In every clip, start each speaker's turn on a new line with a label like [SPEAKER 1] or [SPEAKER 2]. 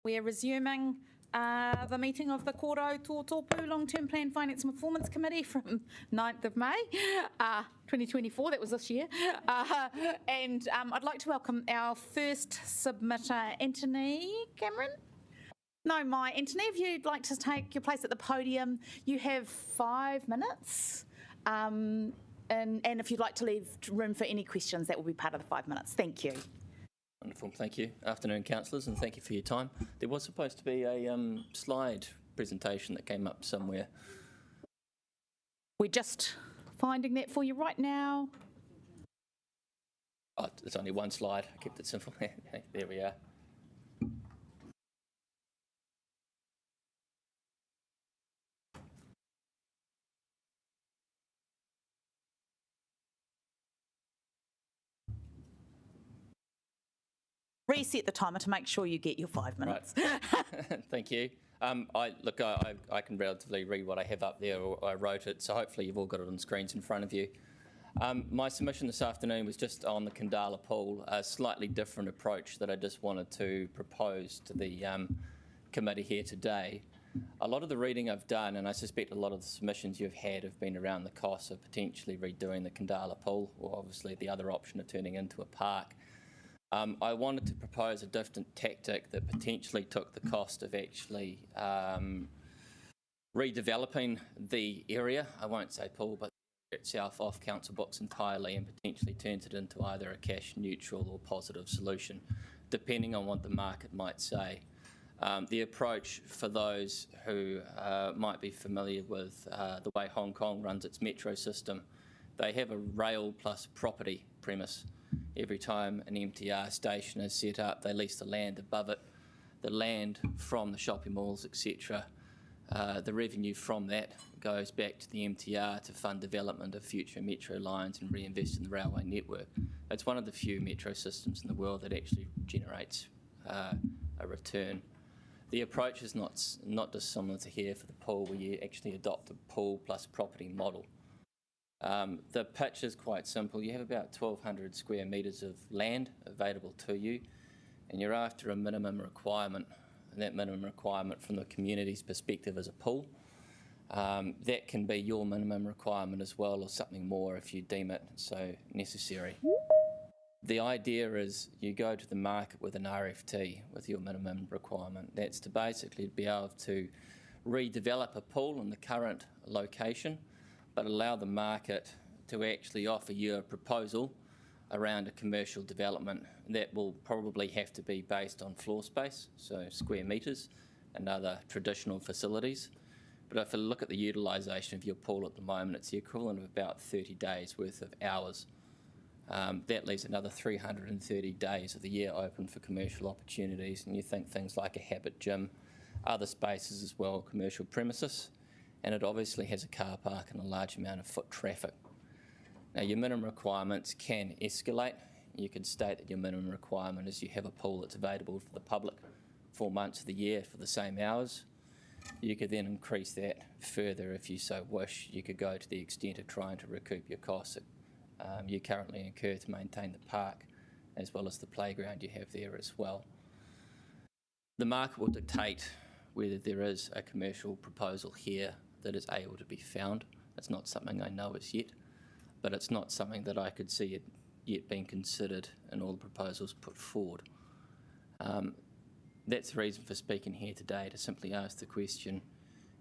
[SPEAKER 1] We're resuming the meeting of the Kōrau Tōtōpū Long-Term Plan Finance and Performance Committee from 9th of May 2024, that was this year. And I'd like to welcome our first submitter, Anthony Cameron. No, Anthony, if you'd like to take your place at the podium, you have 5 minutes. And if you'd like to leave room for any questions, that will be part of the 5 minutes. Thank you.
[SPEAKER 2] Wonderful, thank you. Afternoon, councillors, and thank you for your time. There was supposed to be a slide presentation that came up somewhere.
[SPEAKER 1] We're just finding that for you right now.
[SPEAKER 2] Oh, it's only one slide. I kept it simple. There we are.
[SPEAKER 1] Reset the timer to make sure you get your 5 minutes.
[SPEAKER 2] Right. Thank you. I can relatively read what I have up there, or I wrote it, so hopefully you've all got it on screens in front of you. My submission this afternoon was just on the Kōrau, a slightly different approach that I just wanted to propose to the committee here today. A lot of the reading I've done, and I suspect a lot of the submissions you've had have been around the cost of potentially redoing the Kōrau, or obviously the other option of turning into a park. I wanted to propose a different tactic that potentially took the cost of actually redeveloping the area, I won't say pool, but itself off council books entirely, and potentially turns it into either a cash neutral or positive solution, depending on what the market might say. The approach, for those who might be familiar with the way Hong Kong runs its metro system, they have a rail plus property premise. Every time an MTR station is set up, they lease the land above it, the land from the shopping malls, etc. The revenue from that goes back to the MTR to fund development of future metro lines and reinvest in the railway network. It's one of the few metro systems in the world that actually generates a return. The approach is not dissimilar to here for the pool, where you actually adopt a pool plus property model. The pitch is quite simple. You have about 1,200 square metres of land available to you, and you're after a minimum requirement, and that minimum requirement from the community's perspective is a pool. That can be your minimum requirement as well, or something more if you deem it so necessary. The idea is you go to the market with an RFT with your minimum requirement. That's to basically be able to redevelop a pool in the current location, but allow the market to actually offer you a proposal around a commercial development that will probably have to be based on floor space, so square metres and other traditional facilities. But if you look at the utilisation of your pool at the moment, it's the equivalent of about 30 days worth of hours. That leaves another 330 days of the year open for commercial opportunities, and you think things like a habit gym, other spaces as well, commercial premises, and it obviously has a car park and a large amount of foot traffic. Now, your minimum requirements can escalate. You could state that your minimum requirement is you have a pool that's available for the public 4 months of the year for the same hours. You could then increase that further if you so wish. You could go to the extent of trying to recoup your costs that you currently incur to maintain the park, as well as the playground you have there as well. The market will dictate whether there is a commercial proposal here that is able to be found. It's not something I know as yet, but it's not something that I could see it yet being considered in all the proposals put forward. That's the reason for speaking here today, to simply ask the question,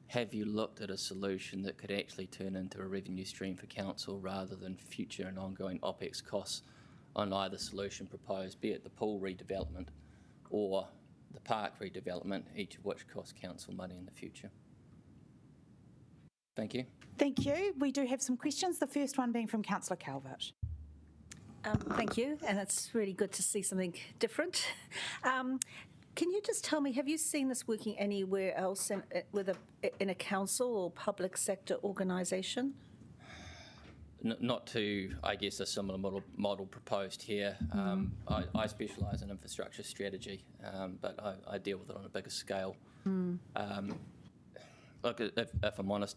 [SPEAKER 2] have you looked at a solution that could actually turn into a revenue stream for council rather than future and ongoing OPEX costs on either solution proposed, be it the pool redevelopment or the park redevelopment, each of which costs council money in the future? Thank you.
[SPEAKER 1] Thank you. We do have some questions, the first one being from Councillor Calvert.
[SPEAKER 3] Thank you, and it's really good to see something different. Can you just tell me, have you seen this working anywhere else in a council or public sector organisation?
[SPEAKER 2] Not to, I guess, a similar model proposed here. I specialise in infrastructure strategy, but I deal with it on a bigger scale. Look, if I'm honest,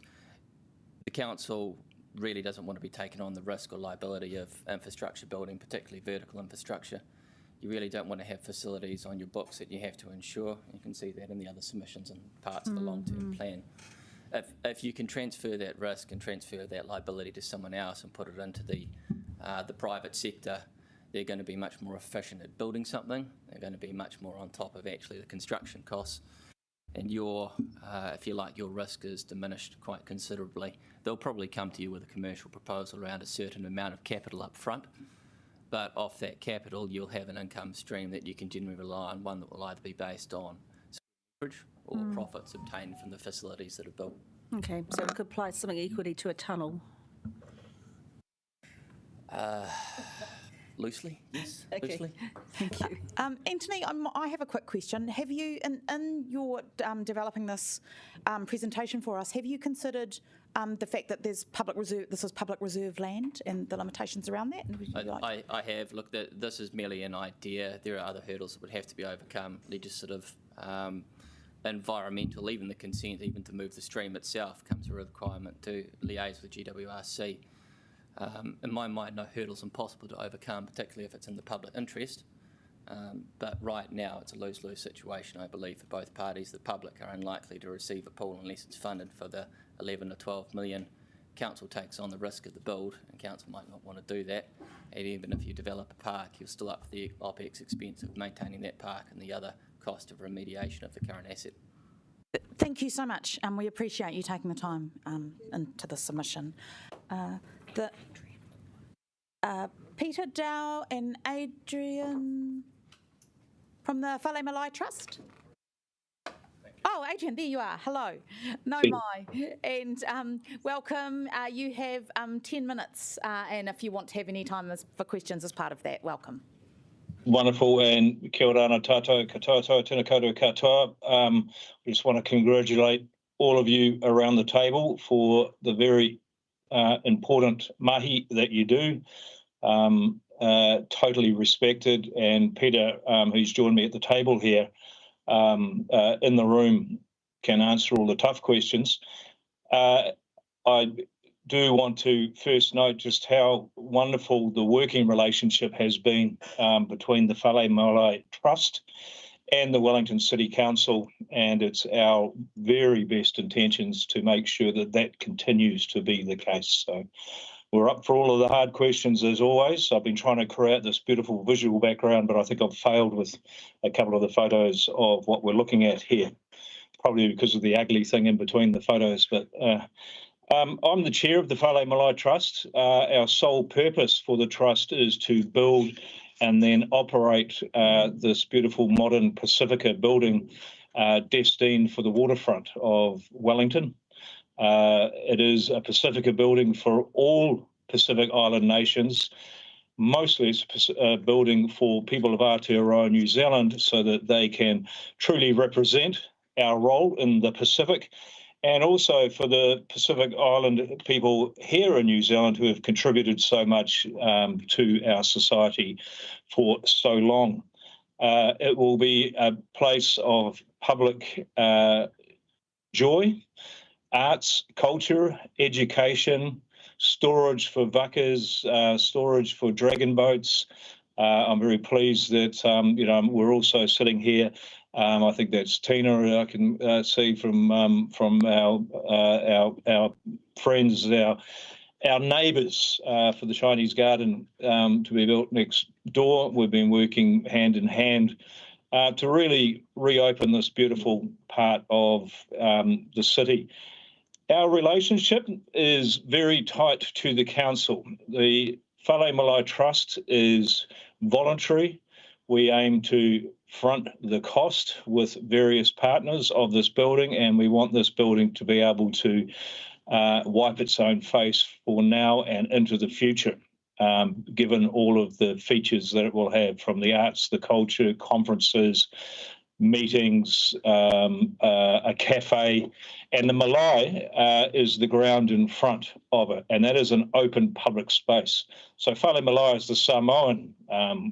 [SPEAKER 2] the council really doesn't want to be taking on the risk or liability of infrastructure building, particularly vertical infrastructure. you really don't want to have facilities on your books that you have to insure. You can see that in the other submissions and parts of the long-term plan. If you can transfer that risk and transfer that liability to someone else and put it into the private sector, they're going to be much more efficient at building something. They're going to be much more on top of actually the construction costs. And your, if you like, your risk is diminished quite considerably. They'll probably come to you with a commercial proposal around a certain amount of capital up front, but off that capital you'll have an income stream that you can generally rely on, one that will either be based on leverage or profits obtained from the facilities that are built.
[SPEAKER 3] Okay, so we could apply something equally to a tunnel.
[SPEAKER 2] Loosely, yes.
[SPEAKER 3] Okay.
[SPEAKER 2] Loosely.
[SPEAKER 3] Thank you.
[SPEAKER 1] Anthony, I have a quick question. Have you, in your developing this presentation for us, have you considered the fact that there's this is public reserve land and the limitations around that?
[SPEAKER 2] I have looked at this is merely an idea. There are other hurdles that would have to be overcome, legislative, environmental, even the consent, even to move the stream itself comes a requirement to liaise with GWRC. In my mind, no hurdle's impossible to overcome, particularly if it's in the public interest. But right now, it's a lose-lose situation, I believe, for both parties. The public are unlikely to receive a pool unless it's funded for the 11 to 12 million. Council takes on the risk of the build, and council might not want to do that. And even if you develop a park, you're still up for the OPEX expense of maintaining that park and the other cost of remediation of the current asset.
[SPEAKER 1] Thank you so much. We appreciate you taking the time into the submission. Peter Dow and Adrian from the Whale Malai Trust. Oh, Adrian, there you are. Hello. No mai. And welcome. You have 10 minutes, and if you want to have any time for questions as part of that, welcome.
[SPEAKER 4] Wonderful, and kia ora ana tātou katoa, tēnā koutou katoa. We just want to congratulate all of you around the table for the very important mahi that you do. Totally respected, and Peter, who's joined me at the table here, in the room, can answer all the tough questions. I do want to first note just how wonderful the working relationship has been between the Whale Malai Trust and the Wellington City Council, and it's our very best intentions to make sure that that continues to be the case. So we're up for all of the hard questions as always. I've been trying to create this beautiful visual background, but I think I've failed with a couple of the photos of what we're looking at here, probably because of the ugly thing in between the photos. But I'm the chair of the Whale Malai Trust. Our sole purpose for the trust is to build and then operate this beautiful modern Pacifica building destined for the waterfront of Wellington. It is a Pacifica building for all Pacific Island nations. Mostly it's a building for people of Aotearoa New Zealand so that they can truly represent our role in the Pacific, and also for the Pacific Island people here in New Zealand who have contributed so much to our society for so long. It will be a place of public joy, arts, culture, education, storage for vakas, storage for dragon boats. I'm very pleased that we're also sitting here. I think that's Tina. I can see from our friends, our neighbours for the Chinese garden to be built next door. We've been working hand in hand to really reopen this beautiful part of the city. Our relationship is very tight to the council. The Whale Malai Trust is voluntary. We aim to front the cost with various partners of this building, and we want this building to be able to wipe its own face for now and into the future, given all of the features that it will have, from the arts, the culture, conferences, meetings, a cafe, and the Malai is the ground in front of it, and that is an open public space. So Whale Malai is the Samoan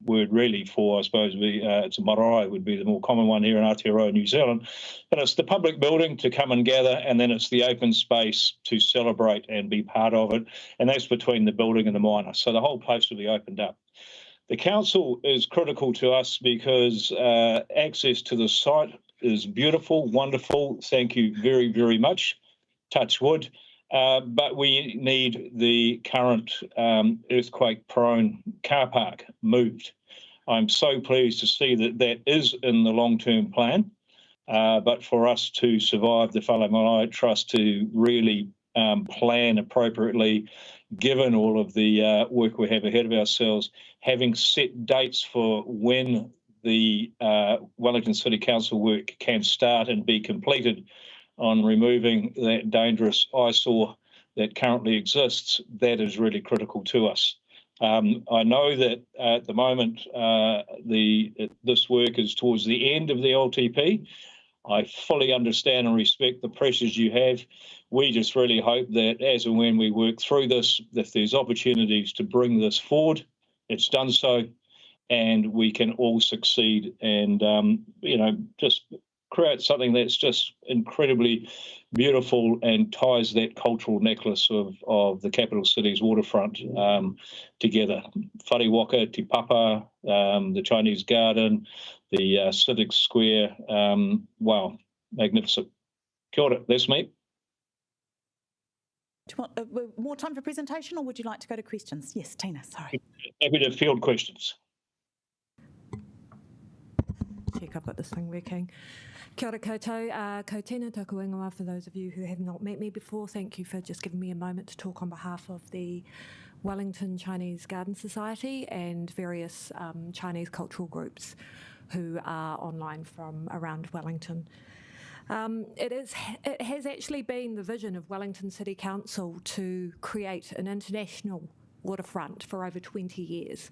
[SPEAKER 4] word really for, I suppose, it's a marae would be the more common one here in Aotearoa, New Zealand, but it's the public building to come and gather, and then it's the open space to celebrate and be part of it, and that's between the building and the miner. So the whole place will be opened up. The council is critical to us because access to the site is beautiful, wonderful. Thank you very, very much. Touch wood. But we need the current earthquake-prone car park moved. I'm so pleased to see that that is in the long-term plan. But for us to survive the Whalamalai Trust to really plan appropriately, given all of the work we have ahead of ourselves, having set dates for when the Wellington City Council work can start and be completed on removing that dangerous eyesore that currently exists, that is really critical to us. I know that at the moment this work is towards the end of the LTP. I fully understand and respect the pressures you have. We just really hope that as and when we work through this, if there's opportunities to bring this forward, it's done so, and we can all succeed and, just create something that's just incredibly beautiful and ties that cultural necklace of the capital city's waterfront together. Whare Waka, Te Papa, the Chinese Garden, the Civic Square. Wow, magnificent. Kia ora, that's me.
[SPEAKER 1] Do you want more time for presentation, or would you like to go to questions? Yes, Tina, sorry.
[SPEAKER 4] Happy to field questions.
[SPEAKER 5] Check, I've got this thing working. Kia ora koutou, ko tēnā tōku ingoa. For those of you who have not met me before, thank you for just giving me a moment to talk on behalf of the Wellington Chinese Garden Society and various Chinese cultural groups who are online from around Wellington. It has actually been the vision of Wellington City Council to create an international waterfront for over 20 years.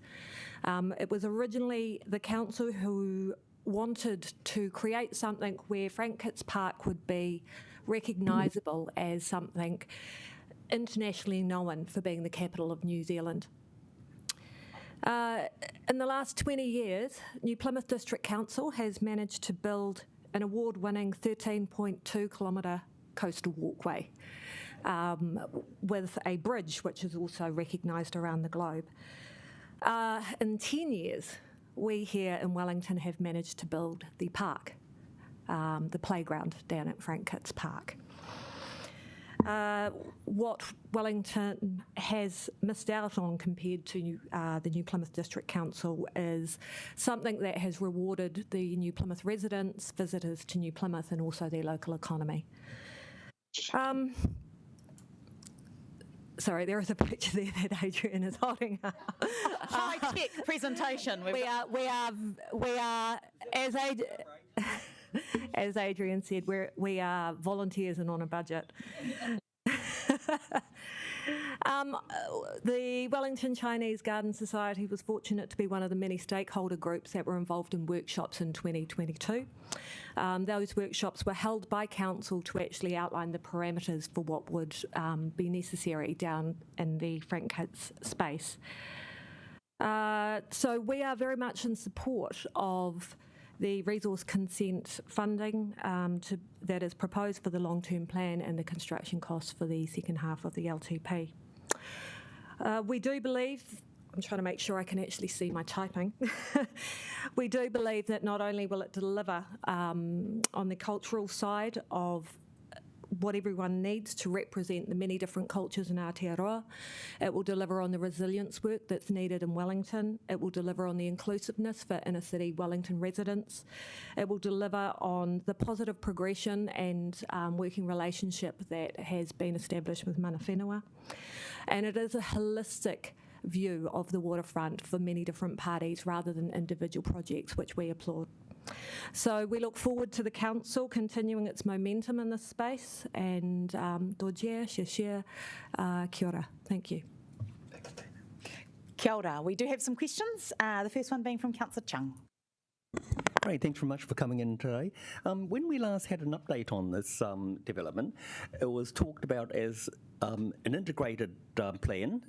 [SPEAKER 5] It was originally the council who wanted to create something where Frank Kitts Park would be recognisable as something internationally known for being the capital of New Zealand. In the last 20 years, New Plymouth District Council has managed to build an award-winning 13.2 kilometre coastal walkway with a bridge which is also recognised around the globe. In 10 years, we here in Wellington have managed to build the park, the playground down at Frank Kitts Park. What Wellington has missed out on compared to the New Plymouth District Council is something that has rewarded the New Plymouth residents, visitors to New Plymouth, and also their local economy. Sorry, there is a picture there that Adrian is holding up.
[SPEAKER 1] High-tech presentation.
[SPEAKER 5] We are as Adrian said, we are volunteers and on a budget. The Wellington Chinese Garden Society was fortunate to be one of the many stakeholder groups that were involved in workshops in 2022. Those workshops were held by council to actually outline the parameters for what would be necessary down in the Frank Kitts space. So we are very much in support of the resource consent funding that is proposed for the long-term plan and the construction costs for the second half of the LTP. We do believe, I'm trying to make sure I can actually see my typing, we do believe that not only will it deliver on the cultural side of what everyone needs to represent the many different cultures in Aotearoa. It will deliver on the resilience work that's needed in Wellington. It will deliver on the inclusiveness for inner city Wellington residents. It will deliver on the positive progression and working relationship that has been established with mana whenua. And it is a holistic view of the waterfront for many different parties rather than individual projects, which we applaud. So we look forward to the council continuing its momentum in this space, and Dodger, Shashir, kia ora. Thank you.
[SPEAKER 1] Kia ora. We do have some questions, the first one being from Councillor Chung.
[SPEAKER 6] Great, thanks very much for coming in today. When we last had an update on this development, it was talked about as an integrated plan.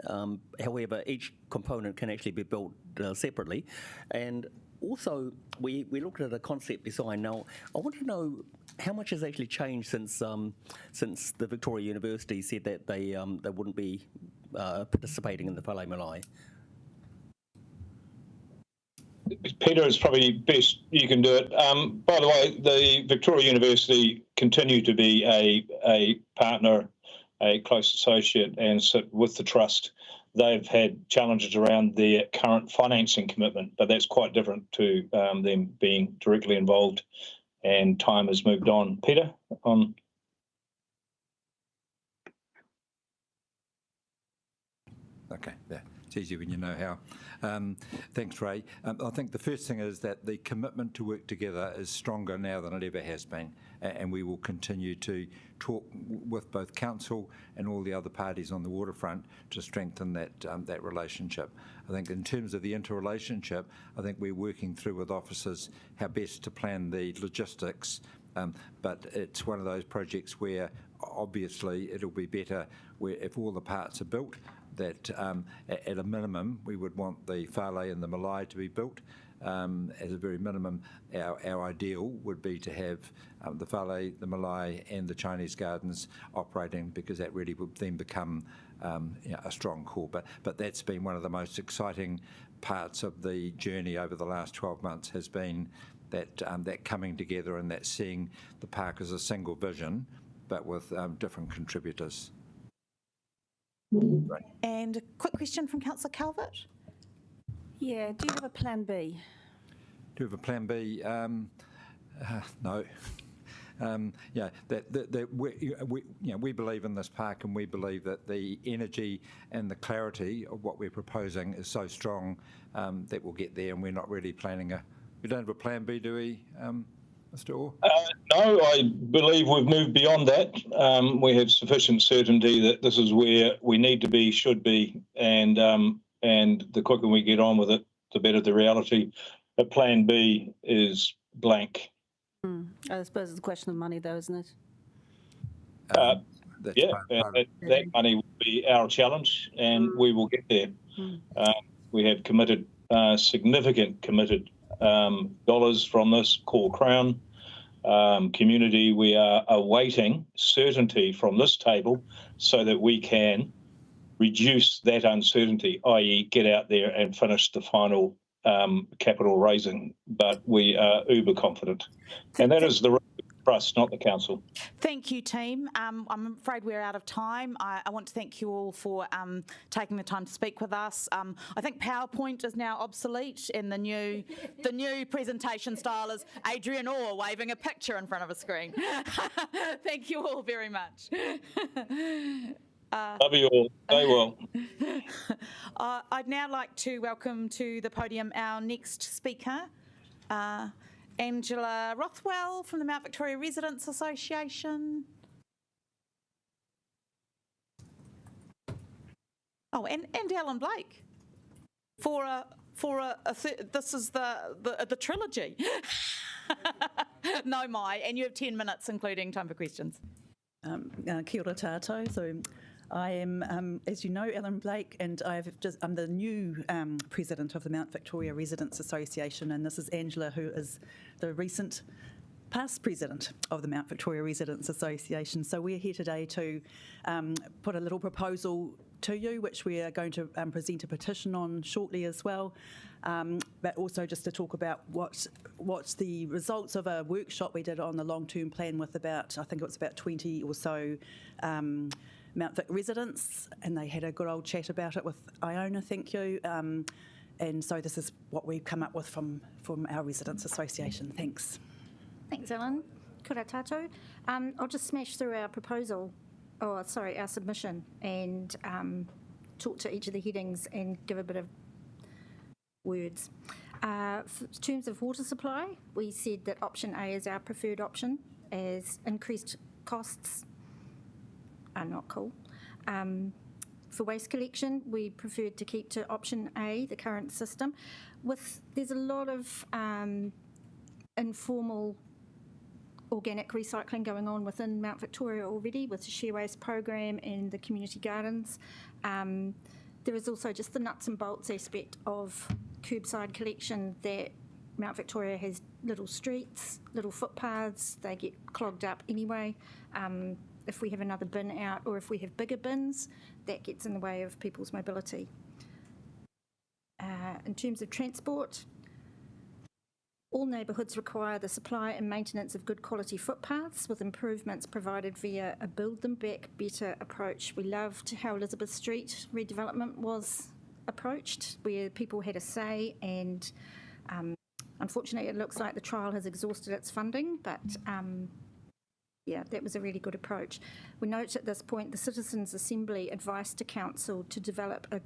[SPEAKER 6] However, each component can actually be built separately. And also, we looked at a concept design. Now, I want to know how much has actually changed since the Victoria University said that they wouldn't be participating in the Whalamalai.
[SPEAKER 4] Peter, it's probably best you can do it. By the way, the Victoria University continue to be a partner, a close associate, and sit with the trust. They've had challenges around their current financing commitment, but that's quite different to them being directly involved, and time has moved on. Peter, on.
[SPEAKER 7] Okay, yeah, it's easy when you know how. Thanks, Ray. I think the first thing is that the commitment to work together is stronger now than it ever has been, and we will continue to talk with both council and all the other parties on the waterfront to strengthen that relationship. I think in terms of the interrelationship, I think we're working through with officers how best to plan the logistics, but it's one of those projects where obviously it'll be better if all the parts are built, that at a minimum we would want the whālei and the malai to be built. As a very minimum, our ideal would be to have the whālei, the malai and the Chinese gardens operating, because that really would then become a strong core. But that's been one of the most exciting parts of the journey over the last 12 months, has been that coming together and that seeing the park as a single vision, but with different contributors. Right.
[SPEAKER 1] And a quick question from Councillor Calvert.
[SPEAKER 3] Yeah, do you have a plan B?
[SPEAKER 7] Do you have a plan B? No. Yeah, we believe in this park, and we believe that the energy and the clarity of what we're proposing is so strong that we'll get there, and we're not really planning we don't have a plan B, do we, Mr. Orr?
[SPEAKER 4] No, I believe we've moved beyond that. We have sufficient certainty that this is where we need to be, should be, and the quicker we get on with it, the better the reality. A plan B is blank.
[SPEAKER 3] I suppose it's a question of money, though, isn't it?
[SPEAKER 4] That money will be our challenge, and we will get there. We have committed, significant committed dollars from this core Crown community. We are awaiting certainty from this table so that we can reduce that uncertainty, i.e. get out there and finish the final capital raising. But we are uber confident. And that is the trust, not the council.
[SPEAKER 1] Thank you, team. I'm afraid we're out of time. I want to thank you all for taking the time to speak with us. I think PowerPoint is now obsolete, and the new presentation style is Adrian Orr waving a picture in front of a screen. Thank you all very much.
[SPEAKER 4] Love you all. Stay well.
[SPEAKER 1] I'd now like to welcome to the podium our next speaker, Angela Rothwell from the Mount Victoria Residents Association. Oh, and Alan Blake this is the trilogy. No, and you have 10 minutes, including time for questions.
[SPEAKER 8] Kia ora tātou. So I am, as you know, Alan Blake, and I'm the new president of the Mount Victoria Residents Association, and this is Angela, who is the recent past president of the Mount Victoria Residents Association. So we're here today to put a little proposal to you, which we are going to present a petition on shortly as well, but also just to talk about what's the results of a workshop we did on the long-term plan with I think it was about 20 or so Mount Vic residents, and they had a good old chat about it with Iona, thank you. And so this is what we've come up with from our Residents Association. Thanks.
[SPEAKER 9] Thanks, Ellen. Kia ora tātou. I'll just smash through our our submission, and talk to each of the headings and give a bit of words. In terms of water supply, we said that option A is our preferred option, as increased costs are not cool. For waste collection, we preferred to keep to option A, the current system. There's a lot of informal organic recycling going on within Mount Victoria already with the share waste program and the community gardens. There is also just the nuts and bolts aspect of curbside collection, that Mount Victoria has little streets, little footpaths, they get clogged up anyway. If we have another bin out, or if we have bigger bins, that gets in the way of people's mobility. In terms of transport, All neighbourhoods require the supply and maintenance of good quality footpaths with improvements provided via a build them back better approach. We loved how Elizabeth Street redevelopment was approached, where people had a say, and unfortunately it looks like the trial has exhausted its funding, but yeah, that was a really good approach. We note at this point the Citizens' Assembly advised to Council to develop a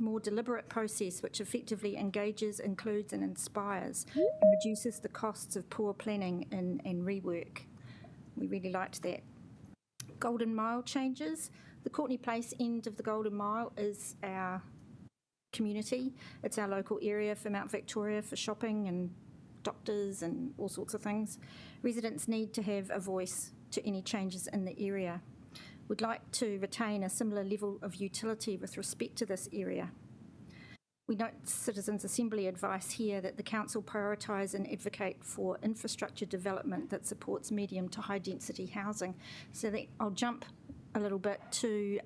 [SPEAKER 9] more deliberate process which effectively engages, includes and inspires and reduces the costs of poor planning and rework. We really liked that. Golden Mile changes. The Courtney Place end of the Golden Mile is our community. It's our local area for Mount Victoria for shopping and doctors and all sorts of things. Residents need to have a voice to any changes in the area. We'd like to retain a similar level of utility with respect to this area. We note Citizens' Assembly advice here that the Council prioritise and advocate for infrastructure development that supports medium to high density housing. So I'll jump a little bit to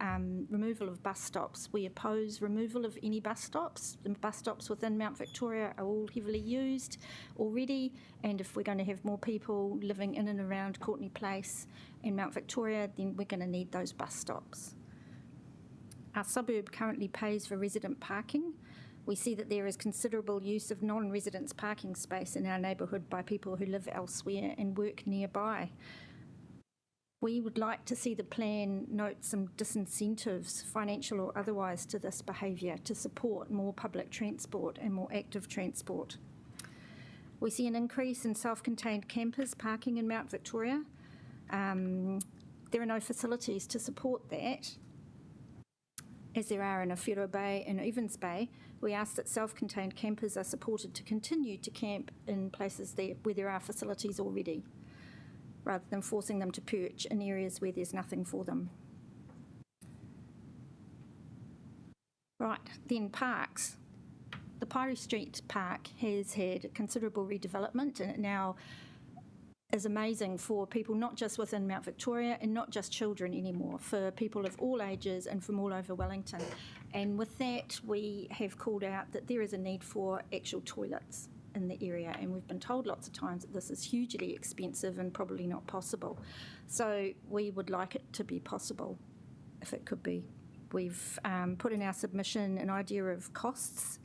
[SPEAKER 9] removal of bus stops. We oppose removal of any bus stops. The bus stops within Mount Victoria are all heavily used already, and if we're going to have more people living in and around Courtney Place and Mount Victoria, then we're going to need those bus stops. Our suburb currently pays for resident parking. We see that there is considerable use of non-residents parking space in our neighbourhood by people who live elsewhere and work nearby. We would like to see the plan note some disincentives, financial or otherwise, to this behaviour to support more public transport and more active transport. We see an increase in self-contained campers parking in Mount Victoria. There are no facilities to support that, as there are in Awhiro Bay and Evans Bay. We ask that self-contained campers are supported to continue to camp in places where there are facilities already, rather than forcing them to perch in areas where there's nothing for them. Right, then parks. The Pirate Street Park has had considerable redevelopment, and it now is amazing for people not just within Mount Victoria and not just children anymore, for people of all ages and from all over Wellington. And with that, we have called out that there is a need for actual toilets in the area, and we've been told lots of times that this is hugely expensive and probably not possible. So we would like it to be possible, if it could be. We've put in our submission an idea of costs,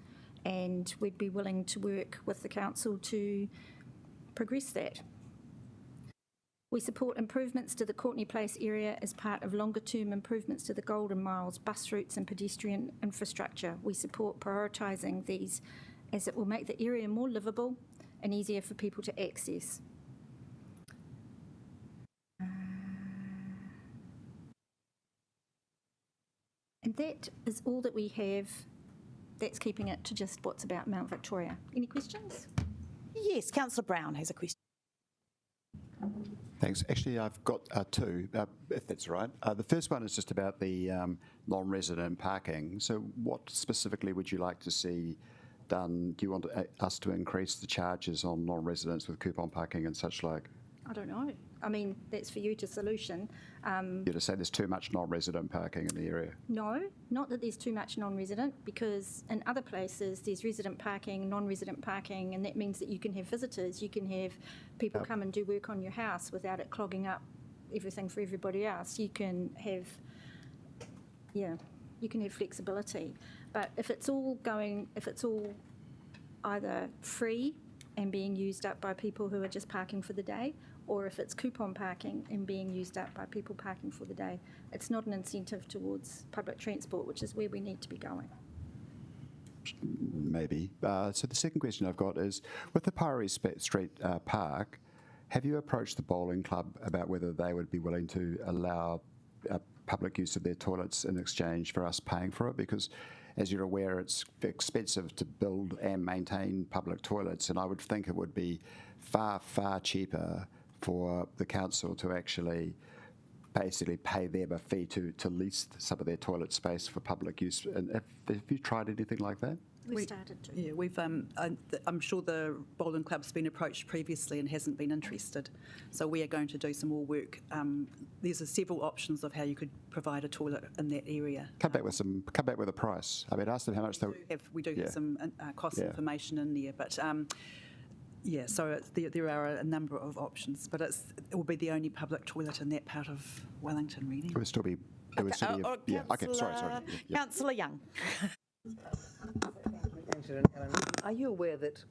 [SPEAKER 9] and we'd be willing to work with the council to progress that. We support improvements to the Courtney Place area as part of longer-term improvements to the Golden Miles, bus routes and pedestrian infrastructure. We support prioritising these as it will make the area more livable and easier for people to access. And that is all that we have. That's keeping it to just what's about Mount Victoria. Any questions?
[SPEAKER 10] Yes, Councillor Brown has a question.
[SPEAKER 11] Thanks. Actually, I've got two, if that's all right. The first one is just about the non-resident parking. So what specifically would you like to see done? Do you want us to increase the charges on non-residents with coupon parking and such like?
[SPEAKER 9] I don't know. I mean, that's for you to solution.
[SPEAKER 11] You to say there's too much non-resident parking in the area?
[SPEAKER 9] No, not that there's too much non-resident, because in other places there's resident parking, non-resident parking, and that means that you can have visitors, you can have people come and do work on your house without it clogging up everything for everybody else. You can have, you can have flexibility. But if it's all either free and being used up by people who are just parking for the day, or if it's coupon parking and being used up by people parking for the day, it's not an incentive towards public transport, which is where we need to be going.
[SPEAKER 11] Maybe. So the second question I've got is, with the Pirate Street Park, have you approached the bowling club about whether they would be willing to allow public use of their toilets in exchange for us paying for it? Because as you're aware, it's expensive to build and maintain public toilets, and I would think it would be far, far cheaper for the council to actually basically pay them a fee to lease some of their toilet space for public use. And have you tried anything like that?
[SPEAKER 9] We started to.
[SPEAKER 8] Yeah, we've. I'm sure the bowling club's been approached previously and hasn't been interested. So we are going to do some more work. There's several options of how you could provide a toilet in that area.
[SPEAKER 11] Come back with a price. I mean, ask them how much they.
[SPEAKER 8] We do have some cost information in there, but. Yeah, so there are a number of options, but it will be the only public toilet in that part of Wellington, really.
[SPEAKER 11] It would still be. It would still be. Yeah. Okay. Sorry. Yeah.
[SPEAKER 10] Councillor Young.
[SPEAKER 12] Angela and Ellen, are you aware that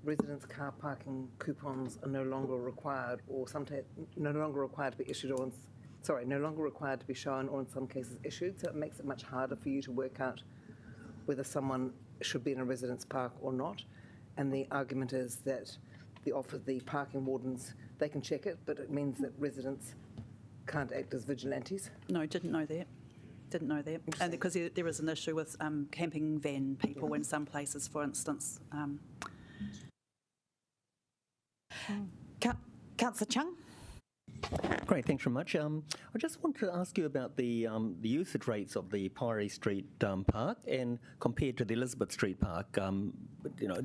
[SPEAKER 12] residents' car parking coupons are no longer required, or sometimes no longer required to be issued, or no longer required to be shown, or in some cases issued? So it makes it much harder for you to work out whether someone should be in a residence park or not. And the argument is that the parking wardens, they can check it, but it means that residents can't act as vigilantes.
[SPEAKER 8] No, didn't know that. And because there is an issue with camping van people in some places, for instance.
[SPEAKER 10] Councillor Chung.
[SPEAKER 6] Great, thanks very much. I just wanted to ask you about the usage rates of the Pirate Street Park and compared to the Elizabeth Street Park.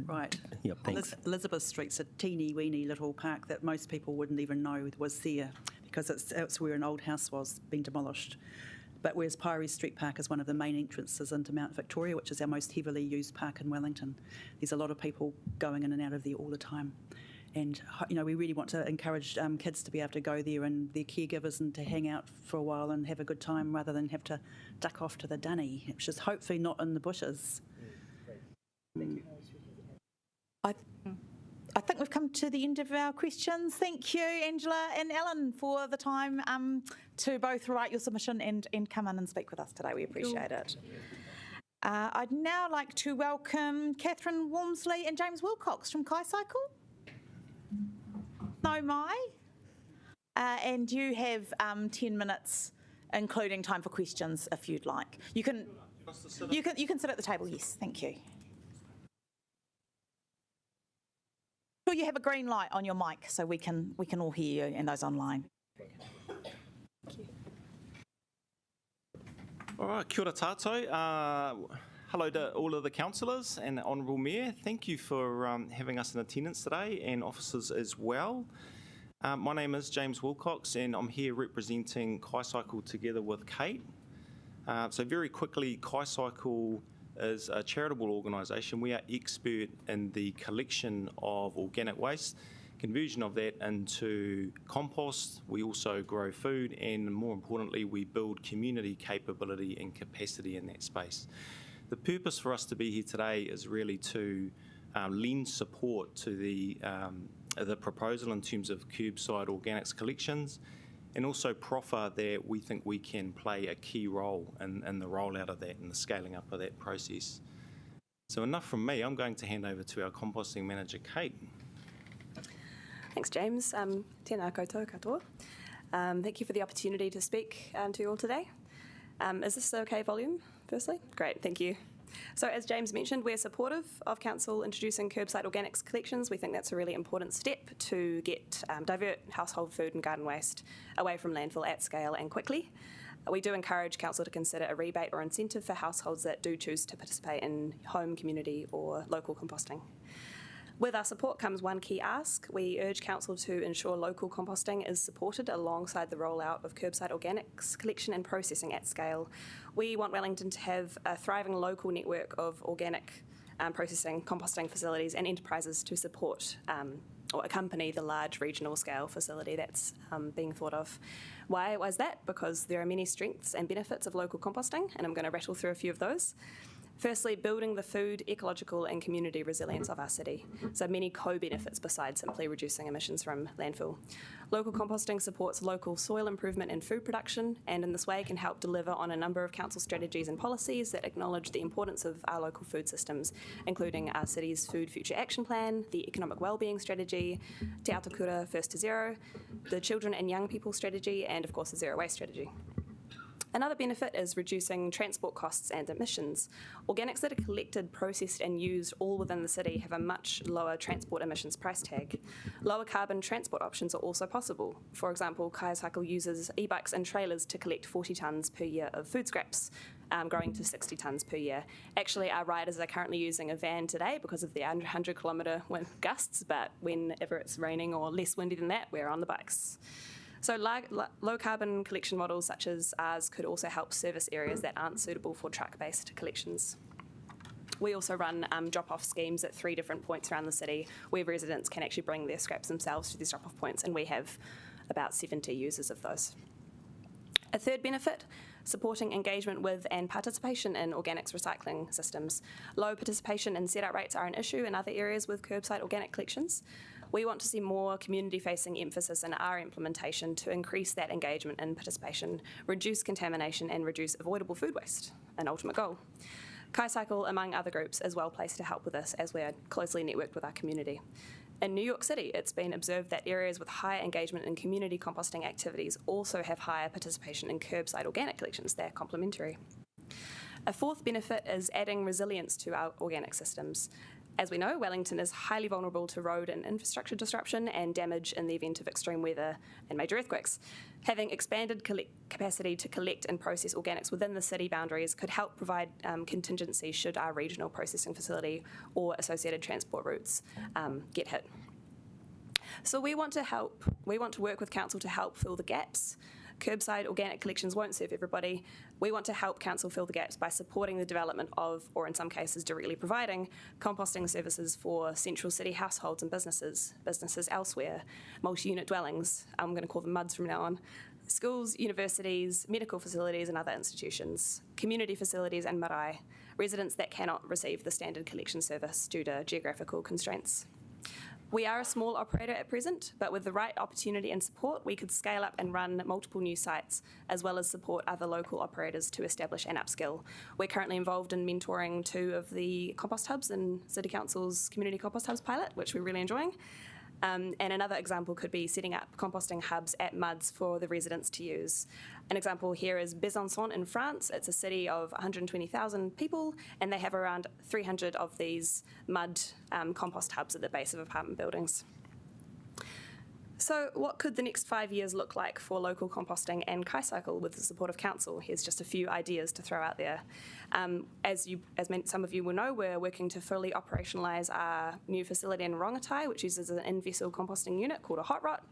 [SPEAKER 8] Right.
[SPEAKER 6] Yeah, thanks.
[SPEAKER 8] Elizabeth Street's a teeny weeny little park that most people wouldn't even know was there because it's where an old house was being demolished. But whereas Pirate Street Park is one of the main entrances into Mount Victoria, which is our most heavily used park in Wellington, there's a lot of people going in and out of there all the time. And, we really want to encourage kids to be able to go there and their caregivers and to hang out for a while and have a good time rather than have to duck off to the dunny, which is hopefully not in the bushes.
[SPEAKER 10] I think we've come to the end of our questions. Thank you, Angela and Ellen, for the time to both write your submission and come in and speak with us today. We appreciate it. I'd now like to welcome Catherine Walmsley and James Wilcox from Kaicycle. No, Mai. And you have 10 minutes, including time for questions, if you'd like. You can sit at the table. Yes, thank you. Sure, you have a green light on your mic so we can all hear you and those online.
[SPEAKER 13] Thank you. All right, kia ora tātou. Hello to all of the councillors and the Honourable Mayor. Thank you for having us in attendance today and officers as well. My name is James Wilcox and I'm here representing Kaicycle together with Kate. So very quickly, Kaicycle is a charitable organisation. We are expert in the collection of organic waste, conversion of that into compost. We also grow food and more importantly, we build community capability and capacity in that space. The purpose for us to be here today is really to lend support to the proposal in terms of curbside organics collections and also proffer that we think we can play a key role in the rollout of that and the scaling up of that process. So enough from me. I'm going to hand over to our composting manager, Kate.
[SPEAKER 14] Thanks, James. Tēnā koutou katoa. Thank you for the opportunity to speak to you all today. Is this okay volume, firstly? Great, thank you. So as James mentioned, we're supportive of Council introducing curbside organics collections. We think that's a really important step to divert household food and garden waste away from landfill at scale and quickly. We do encourage Council to consider a rebate or incentive for households that do choose to participate in home, community or local composting. With our support comes one key ask. We urge Council to ensure local composting is supported alongside the rollout of curbside organics collection and processing at scale. We want Wellington to have a thriving local network of organic processing, composting facilities and enterprises to support or accompany the large regional scale facility that's being thought of. Why is that? Because there are many strengths and benefits of local composting, and I'm going to rattle through a few of those. Firstly, building the food, ecological and community resilience of our city. So many co-benefits besides simply reducing emissions from landfill. Local composting supports local soil improvement and food production, and in this way can help deliver on a number of council strategies and policies that acknowledge the importance of our local food systems, including our city's Food Future Action Plan, the Economic Wellbeing Strategy, Te Atakura First to Zero, the Children and Young People Strategy, and of course the Zero Waste Strategy. Another benefit is reducing transport costs and emissions. Organics that are collected, processed and used all within the city have a much lower transport emissions price tag. Lower carbon transport options are also possible. For example, Kaicycle uses e-bikes and trailers to collect 40 tonnes per year of food scraps, growing to 60 tonnes per year. Actually, our riders are currently using a van today because of the 100-kilometre wind gusts, but whenever it's raining or less windy than that, we're on the bikes. So low carbon collection models such as ours could also help service areas that aren't suitable for truck-based collections. We also run drop-off schemes at 3 different points around the city where residents can actually bring their scraps themselves to these drop-off points, and we have about 70 users of those. A third benefit, supporting engagement with and participation in organics recycling systems. Low participation and set-out rates are an issue in other areas with curbside organic collections. We want to see more community-facing emphasis in our implementation to increase that engagement and participation, reduce contamination and reduce avoidable food waste, an ultimate goal. KaiCycle, among other groups, is well placed to help with this as we're closely networked with our community. In New York City, it's been observed that areas with high engagement in community composting activities also have higher participation in curbside organic collections. They're complementary. A fourth benefit is adding resilience to our organic systems. As we know, Wellington is highly vulnerable to road and infrastructure disruption and damage in the event of extreme weather and major earthquakes. Having expanded capacity to collect and process organics within the city boundaries could help provide contingency should our regional processing facility or associated transport routes get hit. So we want to work with Council to help fill the gaps. Curbside organic collections won't serve everybody. We want to help Council fill the gaps by supporting the development of, or in some cases directly providing, composting services for central city households and businesses elsewhere, multi-unit dwellings, I'm going to call them MUDs from now on, schools, universities, medical facilities and other institutions, community facilities and marae, residents that cannot receive the standard collection service due to geographical constraints. We are a small operator at present, but with the right opportunity and support, we could scale up and run multiple new sites, as well as support other local operators to establish and upskill. We're currently involved in mentoring 2 of the compost hubs in City Council's Community Compost Hubs pilot, which we're really enjoying. And another example could be setting up composting hubs at MUDs for the residents to use. An example here is Besançon in France. It's a city of 120,000 people, and they have around 300 of these MUD compost hubs at the base of apartment buildings. So what could the next 5 years look like for local composting and KaiCycle with the support of Council? Here's just a few ideas to throw out there. As some of you will know, we're working to fully operationalise our new facility in Rongotai, which uses an in-vessel composting unit called a hot rot.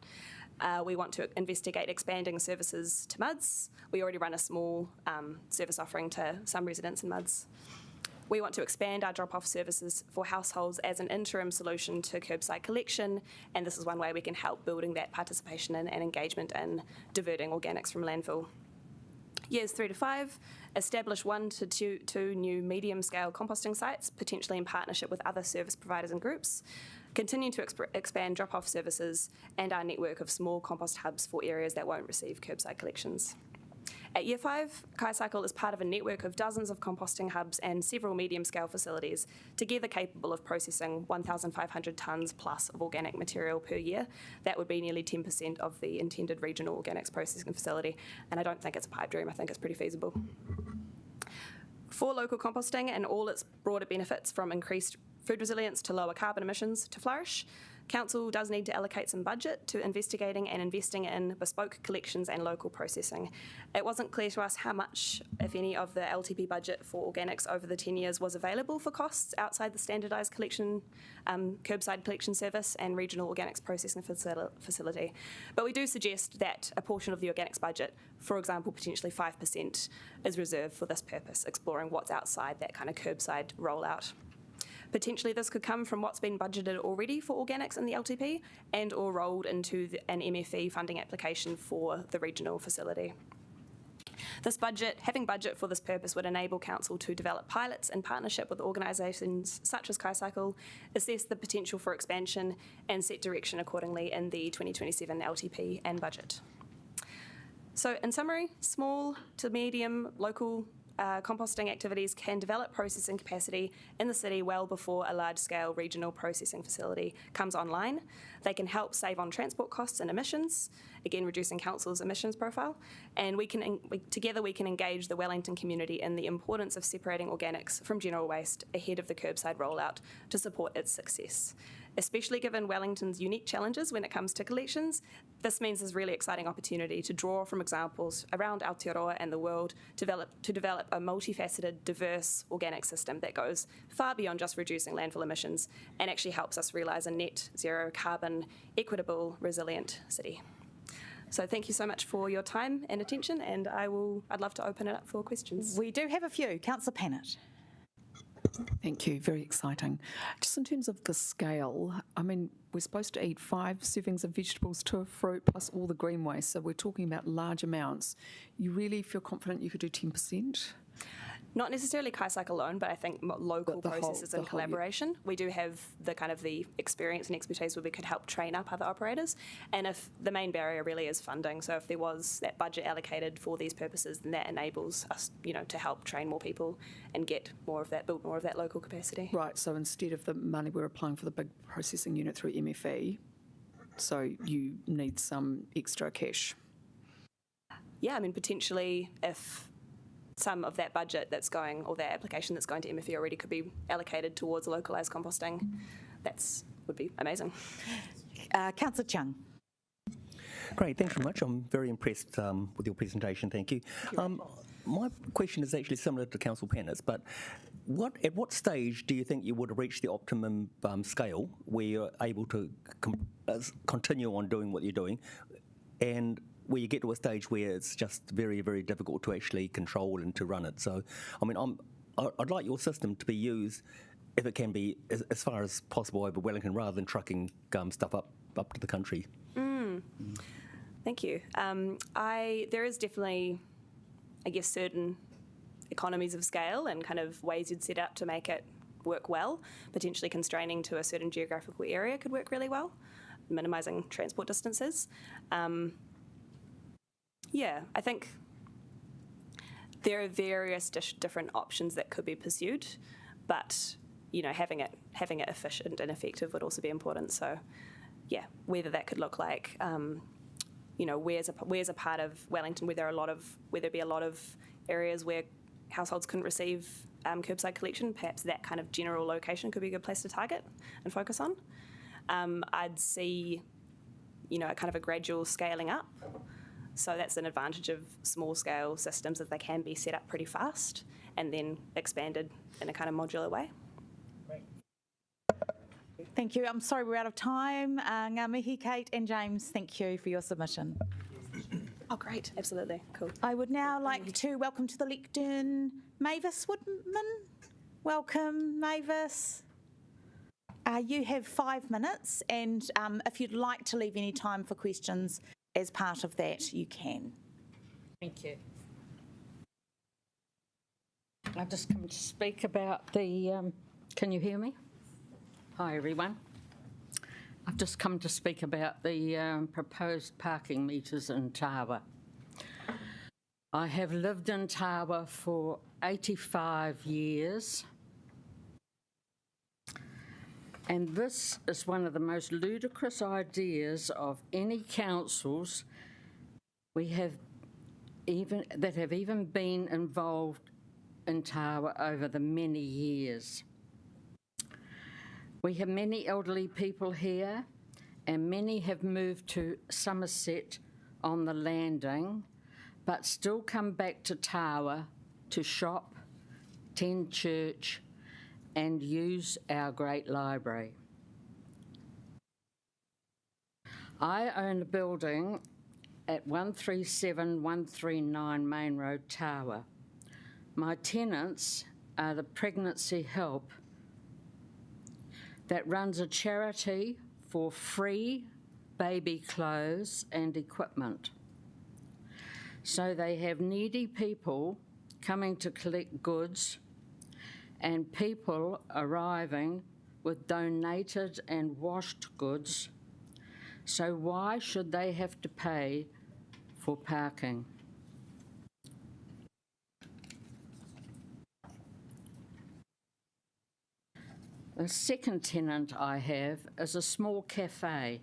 [SPEAKER 14] We want to investigate expanding services to MUDs. We already run a small service offering to some residents in MUDs. We want to expand our drop-off services for households as an interim solution to curbside collection, and this is one way we can help building that participation and engagement in diverting organics from landfill. Years 3 to 5, establish 1 to 2 new medium-scale composting sites, potentially in partnership with other service providers and groups. Continue to expand drop-off services and our network of small compost hubs for areas that won't receive curbside collections. At Year 5, KaiCycle is part of a network of dozens of composting hubs and several medium-scale facilities, together capable of processing 1,500 tonnes plus of organic material per year. That would be nearly 10% of the intended regional organics processing facility, and I don't think it's a pipe dream, I think it's pretty feasible. For local composting and all its broader benefits, from increased food resilience to lower carbon emissions, to flourish, Council does need to allocate some budget to investigating and investing in bespoke collections and local processing. It wasn't clear to us how much, if any, of the LTP budget for organics over the 10 years was available for costs outside the standardised collection, curbside collection service and regional organics processing facility. But we do suggest that a portion of the organics budget, for example, potentially 5%, is reserved for this purpose, exploring what's outside that kind of curbside rollout. Potentially this could come from what's been budgeted already for organics in the LTP and or rolled into an MFE funding application for the regional facility. This budget, having budget for this purpose, would enable Council to develop pilots in partnership with organisations such as KaiCycle, assess the potential for expansion and set direction accordingly in the 2027 LTP and budget. So in summary, small to medium local composting activities can develop processing capacity in the city well before a large-scale regional processing facility comes online. They can help save on transport costs and emissions, again reducing Council's emissions profile, and together we can engage the Wellington community in the importance of separating organics from general waste ahead of the curbside rollout to support its success. Especially given Wellington's unique challenges when it comes to collections, this means there's a really exciting opportunity to draw from examples around Aotearoa and the world to develop a multifaceted, diverse organic system that goes far beyond just reducing landfill emissions and actually helps us realise a net zero carbon, equitable, resilient city. So thank you so much for your time and attention, and I'd love to open it up for questions.
[SPEAKER 10] We do have a few. Councillor Pennant.
[SPEAKER 15] Thank you. Very exciting. Just in terms of the scale, I mean, we're supposed to eat 5 servings of vegetables to a fruit plus all the green waste, so we're talking about large amounts. You really feel confident you could do 10%?
[SPEAKER 14] Not necessarily Kaisaka alone, but I think local processes and collaboration. We do have the experience and expertise where we could help train up other operators. And if the main barrier really is funding, so if there was that budget allocated for these purposes, then that enables us, to help train more people and get more of that, build more of that local capacity.
[SPEAKER 15] Right. So instead of the money we're applying for the big processing unit through MFE, so you need some extra cash.
[SPEAKER 14] Yeah, I mean, potentially if some of that budget that's going, or that application that's going to MFE already could be allocated towards localised composting, would be amazing.
[SPEAKER 10] Councillor Chung.
[SPEAKER 6] Great, thanks very much. I'm very impressed with your presentation, thank you. My question is actually similar to Councillor Pennis, but at what stage do you think you would have reached the optimum scale where you're able to continue on doing what you're doing, and where you get to a stage where it's just very, very difficult to actually control and to run it? So, I mean, I'd like your system to be used, if it can be, as far as possible over Wellington, rather than trucking stuff up to the country.
[SPEAKER 14] Thank you. There is definitely, I guess, certain economies of scale and kind of ways you'd set up to make it work well. Potentially constraining to a certain geographical area could work really well, minimising transport distances. Yeah, I think there are various different options that could be pursued, but having it efficient and effective would also be important. So, yeah, whether that could look like, where's a part of Wellington where there be a lot of areas where households couldn't receive curbside collection. Perhaps that kind of general location could be a good place to target and focus on. I'd see, a kind of a gradual scaling up. So that's an advantage of small-scale systems, that they can be set up pretty fast and then expanded in a kind of modular way.
[SPEAKER 10] Thank you. I'm sorry we're out of time. Ngā mihi, Kate and James, thank you for your submission.
[SPEAKER 14] Oh, great. Absolutely. Cool.
[SPEAKER 10] I would now like to welcome to the lectern Mavis Woodman. Welcome, Mavis. You have 5 minutes, and if you'd like to leave any time for questions as part of that, you can.
[SPEAKER 16] Thank you. I've just come to speak about the, can you hear me? Hi everyone. I've just come to speak about the proposed parking meters in Tawa. I have lived in Tawa for 85 years, and this is one of the most ludicrous ideas of any councils that have even been involved in Tawa over the many years. We have many elderly people here, and many have moved to Somerset on the landing, but still come back to Tawa to shop, attend church, and use our great library. I own a building at 137-139 Main Road, Tawa. My tenants are the Pregnancy Help, that runs a charity for free baby clothes and equipment. So they have needy people coming to collect goods and people arriving with donated and washed goods. So why should they have to pay for parking? The second tenant I have is a small cafe.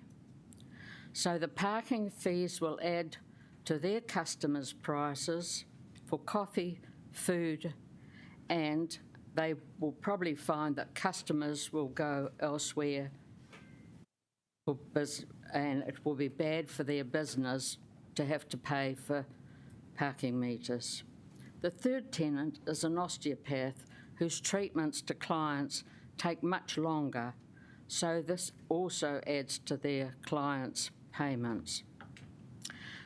[SPEAKER 16] So the parking fees will add to their customers' prices for coffee, food, and they will probably find that customers will go elsewhere and it will be bad for their business to have to pay for parking meters. The third tenant is an osteopath whose treatments to clients take much longer, so this also adds to their clients' payments.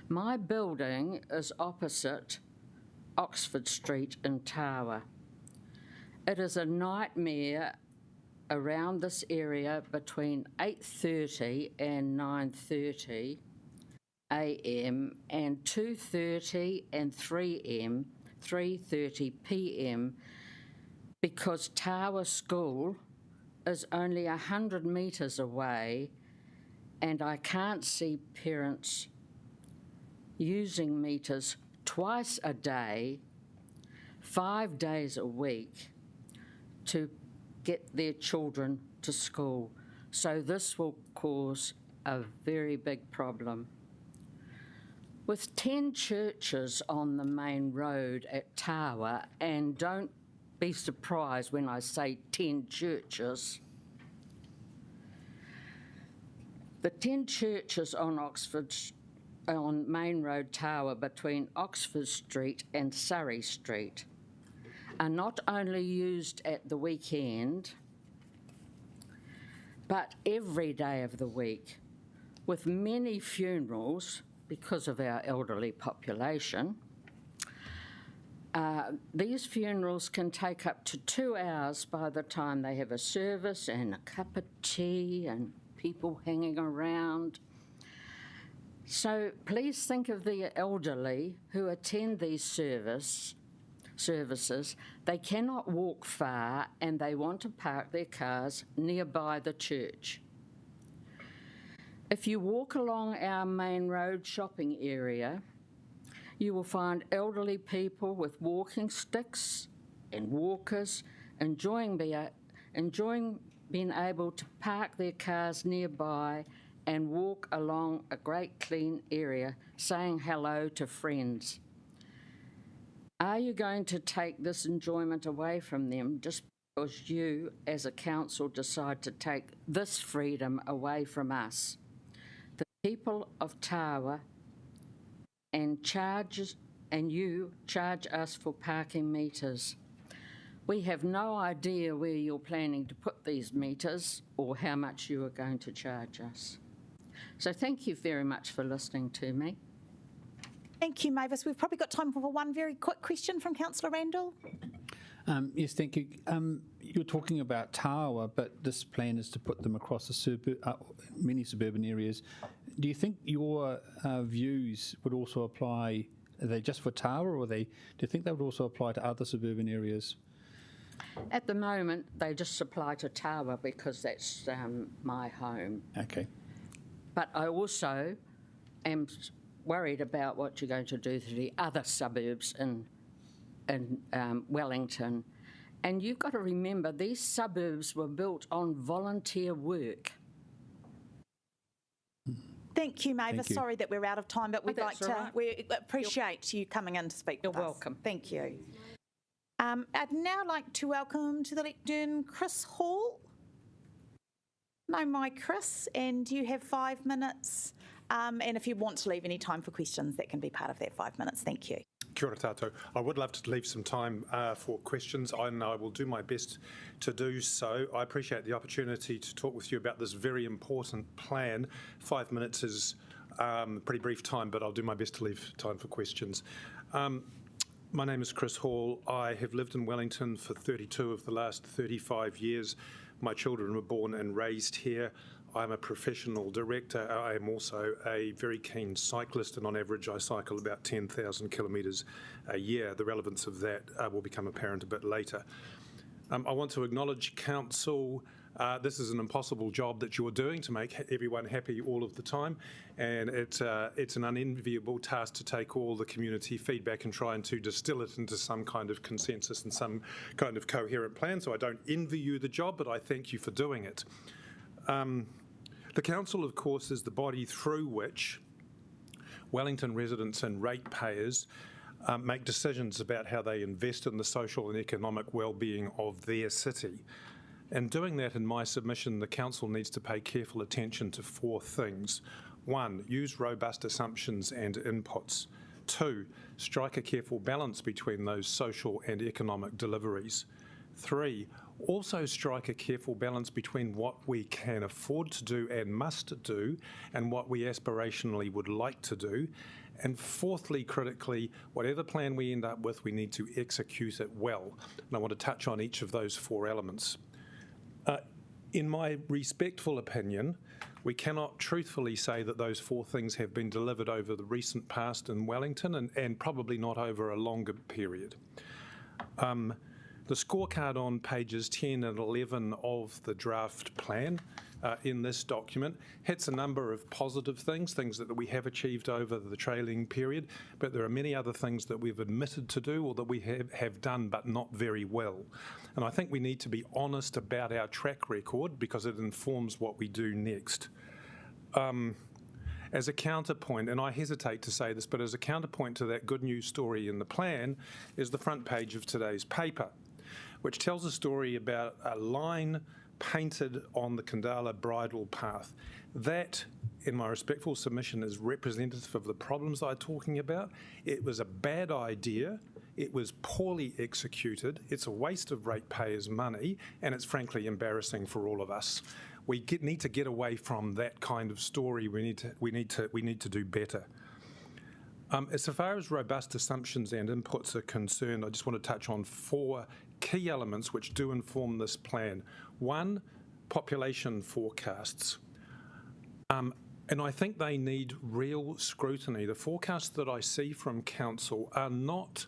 [SPEAKER 16] My building is opposite Oxford Street in Tawa, It is a nightmare around this area between 8:30 and 9:30 a.m. and 2:30 and 3:30 p.m. because Tawa School is only 100 metres away, and I can't see parents using meters twice a day, 5 days a week to get their children to school. So this will cause a very big problem. With 10 churches on the main road at Tawa, and don't be surprised when I say 10 churches, the 10 churches on Main Road Tower between Oxford Street and Surrey Street are not only used at the weekend, but every day of the week, with many funerals because of our elderly population. These funerals can take up to 2 hours by the time they have a service and a cup of tea and people hanging around. So please think of the elderly who attend these services. They cannot walk far and they want to park their cars nearby the church. If you walk along our main road shopping area, you will find elderly people with walking sticks and walkers enjoying being able to park their cars nearby and walk along a great clean area, saying hello to friends. Are you going to take this enjoyment away from them just because you, as a council, decide to take this freedom away from us? The people of Tawa and you charge us for parking meters. We have no idea where you're planning to put these meters or how much you are going to charge us. So thank you very much for listening to me.
[SPEAKER 10] Thank you, Mavis. We've probably got time for one very quick question from Councillor Randall.
[SPEAKER 17] Yes, thank you. You're talking about Tawa, but this plan is to put them across many suburban areas. Do you think your views would also apply, are they just for Tawa, or do you think they would also apply to other suburban areas?
[SPEAKER 16] At the moment, they just apply to Tawa because that's my home.
[SPEAKER 17] Okay.
[SPEAKER 16] But I also am worried about what you're going to do to the other suburbs in Wellington. And you've got to remember, these suburbs were built on volunteer work.
[SPEAKER 10] Thank you, Mavis.
[SPEAKER 16] Thank you.
[SPEAKER 10] Sorry that we're out of time, but we'd like to.
[SPEAKER 16] right.
[SPEAKER 10] We appreciate you coming in to speak with us.
[SPEAKER 16] You're welcome.
[SPEAKER 10] Thank you. I'd now like to welcome to the lectern Chris Hall. No, my Chris, and you have 5 minutes. And if you want to leave any time for questions, that can be part of that 5 minutes. Thank you.
[SPEAKER 18] Kia ora tātou. I would love to leave some time for questions, and I will do my best to do so. I appreciate the opportunity to talk with you about this very important plan. 5 minutes is a pretty brief time, but I'll do my best to leave time for questions. My name is Chris Hall. I have lived in Wellington for 32 of the last 35 years. My children were born and raised here. I'm a professional director. I am also a very keen cyclist, and on average I cycle about 10,000 kilometres a year. The relevance of that will become apparent a bit later. I want to acknowledge Council. This is an impossible job that you're doing to make everyone happy all of the time, and it's an unenviable task to take all the community feedback and try and to distill it into some kind of consensus and some kind of coherent plan. So I don't envy you the job, but I thank you for doing it. The Council, of course, is the body through which Wellington residents and ratepayers make decisions about how they invest in the social and economic well-being of their city. In doing that, in my submission, the Council needs to pay careful attention to 4 things. 1, use robust assumptions and inputs. 2, strike a careful balance between those social and economic deliveries. 3, also strike a careful balance between what we can afford to do and must do and what we aspirationally would like to do. And fourthly, critically, whatever plan we end up with, we need to execute it well. And I want to touch on each of those four elements. In my respectful opinion, we cannot truthfully say that those four things have been delivered over the recent past in Wellington and probably not over a longer period. The scorecard on pages 10 and 11 of the draft plan in this document hits a number of positive things that we have achieved over the trailing period, but there are many other things that we've admitted to do or that we have done but not very well. And I think we need to be honest about our track record because it informs what we do next. As a counterpoint, and I hesitate to say this, but as a counterpoint to that good news story in the plan is the front page of today's paper, which tells a story about a line painted on the Kandala bridle path. That, in my respectful submission, is representative of the problems I'm talking about. It was a bad idea. It was poorly executed. It's a waste of ratepayers' money, and it's frankly embarrassing for all of us. We need to get away from that kind of story. We need to do better. As far as robust assumptions and inputs are concerned, I just want to touch on four key elements which do inform this plan. One, population forecasts. And I think they need real scrutiny. The forecasts that I see from Council are not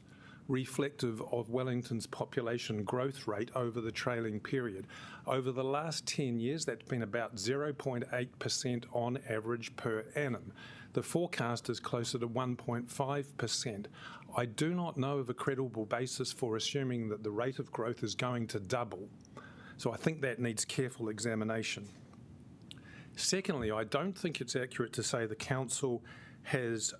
[SPEAKER 18] reflective of Wellington's population growth rate over the trailing period. Over the last 10 years, that's been about 0.8% on average per annum. The forecast is closer to 1.5%. I do not know of a credible basis for assuming that the rate of growth is going to double. So I think that needs careful examination. Secondly, I don't think it's accurate to say the Council has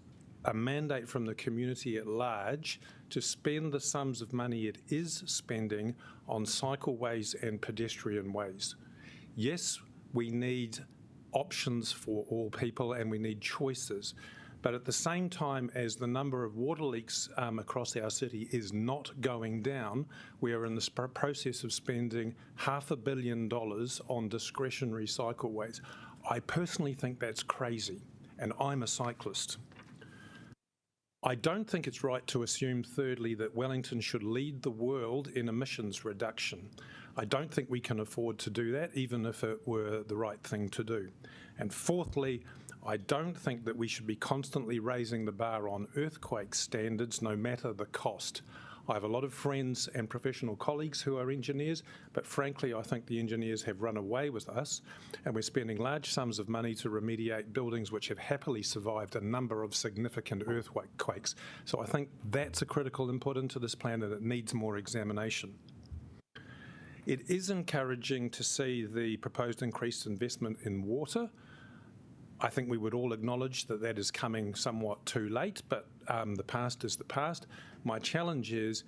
[SPEAKER 18] a mandate from the community at large to spend the sums of money it is spending on cycleways and pedestrian ways. Yes, we need options for all people and we need choices, but at the same time as the number of water leaks across our city is not going down, we are in the process of spending $500 million on discretionary cycleways. I personally think that's crazy, and I'm a cyclist. I don't think it's right to assume, thirdly, that Wellington should lead the world in emissions reduction. I don't think we can afford to do that, even if it were the right thing to do. And fourthly, I don't think that we should be constantly raising the bar on earthquake standards, no matter the cost. I have a lot of friends and professional colleagues who are engineers, but frankly, I think the engineers have run away with us, and we're spending large sums of money to remediate buildings which have happily survived a number of significant earthquakes. So I think that's a critical input into this plan, and it needs more examination. It is encouraging to see the proposed increased investment in water. I think we would all acknowledge that that is coming somewhat too late, but the past is the past. My challenge is,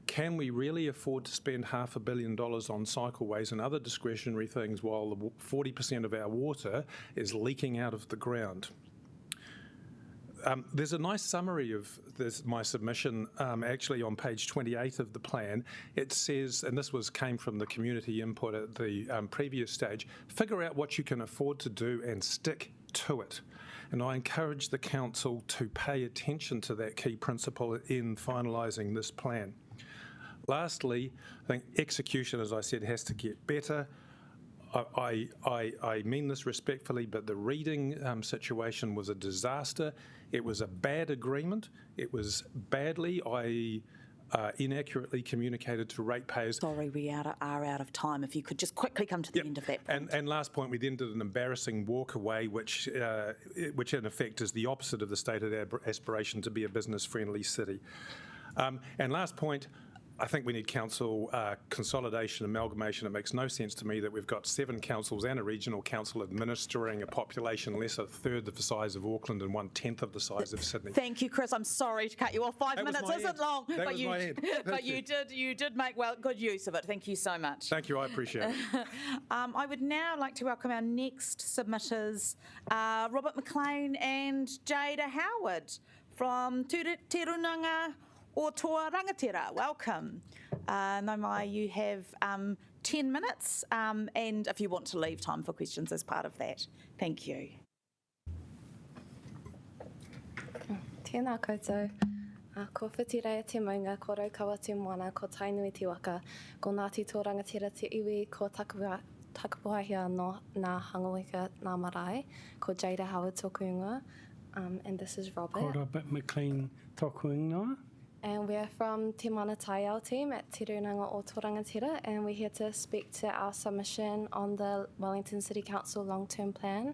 [SPEAKER 18] can we really afford to spend $500 million on cycleways and other discretionary things while 40% of our water is leaking out of the ground? There's a nice summary of my submission actually on page 28 of the plan. It says, and this came from the community input at the previous stage, figure out what you can afford to do and stick to it. And I encourage the Council to pay attention to that key principle in finalising this plan. Lastly, I think execution, as I said, has to get better. I mean this respectfully, but the reading situation was a disaster. It was a bad agreement. It was badly, inaccurately communicated to ratepayers.
[SPEAKER 10] Sorry, we are out of time. If you could just quickly come to the end of that point.
[SPEAKER 18] And last point, we then did an embarrassing walkaway, which in effect is the opposite of the stated aspiration to be a business-friendly city. And last point, I think we need council consolidation, amalgamation. It makes no sense to me that we've got 7 councils and a regional council administering a population less a third of the size of Auckland and 1/10 of the size of Sydney.
[SPEAKER 10] Thank you, Chris. I'm sorry to cut you off. 5 minutes isn't long,
[SPEAKER 18] but
[SPEAKER 10] you did make good use of it. Thank you so much.
[SPEAKER 18] Thank you. I appreciate it.
[SPEAKER 10] I would now like to welcome our next submitters, Robert McLean and Jada Howard from Tirunanga o Toa Rangatira. Welcome. Naimai, you have 10 minutes, and if you want to leave time for questions as part of that. Thank you.
[SPEAKER 14] Tēnā koutou. Ko whitireia te maunga, ko raukawa te moana, ko tainui te waka, ko Ngāti tō rangatira te iwi, ko takapuahia no ngā hangaweka ngā marae, ko Jada Howard tōku ingoa, and this is Robert.
[SPEAKER 19] Ko Robert McLean tōku ingoa.
[SPEAKER 14] And we're from Te Mana Taiao team at Te Runanga o Tō Rangatira, and we're here to speak to our submission on the Wellington City Council long-term plan.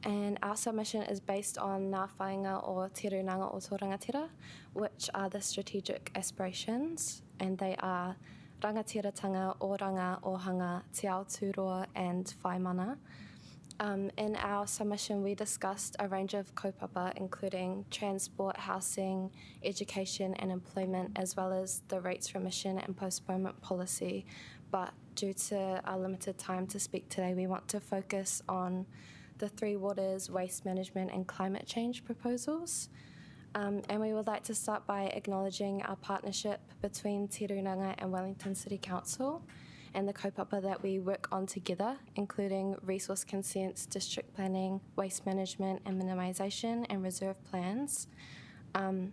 [SPEAKER 14] And our submission is based on Ngā Whainga o Te Runanga o Tō Rangatira, which are the strategic aspirations, and they are rangatiratanga, oranga, ohanga, te Aotearoa and whaimana. In our submission, we discussed a range of kaupapa, including transport, housing, education and employment, as well as the rates remission and postponement policy. But due to our limited time to speak today, we want to focus on the Three Waters, waste management and climate change proposals. And we would like to start by acknowledging our partnership between Te Runanga and Wellington City Council and the kaupapa that we work on together, including resource consents, district planning, waste management and minimisation, and reserve plans. And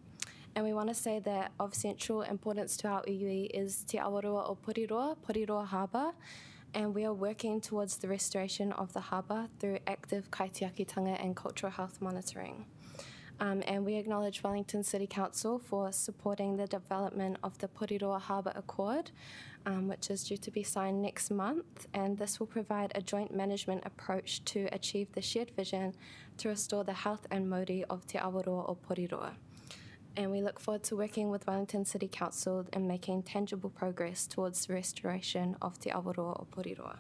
[SPEAKER 14] we want to say that of central importance to our iwi is Te Awarua o Poriroa Harbour, and we are working towards the restoration of the harbour through active kaitiakitanga and cultural health monitoring. And we acknowledge Wellington City Council for supporting the development of the Poriroa Harbour Accord, which is due to be signed next month, and this will provide a joint management approach to achieve the shared vision to restore the health and mauri of Te Awarua o Poriroa. And we look forward to working with Wellington City Council and making tangible progress towards the restoration of Te Awarua o Poriroa.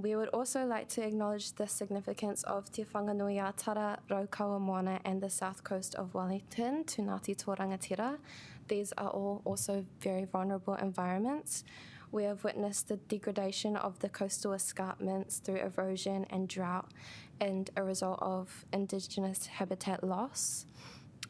[SPEAKER 14] We would also like to acknowledge the significance of Te Whanganui Tara, Raukawa Moana and the south coast of Wellington to Ngāti tō rangatira. These are all also very vulnerable environments. We have witnessed the degradation of the coastal escarpments through erosion and drought and a result of Indigenous habitat loss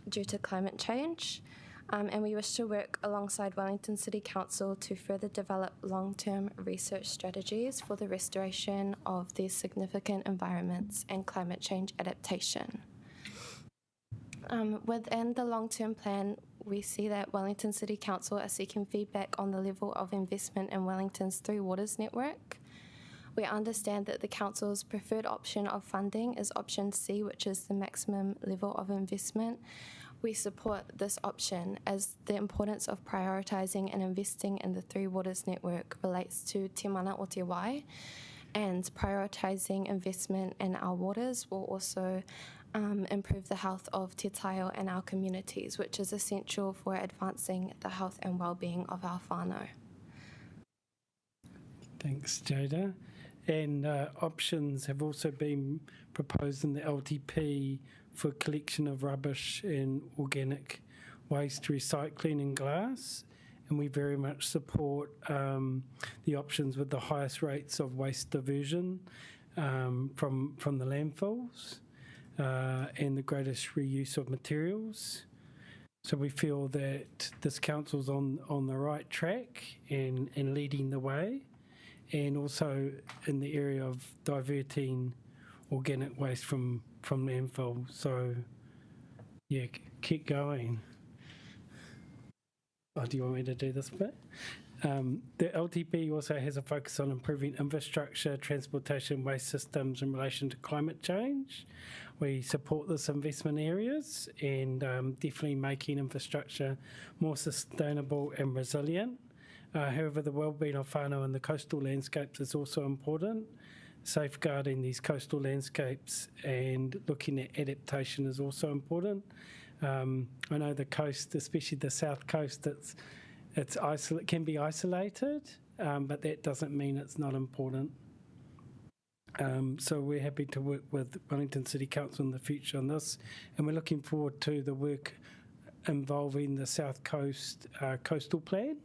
[SPEAKER 14] due to climate change. And we wish to work alongside Wellington City Council to further develop long-term research strategies for the restoration of these significant environments and climate change adaptation. Within the long-term plan, we see that Wellington City Council are seeking feedback on the level of investment in Wellington's Three Waters network. We understand that the Council's preferred option of funding is option C, which is the maximum level of investment. We support this option as the importance of prioritising and investing in the Three Waters network relates to Te Mana o Te Wai, and prioritising investment in our waters will also improve the health of Te Taio and our communities, which is essential for advancing the health and well-being of our whānau.
[SPEAKER 19] Thanks, Jada. And options have also been proposed in the LTP for collection of rubbish and organic waste, recycling and glass. And we very much support the options with the highest rates of waste diversion from the landfills and the greatest reuse of materials. So we feel that this council's on the right track and leading the way, and also in the area of diverting organic waste from landfill. So yeah, keep going. Oh, do you want me to do this bit? The LTP also has a focus on improving infrastructure, transportation, waste systems in relation to climate change. We support this investment areas and definitely making infrastructure more sustainable and resilient. However, the well-being of whānau and the coastal landscapes is also important. Safeguarding these coastal landscapes and looking at adaptation is also important. I know the coast, especially the south coast, can be isolated, but that doesn't mean it's not important. So we're happy to work with Wellington City Council in the future on this, and we're looking forward to the work involving the South Coast Coastal Plan.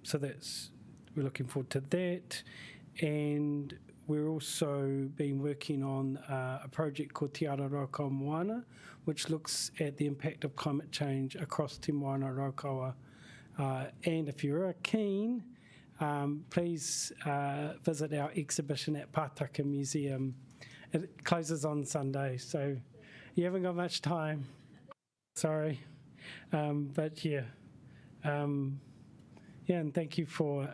[SPEAKER 19] So we're looking forward to that. And we're also been working on a project called Te Ara Raukawa Moana, which looks at the impact of climate change across Te Moana Raukawa. And if you're keen, please visit our exhibition at Pātaka Museum it closes on Sunday, so you haven't got much time. Sorry. But yeah. Yeah, and thank you for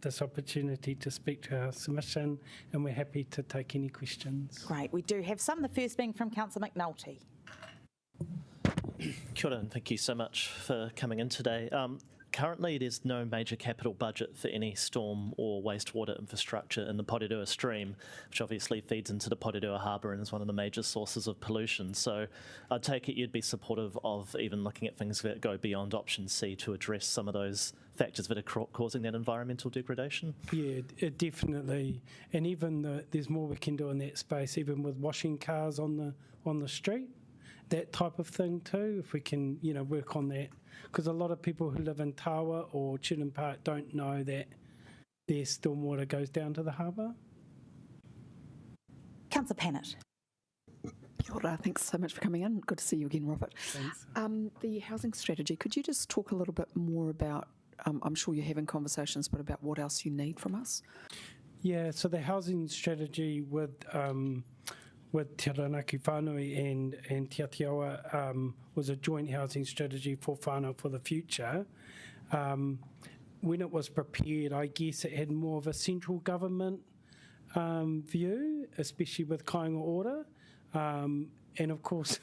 [SPEAKER 19] this opportunity to speak to our submission, and we're happy to take any questions.
[SPEAKER 10] Great, we do have some, the first being from Councillor McNulty.
[SPEAKER 20] Kia ora, and thank you so much for coming in today. Currently, there's no major capital budget for any storm or wastewater infrastructure in the Porirua stream, which obviously feeds into the Porirua harbour and is one of the major sources of pollution. So I take it you'd be supportive of even looking at things that go beyond option C to address some of those factors that are causing that environmental degradation?
[SPEAKER 19] Yeah, definitely. And even there's more we can do in that space, even with washing cars on the street. That type of thing too, if we can, work on that. Because a lot of people who live in Tawa or Chiltern Park don't know that their stormwater goes down to the harbour.
[SPEAKER 10] Councillor Pannett.
[SPEAKER 15] Kia ora, thanks so much for coming in. Good to see you again, Robert.
[SPEAKER 19] Thanks.
[SPEAKER 15] The housing strategy, could you just talk a little bit more about, I'm sure you're having conversations, but about what else you need from us?
[SPEAKER 19] Yeah, so the housing strategy with Te Ranaki Whānui and Te Atiawa was a joint housing strategy for whānau for the future. When it was prepared, I guess it had more of a central government view, especially with kāinga order. And of course,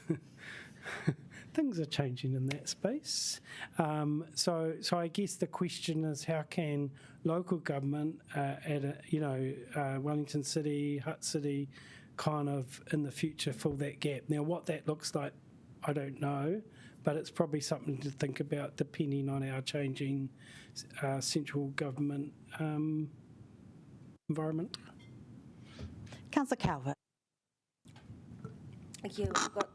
[SPEAKER 19] things are changing in that space. So I guess the question is, how can local government Wellington City, Hutt City, kind of in the future fill that gap? Now, what that looks like, I don't know, but it's probably something to think about depending on our changing central government environment.
[SPEAKER 10] Councillor Calvert.
[SPEAKER 3] Thank you. I've got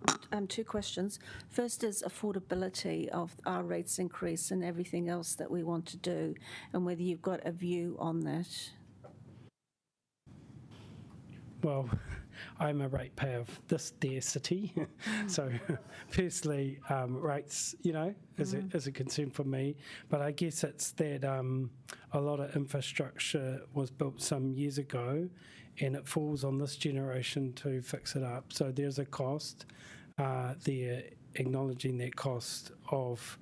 [SPEAKER 3] two questions. First is affordability of our rates increase and everything else that we want to do, and whether you've got a view on that.
[SPEAKER 19] Well, I'm a ratepayer of this dear city, so firstly, rates, is a concern for me. But I guess it's that a lot of infrastructure was built some years ago, and it falls on this generation to fix it up. So there's a cost. They're acknowledging that cost of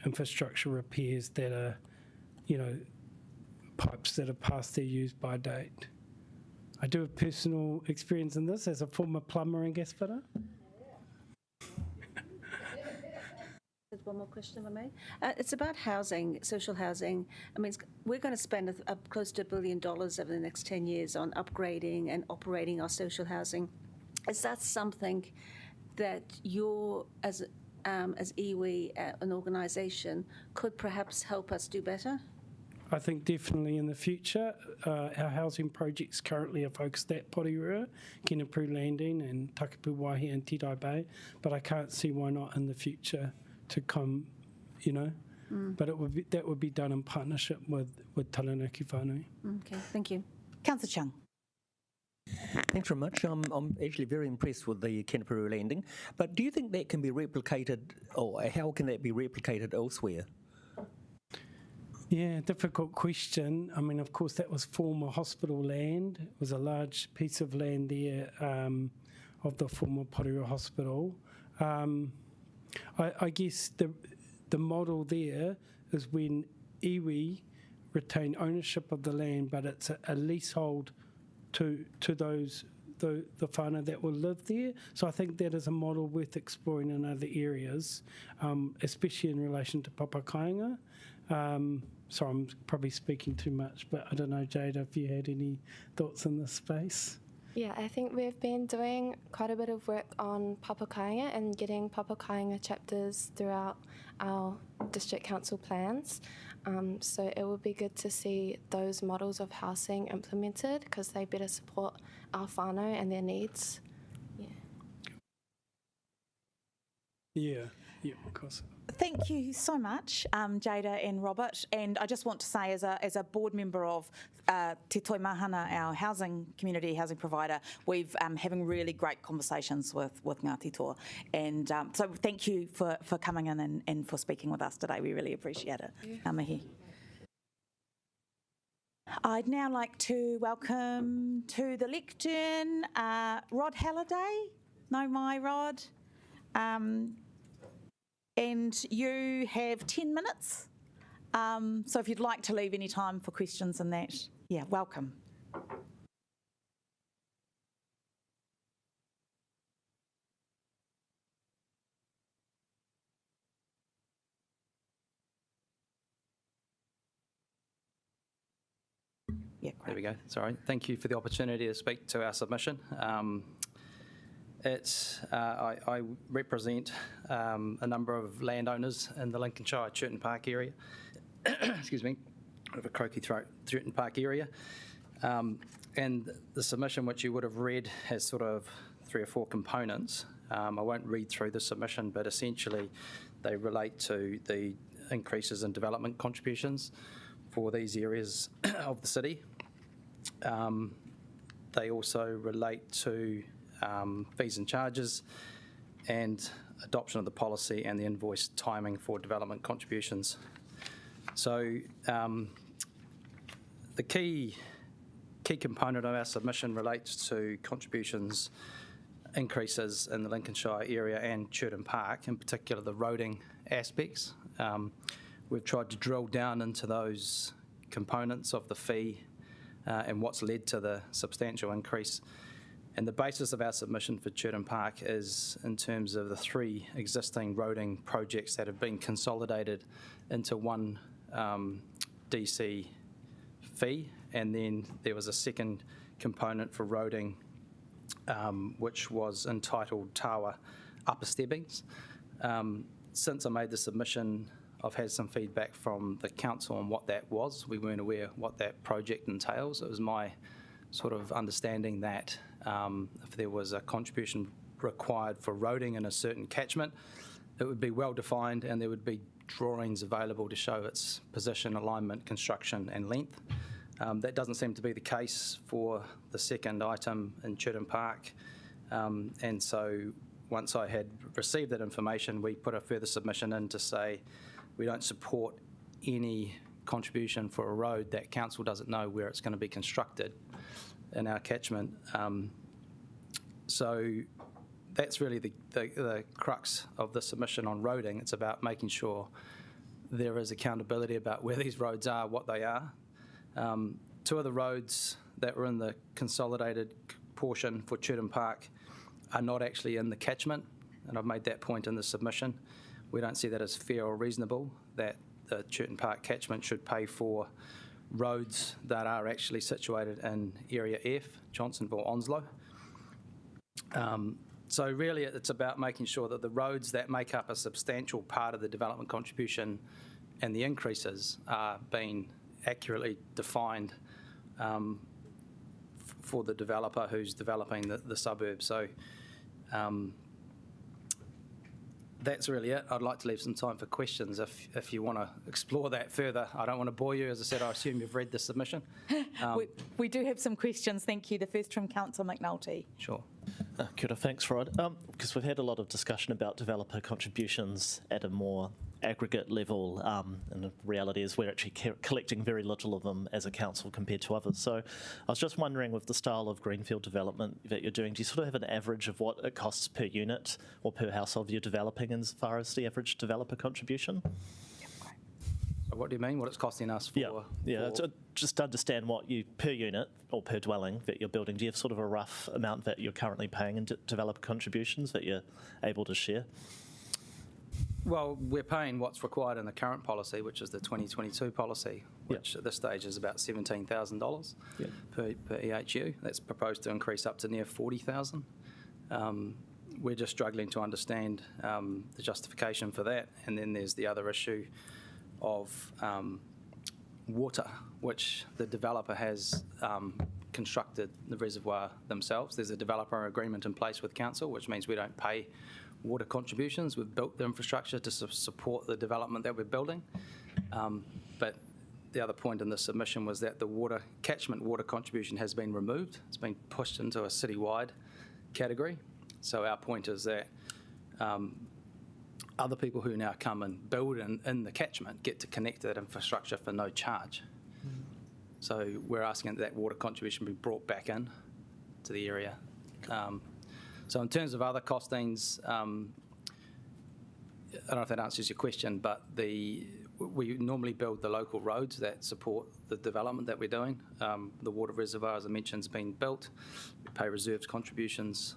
[SPEAKER 19] infrastructure repairs that are, pipes that are past their use-by date. I do have personal experience in this as a former plumber and gas fitter.
[SPEAKER 3] One more question, if I may. It's about housing, social housing. I mean, we're going to spend close to $1 billion over the next 10 years on upgrading and operating our social housing. Is that something that you, as iwi, an organisation, could perhaps help us do better?
[SPEAKER 19] I think definitely in the future, our housing projects currently are focused at Porirua, Kenepuru Landing and Takapu Waihi and Tidai Bay, but I can't see why not in the future to come, But that would be done in partnership with Taranaki Whānui.
[SPEAKER 3] Okay, thank you.
[SPEAKER 10] Councillor Chung.
[SPEAKER 6] Thanks very much. I'm actually very impressed with the Kenepuru Landing, but do you think that can be replicated, or how can that be replicated elsewhere?
[SPEAKER 19] Yeah, difficult question. I mean, of course, that was former hospital land. It was a large piece of land there of the former Porirua Hospital. I guess the model there is when iwi retain ownership of the land, but it's a leasehold to those the whānau that will live there. So I think that is a model worth exploring in other areas, especially in relation to papakainga. So I'm probably speaking too much, but I don't know, Jada, if you had any thoughts in this space.
[SPEAKER 21] Yeah, I think we've been doing quite a bit of work on papakainga and getting papakainga chapters throughout our district council plans. So it would be good to see those models of housing implemented because they better support our whānau and their needs.
[SPEAKER 19] Yeah, of course.
[SPEAKER 10] Thank you so much, Jada and Robert. And I just want to say, as a board member of Te Toi Mahana, our community housing provider, we've having really great conversations with Ngāti Toa. And so thank you for coming in and for speaking with us today. We really appreciate it. Ngā mihi. I'd now like to welcome to the lectern Rod Halliday. Know my Rod. And you have 10 minutes. So if you'd like to leave any time for questions and that, yeah, welcome. Yeah,
[SPEAKER 2] there we go. Sorry. Thank you for the opportunity to speak to our submission. I represent a number of landowners in the Lincolnshire Churton Park area. Excuse me, of a croaky throat, Churton Park area. And the submission, which you would have read, has sort of 3 or 4 components. I won't read through the submission, but essentially they relate to the increases in development contributions for these areas of the city. They also relate to fees and charges and adoption of the policy and the invoice timing for development contributions. So the key component of our submission relates to contributions increases in the Lincolnshire area and Churton Park, in particular the roading aspects. We've tried to drill down into those components of the fee and what's led to the substantial increase. And the basis of our submission for Churton Park is in terms of the 3 existing roading projects that have been consolidated into one DC fee, and then there was a second component for roading which was entitled Tawa Upper Stebbings. Since I made the submission, I've had some feedback from the council on what that was. We weren't aware what that project entails. It was my sort of understanding that if there was a contribution required for roading in a certain catchment, it would be well defined and there would be drawings available to show its position, alignment, construction and length. That doesn't seem to be the case for the second item in Churton Park. And so once I had received that information, we put a further submission in to say we don't support any contribution for a road that council doesn't know where it's going to be constructed in our catchment. So that's really the crux of the submission on roading. It's about making sure there is accountability about where these roads are, what they are. 2 of the roads that were in the consolidated portion for Churton Park are not actually in the catchment, and I've made that point in the submission. We don't see that as fair or reasonable, that the Churton Park catchment should pay for roads that are actually situated in Area F, Johnsonville, Onslow. So really it's about making sure that the roads that make up a substantial part of the development contribution and the increases are being accurately defined for the developer who's developing the suburb. So that's really it. I'd like to leave some time for questions if you want to explore that further. I don't want to bore you. As I said, I assume you've read the submission.
[SPEAKER 10] We do have some questions, thank you. The first from Councillor McNulty.
[SPEAKER 2] Sure.
[SPEAKER 20] Kia ora, thanks, Rod. Because we've had a lot of discussion about developer contributions at a more aggregate level, and the reality is we're actually collecting very little of them as a council compared to others. So I was just wondering, with the style of greenfield development that you're doing, do you sort of have an average of what it costs per unit or per household you're developing as far as the average developer contribution?
[SPEAKER 2] So what do you mean? What it's costing us for?
[SPEAKER 20] Yeah. Just to understand what you, per unit or per dwelling that you're building, do you have sort of a rough amount that you're currently paying in developer contributions that you're able to share?
[SPEAKER 2] Well, we're paying what's required in the current policy, which is the 2022 policy, which at this stage is about $17,000 per EHU. That's proposed to increase up to near 40,000. We're just struggling to understand the justification for that. And then there's the other issue of water, which the developer has constructed the reservoir themselves. There's a developer agreement in place with council, which means we don't pay water contributions. We've built the infrastructure to support the development that we're building. But the other point in the submission was that the catchment water contribution has been removed. It's been pushed into a citywide category. So our point is that other people who now come and build in the catchment get to connect to that infrastructure for no charge. So we're asking that water contribution be brought back in to the area. So in terms of other costings, I don't know if that answers your question, but we normally build the local roads that support the development that we're doing. The water reservoir, as I mentioned, has been built. We pay reserves contributions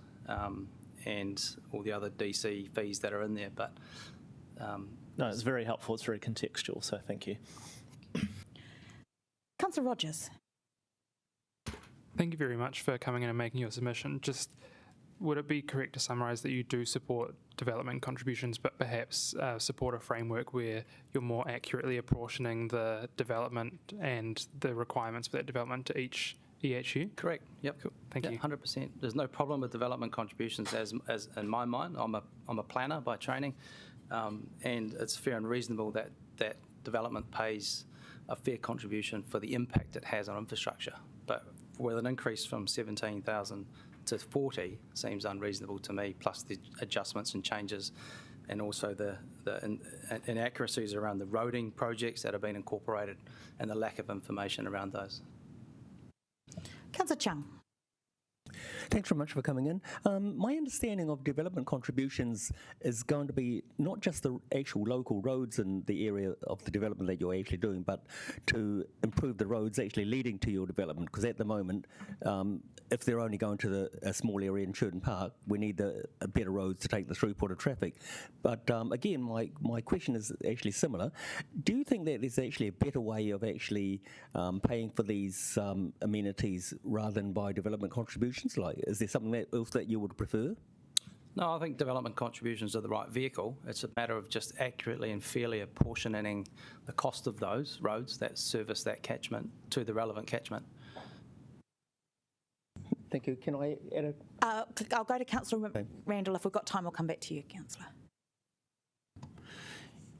[SPEAKER 2] and all the other DC fees that are in there. But
[SPEAKER 20] no, it's very helpful. It's very contextual, so thank you.
[SPEAKER 10] Councillor Rogers.
[SPEAKER 5] Thank you very much for coming in and making your submission. Just would it be correct to summarise that you do support development contributions, but perhaps support a framework where you're more accurately apportioning the development and the requirements for that development to each EHU?
[SPEAKER 2] Correct. Yep.
[SPEAKER 5] Cool. Thank you.
[SPEAKER 2] 100%. There's no problem with development contributions as in my mind. I'm a planner by training, and it's fair and reasonable that development pays a fair contribution for the impact it has on infrastructure. But with an increase from 17,000 to 40 seems unreasonable to me, plus the adjustments and changes and also the inaccuracies around the roading projects that have been incorporated and the lack of information around those.
[SPEAKER 10] Councillor Chung.
[SPEAKER 6] Thanks very much for coming in. My understanding of development contributions is going to be not just the actual local roads in the area of the development that you're actually doing, but to improve the roads actually leading to your development. Because at the moment, if they're only going to a small area in Churton Park, we need better roads to take the throughput of traffic. But again, my question is actually similar. Do you think that there's actually a better way of actually paying for these amenities rather than by development contributions? Like, is there something else that you would prefer?
[SPEAKER 2] No, I think development contributions are the right vehicle. It's a matter of just accurately and fairly apportioning the cost of those roads that service that catchment to the relevant catchment.
[SPEAKER 6] Thank you. Can I add
[SPEAKER 10] I'll go to Councillor Randall. If we've got time, we'll come back to you, Councillor.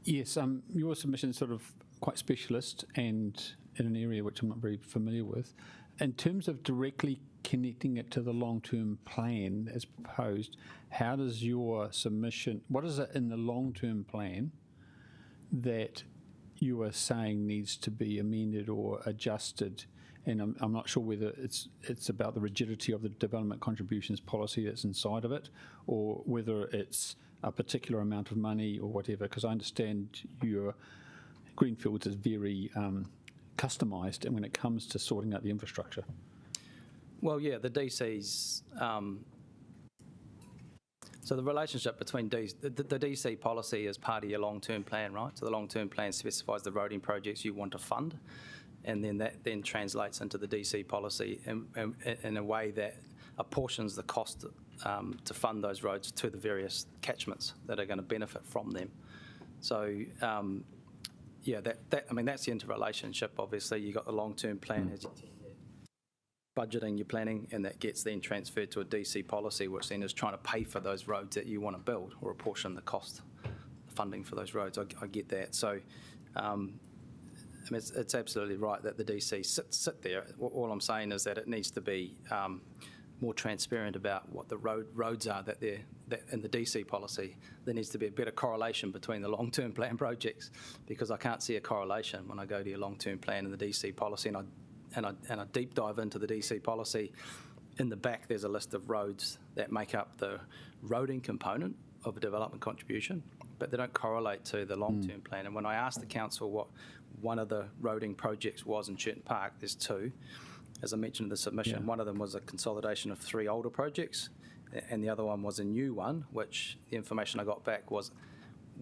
[SPEAKER 17] Yes, your submission is sort of quite specialist and in an area which I'm not very familiar with. In terms of directly connecting it to the long-term plan as proposed, how does your submission, what is it in the long-term plan that you are saying needs to be amended or adjusted? And I'm not sure whether it's about the rigidity of the development contributions policy that's inside of it, or whether it's a particular amount of money or whatever, because I understand your Greenfields is very customised and when it comes to sorting out the infrastructure.
[SPEAKER 2] Well, yeah, the DCs. So the relationship between the DC policy is part of your long-term plan, right? So the long-term plan specifies the roading projects you want to fund, and then that then translates into the DC policy in a way that apportions the cost to fund those roads to the various catchments that are going to benefit from them. So yeah, I mean that's the interrelationship. Obviously, you got the long-term plan as your budgeting, your planning, and that gets then transferred to a DC policy, which then is trying to pay for those roads that you want to build or apportion the cost, the funding for those roads. I get that. So I mean, it's absolutely right that the DC sit there. All I'm saying is that it needs to be more transparent about what the roads are that in the DC policy. There needs to be a better correlation between the long-term plan projects, because I can't see a correlation when I go to your long-term plan and the DC policy, and I deep dive into the DC policy. In the back, there's a list of roads that make up the roading component of a development contribution, but they don't correlate to the long-term plan. And when I asked the council what one of the roading projects was in Churton Park, there's two. As I mentioned in the submission, one of them was a consolidation of 3 older projects, and the other one was a new one, which the information I got back was,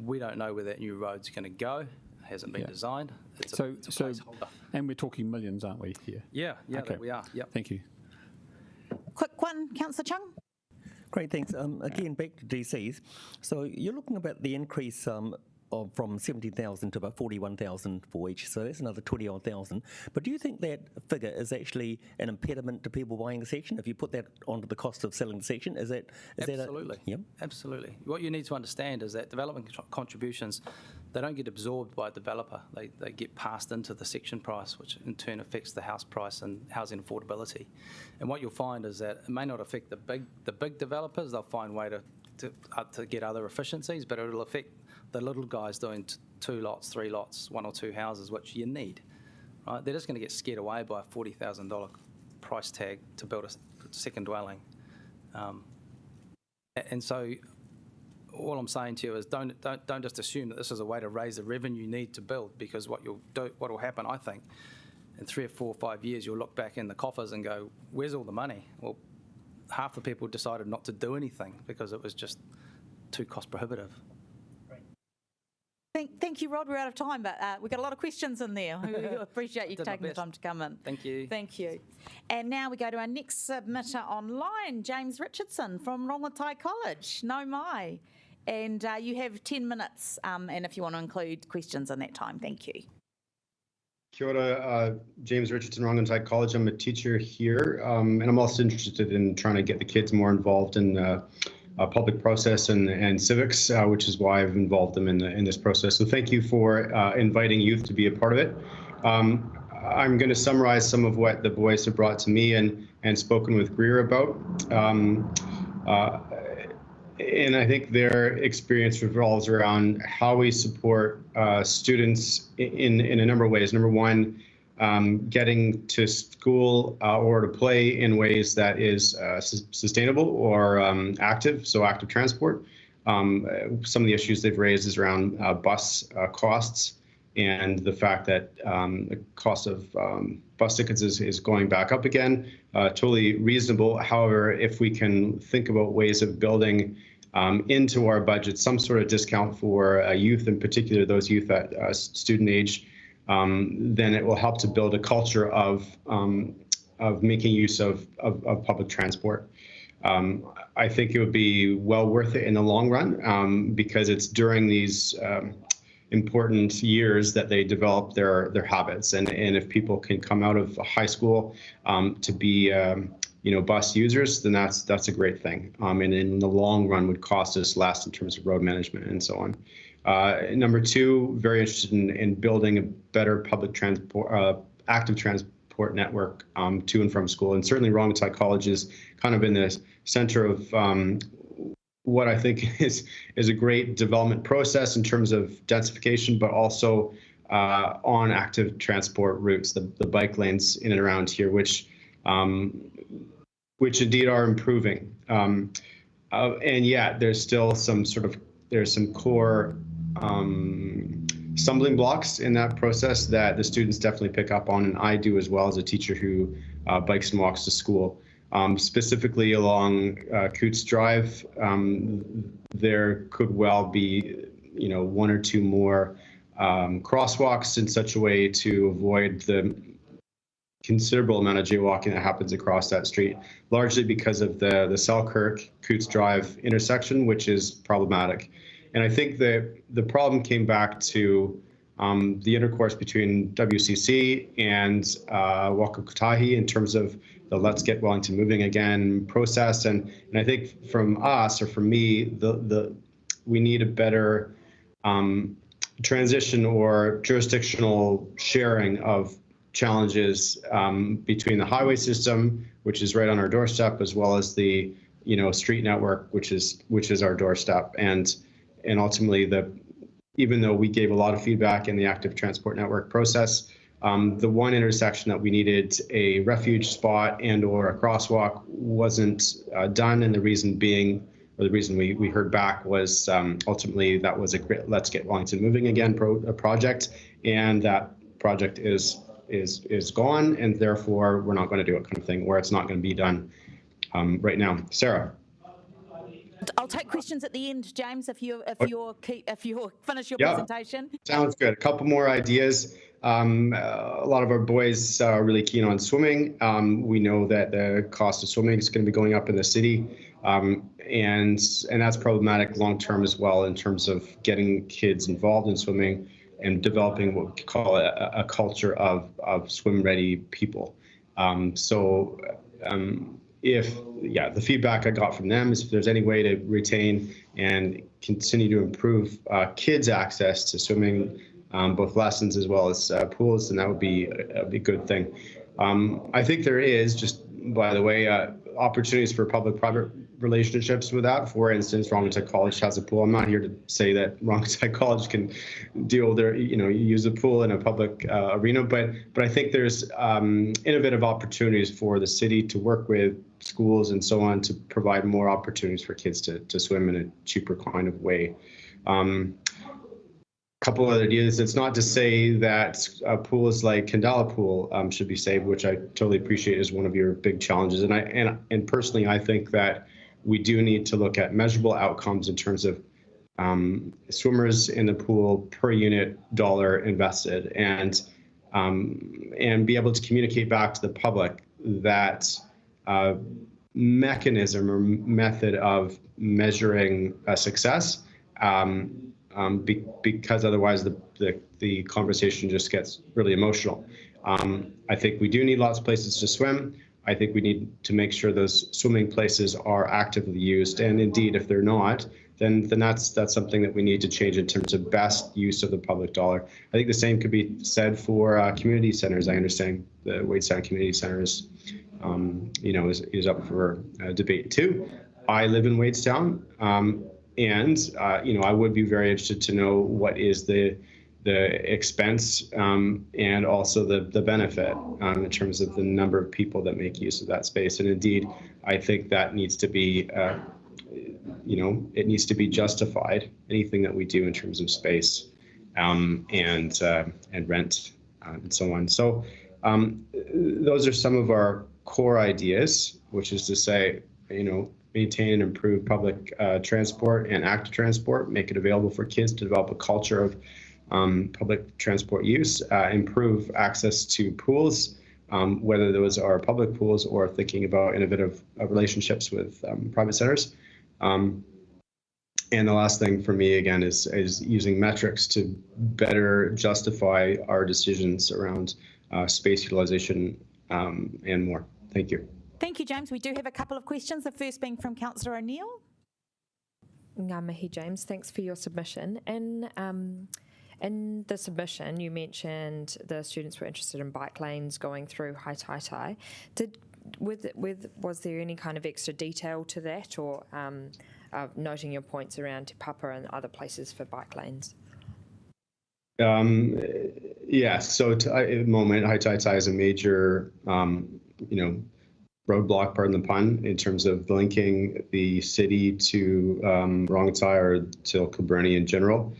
[SPEAKER 2] we don't know where that new road's going to go. It hasn't been designed. It's a placeholder.
[SPEAKER 17] And we're talking millions, aren't we, here?
[SPEAKER 2] Yeah,
[SPEAKER 17] okay.
[SPEAKER 2] We are. Yep.
[SPEAKER 17] Thank you.
[SPEAKER 10] Quick one, Councillor Chung.
[SPEAKER 6] Great, thanks. Again, back to DCs. So you're looking about the increase from 17,000 to about 41,000 for each, so that's another 20-odd thousand. But do you think that figure is actually an impediment to people buying the section? If you put that onto the cost of selling the section, is that
[SPEAKER 2] absolutely? Absolutely. What you need to understand is that development contributions, they don't get absorbed by a developer. They get passed into the section price, which in turn affects the house price and housing affordability. And what you'll find is that it may not affect the big developers. They'll find a way to get other efficiencies, but it'll affect the little guys doing 2 lots, 3 lots, 1 or 2 houses, which you need. right? They're just going to get scared away by a $40,000 price tag to build a second dwelling. And so all I'm saying to you is don't just assume that this is a way to raise the revenue you need to build, because what will happen, I think, in 3 or 4 or 5 years, you'll look back in the coffers and go, where's all the money? Well, half the people decided not to do anything because it was just too cost prohibitive.
[SPEAKER 10] Thank you, Rod. We're out of time, but we've got a lot of questions in there. We appreciate you taking the time to come in.
[SPEAKER 2] Thank you.
[SPEAKER 10] Thank you. And now we go to our next submitter online, James Richardson from Rongotai College, Nau Mai. And you have 10 minutes, and if you want to include questions in that time, thank you.
[SPEAKER 7] Kia ora, James Richardson, Rongotai College. I'm a teacher here, and I'm also interested in trying to get the kids more involved in public process and civics, which is why I've involved them in this process. So thank you for inviting youth to be a part of it. I'm going to summarize some of what the boys have brought to me and spoken with Greer about. And I think their experience revolves around how we support students in a number of ways. Number one, getting to school or to play in ways that is sustainable or active, so active transport. Some of the issues they've raised is around bus costs and the fact that the cost of bus tickets is going back up again. Totally reasonable. However, if we can think about ways of building into our budget some sort of discount for youth, in particular those youth at student age, then it will help to build a culture of making use of public transport. I think it would be well worth it in the long run because it's during these important years that they develop their habits, and if people can come out of high school to be bus users, then that's a great thing, and in the long run would cost us less in terms of road management and so on. Number two, very interested in building a better public transport, active transport network to and from school. And certainly Rongotai College is kind of in the center of what I think is a great development process in terms of densification, but also on active transport routes, the bike lanes in and around here, which indeed are improving. And yet there's still some core stumbling blocks in that process that the students definitely pick up on, and I do as well as a teacher who bikes and walks to school. Specifically along Coots Drive, there could well be, 1 or 2 more crosswalks in such a way to avoid the considerable amount of jaywalking that happens across that street, largely because of the Selkirk Coots Drive intersection, which is problematic. And I think that the problem came back to the intercourse between WCC and Wakakotahi in terms of the Let's Get Wellington Moving Again process. And I think from us, or from me, we need a better transition or jurisdictional sharing of challenges between the highway system, which is right on our doorstep, as well as the street network, which is our doorstep. And ultimately, even though we gave a lot of feedback in the active transport network process, the one intersection that we needed a refuge spot and or a crosswalk wasn't done. And the reason being, or the reason we heard back was ultimately that was a Let's Get Wellington Moving Again project. And that project is gone, and therefore we're not going to do it, kind of thing, where it's not going to be done right now. Sarah.
[SPEAKER 10] I'll take questions at the end, James, if you finish your presentation.
[SPEAKER 7] Sounds good. A couple more ideas. A lot of our boys are really keen on swimming. We know that the cost of swimming is going to be going up in the city, and that's problematic long term as well in terms of getting kids involved in swimming and developing what we call a culture of swim-ready people. The feedback I got from them is if there's any way to retain and continue to improve kids' access to swimming, both lessons as well as pools, then that would be a good thing. I think there is, just by the way, opportunities for public-private relationships with that. For instance, Rongotai College has a pool. I'm not here to say that Rongotai College can deal with their, use a pool in a public arena, but I think there's innovative opportunities for the city to work with schools and so on to provide more opportunities for kids to swim in a cheaper kind of way. Couple other ideas. It's not to say that pools like Kandala Pool should be saved, which I totally appreciate is one of your big challenges. And personally, I think that we do need to look at measurable outcomes in terms of swimmers in the pool per unit dollar invested, and be able to communicate back to the public that mechanism or method of measuring success. Because otherwise the conversation just gets really emotional. I think we do need lots of places to swim. I think we need to make sure those swimming places are actively used. And indeed, if they're not, then that's something that we need to change in terms of best use of the public dollar. I think the same could be said for community centers. I understand the Wadestown Community Center is up for debate too. I live in Wadestown. And I would be very interested to know what is the expense and also the benefit in terms of the number of people that make use of that space. And indeed, I think that needs to be, it needs to be justified. Anything that we do in terms of space and rent and so on. So those are some of our core ideas, which is to say, maintain and improve public transport and active transport, make it available for kids to develop a culture of public transport use, improve access to pools, whether those are public pools or thinking about innovative relationships with private centers. And the last thing for me, again, is using metrics to better justify our decisions around space utilization and more. Thank you.
[SPEAKER 10] Thank you, James. We do have a couple of questions, the first being from Councillor O'Neill.
[SPEAKER 4] Ngā mihi, James. Thanks for your submission. In the submission, you mentioned the students were interested in bike lanes going through Haitaitai. Was there any kind of extra detail to that, or noting your points around Te Papa and other places for bike lanes?
[SPEAKER 7] Yes. So at the moment, Haitaitai is a major, roadblock, pardon the pun, in terms of linking the city to Rongotai or to Kilburnie in general.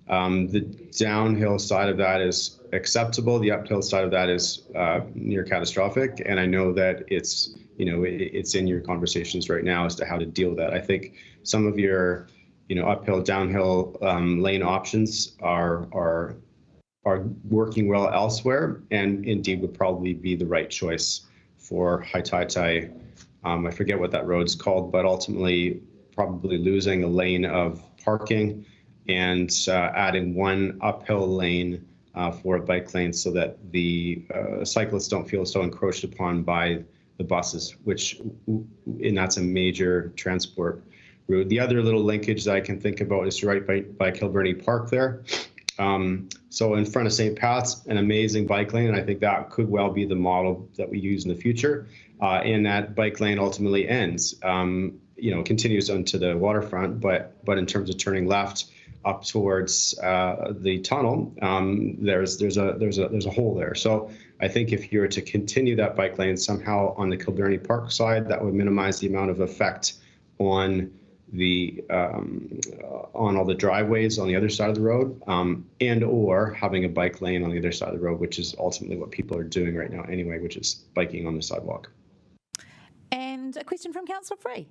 [SPEAKER 7] The downhill side of that is acceptable. The uphill side of that is near catastrophic. And I know that it's in your conversations right now as to how to deal with that. I think some of your, uphill, downhill lane options are working well elsewhere, and indeed would probably be the right choice for Haitaitai. I forget what that road's called, but ultimately probably losing a lane of parking and adding one uphill lane for a bike lane so that the cyclists don't feel so encroached upon by the buses, and that's a major transport route. The other little linkage that I can think about is right by Kilburnie Park there. So in front of St. Pat's, an amazing bike lane, and I think that could well be the model that we use in the future. And that bike lane ultimately ends, continues onto the waterfront, but in terms of turning left up towards the tunnel, there's a hole there. So I think if you were to continue that bike lane somehow on the Kilburnie Park side, that would minimize the amount of effect on all the driveways on the other side of the road, and or having a bike lane on the other side of the road, which is ultimately what people are doing right now anyway, which is biking on the sidewalk.
[SPEAKER 10] And a question from Councillor Free.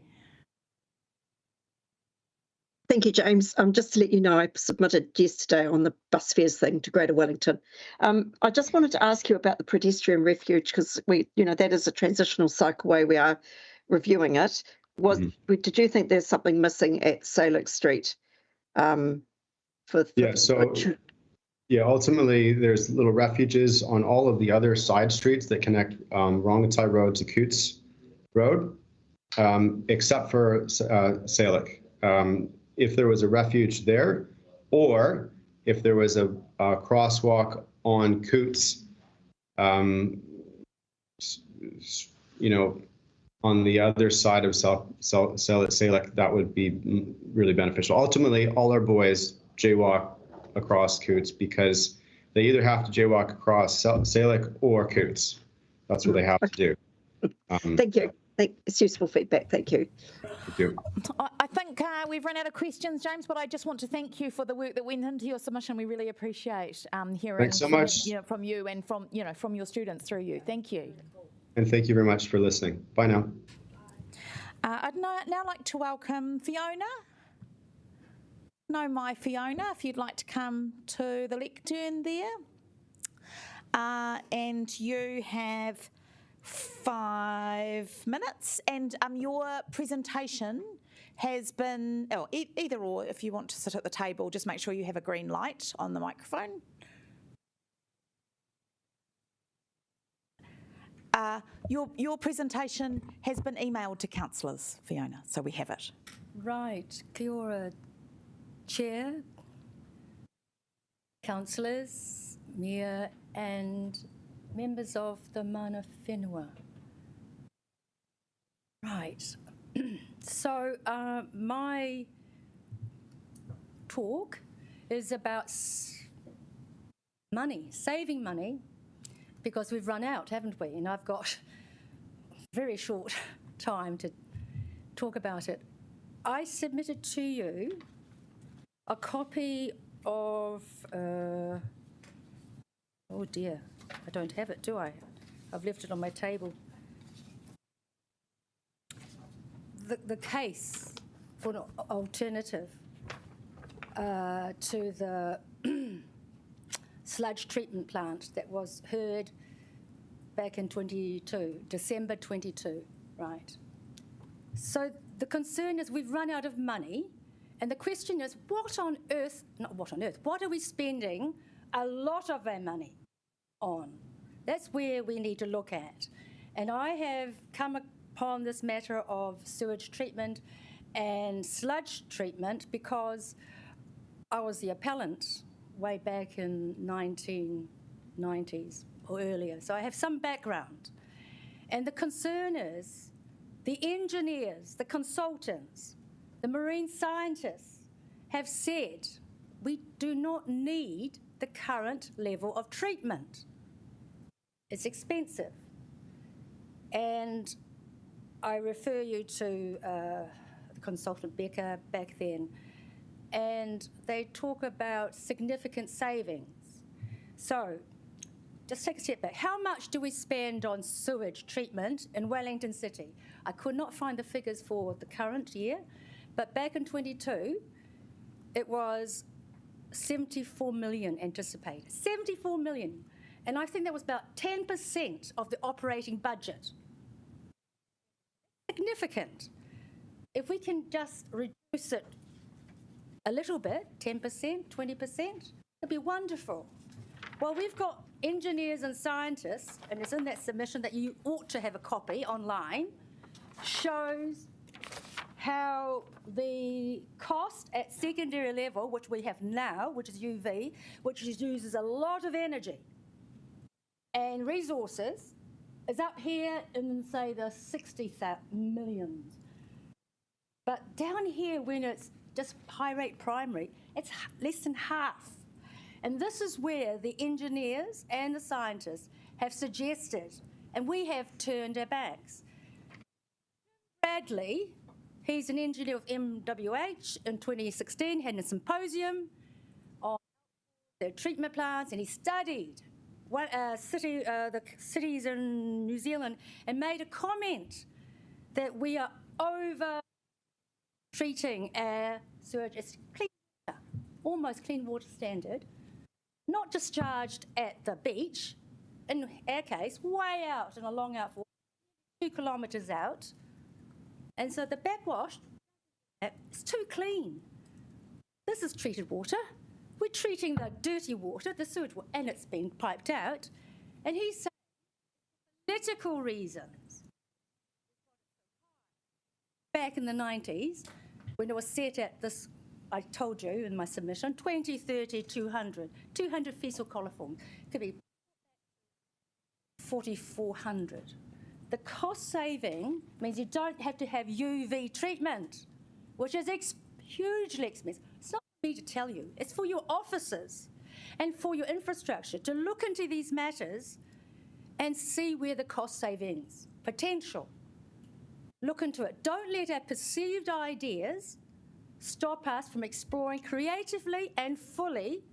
[SPEAKER 22] Thank you, James. Just to let you know, I submitted yesterday on the bus fares thing to Greater Wellington. I just wanted to ask you about the pedestrian refuge, because that is a transitional cycleway. We are reviewing it. Did you think there's something missing at Salix Street?
[SPEAKER 7] Ultimately, there's little refuges on all of the other side streets that connect Rongotai Road to Coots Road, except for Salix. If there was a refuge there, or if there was a crosswalk on Coots, on the other side of Salic, that would be really beneficial. Ultimately, all our boys jaywalk across Coots because they either have to jaywalk across Salic or Coots. That's what they have to do.
[SPEAKER 22] Thank you. It's useful feedback. Thank you.
[SPEAKER 7] Thank you.
[SPEAKER 10] I think we've run out of questions, James, but I just want to thank you for the work that went into your submission. We really appreciate hearing
[SPEAKER 7] Thanks so much.
[SPEAKER 10] from you and from your students through you. Thank you.
[SPEAKER 7] And thank you very much for listening. Bye now.
[SPEAKER 10] I'd now like to welcome Fiona. No, my Fiona, if you'd like to come to the lectern there. And you have 5 minutes, and your presentation has been, either or, if you want to sit at the table, just make sure you have a green light on the microphone. Your presentation has been emailed to councillors, Fiona, so we have it.
[SPEAKER 1] Right. Kia ora, Chair, councillors, Mayor and members of the Mana Whenua. Right. So my talk is about money, saving money, because we've run out, haven't we? And I've got very short time to talk about it. I submitted to you a copy of, oh dear, I don't have it, do I? I've left it on my table. The case for an alternative to the sludge treatment plant that was heard back in December 22, right? So the concern is we've run out of money, and the question is what on earth, what are we spending a lot of our money on? That's where we need to look at. And I have come upon this matter of sewage treatment and sludge treatment because I was the appellant way back in 1990s or earlier. So I have some background. And the concern is the engineers, the consultants, the marine scientists have said we do not need the current level of treatment. It's expensive. And I refer you to the consultant Becker back then, and they talk about significant savings. So just take a step back. How much do we spend on sewage treatment in Wellington City? I could not find the figures for the current year, but back in 22, it was 74 million anticipated. 74 million. And I think that was about 10% of the operating budget. Significant. If we can just reduce it a little bit, 10%, 20%, it'd be wonderful. Well, we've got engineers and scientists, and it's in that submission that you ought to have a copy online, shows how the cost at secondary level, which we have now, which is UV, which uses a lot of energy and resources, is up here in, say, the 60 millions. But down here, when it's just high rate primary, it's less than half. And this is where the engineers and the scientists have suggested, and we have turned our backs. Bradley, he's an engineer of MWH in 2016, had a symposium on their treatment plants, and he studied the cities in New Zealand and made a comment that we are over treating our sewage as clean water, almost clean water standard, not discharged at the beach, in our case, way out in a long outfall, 2 kilometres out. And so the backwash is too clean. This is treated water. We're treating the dirty water, the sewage water, and it's been piped out. And he's saying political reasons. Back in the 90s, when it was set at this, I told you in my submission, 20, 30, 200 fecal coliforms. Could be 4,400 The cost saving means you don't have to have UV treatment, which is hugely expensive. It's not for me to tell you, it's for your officers and for your infrastructure to look into these matters and see where the cost savings potential. Look into it. Don't let our perceived ideas stop us from exploring creatively and fully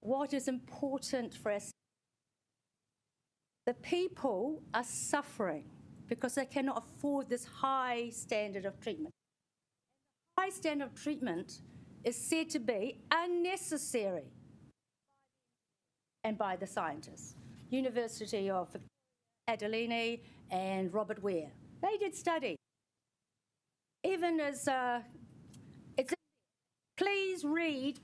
[SPEAKER 1] what is important for us. The people are suffering because they cannot afford this high standard of treatment. High standard of treatment is said to be unnecessary and by the scientists. University of Adelini and Robert Ware. They did study. Even as please read,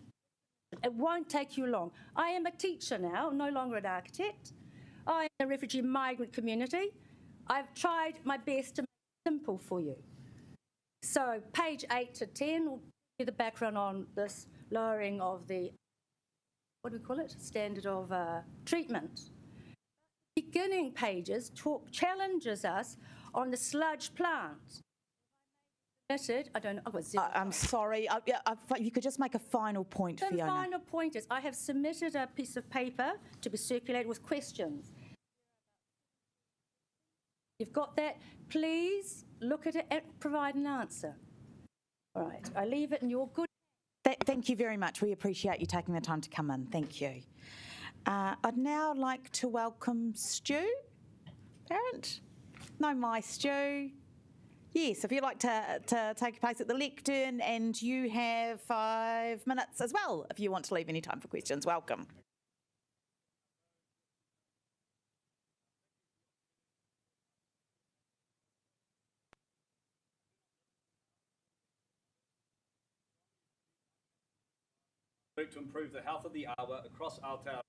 [SPEAKER 1] it won't take you long. I am a teacher now, no longer an architect. I am in the refugee migrant community. I've tried my best to make it simple for you. So page 8 to 10 will give you the background on this lowering of the, what do we call it? Standard of treatment. Beginning pages challenges us on the sludge plant. I don't know.
[SPEAKER 10] I'm sorry. You could just make a final point,
[SPEAKER 1] The
[SPEAKER 10] Fiona.
[SPEAKER 1] final point is I have submitted a piece of paper to be circulated with questions. You've got that. Please look at it and provide an answer. All right. I leave it in your good.
[SPEAKER 10] Thank you very much. We appreciate you taking the time to come in. Thank you. I'd now like to welcome Stu Parent. No, my Stu. Yes, if you'd like to take a place at the lectern, and you have 5 minutes as well if you want to leave any time for questions. Welcome.
[SPEAKER 9] Work to improve the health of the awa across Aotearoa.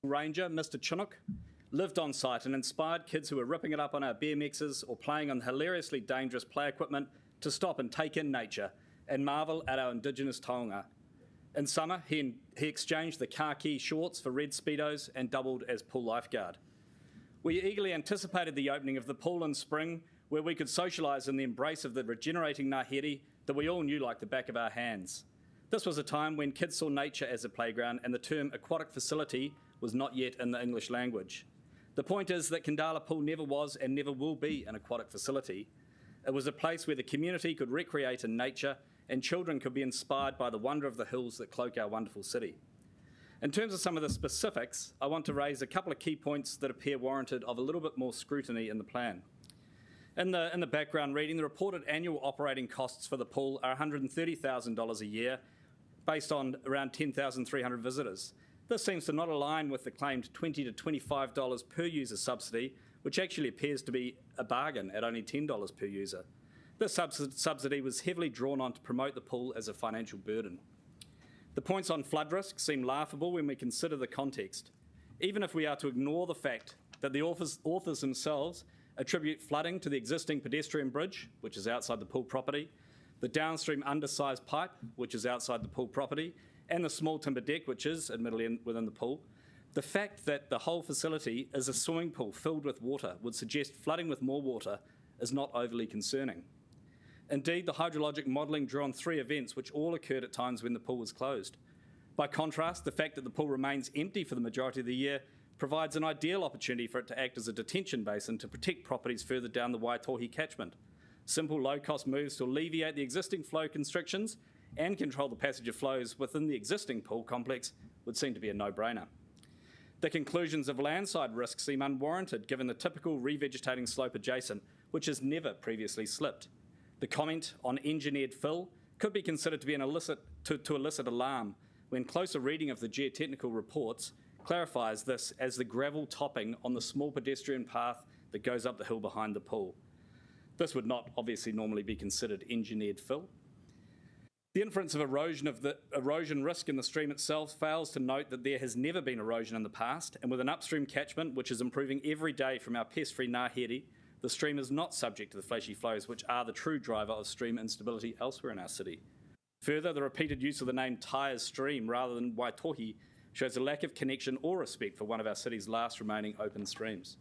[SPEAKER 9] Ranger, Mr. Chinook, lived on site and inspired kids who were ripping it up on our BMXs or playing on hilariously dangerous play equipment to stop and take in nature and marvel at our indigenous taonga. In summer, he exchanged the khaki shorts for red Speedos and doubled as pool lifeguard. We eagerly anticipated the opening of the pool in spring, where we could socialise in the embrace of the regenerating ngahere that we all knew like the back of our hands. This was a time when kids saw nature as a playground and the term aquatic facility was not yet in the English language. The point is that Kandala Pool never was and never will be an aquatic facility. It was a place where the community could recreate in nature and children could be inspired by the wonder of the hills that cloak our wonderful city. In terms of some of the specifics, I want to raise a couple of key points that appear warranted of a little bit more scrutiny in the plan. In the background reading, the reported annual operating costs for the pool are $130,000 a year, based on around 10,300 visitors. This seems to not align with the claimed $20 to $25 per user subsidy, which actually appears to be a bargain at only $10 per user. This subsidy was heavily drawn on to promote the pool as a financial burden. The points on flood risk seem laughable when we consider the context, even if we are to ignore the fact that the authors themselves attribute flooding to the existing pedestrian bridge, which is outside the pool property, the downstream undersized pipe, which is outside the pool property, and the small timber deck, which is admittedly within the pool. The fact that the whole facility is a swimming pool filled with water would suggest flooding with more water is not overly concerning. Indeed, the hydrologic modelling drew on 3 events which all occurred at times when the pool was closed. By contrast, the fact that the pool remains empty for the majority of the year provides an ideal opportunity for it to act as a detention basin to protect properties further down the Waitohi catchment. Simple, low-cost moves to alleviate the existing flow constrictions and control the passage of flows within the existing pool complex would seem to be a no-brainer. The conclusions of landside risk seem unwarranted given the typical revegetating slope adjacent, which has never previously slipped. The comment on engineered fill could be considered to be an elicit alarm when closer reading of the geotechnical reports clarifies this as the gravel topping on the small pedestrian path that goes up the hill behind the pool. This would not obviously normally be considered engineered fill. The inference of the erosion risk in the stream itself fails to note that there has never been erosion in the past, and with an upstream catchment which is improving every day from our pest-free ngahere, the stream is not subject to the flashy flows which are the true driver of stream instability elsewhere in our city. Further, the repeated use of the name Tyres Stream rather than Waitohi shows a lack of connection or respect for one of our city's last remaining open streams.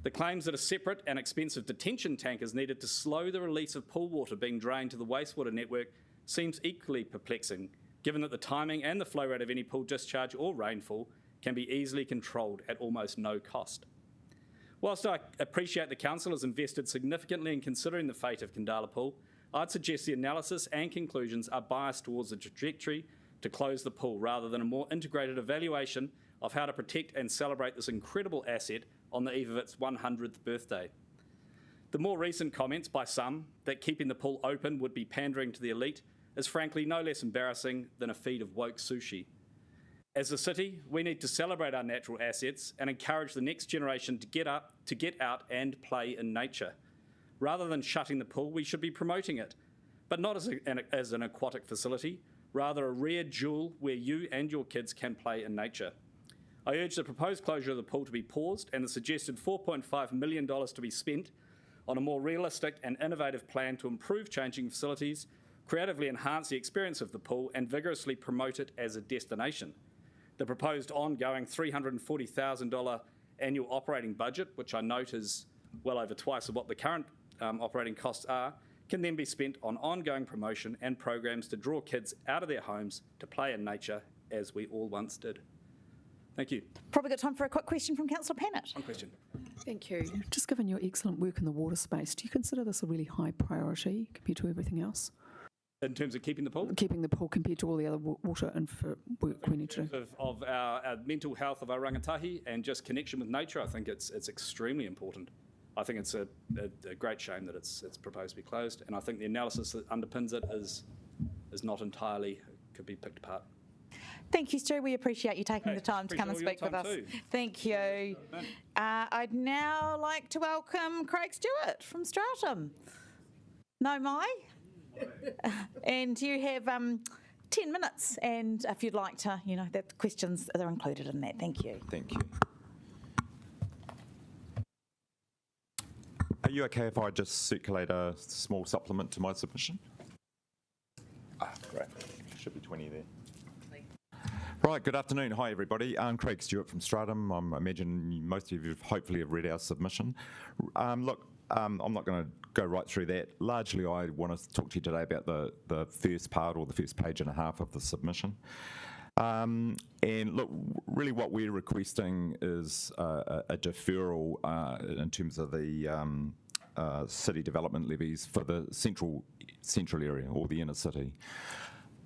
[SPEAKER 9] The claims that a separate and expensive detention tank is needed to slow the release of pool water being drained to the wastewater network seems equally perplexing, given that the timing and the flow rate of any pool discharge or rainfall can be easily controlled at almost no cost. Whilst I appreciate the Council has invested significantly in considering the fate of Kandala Pool, I'd suggest the analysis and conclusions are biased towards a trajectory to close the pool rather than a more integrated evaluation of how to protect and celebrate this incredible asset on the eve of its 100th birthday. The more recent comments by some that keeping the pool open would be pandering to the elite is frankly no less embarrassing than a feed of woke sushi. As a city, we need to celebrate our natural assets and encourage the next generation to get out and play in nature. Rather than shutting the pool, we should be promoting it, but not as an aquatic facility, rather a rare jewel where you and your kids can play in nature. I urge the proposed closure of the pool to be paused and the suggested $4.5 million to be spent on a more realistic and innovative plan to improve changing facilities, creatively enhance the experience of the pool and vigorously promote it as a destination. The proposed ongoing $340,000 annual operating budget, which I note is well over twice of what the current operating costs are, can then be spent on ongoing promotion and programs to draw kids out of their homes to play in nature as we all once did. Thank you.
[SPEAKER 10] Probably got time for a quick question from Councillor Pennant.
[SPEAKER 9] One question.
[SPEAKER 15] Thank you. Just given your excellent work in the water space, do you consider this a really high priority compared to everything else?
[SPEAKER 9] In terms of keeping the pool?
[SPEAKER 15] Keeping the pool compared to all the other water infra work we need to do.
[SPEAKER 9] Of our mental health of our rangatahi and just connection with nature, I think it's extremely important. I think it's a great shame that it's proposed to be closed, and I think the analysis that underpins it is not entirely, could be picked apart.
[SPEAKER 10] Thank you, Stu. We appreciate you taking the time to come and speak with us.
[SPEAKER 9] Too.
[SPEAKER 10] Thank you. I'd now like to welcome Craig Stewart from Stratum. No mai? And you have 10 minutes, and if you'd like to, the questions are included in that. Thank you.
[SPEAKER 11] Thank you. Are you okay if I just circulate a small supplement to my submission? Great. Should be 20 there. Right, good afternoon. Hi, everybody. I'm Craig Stewart from Stratum. I imagine most of you hopefully have read our submission. Look, I'm not going to go right through that. Largely, I want to talk to you today about the first part or the first page and a half of the submission. And look, really what we're requesting is a deferral in terms of the city development levies for the central area or the inner city.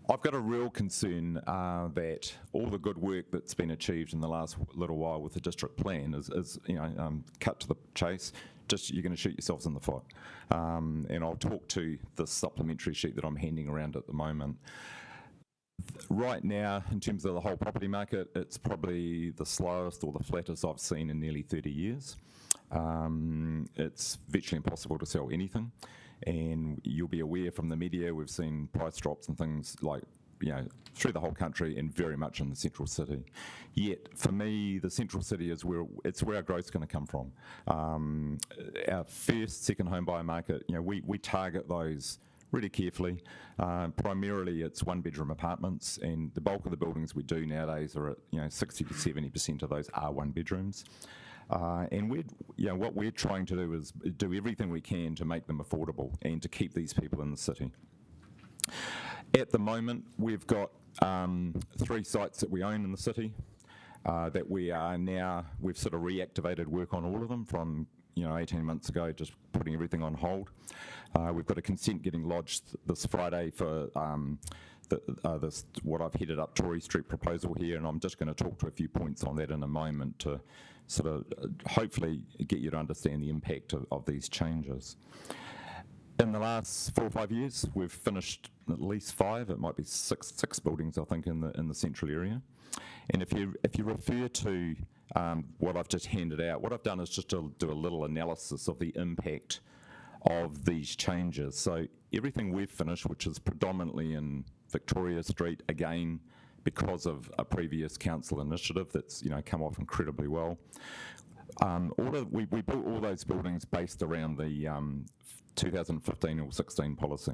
[SPEAKER 11] I've got a real concern that all the good work that's been achieved in the last little while with the district plan is cut to the chase. Just you're going to shoot yourselves in the foot. And I'll talk to the supplementary sheet that I'm handing around at the moment. Right now, in terms of the whole property market, it's probably the slowest or the flattest I've seen in nearly 30 years. It's virtually impossible to sell anything. And you'll be aware from the media, we've seen price drops and things like, through the whole country and very much in the central city. Yet, for me, the central city is where our growth's going to come from. Our first, second home buyer market, we target those really carefully. Primarily, it's one-bedroom apartments, and the bulk of the buildings we do nowadays are at 60 to 70% of those are one-bedrooms. And what we're trying to do is do everything we can to make them affordable and to keep these people in the city. At the moment, we've got 3 sites that we own in the city that we've sort of reactivated work on all of them from 18 months ago, just putting everything on hold. We've got a consent getting lodged this Friday for what I've headed up Tory Street proposal here, and I'm just going to talk to a few points on that in a moment to sort of hopefully get you to understand the impact of these changes. In the last 4 or 5 years, we've finished at least 5, it might be six buildings, I think, in the central area. And if you refer to what I've just handed out, what I've done is just to do a little analysis of the impact of these changes. So everything we've finished, which is predominantly in Victoria Street, again, because of a previous council initiative that's come off incredibly well. We built all those buildings based around the 2015 or 16 policy.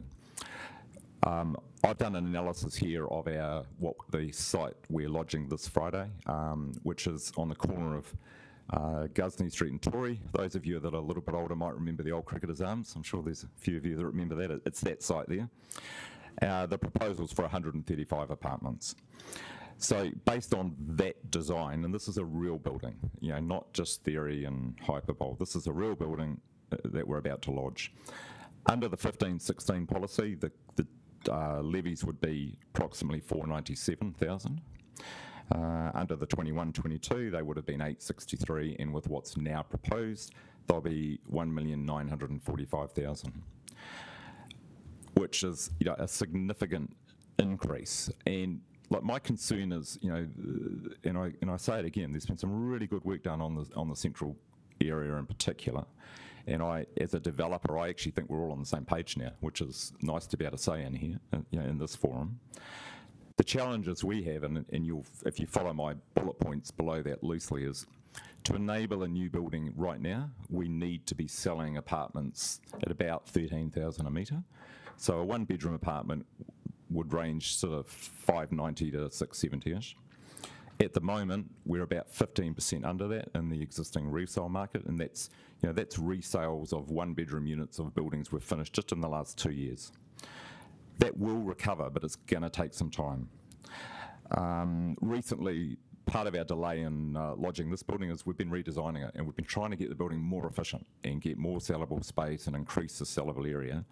[SPEAKER 11] I've done an analysis here of the site we're lodging this Friday, which is on the corner of Gusney Street and Tory. Those of you that are a little bit older might remember the old Cricketers Arms. I'm sure there's a few of you that remember that. It's that site there. The proposal's for 135 apartments. So based on that design, and this is a real building, not just theory and hyperbole, this is a real building that we're about to lodge. Under the 15-16 policy, the levies would be approximately 497,000. Under the 21-22, they would have been 863, and with what's now proposed, they'll be 1,945,000, which is a significant increase. And like my concern is, and I say it again, there's been some really good work done on the central area in particular. And as a developer, I actually think we're all on the same page now, which is nice to be able to say in here, in this forum. The challenges we have, and if you follow my bullet points below that loosely, is to enable a new building right now, we need to be selling apartments at about 13,000 a metre. So a one-bedroom apartment would range sort of 590 to 670-ish. At the moment, we're about 15% under that in the existing resale market, and that's resales of one-bedroom units of buildings we've finished just in the last 2 years. That will recover, but it's going to take some time. Recently, part of our delay in lodging this building is we've been redesigning it, and we've been trying to get the building more efficient and get more sellable space and increase the sellable area,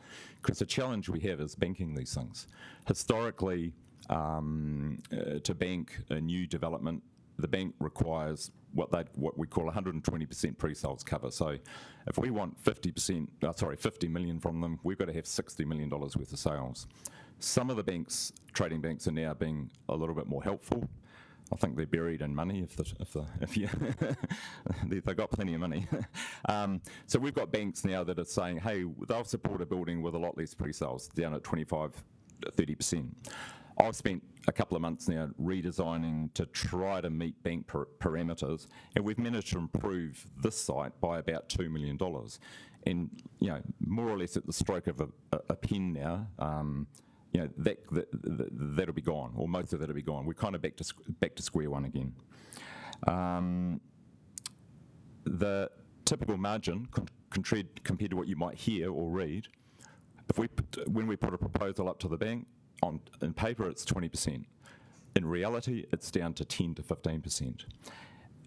[SPEAKER 11] because the challenge we have is banking these things. Historically, to bank a new development, the bank requires what we call 120% pre-sales cover. So if we want 50 million from them, we've got to have $60 million worth of sales. Some of the banks, trading banks, are now being a little bit more helpful. I think they're buried in money they've got plenty of money. So we've got banks now that are saying, hey, they'll support a building with a lot less pre-sales, down at 25-30%. I've spent a couple of months now redesigning to try to meet bank parameters, and we've managed to improve this site by about $2 million. And more or less at the stroke of a pen now, that'll be gone, or most of that'll be gone. We're kind of back to square one again. The typical margin compared to what you might hear or read, when we put a proposal up to the bank, in paper it's 20%. In reality, it's down to 10 to 15%.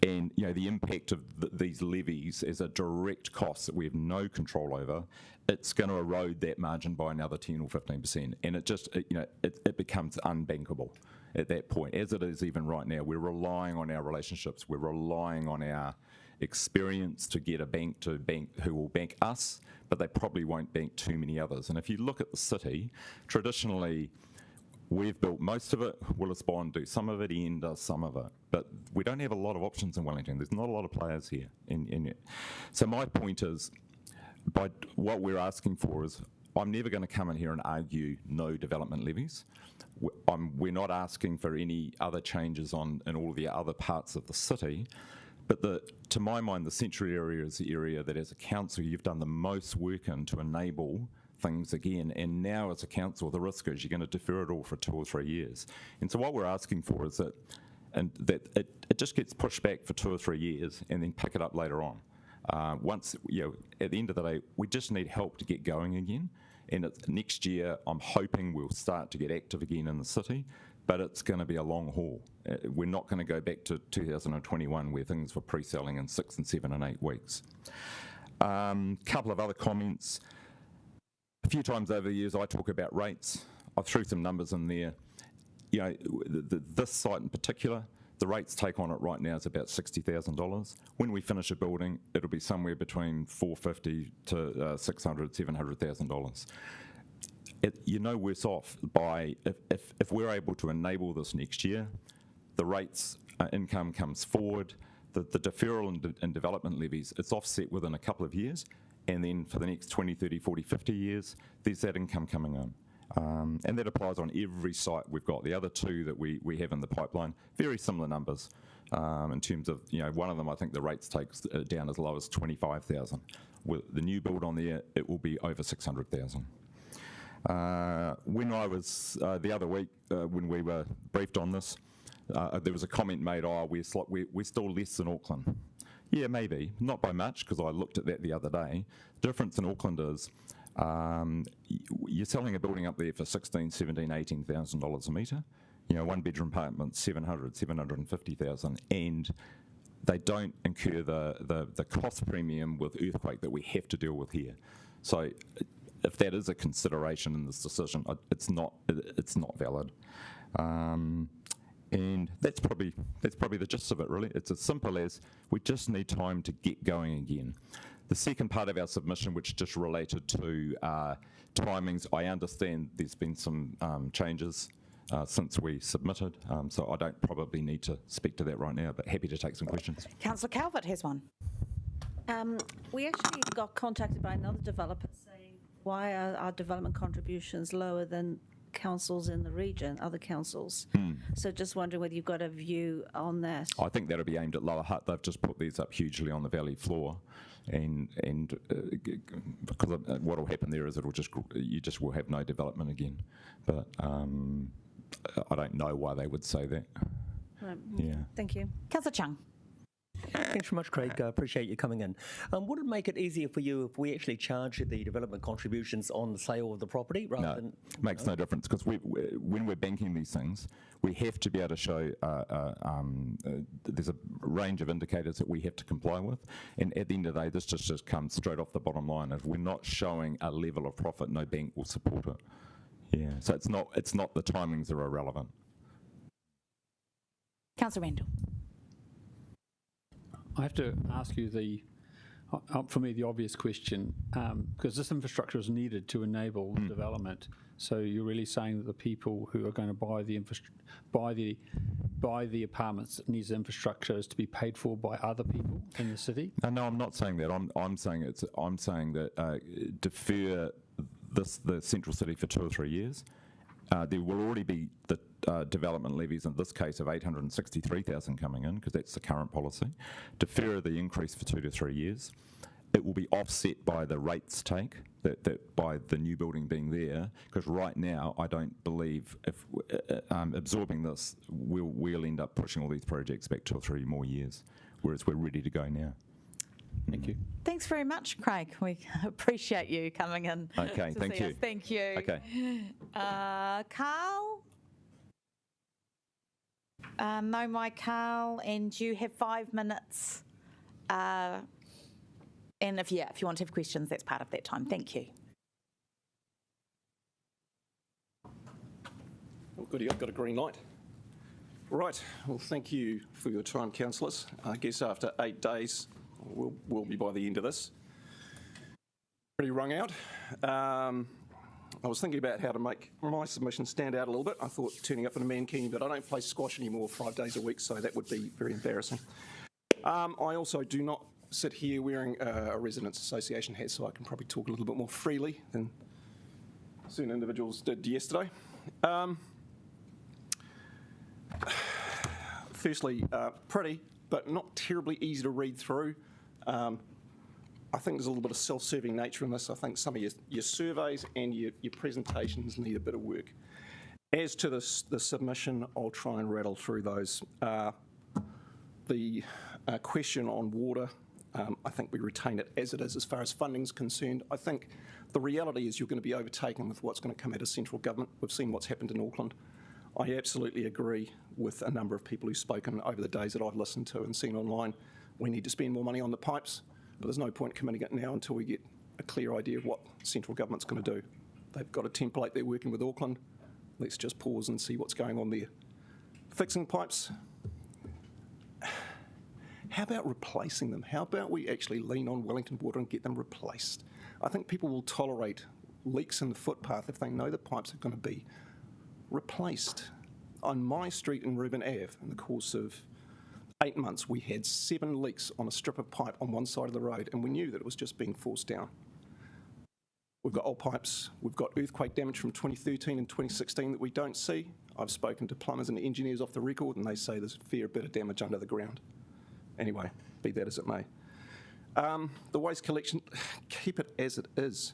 [SPEAKER 11] And the impact of these levies as a direct cost that we have no control over, it's going to erode that margin by another 10 or 15%. And it becomes unbankable at that point, as it is even right now. We're relying on our relationships. We're relying on our experience to get a bank to bank who will bank us, but they probably won't bank too many others. And if you look at the city, traditionally, we've built most of it. Willis Bond do some of it, Ian does some of it. But we don't have a lot of options in Wellington. There's not a lot of players here. So my point is, by what we're asking for is, I'm never going to come in here and argue no development levies. We're not asking for any other changes in all the other parts of the city. But to my mind, the central area is the area that as a council you've done the most work in to enable things again, and now as a council the risk is you're going to defer it all for 2 or 3 years. And so what we're asking for is that it just gets pushed back for 2 or 3 years and then pick it up later on. Once, at the end of the day, we just need help to get going again. And next year, I'm hoping we'll start to get active again in the city, but it's going to be a long haul. We're not going to go back to 2021 where things were pre-selling in 6 and 7 and 8 weeks. Couple of other comments. A few times over the years I talk about rates. I threw some numbers in there. This site in particular, the rates take on it right now is about $60,000. When we finish a building, it'll be somewhere between $450,000 to $600,000, $700,000. You're no worse off by, if we're able to enable this next year, the rates income comes forward, the deferral and development levies, it's offset within a couple of years, and then for the next 20, 30, 40, 50 years, there's that income coming in. And that applies on every site we've got. The other 2 that we have in the pipeline, very similar numbers in terms of, one of them I think the rates takes down as low as 25,000. With the new build on there, it will be over 600,000. When I was, the other week, when we were briefed on this, there was a comment made, oh, we're still less than Auckland. Yeah, maybe. Not by much, because I looked at that the other day. The difference in Auckland is you're selling a building up there for $16,000, $17,000, $18,000 a metre. You know, one-bedroom apartment, $750,000, and they don't incur the cost premium with earthquake that we have to deal with here. So if that is a consideration in this decision, it's not valid. And that's probably the gist of it, really. It's as simple as we just need time to get going again. The second part of our submission, which just related to timings, I understand there's been some changes since we submitted, so I don't probably need to speak to that right now, but happy to take some questions.
[SPEAKER 10] Councillor Calvert has one.
[SPEAKER 3] We actually got contacted by another developer saying, why are our development contributions lower than councils in the region, other councils? So just wondering whether you've got a view on that.
[SPEAKER 11] I think that'll be aimed at Lower Hutt. They've just put these up hugely on the valley floor, and because what will happen there is you just will have no development again. But I don't know why they would say that.
[SPEAKER 3] Right.
[SPEAKER 11] Yeah.
[SPEAKER 3] Thank you.
[SPEAKER 10] Councillor Chung.
[SPEAKER 6] Thanks very much, Craig. Appreciate you coming in. Would it make it easier for you if we actually charge the development contributions on the sale of the property rather than...
[SPEAKER 11] Makes no difference, because when we're banking these things, we have to be able to show there's a range of indicators that we have to comply with, and at the end of the day, this just comes straight off the bottom line. If we're not showing a level of profit, no bank will support it. Yeah, so it's not the timings are irrelevant.
[SPEAKER 10] Councillor Randall.
[SPEAKER 17] I have to ask you for me, the obvious question, because this infrastructure is needed to enable development. So you're really saying that the people who are going to buy the apartments that needs infrastructure is to be paid for by other people in the city?
[SPEAKER 11] No, I'm not saying that. I'm saying that defer the central city for 2 or 3 years. There will already be the development levies, in this case of $863,000 coming in, because that's the current policy. Defer the increase for 2 to 3 years. It will be offset by the rates take, that by the new building being there, because right now I don't believe if absorbing this, we'll end up pushing all these projects back 2 or 3 more years, whereas we're ready to go now.
[SPEAKER 17] Thank you.
[SPEAKER 10] Thanks very much, Craig. We appreciate you coming in.
[SPEAKER 11] Okay, thank you.
[SPEAKER 10] Thank you.
[SPEAKER 11] Okay.
[SPEAKER 10] Carl? No, my Carl, and you have 5 minutes. And if you want to have questions, that's part of that time. Thank you.
[SPEAKER 8] Oh, goody, I've got a green light. Right, well, thank you for your time, councillors. I guess after 8 days, we'll be by the end of this. Pretty wrung out. I was thinking about how to make my submission stand out a little bit. I thought turning up in a mankini, but I don't play squash anymore 5 days a week, so that would be very embarrassing. I also do not sit here wearing a residents' association hat, so I can probably talk a little bit more freely than certain individuals did yesterday. Firstly, pretty, but not terribly easy to read through. I think there's a little bit of self-serving nature in this. I think some of your surveys and your presentations need a bit of work. As to the submission, I'll try and rattle through those. The question on water, I think we retain it as it is as far as funding's concerned. I think the reality is you're going to be overtaken with what's going to come out of central government. We've seen what's happened in Auckland. I absolutely agree with a number of people who've spoken over the days that I've listened to and seen online. We need to spend more money on the pipes, but there's no point committing it now until we get a clear idea of what central government's going to do. They've got a template they're working with Auckland. Let's just pause and see what's going on there. Fixing pipes. How about replacing them? How about we actually lean on Wellington Water and get them replaced? I think people will tolerate leaks in the footpath if they know the pipes are going to be replaced. On my street in Reuben Ave, in the course of 8 months, we had 7 leaks on a strip of pipe on one side of the road, and we knew that it was just being forced down. We've got old pipes, we've got earthquake damage from 2013 and 2016 that we don't see. I've spoken to plumbers and engineers off the record, and they say there's a fair bit of damage under the ground. Anyway, be that as it may. The waste collection, keep it as it is.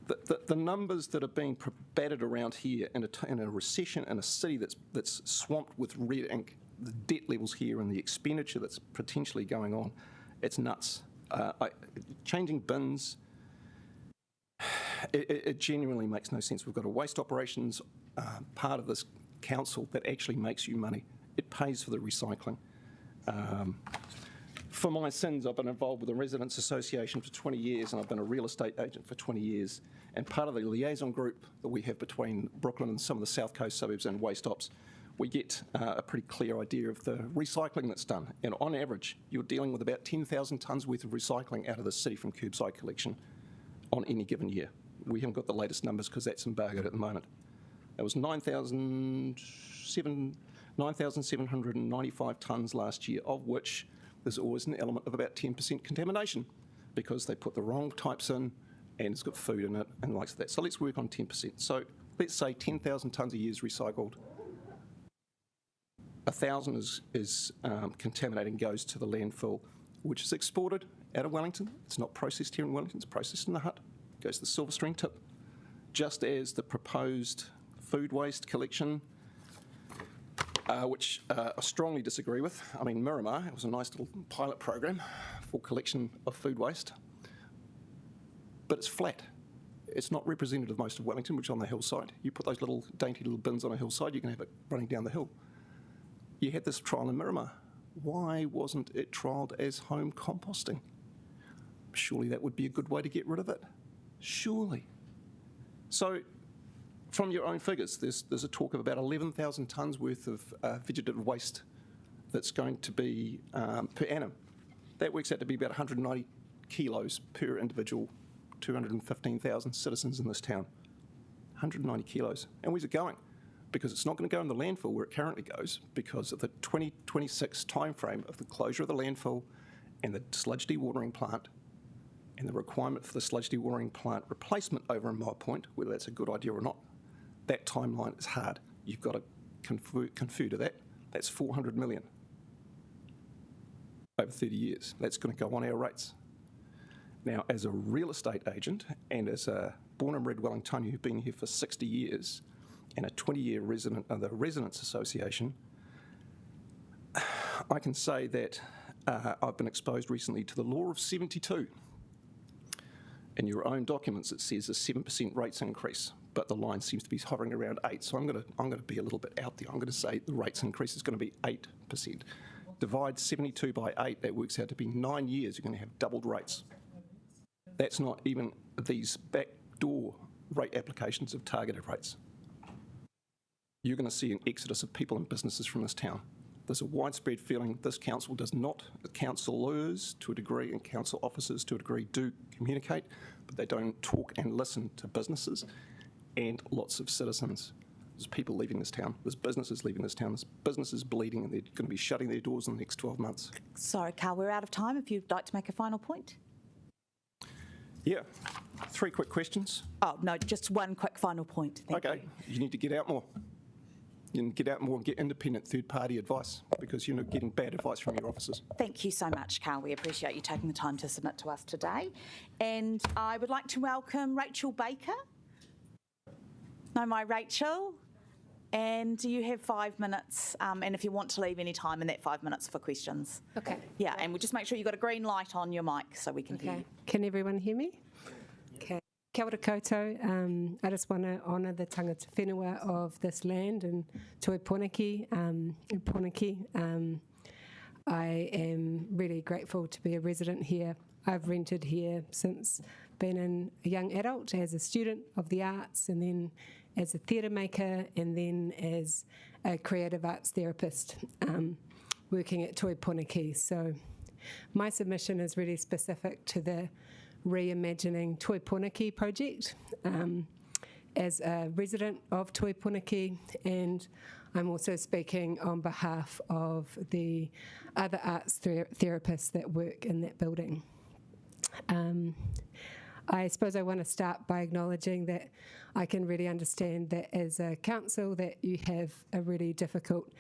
[SPEAKER 8] The numbers that are being batted around here in a recession in a city that's swamped with red ink, the debt levels here and the expenditure that's potentially going on, it's nuts. Changing bins, it genuinely makes no sense. We've got a waste operations part of this council that actually makes you money. It pays for the recycling. For my sins, I've been involved with the Residents Association for 20 years and I've been a real estate agent for 20 years. And part of the liaison group that we have between Brooklyn and some of the South Coast suburbs and waste ops, we get a pretty clear idea of the recycling that's done. And on average, you're dealing with about 10,000 tonnes worth of recycling out of the city from curbside collection on any given year. We haven't got the latest numbers because that's embargoed at the moment. It was 9,795 tonnes last year, of which there's always an element of about 10% contamination because they put the wrong types in and it's got food in it and likes that. So let's work on 10%. So let's say 10,000 tonnes a year is recycled. 1,000 is contaminating, goes to the landfill, which is exported out of Wellington. It's not processed here in Wellington, it's processed in the hut. Goes to the Silver String tip. Just as the proposed food waste collection, which I strongly disagree with. I mean, Miramar, it was a nice little pilot program for collection of food waste, but it's flat. It's not representative of most of Wellington, which is on the hillside. You put those little dainty little bins on a hillside, you can have it running down the hill. You had this trial in Miramar. Why wasn't it trialled as home composting? Surely that would be a good way to get rid of it. Surely. So, from your own figures, there's a talk of about 11,000 tonnes worth of vegetative waste that's going to be per annum. That works out to be about 190 kilos per individual, 215,000 citizens in this town. 190 kilos. And where's it going? Because it's not going to go in the landfill where it currently goes because of the 2026 timeframe of the closure of the landfill and the sludge dewatering plant and the requirement for the sludge dewatering plant replacement over in Mile Point, whether that's a good idea or not. That timeline is hard. You've got to confer to that. That's 400 million over 30 years. That's going to go on our rates. Now, as a real estate agent and as a born and bred Wellingtonian who've been here for 60 years and a 20-year resident of the Residents Association, I can say that I've been exposed recently to the law of 72. In your own documents, it says a 7% rates increase, but the line seems to be hovering around 8. So I'm going to be a little bit out there. I'm going to say the rates increase is going to be 8%. Divide 72 by 8, that works out to be 9 years. You're going to have doubled rates. That's not even these backdoor rate applications of targeted rates. You're going to see an exodus of people and businesses from this town. There's a widespread feeling this council does not, the councillors to a degree and council officers to a degree do communicate, but they don't talk and listen to businesses and lots of citizens. There's people leaving this town, there's businesses leaving this town, there's businesses bleeding and they're going to be shutting their doors in the next 12 months.
[SPEAKER 10] Sorry, Carl, we're out of time. If you'd like to make a final point.
[SPEAKER 8] Yeah, 3 quick questions.
[SPEAKER 10] Oh, no, just one quick final point. Thank
[SPEAKER 8] you. You need to get out more. You can get out more and get independent third-party advice because you're not getting bad advice from your officers.
[SPEAKER 10] Thank you so much, Carl. We appreciate you taking the time to submit to us today. And I would like to welcome Rachel Baker. No, my Rachel. And you have 5 minutes, and if you want to leave any time in that 5 minutes for questions.
[SPEAKER 12] Okay.
[SPEAKER 10] Yeah, and we'll just make sure you've got a green light on your mic so we can hear you.
[SPEAKER 12] Can everyone hear me? Okay. Kia ora koutou. I just want to honour the tangata whenua of this land and Tōtōpū. I am really grateful to be a resident here. I've rented here since being a young adult as a student of the arts and then as a theatre maker and then as a creative arts therapist working at Tōtōpū. So my submission is really specific to the Reimagining Tōtōpū project as a resident of Tōtōpū, and I'm also speaking on behalf of the other arts therapists that work in that building. I suppose I want to start by acknowledging that I can really understand that as a council that you have a really difficult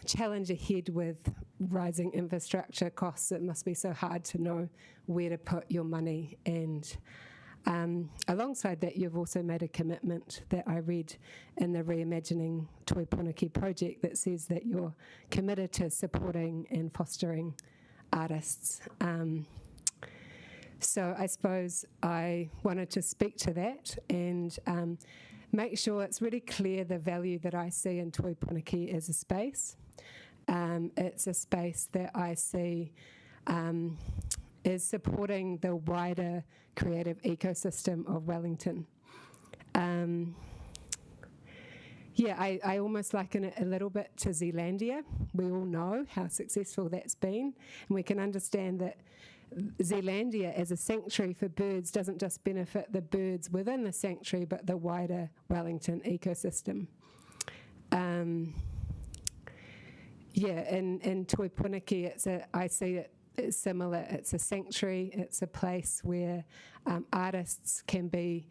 [SPEAKER 12] challenge ahead with rising infrastructure costs. It must be so hard to know where to put your money, and Alongside that, you've also made a commitment that I read in the Reimagining Tōtōpū project that says that you're committed to supporting and fostering artists. So I suppose I wanted to speak to that and make sure it's really clear the value that I see in Tōtōpū as a space. It's a space that I see is supporting the wider creative ecosystem of Wellington. I almost liken it a little bit to Zealandia. We all know how successful that's been, and we can understand that Zealandia as a sanctuary for birds doesn't just benefit the birds within the sanctuary, but the wider Wellington ecosystem. In Tōtōpū, I see it as similar. It's a sanctuary. It's a place where artists can be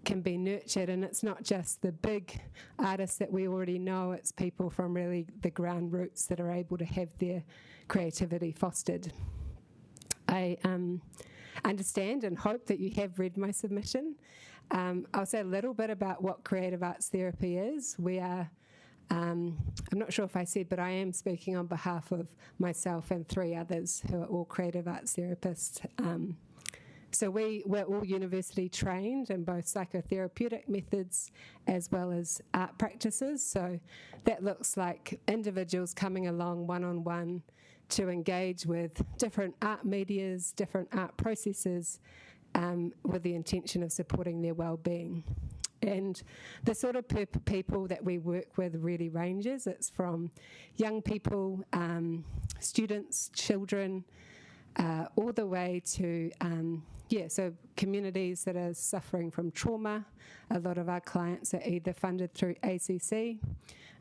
[SPEAKER 12] nurtured, and it's not just the big artists that we already know. It's people from really the ground roots that are able to have their creativity fostered. I understand and hope that you have read my submission. I'll say a little bit about what creative arts therapy is. We are, I'm not sure if I said, but I am speaking on behalf of myself and 3 others who are all creative arts therapists. So we're all university trained in both psychotherapeutic methods as well as art practices. So that looks like individuals coming along one-on-one to engage with different art medias, different art processes, with the intention of supporting their well-being. And the sort of people that we work with really ranges. It's from young people, students, children, all the way to, so communities that are suffering from trauma. A lot of our clients are either funded through ACC,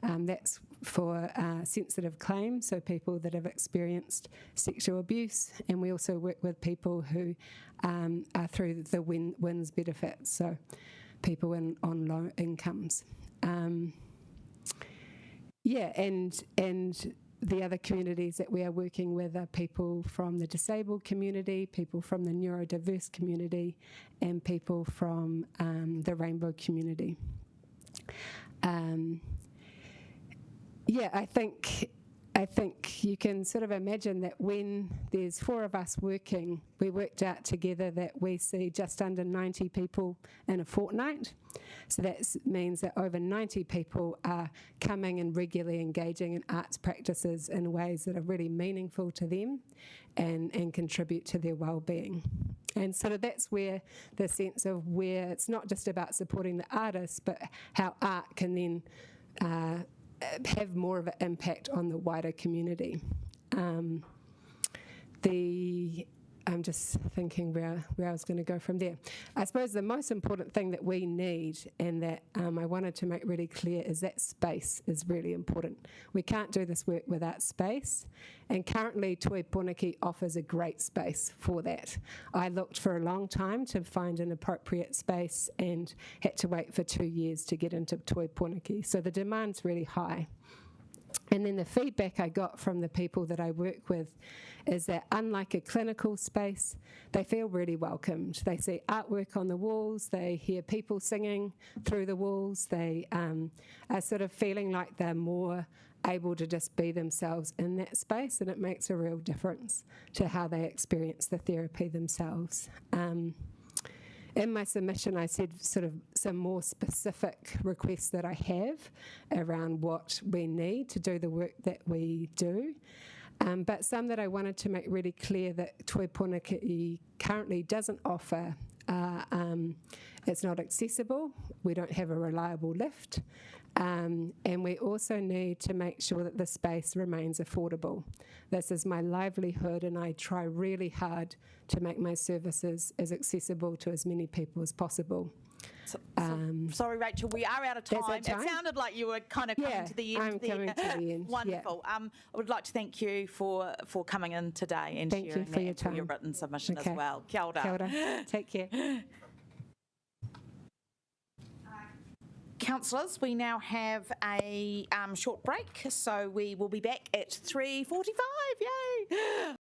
[SPEAKER 12] that's for sensitive claims, so people that have experienced sexual abuse, and we also work with people who are through the WINS benefits, so people on low incomes. And the other communities that we are working with are people from the disabled community, people from the neurodiverse community, and people from the rainbow community. I think you can sort of imagine that when there's 4 of us working, we worked out together that we see just under 90 people in a fortnight. So that means that over 90 people are coming and regularly engaging in arts practices in ways that are really meaningful to them and contribute to their well-being. And sort of that's where the sense of where it's not just about supporting the artists, but how art can then have more of an impact on the wider community. I'm just thinking where I was going to go from there. I suppose the most important thing that we need and that I wanted to make really clear is that space is really important. We can't do this work without space, and currently Tōtōpū offers a great space for that. I looked for a long time to find an appropriate space and had to wait for 2 years to get into Tōtōpū, so the demand's really high. And then the feedback I got from the people that I work with is that unlike a clinical space, they feel really welcomed. They see artwork on the walls, they hear people singing through the walls, they are sort of feeling like they're more able to just be themselves in that space, and it makes a real difference to how they experience the therapy themselves. In my submission, I said sort of some more specific requests that I have around what we need to do the work that we do, but some that I wanted to make really clear that Tōtōpū currently doesn't offer. It's not accessible, we don't have a reliable lift, and we also need to make sure that the space remains affordable. This is my livelihood, and I try really hard to make my services as accessible to as many people as possible.
[SPEAKER 10] Sorry, Rachel, we are out of time. It sounded like you were kind of coming to the end.
[SPEAKER 12] I'm coming to the end.
[SPEAKER 10] Wonderful. I would like to thank you for coming in today and
[SPEAKER 12] thank
[SPEAKER 10] sharing
[SPEAKER 12] you for your time.
[SPEAKER 10] For your written submission as well. Kia ora.
[SPEAKER 12] Kia ora. Take care.
[SPEAKER 10] Councillors, we now have a short break, so we will be back at 3:45. Yay!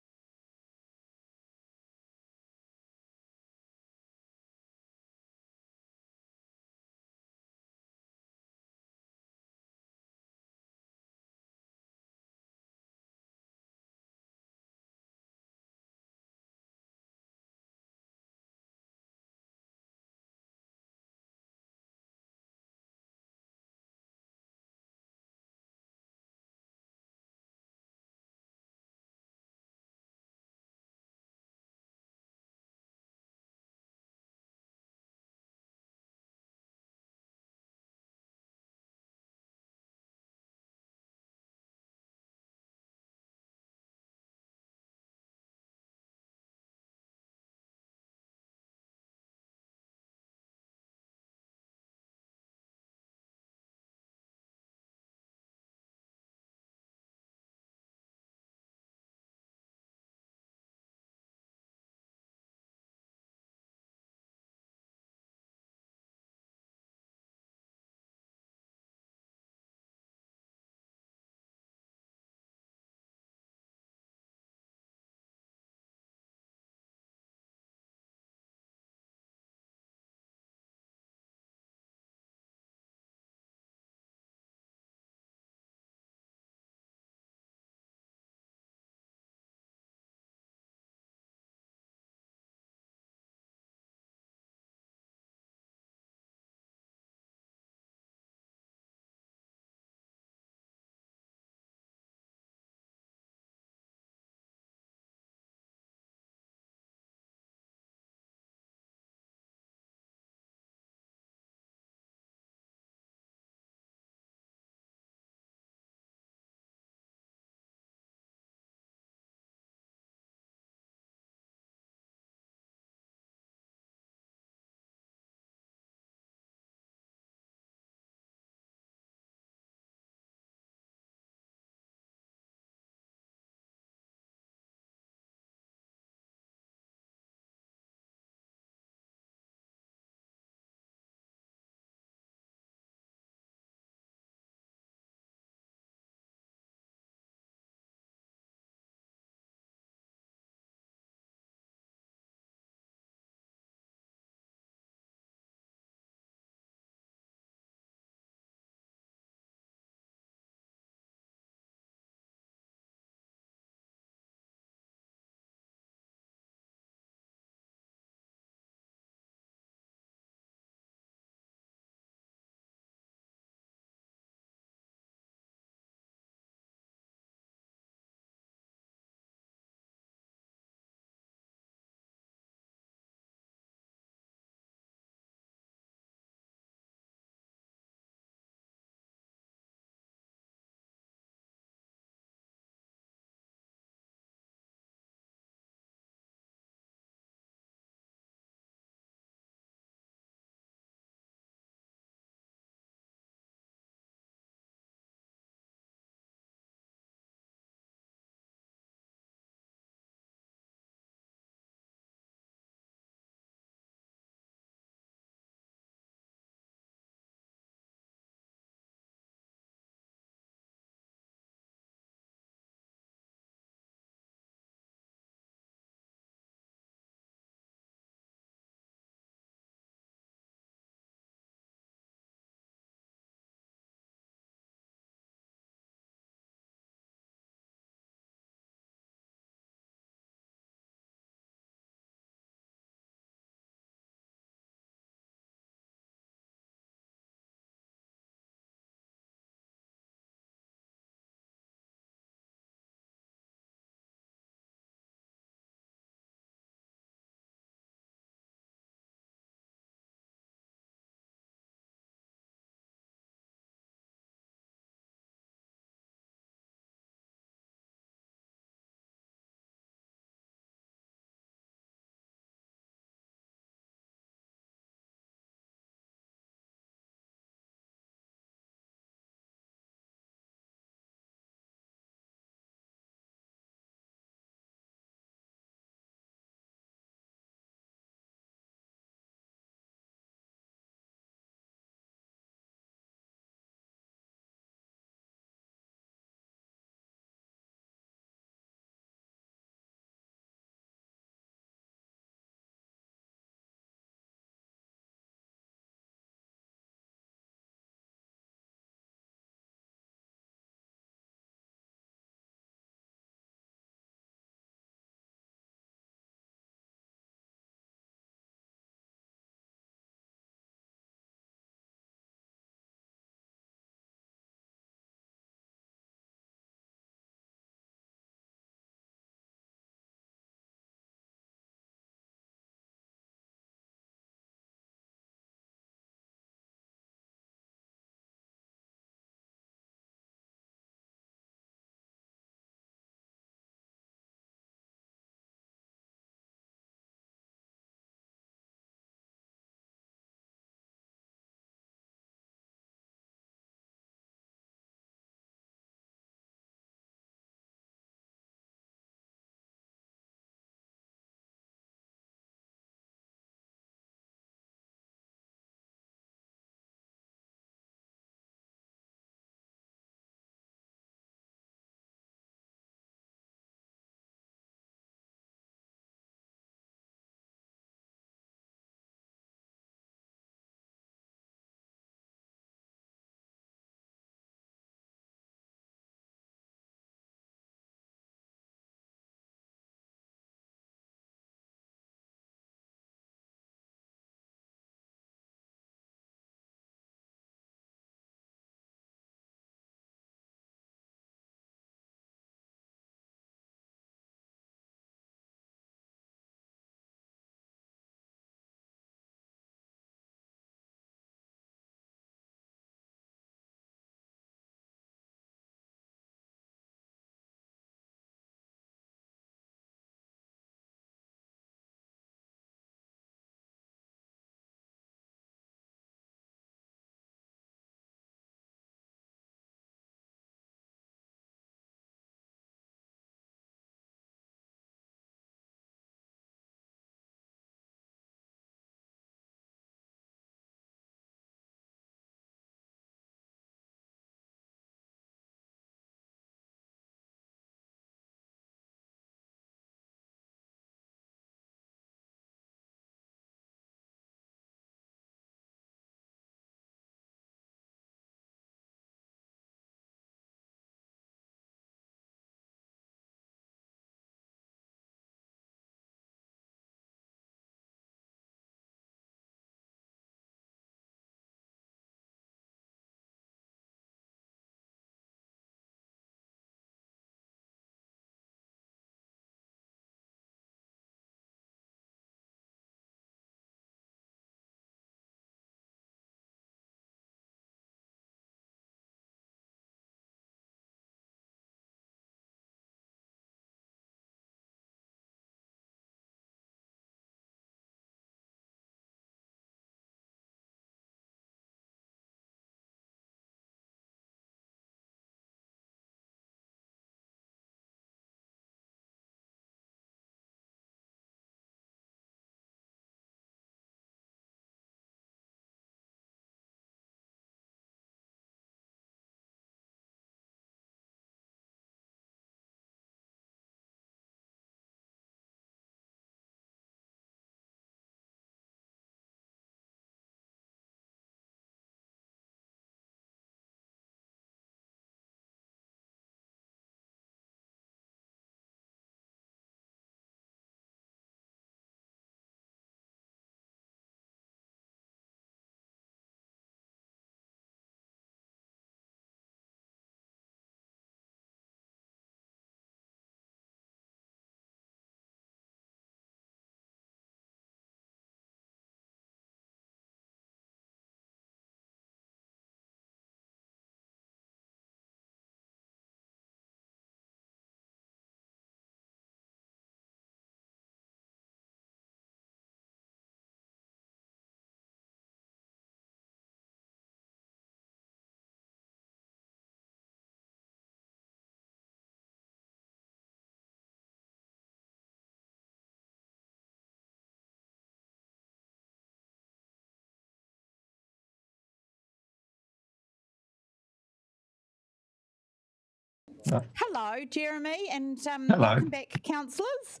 [SPEAKER 10] Hello, Jeremy, and
[SPEAKER 13] Hello.
[SPEAKER 10] welcome back, councillors.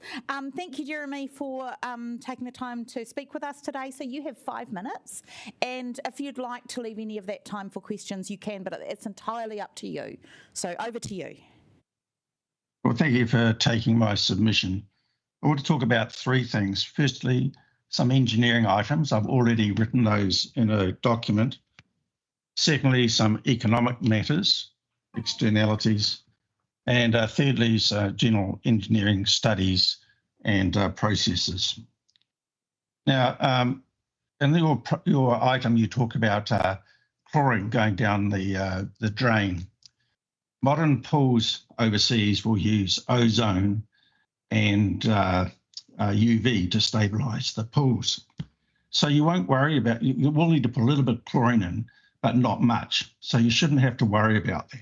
[SPEAKER 10] Thank you, Jeremy, for taking the time to speak with us today. So you have 5 minutes, and if you'd like to leave any of that time for questions, you can, but it's entirely up to you. So over to you.
[SPEAKER 13] Well, thank you for taking my submission. I want to talk about 3 things. Firstly, some engineering items. I've already written those in a document. Secondly, some economic matters, externalities. And thirdly, general engineering studies and processes. Now, in your item, you talk about chlorine going down the drain. Modern pools overseas will use ozone and UV to stabilise the pools. So you won't worry about, you will need to put a little bit of chlorine in, but not much. So you shouldn't have to worry about that.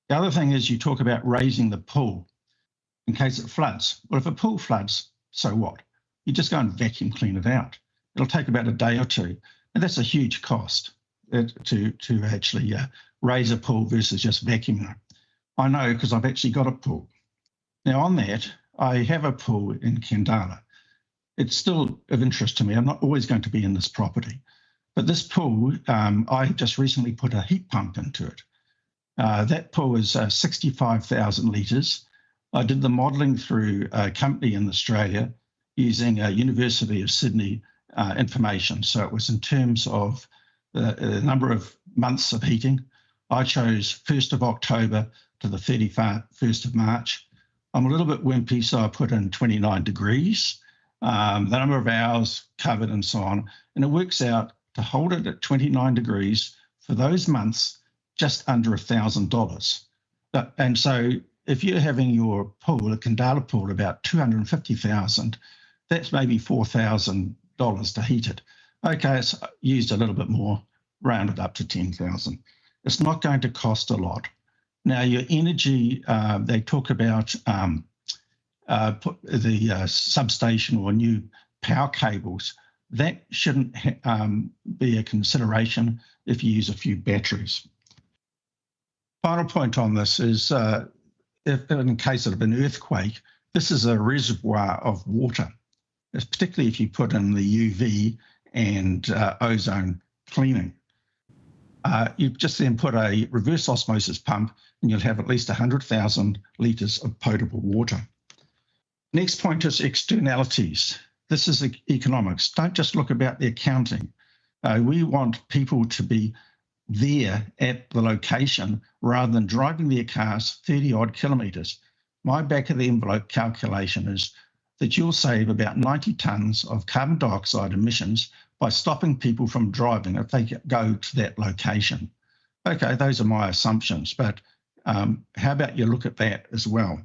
[SPEAKER 13] The other thing is you talk about raising the pool in case it floods. Well, if a pool floods, so what? You just go and vacuum clean it out. It'll take about a day or two. And that's a huge cost to actually raise a pool versus just vacuuming it. I know because I've actually got a pool. Now on that, I have a pool in Kendala. It's still of interest to me. I'm not always going to be in this property. But this pool, I just recently put a heat pump into it. That pool is 65,000 litres. I did the modelling through a company in Australia using University of Sydney information. So it was in terms of the number of months of heating. I chose 1st of October to the 31st of March. I'm a little bit wimpy, so I put in 29 degrees, the number of hours covered and so on. And it works out to hold it at 29 degrees for those months, just under $1,000. And so if you're having your pool, a Kendala pool, about 250,000, that's maybe $4,000 to heat it. Okay, it's used a little bit more, rounded up to 10,000. It's not going to cost a lot. Now your energy, they talk about the substation or new power cables. That shouldn't be a consideration if you use a few batteries. Final point on this is, if in case of an earthquake, this is a reservoir of water, particularly if you put in the UV and ozone cleaning. You just then put a reverse osmosis pump and you'll have at least 100,000 litres of potable water. Next point is externalities. This is economics. Don't just look about the accounting. We want people to be there at the location rather than driving their cars 30 odd kilometres. My back of the envelope calculation is that you'll save about 90 tonnes of carbon dioxide emissions by stopping people from driving if they go to that location. Okay, those are my assumptions, but how about you look at that as well?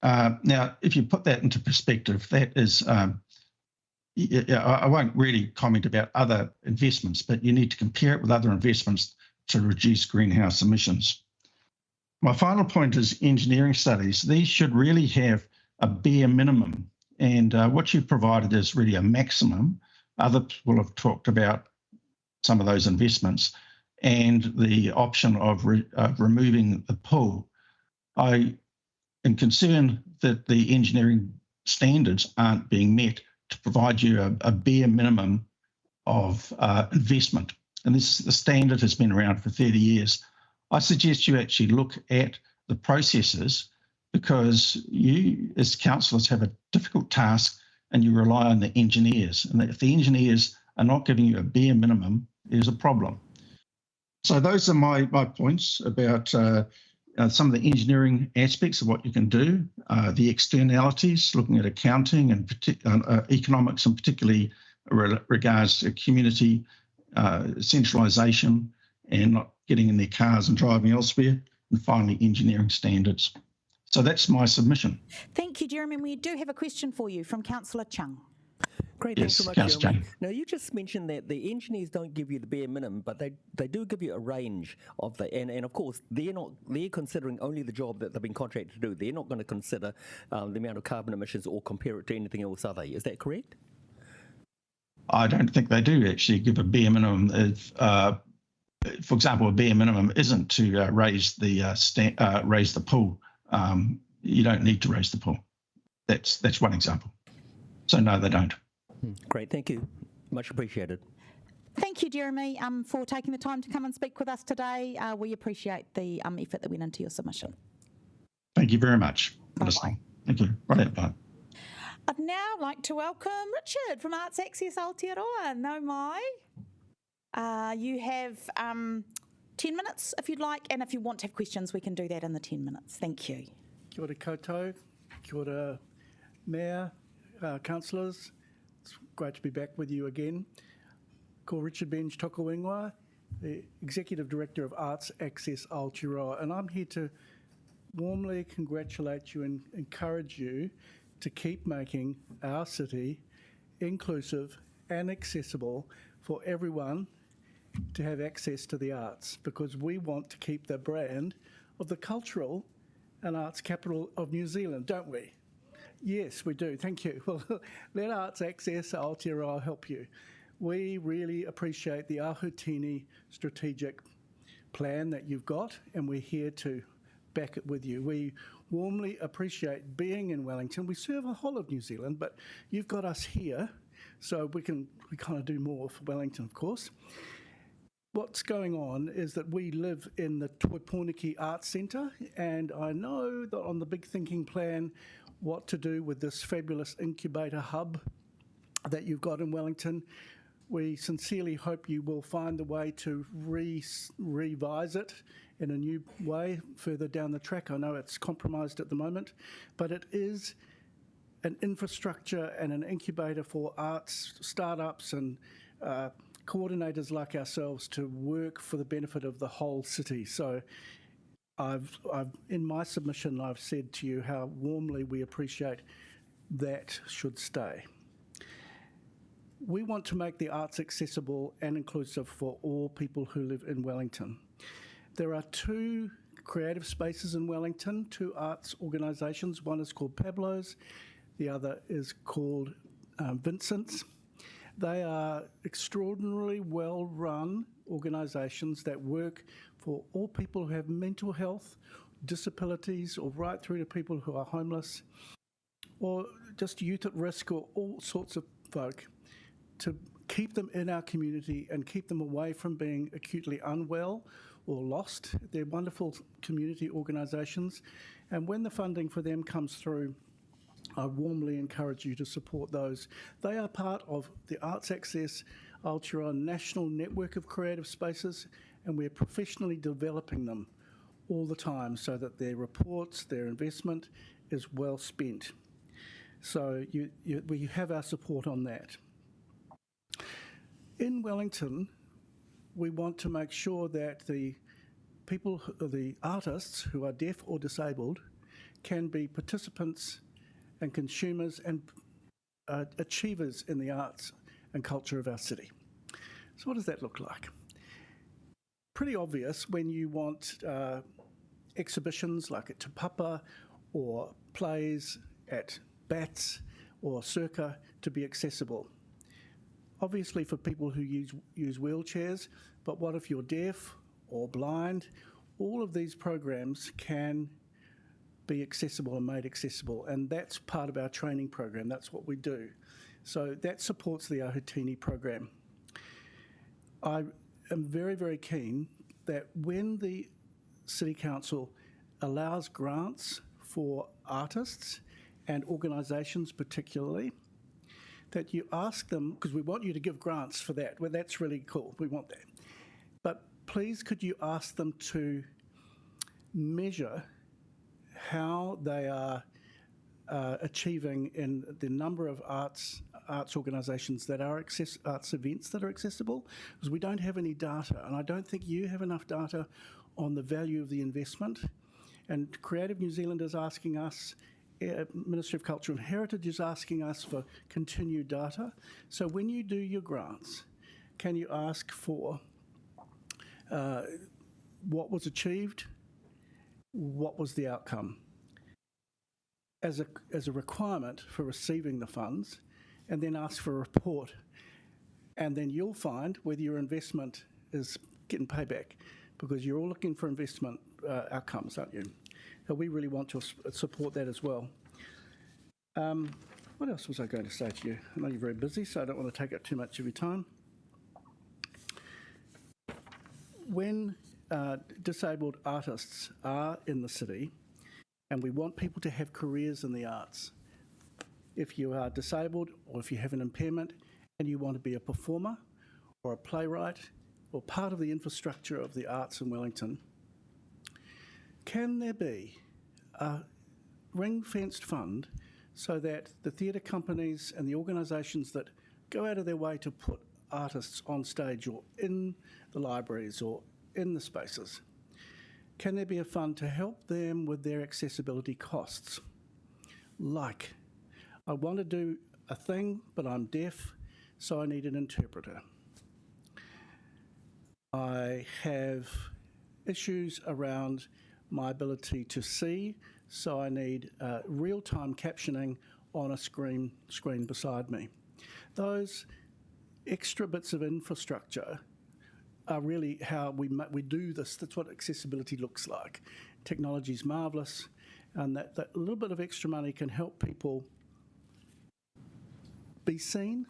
[SPEAKER 13] Now, if you put that into perspective, that is, I won't really comment about other investments, but you need to compare it with other investments to reduce greenhouse emissions. My final point is engineering studies. These should really have a bare minimum, and what you've provided is really a maximum. Others will have talked about some of those investments and the option of removing the pool. I am concerned that the engineering standards aren't being met to provide you a bare minimum of investment. And the standard has been around for 30 years. I suggest you actually look at the processes, because you as councillors have a difficult task and you rely on the engineers. And if the engineers are not giving you a bare minimum, there's a problem. So those are my points about some of the engineering aspects of what you can do, the externalities, looking at accounting and economics, and particularly regards to community centralisation and not getting in their cars and driving elsewhere, and finally engineering standards. So that's my submission.
[SPEAKER 10] Thank you, Jeremy. We do have a question for you from Councillor Chung.
[SPEAKER 6] Great,
[SPEAKER 13] Yes,
[SPEAKER 6] thanks so much,
[SPEAKER 13] Councillor
[SPEAKER 6] Jeremy.
[SPEAKER 13] Chung.
[SPEAKER 6] Now, you just mentioned that the engineers don't give you the bare minimum, but they do give you a range of the, and of course, they're considering only the job that they've been contracted to do. They're not going to consider the amount of carbon emissions or compare it to anything else, are they? Is that correct?
[SPEAKER 13] I don't think they do actually give a bare minimum. for example, a bare minimum isn't to raise the pool. You don't need to raise the pool. That's one example. So no, they don't.
[SPEAKER 6] Great, thank you. Much appreciated.
[SPEAKER 10] Thank you, Jeremy, for taking the time to come and speak with us today. We appreciate the effort that went into your submission.
[SPEAKER 13] Thank you very much for listening. Thank you. Right, bye.
[SPEAKER 10] I'd now like to welcome Richard from Arts Access Aotearoa. No mai. You have 10 minutes if you'd like, and if you want to have questions, we can do that in the 10 minutes. Thank you.
[SPEAKER 16] Kia ora koutou, kia ora Mayor, councillors. It's great to be back with you again. Ko Richard Benj toko ingoa, the Executive Director of Arts Access Aotearoa, and I'm here to warmly congratulate you and encourage you to keep making our city inclusive and accessible for everyone to have access to the arts, because we want to keep the brand of the cultural and arts capital of New Zealand, don't we? Yes, we do. Thank you. Well, let Arts Access Aotearoa help you. We really appreciate the Ahutini strategic plan that you've got, and we're here to back it with you. We warmly appreciate being in Wellington. We serve the whole of New Zealand, but you've got us here, so we kind of do more for Wellington, of course. What's going on is that we live in the Tōtōpū Arts Centre, and I know that on the big thinking plan what to do with this fabulous incubator hub that you've got in Wellington. We sincerely hope you will find a way to revise it in a new way further down the track. I know it's compromised at the moment, but it is an infrastructure and an incubator for arts startups and coordinators like ourselves to work for the benefit of the whole city. So I've in my submission, I've said to you how warmly we appreciate that should stay. We want to make the arts accessible and inclusive for all people who live in Wellington. There are two creative spaces in Wellington, two arts organisations. One is called Pablo's, the other is called Vincent's. They are extraordinarily well-run organisations that work for all people who have mental health, disabilities, or right through to people who are homeless, or just youth at risk, or all sorts of folk, to keep them in our community and keep them away from being acutely unwell or lost. They're wonderful community organisations, and when the funding for them comes through, I warmly encourage you to support those. They are part of the Arts Access Aotearoa National Network of Creative Spaces, and we're professionally developing them all the time so that their reports, their investment is well spent. So we have our support on that. In Wellington, we want to make sure that the people, the artists who are deaf or disabled, can be participants and consumers and achievers in the arts and culture of our city. So what does that look like? Pretty obvious when you want exhibitions like at Te Papa or plays at Bats or Circa to be accessible. Obviously for people who use wheelchairs, but what if you're deaf or blind? All of these programs can be accessible and made accessible, and that's part of our training program. That's what we do. So that supports the Ahutini program. I am very, very keen that when the City Council allows grants for artists and organisations particularly, that you ask them, because we want you to give grants for that. Well, that's really cool. We want that. But please could you ask them to measure how they are achieving in the number of arts organisations that are arts events that are accessible, because we don't have any data, and I don't think you have enough data on the value of the investment. And Creative New Zealand is asking us, Ministry of Culture and Heritage is asking us for continued data. So when you do your grants, can you ask for what was achieved, what was the outcome, as a requirement for receiving the funds, and then ask for a report. And then you'll find whether your investment is getting payback, because you're all looking for investment outcomes, aren't you? So we really want to support that as well. What else was I going to say to you? I know you're very busy, so I don't want to take up too much of your time. When disabled artists are in the city, and we want people to have careers in the arts, if you are disabled or if you have an impairment and you want to be a performer or a playwright or part of the infrastructure of the arts in Wellington, can there be a ring-fenced fund so that the theatre companies and the organisations that go out of their way to put artists on stage or in the libraries or in the spaces, can there be a fund to help them with their accessibility costs? Like, I want to do a thing, but I'm deaf, so I need an interpreter. I have issues around my ability to see, so I need real-time captioning on a screen beside me. Those extra bits of infrastructure are really how we do this. That's what accessibility looks like. Technology's marvellous, and that little bit of extra money can help people be seen.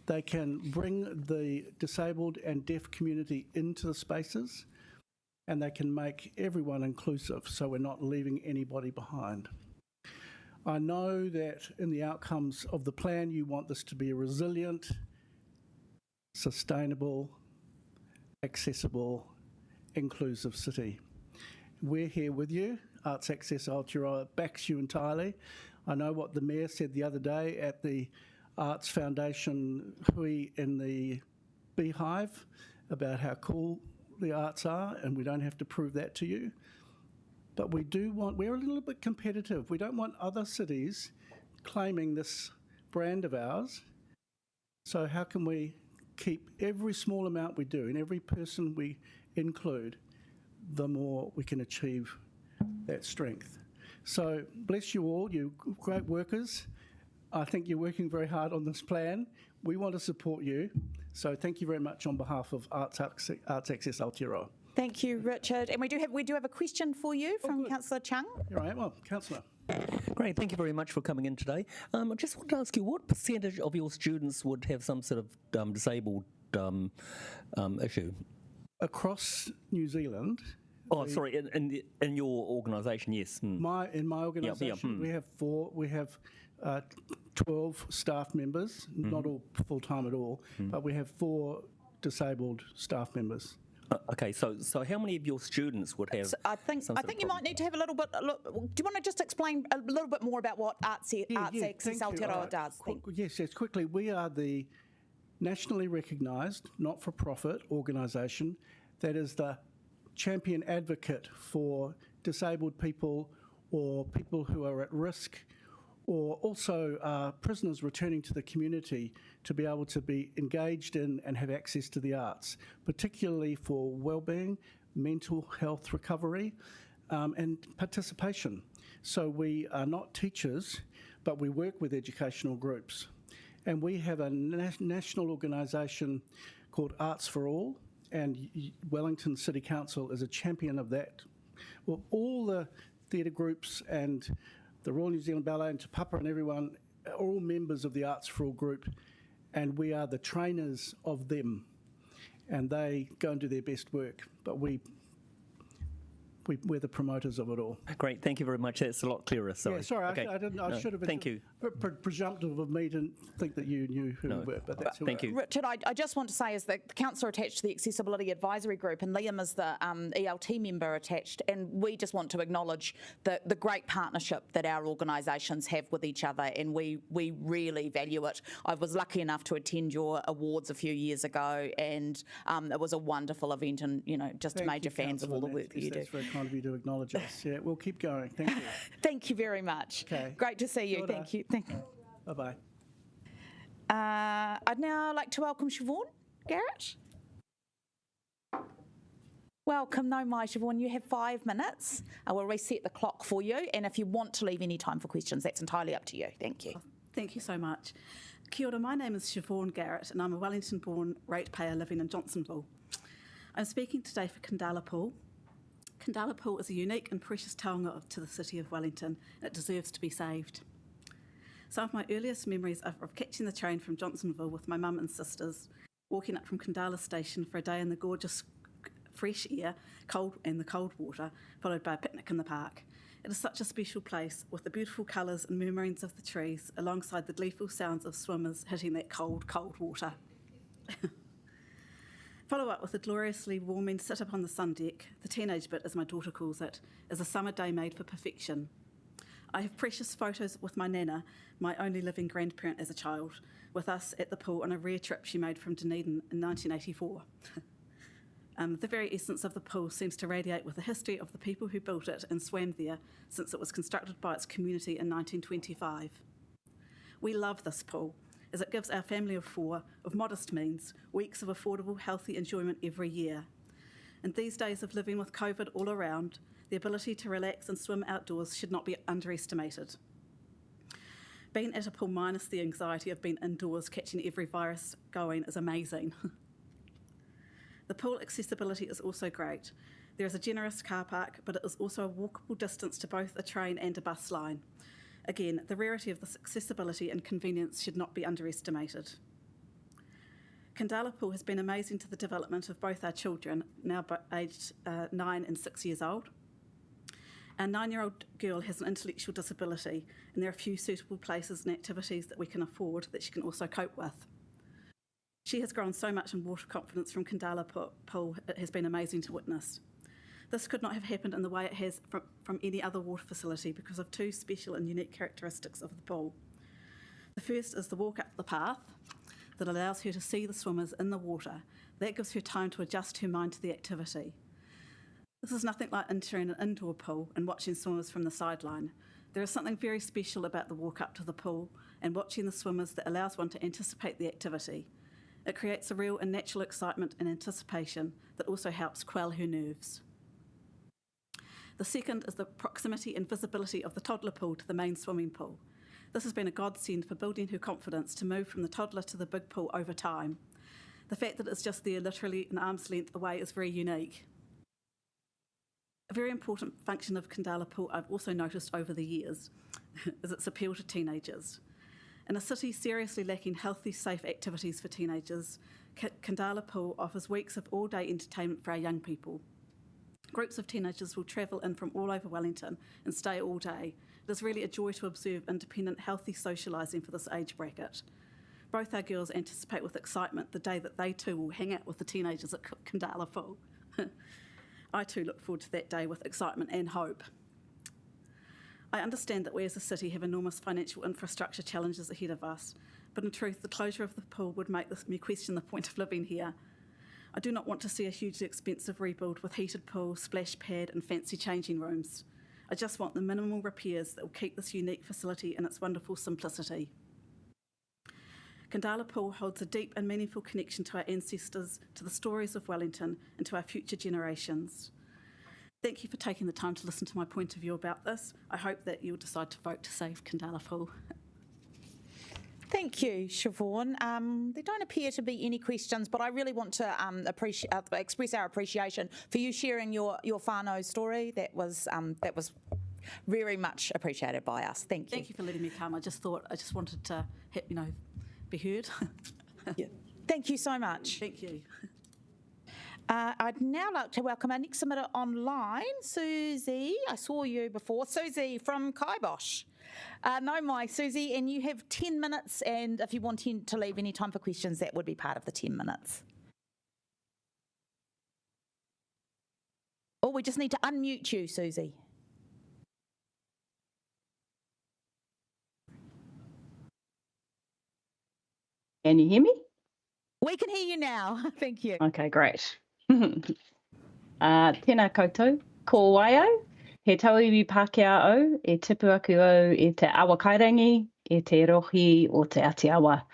[SPEAKER 16] They can bring the disabled and deaf community into the spaces, and they can make everyone inclusive, so we're not leaving anybody behind. I know that in the outcomes of the plan, you want this to be a resilient, sustainable, accessible, inclusive city. We're here with you. Arts Access Aotearoa backs you entirely. I know what the Mayor said the other day at the Arts Foundation hui in the Beehive about how cool the arts are, and we don't have to prove that to you. But we're a little bit competitive. We don't want other cities claiming this brand of ours. So how can we keep every small amount we do and every person we include, the more we can achieve that strength. So bless you all, you great workers. I think you're working very hard on this plan. We want to support you. So thank you very much on behalf of Arts Access Aotearoa.
[SPEAKER 10] Thank you, Richard. And we do have a question for you from Councillor Chung.
[SPEAKER 16] All right, well, Councillor.
[SPEAKER 6] Great, thank you very much for coming in today. I just want to ask you, what percentage of your students would have some sort of disabled issue?
[SPEAKER 16] Across New Zealand.
[SPEAKER 6] Oh, sorry, in your organisation, yes.
[SPEAKER 16] In my organisation, we have 12 staff members, not all full-time at all, but we have 4 disabled staff members.
[SPEAKER 6] Okay, so how many of your students would have?
[SPEAKER 10] I think you might need to have a little bit. Do you want to just explain a little bit more about what Arts Access Aotearoa does?
[SPEAKER 16] Yes, quickly. We are the nationally recognised, not-for-profit organisation that is the champion advocate for disabled people or people who are at risk, or also prisoners returning to the community to be able to be engaged in and have access to the arts, particularly for wellbeing, mental health recovery, and participation. So we are not teachers, but we work with educational groups. And we have a national organisation called Arts for All, and Wellington City Council is a champion of that. Well, all the theatre groups and the Royal New Zealand Ballet and Te Papa and everyone are all members of the Arts for All group, and we are the trainers of them, and they go and do their best work, but we're the promoters of it all.
[SPEAKER 6] Great, thank you very much. That's a lot clearer. Sorry.
[SPEAKER 16] Yeah, sorry,
[SPEAKER 6] okay.
[SPEAKER 16] I should have been.
[SPEAKER 6] Thank you.
[SPEAKER 16] Presumptive of me to think that you knew who we were, but that's who
[SPEAKER 6] thank you.
[SPEAKER 10] Richard, I just want to say is that the councillor attached to the Accessibility Advisory Group, and Liam is the ELT member attached, and we just want to acknowledge the great partnership that our organisations have with each other, and we really value it. I was lucky enough to attend your awards a few years ago, and it was a wonderful event, and just major fans of all the work that you do.
[SPEAKER 16] That's very kind of you to acknowledge us. Yeah, we'll keep going. Thank you.
[SPEAKER 10] Thank you very much.
[SPEAKER 16] Okay.
[SPEAKER 10] Great to see you. Thank you.
[SPEAKER 16] Bye-bye.
[SPEAKER 10] I'd now like to welcome Siobhan Garrett. Welcome. No, Siobhan, you have 5 minutes. I will reset the clock for you, and if you want to leave any time for questions, that's entirely up to you. Thank you.
[SPEAKER 14] Thank you so much. Kia ora, my name is Siobhan Garrett, and I'm a Wellington-born ratepayer living in Johnsonville. I'm speaking today for Kōrau. Kōrau is a unique and precious taonga to the city of Wellington, and it deserves to be saved. Some of my earliest memories are of catching the train from Johnsonville with my mum and sisters, walking up from Kōrau station for a day in the gorgeous fresh air, cold water, followed by a picnic in the park. It is such a special place, with the beautiful colours and murmurings of the trees, alongside the gleeful sounds of swimmers hitting that cold, cold water. Follow up with a gloriously warming sit up on the sun deck. The teenage bit, as my daughter calls it, is a summer day made for perfection. I have precious photos with my nana, my only living grandparent as a child, with us at the pool on a rare trip she made from Dunedin in 1984. The very essence of the pool seems to radiate with the history of the people who built it and swam there since it was constructed by its community in 1925. We love this pool, as it gives our family of 4, of modest means, weeks of affordable, healthy enjoyment every year. In these days of living with COVID all around, the ability to relax and swim outdoors should not be underestimated. Being at a pool minus the anxiety of being indoors catching every virus going is amazing. The pool accessibility is also great. There is a generous car park, but it is also a walkable distance to both a train and a bus line. Again, the rarity of this accessibility and convenience should not be underestimated. Kōrau has been amazing to the development of both our children, now aged 9 and 6 years old. Our 9-year-old girl has an intellectual disability, and there are few suitable places and activities that we can afford that she can also cope with. She has grown so much in water confidence from Kōrau pool, it has been amazing to witness. This could not have happened in the way it has from any other water facility because of 2 special and unique characteristics of the pool. The first is the walk up the path that allows her to see the swimmers in the water. That gives her time to adjust her mind to the activity. This is nothing like entering an indoor pool and watching swimmers from the sideline. There is something very special about the walk up to the pool and watching the swimmers that allows one to anticipate the activity. It creates a real and natural excitement and anticipation that also helps quell her nerves. The second is the proximity and visibility of the toddler pool to the main swimming pool. This has been a godsend for building her confidence to move from the toddler to the big pool over time. The fact that it's just there literally an arm's length away is very unique. A very important function of Kōrau pool I've also noticed over the years is its appeal to teenagers. In a city seriously lacking healthy, safe activities for teenagers, Kōrau pool offers weeks of all-day entertainment for our young people. Groups of teenagers will travel in from all over Wellington and stay all day. It is really a joy to observe independent, healthy socialising for this age bracket. Both our girls anticipate with excitement the day that they too will hang out with the teenagers at Kōrau pool. I too look forward to that day with excitement and hope. I understand that we as a city have enormous financial infrastructure challenges ahead of us, but in truth, the closure of the pool would make me question the point of living here. I do not want to see a hugely expensive rebuild with heated pool, splash pad and fancy changing rooms. I just want the minimal repairs that will keep this unique facility in its wonderful simplicity. Kōrau pool holds a deep and meaningful connection to our ancestors, to the stories of Wellington and to our future generations. Thank you for taking the time to listen to my point of view about this. I hope that you'll decide to vote to save Kōrau pool.
[SPEAKER 10] Thank you, Siobhan. There don't appear to be any questions, but I really want to express our appreciation for you sharing your whānau story. That was very much appreciated by us. Thank you.
[SPEAKER 14] Thank you for letting me come. I just wanted to, be heard.
[SPEAKER 10] Yeah. Thank you so much.
[SPEAKER 14] Thank you.
[SPEAKER 10] I'd now like to welcome our next submitter online, Susie. I saw you before. Susie from Kibosh. No, my Susie, and you have 10 minutes, and if you want to leave any time for questions, that would be part of the 10 minutes. Oh, we just need to unmute you, Susie.
[SPEAKER 18] Can you hear me?
[SPEAKER 10] We can hear you now. Thank you.
[SPEAKER 18] Okay, great. Tēnā koutou, ko waio, he tauiwi Pākehā au, e tipu aku au e te awa kairangi, e te rohi o te ati awa.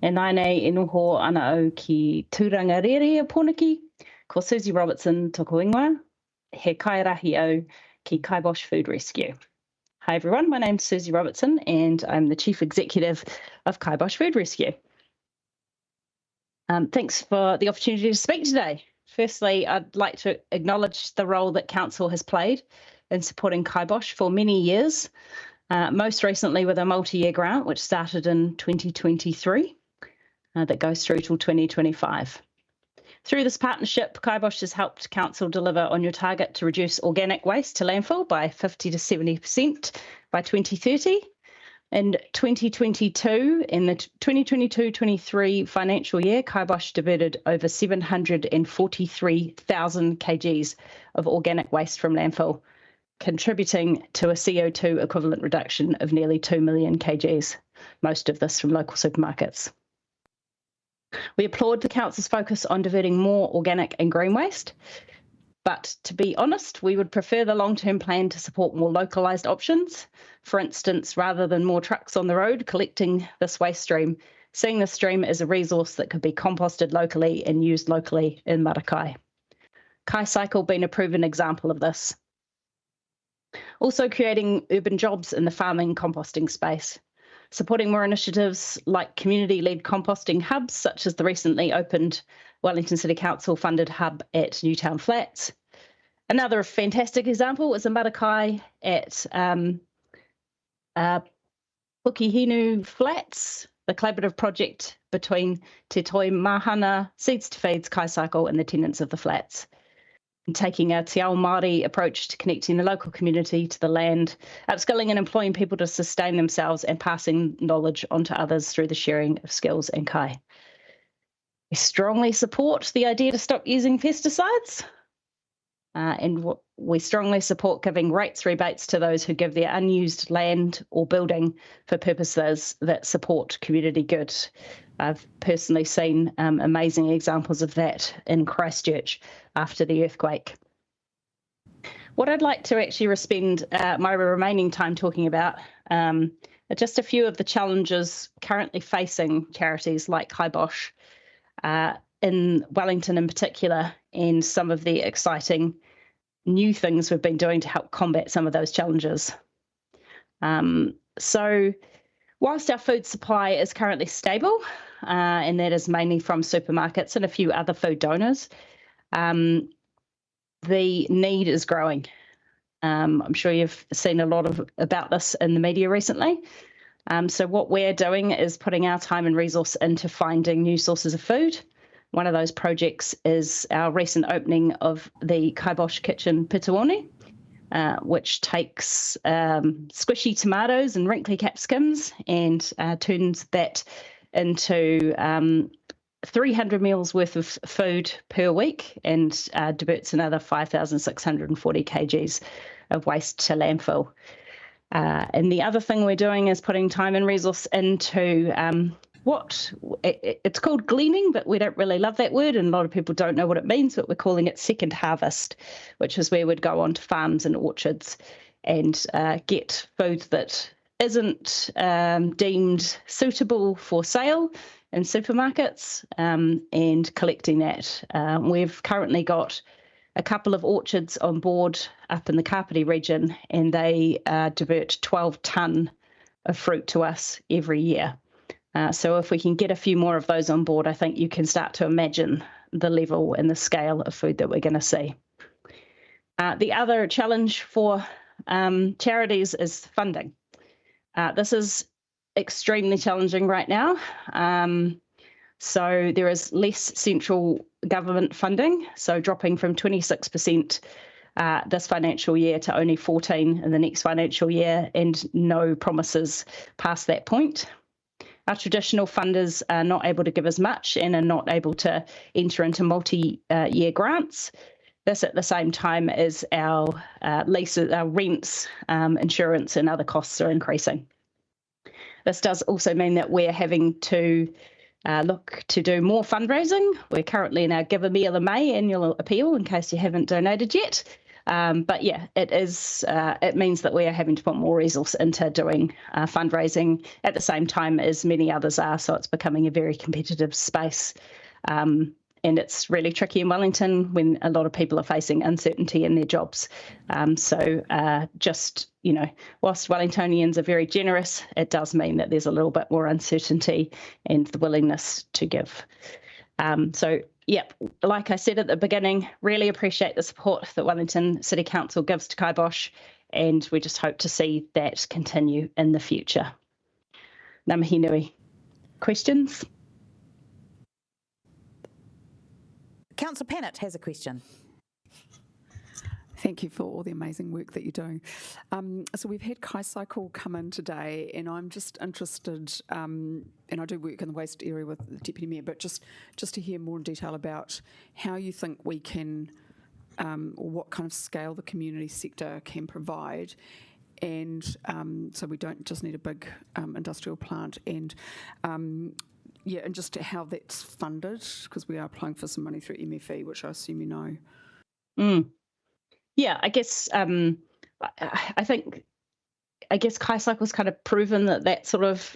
[SPEAKER 18] E nānei e noho ana au ki tūranga rere a Pōnaki, ko Susie Robertson toko ingoa, he kairahi au ki Kibosh Food Rescue. Hi everyone, my name's Susie Robertson and I'm the Chief Executive of Kibosh Food Rescue. Thanks for the opportunity to speak today. Firstly, I'd like to acknowledge the role that Council has played in supporting Kaibosh for many years, most recently with a multi-year grant which started in 2023 that goes through till 2025. Through this partnership, Kaibosh has helped Council deliver on your target to reduce organic waste to landfill by 50 to 70% by 2030. In 2022, in the 2022-23 financial year, Kaibosh diverted over 743,000 kgs of organic waste from landfill, contributing to a CO2 equivalent reduction of nearly 2 million kgs, most of this from local supermarkets. We applaud the Council's focus on diverting more organic and green waste, but to be honest, we would prefer the long-term plan to support more localised options. For instance, rather than more trucks on the road collecting this waste stream, seeing this stream as a resource that could be composted locally and used locally in Marakai. KaiCycle being a proven example of this. Also creating urban jobs in the farming composting space. Supporting more initiatives like community-led composting hubs, such as the recently opened Wellington City Council funded hub at Newtown Flats. Another fantastic example is a Marakai at Pukihinu Flats, the collaborative project between Te Toi Mahana, Seeds to Feeds, KaiCycle and the tenants of the flats. And taking a Te Ao Māori approach to connecting the local community to the land, upskilling and employing people to sustain themselves and passing knowledge on to others through the sharing of skills and kai. We strongly support the idea to stop using pesticides, and we strongly support giving rates rebates to those who give their unused land or building for purposes that support community good. I've personally seen amazing examples of that in Christchurch after the earthquake. What I'd like to actually spend my remaining time talking about are just a few of the challenges currently facing charities like Kaibosh in Wellington in particular, and some of the exciting new things we've been doing to help combat some of those challenges. So whilst our food supply is currently stable, and that is mainly from supermarkets and a few other food donors, the need is growing. I'm sure you've seen a lot about this in the media recently. So what we're doing is putting our time and resource into finding new sources of food. One of those projects is our recent opening of the Kaibosh Kitchen Pituone, which takes squishy tomatoes and wrinkly capsicums and turns that into 300 meals worth of food per week and diverts another 5,640 kgs of waste to landfill. And the other thing we're doing is putting time and resource into it's called gleaning, but we don't really love that word and a lot of people don't know what it means, but we're calling it second harvest, which is where we'd go onto farms and orchards and get food that isn't deemed suitable for sale in supermarkets and collecting that. We've currently got a couple of orchards on board up in the Kapiti region, and they divert 12 tonne of fruit to us every year. So if we can get a few more of those on board, I think you can start to imagine the level and the scale of food that we're going to see. The other challenge for charities is funding. This is extremely challenging right now. So there is less central government funding, so dropping from 26% this financial year to only 14% in the next financial year, and no promises past that point. Our traditional funders are not able to give as much and are not able to enter into multi-year grants. This at the same time as our leases, our rents, insurance and other costs are increasing. This does also mean that we're having to look to do more fundraising. We're currently in our Give a Meal in May annual appeal, in case you haven't donated yet. But yeah, it means that we are having to put more resource into doing fundraising at the same time as many others are. So it's becoming a very competitive space. And it's really tricky in Wellington when a lot of people are facing uncertainty in their jobs. Just, whilst Wellingtonians are very generous, it does mean that there's a little bit more uncertainty and the willingness to give. So, yeah, like I said at the beginning, really appreciate the support that Wellington City Council gives to Kibosh, and we just hope to see that continue in the future. Ngā mihi nui. Questions?
[SPEAKER 10] Councillor Pennant has a question.
[SPEAKER 15] Thank you for all the amazing work that you're doing. So we've had KaiCycle come in today, and I'm just interested, and I do work in the waste area with the Deputy Mayor, but just to hear more in detail about how you think we can, or what kind of scale the community sector can provide, and so we don't just need a big industrial plant, and yeah, and just how that's funded, because we are applying for some money through MFE, which I assume you know.
[SPEAKER 18] Yeah, I guess I guess KaiCycle's kind of proven that sort of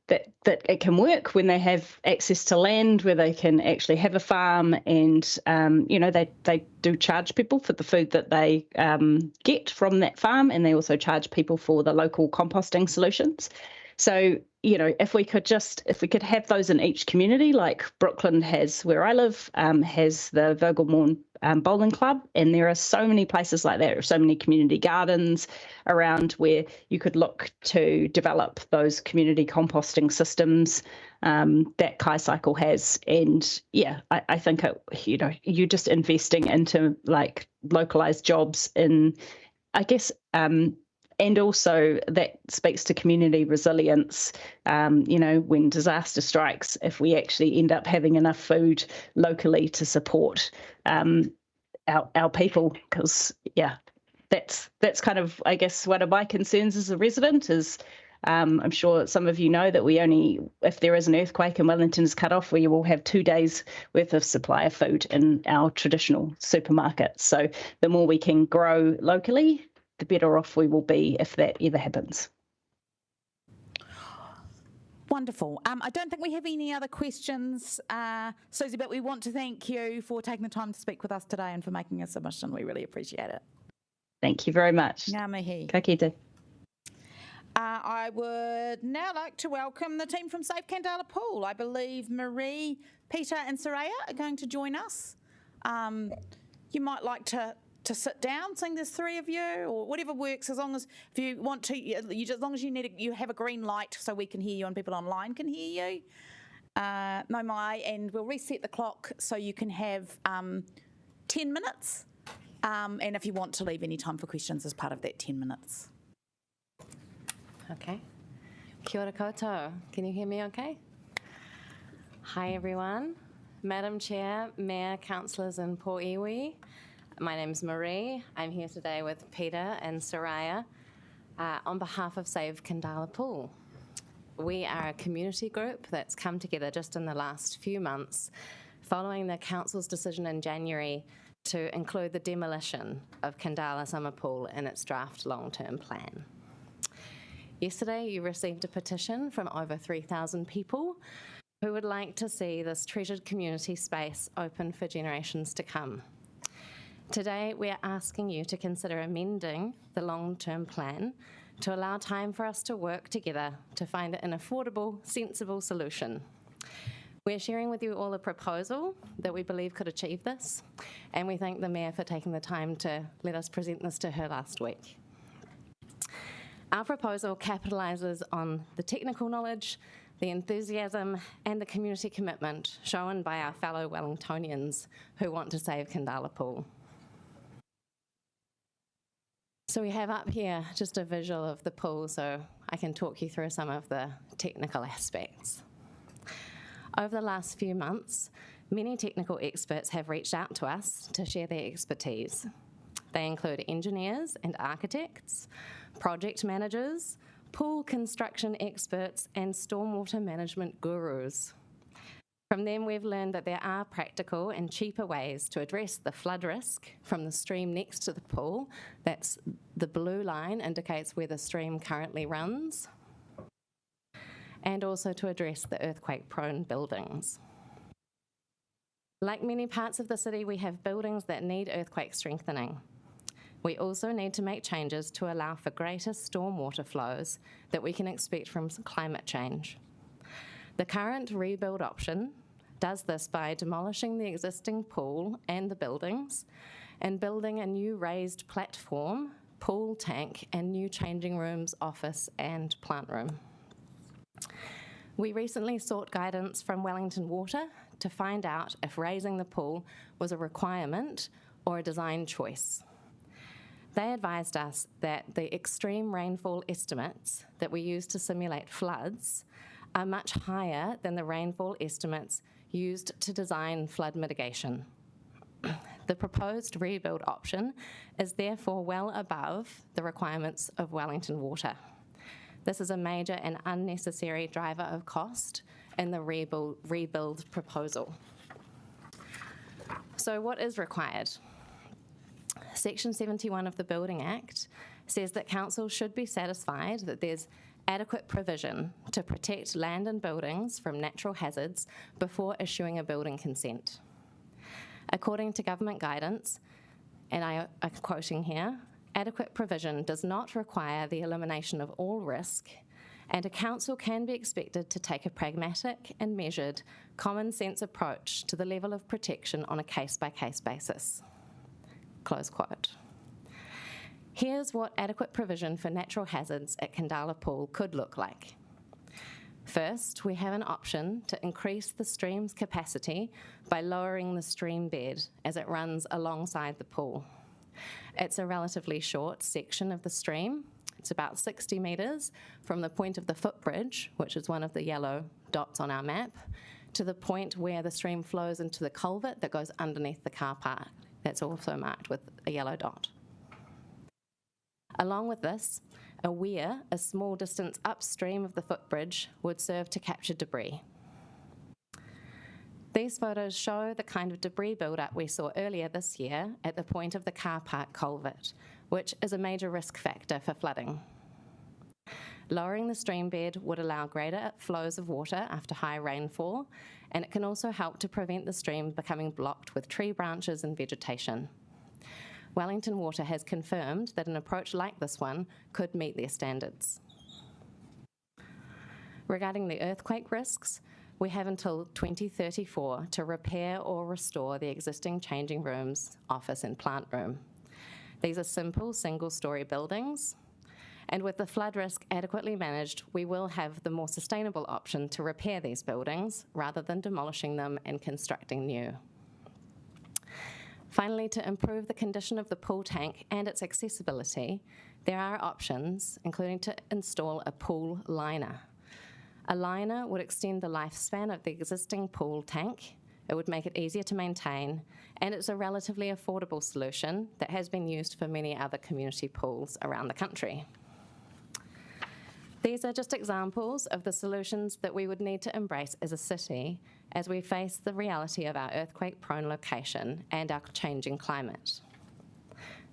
[SPEAKER 18] that it can work when they have access to land, where they can actually have a farm, and you know, they do charge people for the food that they get from that farm, and they also charge people for the local composting solutions. So, you know, if we could have those in each community, like Brooklyn has, where I live, has the Vogelmorn Bowling Club, and there are so many places like that, or so many community gardens around where you could look to develop those community composting systems that KaiCycle has. And yeah, I think you know, you're just investing into like localized jobs in, I guess, and also that speaks to community resilience. You know, when disaster strikes, if we actually end up having enough food locally to support our people, because yeah, that's kind of, I guess, one of my concerns as a resident is, I'm sure some of you know that we only, if there is an earthquake and Wellington is cut off, we will have 2 days worth of supply of food in our traditional supermarkets. So the more we can grow locally, the better off we will be if that ever happens.
[SPEAKER 10] Wonderful. I don't think we have any other questions, Susie, but we want to thank you for taking the time to speak with us today and for making a submission. We really appreciate it.
[SPEAKER 18] Thank you very much.
[SPEAKER 10] Ngā mihi.
[SPEAKER 18] Ka kite.
[SPEAKER 10] I would now like to welcome the team from Save Kandala Pool. I believe Marie, Peter and Soraya are going to join us. You might like to sit down, seeing there's 3 of you, or whatever works, as long as if you want to, as long as you have a green light so we can hear you and people online can hear you. No mai, and we'll reset the clock so you can have 10 minutes, and if you want to leave any time for questions as part of that 10 minutes.
[SPEAKER 19] Okay. Kia ora koutou. Can you hear me okay? Hi everyone. Madam Chair, Mayor, Councillors and Pō Iwi. My name's Marie. I'm here today with Peter and Soraya on behalf of Save Kandala Pool. We are a community group that's come together just in the last few months following the Council's decision in January to include the demolition of Kandala Summer Pool in its draft long-term plan. Yesterday you received a petition from over 3,000 people who would like to see this treasured community space open for generations to come. Today, we are asking you to consider amending the long-term plan to allow time for us to work together to find an affordable, sensible solution. We're sharing with you all a proposal that we believe could achieve this, and we thank the Mayor for taking the time to let us present this to her last week. Our proposal capitalises on the technical knowledge, the enthusiasm and the community commitment shown by our fellow Wellingtonians who want to save Kandala Pool. So we have up here just a visual of the pool so I can talk you through some of the technical aspects. Over the last few months, many technical experts have reached out to us to share their expertise. They include engineers and architects, project managers, pool construction experts and stormwater management gurus. From them, we've learned that there are practical and cheaper ways to address the flood risk from the stream next to the pool. That's the blue line, indicates where the stream currently runs, and also to address the earthquake-prone buildings. Like many parts of the city, we have buildings that need earthquake strengthening. We also need to make changes to allow for greater stormwater flows that we can expect from climate change. The current rebuild option does this by demolishing the existing pool and the buildings and building a new raised platform, pool tank, and new changing rooms, office, and plant room. We recently sought guidance from Wellington Water to find out if raising the pool was a requirement or a design choice. They advised us that the extreme rainfall estimates that we use to simulate floods are much higher than the rainfall estimates used to design flood mitigation. The proposed rebuild option is therefore well above the requirements of Wellington Water. This is a major and unnecessary driver of cost in the rebuild proposal. So what is required? Section 71 of the Building Act says that council should be satisfied that there's adequate provision to protect land and buildings from natural hazards before issuing a building consent. According to government guidance, and I'm quoting here, adequate provision does not require the elimination of all risk, and a council can be expected to take a pragmatic and measured common sense approach to the level of protection on a case-by-case basis. Close quote. Here's what adequate provision for natural hazards at Kandala Pool could look like. First, we have an option to increase the stream's capacity by lowering the stream bed as it runs alongside the pool. It's a relatively short section of the stream. It's about 60 metres from the point of the footbridge, which is one of the yellow dots on our map, to the point where the stream flows into the culvert that goes underneath the car park. That's also marked with a yellow dot. Along with this, a weir, a small distance upstream of the footbridge, would serve to capture debris. These photos show the kind of debris build-up we saw earlier this year at the point of the car park culvert, which is a major risk factor for flooding. Lowering the stream bed would allow greater flows of water after high rainfall, and it can also help to prevent the stream becoming blocked with tree branches and vegetation. Wellington Water has confirmed that an approach like this one could meet their standards. Regarding the earthquake risks, we have until 2034 to repair or restore the existing changing rooms, office and plant room. These are simple single-storey buildings, and with the flood risk adequately managed, we will have the more sustainable option to repair these buildings rather than demolishing them and constructing new. Finally, to improve the condition of the pool tank and its accessibility, there are options, including to install a pool liner. A liner would extend the lifespan of the existing pool tank, it would make it easier to maintain, and it's a relatively affordable solution that has been used for many other community pools around the country. These are just examples of the solutions that we would need to embrace as a city as we face the reality of our earthquake-prone location and our changing climate.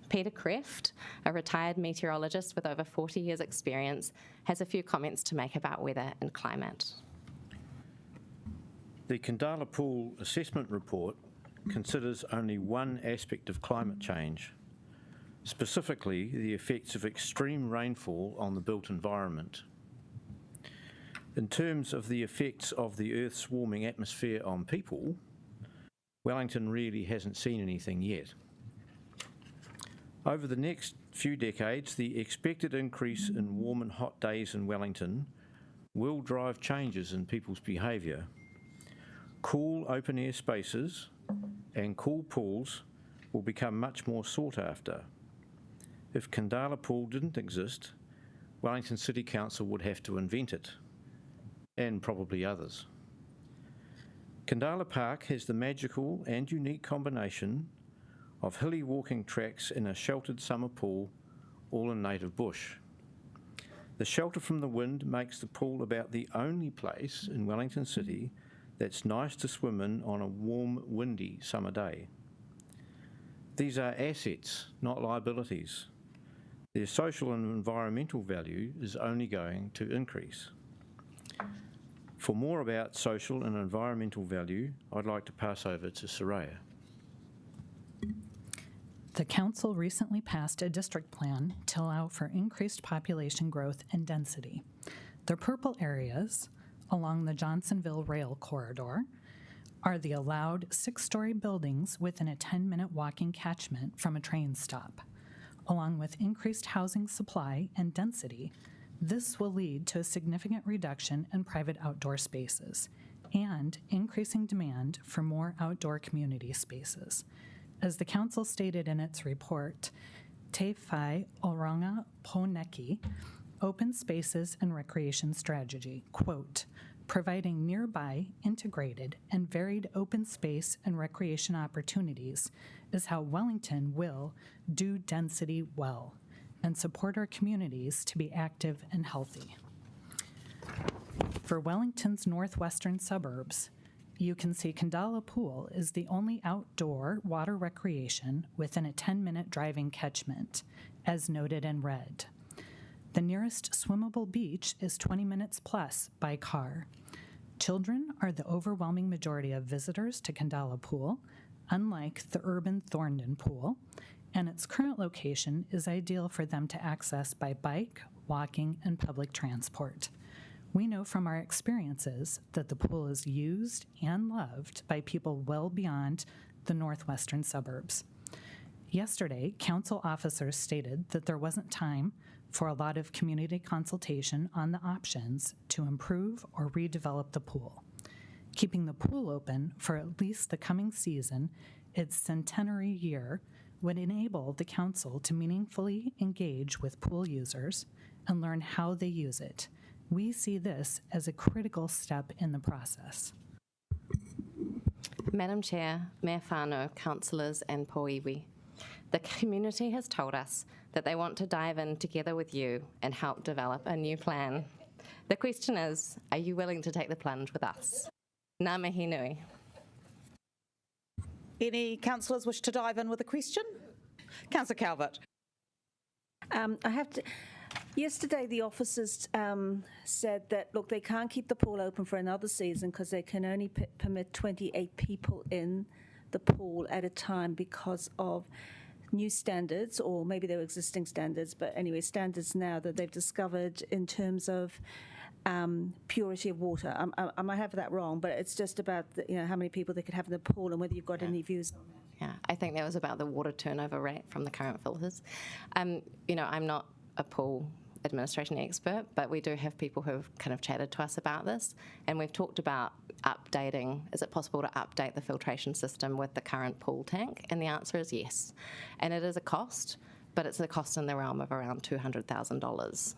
[SPEAKER 19] Peter Kreft, a retired meteorologist with over 40 years' experience, has a few comments to make about weather and climate.
[SPEAKER 20] The Kandala Pool Assessment Report considers only one aspect of climate change, specifically the effects of extreme rainfall on the built environment. In terms of the effects of the Earth's warming atmosphere on people, Wellington really hasn't seen anything yet. Over the next few decades, the expected increase in warm and hot days in Wellington will drive changes in people's behaviour. Cool open-air spaces and cool pools will become much more sought after. If Kandala Pool didn't exist, Wellington City Council would have to invent it, and probably others. Kandala Park has the magical and unique combination of hilly walking tracks in a sheltered summer pool, all in native bush. The shelter from the wind makes the pool about the only place in Wellington City that's nice to swim in on a warm, windy summer day. These are assets, not liabilities. Their social and environmental value is only going to increase. For more about social and environmental value, I'd like to pass over to Soraya.
[SPEAKER 21] The Council recently passed a district plan to allow for increased population growth and density. The purple areas along the Johnsonville Rail Corridor are the allowed 6-story buildings within a 10-minute walking catchment from a train stop. Along with increased housing supply and density, this will lead to a significant reduction in private outdoor spaces and increasing demand for more outdoor community spaces. As the Council stated in its report, Te Whai Oranga Pōneki, Open Spaces and Recreation Strategy, quote, providing nearby, integrated, and varied open space and recreation opportunities is how Wellington will do density well and support our communities to be active and healthy. For Wellington's northwestern suburbs, you can see Kandala Pool is the only outdoor water recreation within a 10-minute driving catchment, as noted in red. The nearest swimmable beach is 20 minutes plus by car. Children are the overwhelming majority of visitors to Kandala Pool, unlike the urban Thorndon Pool, and its current location is ideal for them to access by bike, walking, and public transport. We know from our experiences that the pool is used and loved by people well beyond the northwestern suburbs. Yesterday, Council officers stated that there wasn't time for a lot of community consultation on the options to improve or redevelop the pool. Keeping the pool open for at least the coming season, its centenary year, would enable the Council to meaningfully engage with pool users and learn how they use it. We see this as a critical step in the process.
[SPEAKER 19] Madam Chair, Mayor Whānau, councillors and pōiwi, the community has told us that they want to dive in together with you and help develop a new plan. The question is, are you willing to take the plunge with us? Ngā mihi nui.
[SPEAKER 10] Any councillors wish to dive in with a question? Councillor Calvert.
[SPEAKER 3] Yesterday, the officers said that, look, they can't keep the pool open for another season because they can only permit 28 people in the pool at a time because of new standards, or maybe they were existing standards, but anyway, standards now that they've discovered in terms of purity of water. I might have that wrong, but it's just about how many people they could have in the pool and whether you've got any views on that.
[SPEAKER 19] Yeah, I think that was about the water turnover rate from the current filters. I'm not a pool administration expert, but we do have people who have kind of chatted to us about this, and we've talked about updating. Is it possible to update the filtration system with the current pool tank? And the answer is yes. And it is a cost, but it's a cost in the realm of around $200,000.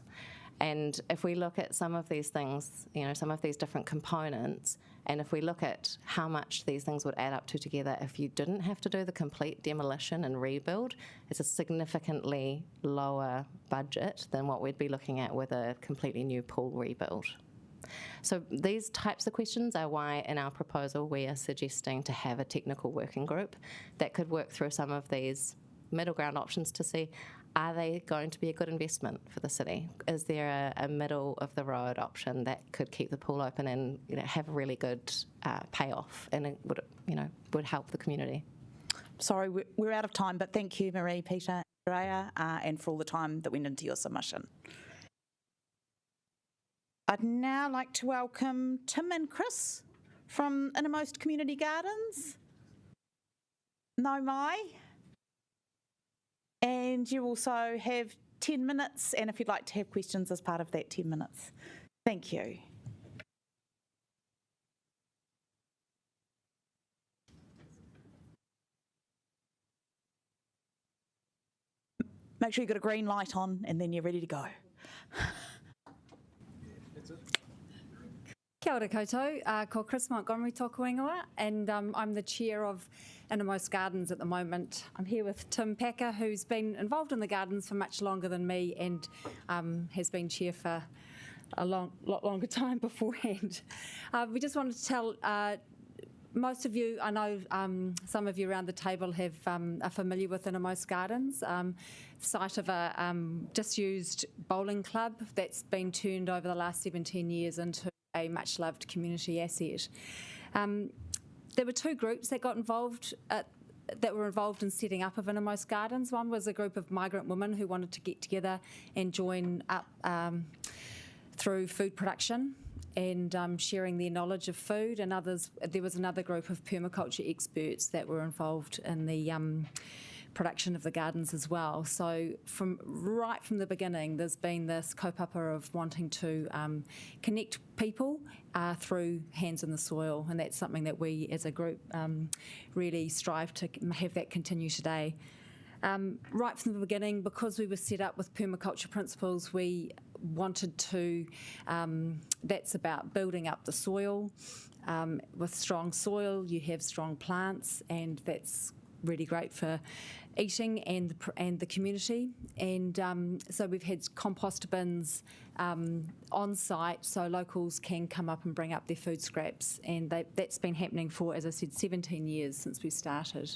[SPEAKER 19] And if we look at some of these things, some of these different components, and if we look at how much these things would add up to together if you didn't have to do the complete demolition and rebuild, it's a significantly lower budget than what we'd be looking at with a completely new pool rebuild. So these types of questions are why in our proposal we are suggesting to have a technical working group that could work through some of these middle ground options to see, are they going to be a good investment for the city? Is there a middle of the road option that could keep the pool open and have a really good payoff, and it would help the community?
[SPEAKER 10] Sorry, we're out of time, but thank you, Marie, Peter, Raya, and for all the time that went into your submission. I'd now like to welcome Tim and Chris from Innermost Community Gardens. No mai. And you also have 10 minutes, and if you'd like to have questions as part of that 10 minutes. Thank you. Make sure you've got a green light on and then you're ready to go.
[SPEAKER 2] Kia ora koutou, ko Chris Montgomery tōku ingoa, and I'm the chair of Innermost Gardens at the moment. I'm here with Tim Packer, who's been involved in the gardens for much longer than me and has been chair for a lot longer time beforehand. We just wanted to tell most of you, I know some of you around the table are familiar with Innermost Gardens, site of a disused bowling club that's been turned over the last 17 years into a much loved community asset. There were two groups that got involved, that were involved in setting up of Innermost Gardens. One was a group of migrant women who wanted to get together and join up through food production, and sharing their knowledge of food, and others. There was another group of permaculture experts that were involved in the production of the gardens as well. So right from the beginning, there's been this kaupapa of wanting to connect people through hands in the soil, and that's something that we as a group really strive to have that continue today. Right from the beginning, because we were set up with permaculture principles, we wanted to, that's about building up the soil. With strong soil, you have strong plants, and that's really great for eating and the community. And so we've had compost bins on site, so locals can come up and bring up their food scraps, and that's been happening for, as I said, 17 years since we started.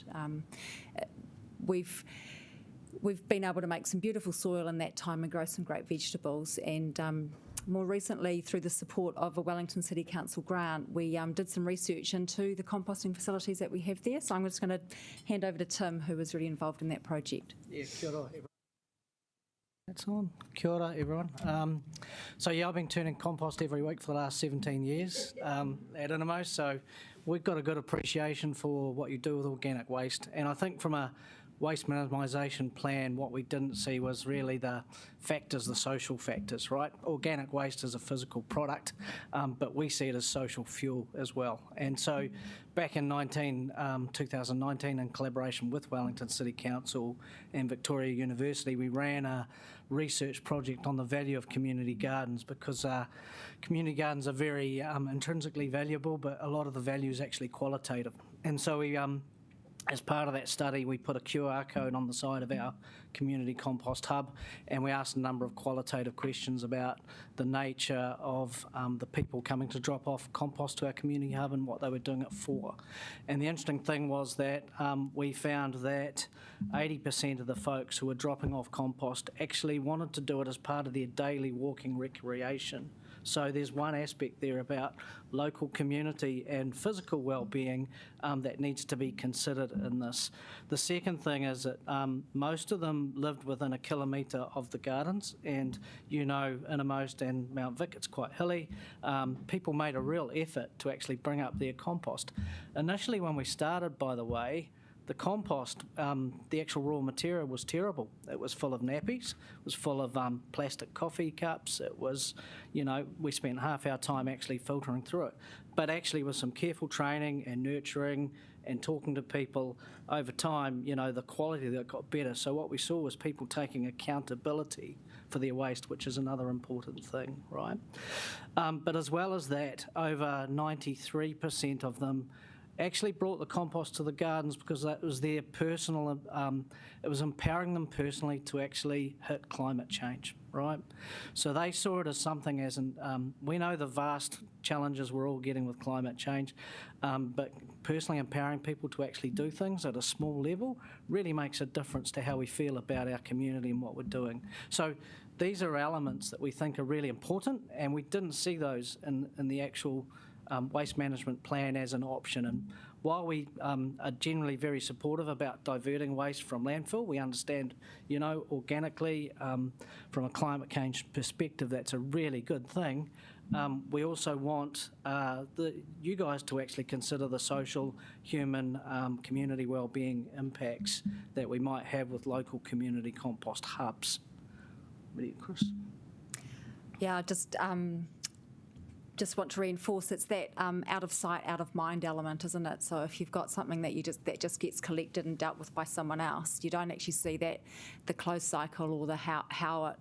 [SPEAKER 2] We've been able to make some beautiful soil in that time and grow some great vegetables. And more recently, through the support of a Wellington City Council grant, we did some research into the composting facilities that we have there. So I'm just going to hand over to Tim, who was really involved in that project.
[SPEAKER 4] Yeah, kia ora, everyone. That's on. Kia ora, everyone. So yeah, I've been turning compost every week for the last 17 years at Innermost. So we've got a good appreciation for what you do with organic waste. And I think from a waste minimisation plan, what we didn't see was really the factors, the social factors, right? Organic waste is a physical product, but we see it as social fuel as well. And so back in 2019, in collaboration with Wellington City Council and Victoria University, we ran a research project on the value of community gardens, because community gardens are very intrinsically valuable, but a lot of the value is actually qualitative. And so we as part of that study, we put a QR code on the side of our community compost hub, and we asked a number of qualitative questions about the nature of the people coming to drop off compost to our community hub and what they were doing it for. And the interesting thing was that we found that 80% of the folks who were dropping off compost actually wanted to do it as part of their daily walking recreation. So there's one aspect there about local community and physical well-being that needs to be considered in this. The second thing is that most of them lived within 1 kilometre of the gardens, and Innermost and Mount Vic, it's quite hilly. People made a real effort to actually bring up their compost. Initially, when we started, by the way, the compost, the actual raw material was terrible. It was full of nappies, it was full of plastic coffee cups. It was, we spent half our time actually filtering through it. But actually with some careful training and nurturing and talking to people over time, the quality that got better. So what we saw was people taking accountability for their waste, which is another important thing, right? But as well as that, over 93% of them actually brought the compost to the gardens because that was their personal, it was empowering them personally to actually hit climate change, right? So they saw it as something as, we know the vast challenges we're all getting with climate change, but personally empowering people to actually do things at a small level really makes a difference to how we feel about our community and what we're doing. So these are elements that we think are really important, and we didn't see those in the actual waste management plan as an option. And while we are generally very supportive about diverting waste from landfill, we understand, organically, from a climate change perspective, that's a really good thing. We also want you guys to actually consider the social, human, community wellbeing impacts that we might have with local community compost hubs. Chris?
[SPEAKER 2] Yeah, just want to reinforce it's that out of sight, out of mind element, isn't it? So if you've got something that just gets collected and dealt with by someone else, you don't actually see that the closed cycle or the how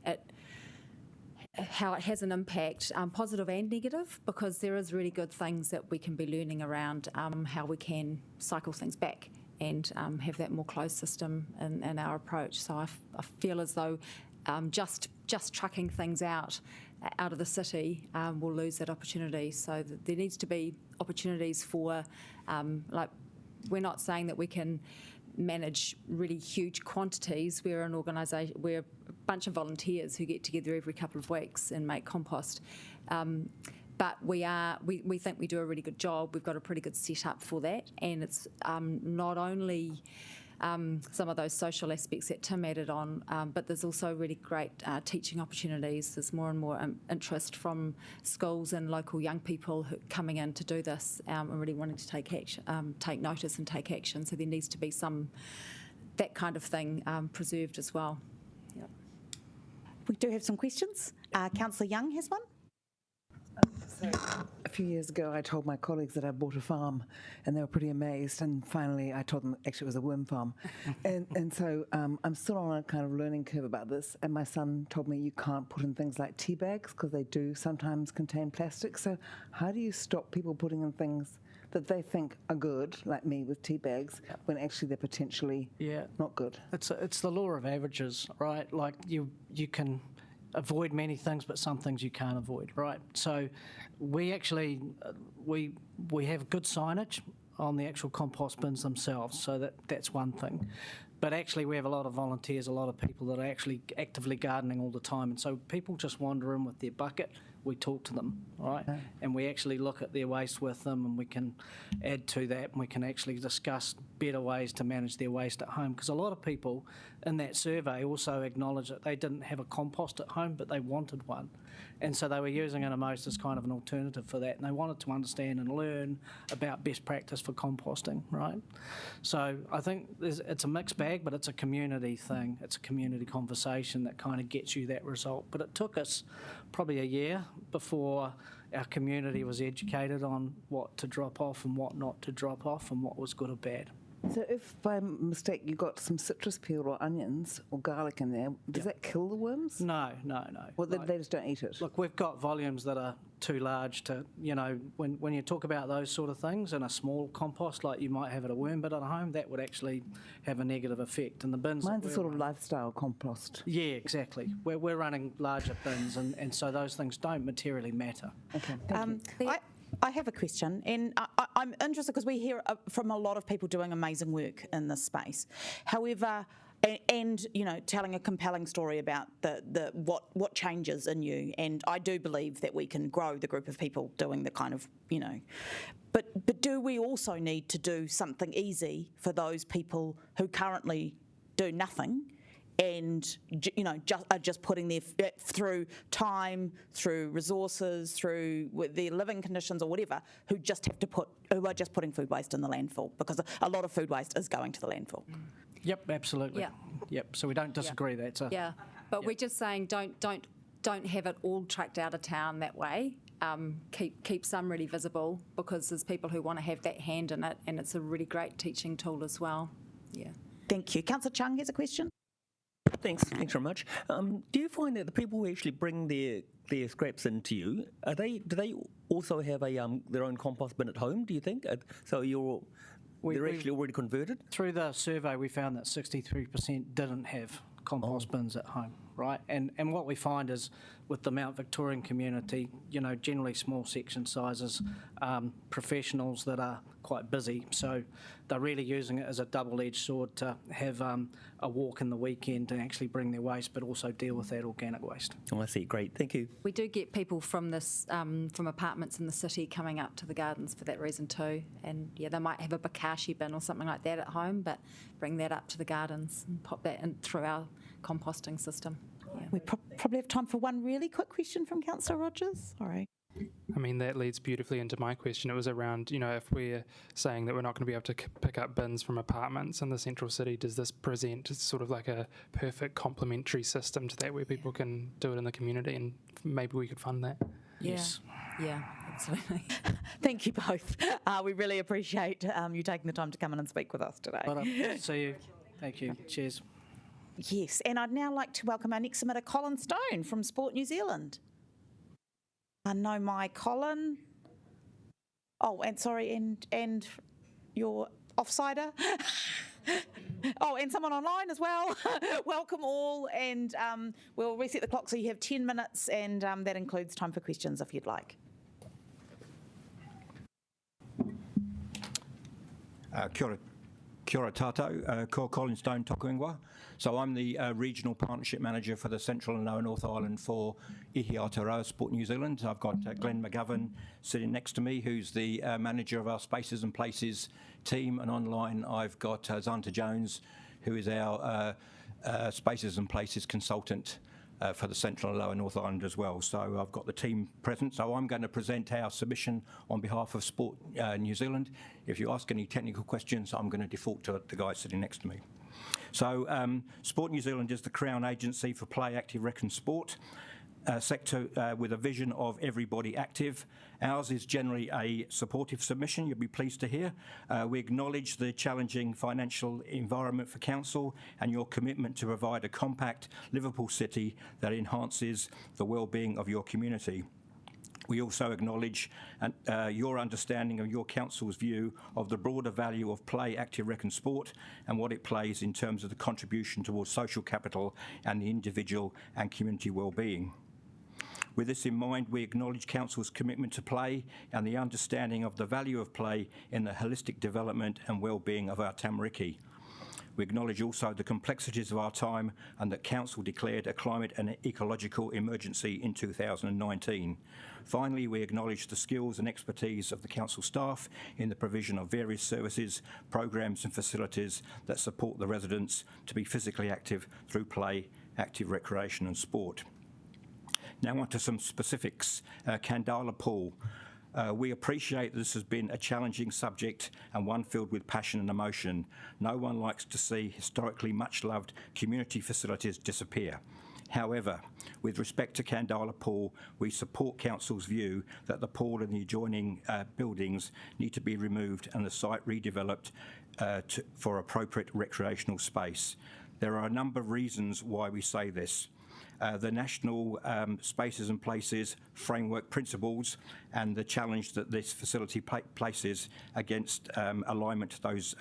[SPEAKER 2] it has an impact, positive and negative, because there is really good things that we can be learning around how we can cycle things back and have that more closed system in our approach. So I feel as though just trucking things out of the city will lose that opportunity. So there needs to be opportunities for, we're not saying that we can manage really huge quantities. We're an organisation, we're a bunch of volunteers who get together every couple of weeks and make compost. But we think we do a really good job. We've got a pretty good setup for that, and it's not only some of those social aspects that Tim added on, but there's also really great teaching opportunities. There's more and more interest from schools and local young people who coming in to do this and really wanting to take action, take notice and take action. So there needs to be that kind of thing preserved as well. Yep.
[SPEAKER 10] We do have some questions. Councillor Young has one.
[SPEAKER 5] So a few years ago, I told my colleagues that I bought a farm, and they were pretty amazed. And finally, I told them actually it was a worm farm. and so I'm still on a kind of learning curve about this. And my son told me you can't put in things like tea bags because they do sometimes contain plastic. So how do you stop people putting in things that they think are good, like me with tea bags, when actually they're potentially not good?
[SPEAKER 4] It's the law of averages, right? Like you can avoid many things, but some things you can't avoid, right? So we actually we have good signage on the actual compost bins themselves, so that's one thing. But actually we have a lot of volunteers, a lot of people that are actually actively gardening all the time, and so people just wander in with their bucket. We talk to them, right?
[SPEAKER 5] Okay.
[SPEAKER 4] And we actually look at their waste with them, and we can add to that, and we can actually discuss better ways to manage their waste at home. Because a lot of people in that survey also acknowledge that they didn't have a compost at home, but they wanted one. And so they were using it almost as kind of an alternative for that, and they wanted to understand and learn about best practice for composting, right? So I think it's a mixed bag, but it's a community thing. It's a community conversation that kind of gets you that result. But it took us probably a year before our community was educated on what to drop off and what not to drop off and what was good or bad.
[SPEAKER 5] So if by mistake you got some citrus peel or onions or garlic in there, does that kill the worms?
[SPEAKER 4] No.
[SPEAKER 5] Well, they just don't eat it?
[SPEAKER 4] Look, we've got volumes that are too large to, when you talk about those sort of things in a small compost, like you might have at a worm bin at home, that would actually have a negative effect. And the bins...
[SPEAKER 5] Mine's a sort of lifestyle compost.
[SPEAKER 4] Yeah, exactly. We're running larger bins, and so those things don't materially matter.
[SPEAKER 5] Okay,
[SPEAKER 10] I have a question, and I'm interested because we hear from a lot of people doing amazing work in this space. However, and telling a compelling story about the what changes in you, and I do believe that we can grow the group of people doing the kind of but do we also need to do something easy for those people who currently do nothing? And are just putting through time, through resources, through their living conditions or whatever, who are just putting food waste in the landfill, because a lot of food waste is going to the landfill.
[SPEAKER 4] Yep, absolutely.
[SPEAKER 2] Yeah.
[SPEAKER 4] Yep. So we don't disagree. That's
[SPEAKER 2] but we're just saying don't have it all tracked out of town that way. Keep some really visible, because there's people who want to have that hand in it, and it's a really great teaching tool as well. Yeah.
[SPEAKER 10] Thank you. Councillor Chung has a question.
[SPEAKER 6] Thanks very much. Do you find that the people who actually bring their scraps into you, do they also have their own compost bin at home, do you think? So they're actually already converted?
[SPEAKER 4] Through the survey, we found that 63% didn't have compost bins at home, right? And what we find is with the Mount Victorian community, generally small section sizes, professionals that are quite busy, so they're really using it as a double-edged sword to have a walk in the weekend to actually bring their waste, but also deal with that organic waste.
[SPEAKER 6] Oh, I see. Great. Thank you.
[SPEAKER 2] We do get people from from apartments in the city coming up to the gardens for that reason too. And they might have a bokashi bin or something like that at home, but bring that up to the gardens and pop that in through our composting system. Yeah.
[SPEAKER 10] We probably have time for one really quick question from Councillor Rogers. Sorry.
[SPEAKER 22] I mean, that leads beautifully into my question. It was around, if we're saying that we're not going to be able to pick up bins from apartments in the central city, does this present sort of like a perfect complementary system to that, where people can do it in the community, and maybe we could fund that?
[SPEAKER 2] Yes. Yeah, absolutely.
[SPEAKER 10] Thank you both. We really appreciate you taking the time to come in and speak with us today.
[SPEAKER 4] See you. Thank you. Cheers.
[SPEAKER 10] Yes, and I'd now like to welcome our next submitter, Colin Stone from Sport New Zealand. I know my Colin. Oh, and sorry, and your offsider. Oh, and someone online as well. Welcome all, and we'll reset the clock so you have 10 minutes, and that includes time for questions if you'd like.
[SPEAKER 23] Kia
[SPEAKER 1] Kia ora tātou, ko Colin Stone toku ingoa. So I'm the Regional Partnership Manager for the Central and Lower North Island for Ihi Aotearoa Sport New Zealand. I've got Glenn McGovern sitting next to me, who's the manager of our Spaces and Places team, and online I've got Zanta Jones, who is our Spaces and Places consultant for the Central and Lower North Island as well. So I've got the team present. So I'm going to present our submission on behalf of Sport New Zealand. If you ask any technical questions, I'm going to default to the guy sitting next to me. So Sport New Zealand is the Crown agency for play, active, rec and sport sector with a vision of everybody active. Ours is generally a supportive submission, you'll be pleased to hear. We acknowledge the challenging financial environment for Council and your commitment to provide a compact, livable city that enhances the well-being of your community. We also acknowledge your understanding of your Council's view of the broader value of play, active, rec and sport and what it plays in terms of the contribution towards social capital and the individual and community well-being. With this in mind, we acknowledge Council's commitment to play and the understanding of the value of play in the holistic development and well-being of our tamariki. We acknowledge also the complexities of our time and that Council declared a climate and ecological emergency in 2019. Finally, we acknowledge the skills and expertise of the Council staff in the provision of various services, programs and facilities that support the residents to be physically active through play, active recreation and sport. Now on to some specifics. Kandala Pool. We appreciate this has been a challenging subject and one filled with passion and emotion. No one likes to see historically much loved community facilities disappear. However, with respect to Kandala Pool, we support Council's view that the pool and the adjoining buildings need to be removed and the site redeveloped for appropriate recreational space. There are a number of reasons why we say this. The National Spaces and Places Framework Principles and the challenge that this facility places against alignment to those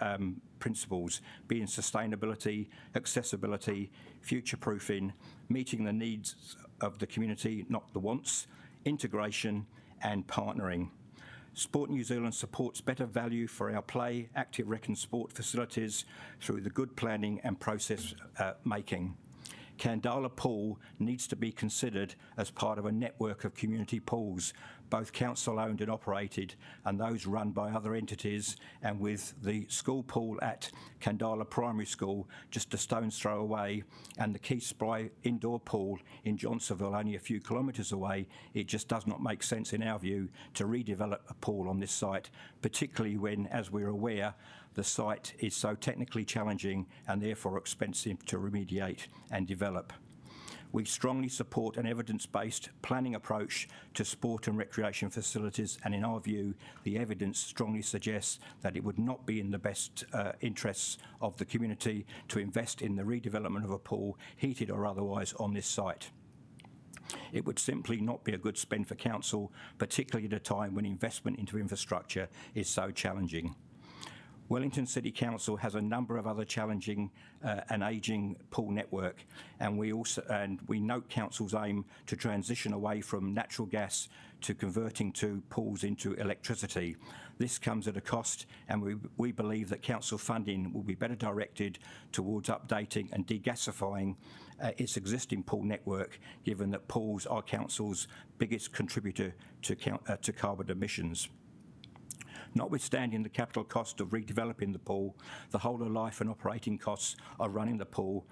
[SPEAKER 1] principles, being sustainability, accessibility, future-proofing, meeting the needs of the community, not the wants, integration and partnering. Sport New Zealand supports better value for our play, active rec and sport facilities through the good planning and process making. Kandala Pool needs to be considered as part of a network of community pools, both council-owned and operated, and those run by other entities, and with the school pool at Kandala Primary School just a stone's throw away, and the Keith Spry indoor pool in Johnsonville only a few kilometres away, it just does not make sense in our view to redevelop a pool on this site, particularly when, as we're aware, the site is so technically challenging and therefore expensive to remediate and develop. We strongly support an evidence-based planning approach to sport and recreation facilities, and in our view, the evidence strongly suggests that it would not be in the best interests of the community to invest in the redevelopment of a pool, heated or otherwise, on this site. It would simply not be a good spend for Council, particularly at a time when investment into infrastructure is so challenging. Wellington City Council has a number of other challenging and ageing pool network, and we note Council's aim to transition away from natural gas to converting pools into electricity. This comes at a cost, and we believe that Council funding will be better directed towards updating and degasifying its existing pool network, given that pools are Council's biggest contributor to carbon emissions. Notwithstanding the capital cost of redeveloping the pool, the whole of life and operating costs of running the pool,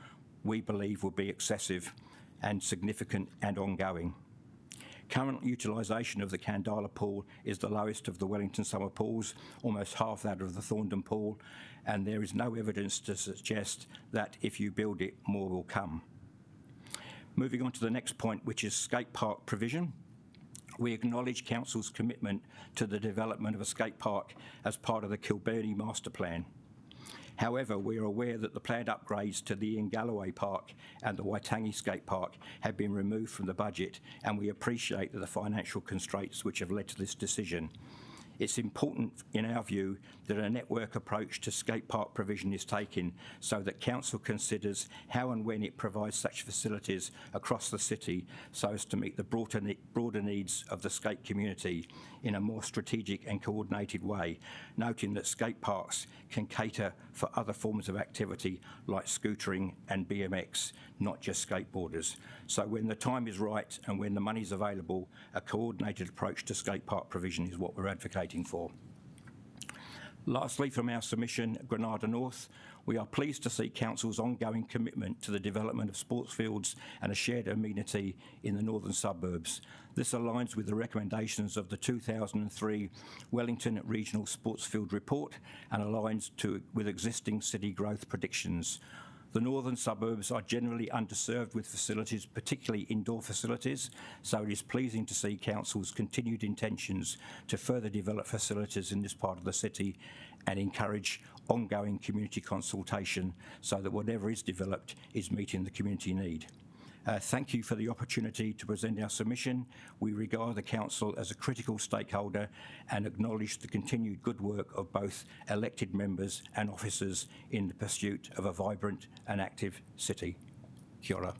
[SPEAKER 1] we believe, will be excessive and significant and ongoing. Current utilisation of the Kandala pool is the lowest of the Wellington summer pools, almost half that of the Thorndon pool, and there is no evidence to suggest that if you build it, more will come. Moving on to the next point, which is skate park provision. We acknowledge Council's commitment to the development of a skate park as part of the Kilbirnie Master Plan. However, we are aware that the planned upgrades to the Ian Galloway Park and the Waitangi Skate Park have been removed from the budget, and we appreciate the financial constraints which have led to this decision. It's important, in our view, that a network approach to skate park provision is taken so that Council considers how and when it provides such facilities across the city so as to meet the broader needs of the skate community in a more strategic and coordinated way, noting that skate parks can cater for other forms of activity like scootering and BMX, not just skateboarders. So when the time is right and when the money is available, a coordinated approach to skate park provision is what we're advocating for. Lastly, from our submission, Granada North, we are pleased to see Council's ongoing commitment to the development of sports fields and a shared amenity in the northern suburbs. This aligns with the recommendations of the 2003 Wellington Regional Sports Field Report and aligns with existing city growth predictions. The northern suburbs are generally underserved with facilities, particularly indoor facilities, so it is pleasing to see Council's continued intentions to further develop facilities in this part of the city and encourage ongoing community consultation so that whatever is developed is meeting the community need. Thank you for the opportunity to present our submission. We regard the Council as a critical stakeholder and acknowledge the continued good work of both elected members and officers in the pursuit of a vibrant and active city. Kia ora.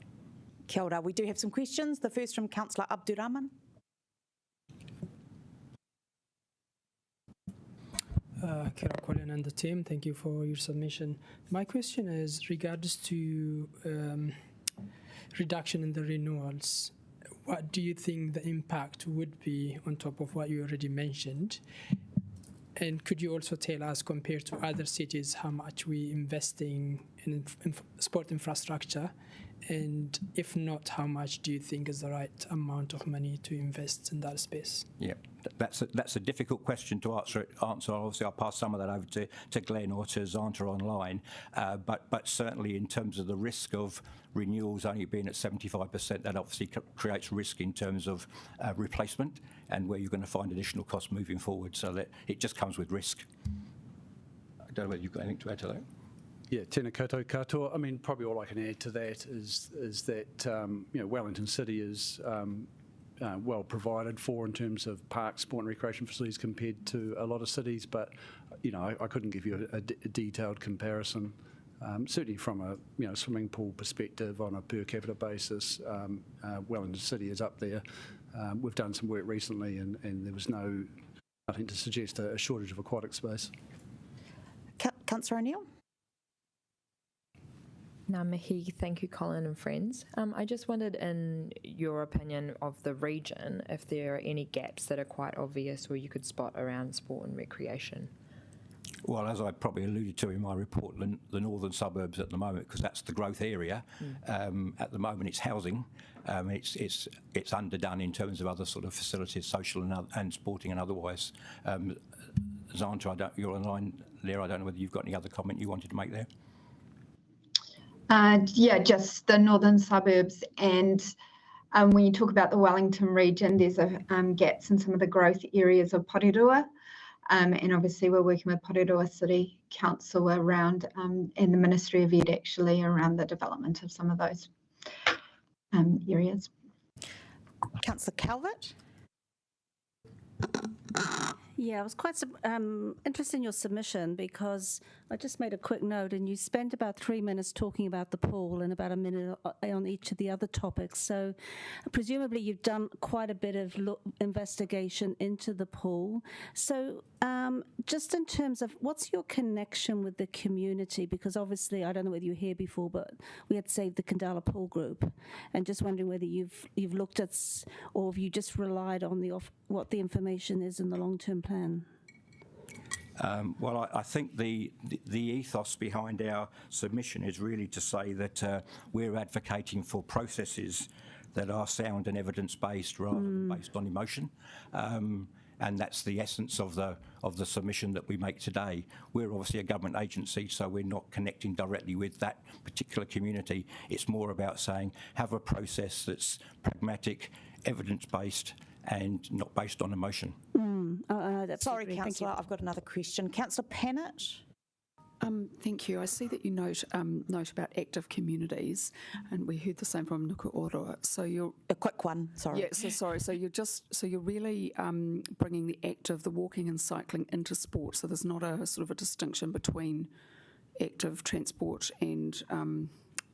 [SPEAKER 10] Kia ora. We do have some questions. The first from Councillor Abdurrahman.
[SPEAKER 7] Kia ora, Colin and the team. Thank you for your submission. My question is regards to reduction in the renewals. What do you think the impact would be on top of what you already mentioned? And could you also tell us, compared to other cities, how much we investing in sport infrastructure? And if not, how much do you think is the right amount of money to invest in that space?
[SPEAKER 1] Yeah, that's a difficult question to answer. Obviously, I'll pass some of that over to Glenn or to Zanta online. But certainly, in terms of the risk of renewals only being at 75%, that obviously creates risk in terms of replacement and where you're going to find additional costs moving forward. So that it just comes with risk. I don't know whether you've got anything to add to that.
[SPEAKER 16] Yeah, tēnā koutou katoa. I mean, probably all I can add to that is that Wellington City is well provided for in terms of park, sport and recreation facilities compared to a lot of cities, but I couldn't give you a detailed comparison. Certainly from a swimming pool perspective on a per capita basis, Wellington City is up there. We've done some work recently and there was nothing to suggest a shortage of aquatic space.
[SPEAKER 10] Councillor O'Neill.
[SPEAKER 9] Ngā mihi, thank you, Colin and friends. I just wondered, in your opinion of the region, if there are any gaps that are quite obvious where you could spot around sport and recreation.
[SPEAKER 1] Well, as I probably alluded to in my report, the northern suburbs at the moment, because that's the growth area, at the moment it's housing. It's underdone in terms of other sort of facilities, social and sporting and otherwise. Zanta, you're online there. I don't know whether you've got any other comment you wanted to make there.
[SPEAKER 23] Yeah, just the northern suburbs, and when you talk about the Wellington region, there's gaps in some of the growth areas of Porirua, and obviously we're working with Porirua City Council around, and the Ministry of Ed actually, around the development of some of those areas.
[SPEAKER 10] Councillor Calvert.
[SPEAKER 3] Yeah, I was quite interested in your submission because I just made a quick note and you spent about 3 minutes talking about the pool and about a minute on each of the other topics. So presumably you've done quite a bit of investigation into the pool. So just in terms of what's your connection with the community? Because obviously, I don't know whether you were here before, but we had Save the Kandala Pool Group, and just wondering whether you've looked at, or have you just relied on what the information is in the long-term plan?
[SPEAKER 1] Well, I think the ethos behind our submission is really to say that we're advocating for processes that are sound and evidence-based rather than based on emotion. And that's the essence of the submission that we make today. We're obviously a government agency, so we're not connecting directly with that particular community. It's more about saying, have a process that's pragmatic, evidence-based, and not based on emotion.
[SPEAKER 10] Sorry, Councillor, I've got another question. Councillor Pennant.
[SPEAKER 15] Thank you. I see that you note about active communities, and we heard the same from Nuku Oroa. So you're
[SPEAKER 10] a quick one. Sorry.
[SPEAKER 15] Yeah. So sorry. So you're really bringing the active, the walking and cycling into sport. So there's not a sort of a distinction between active transport and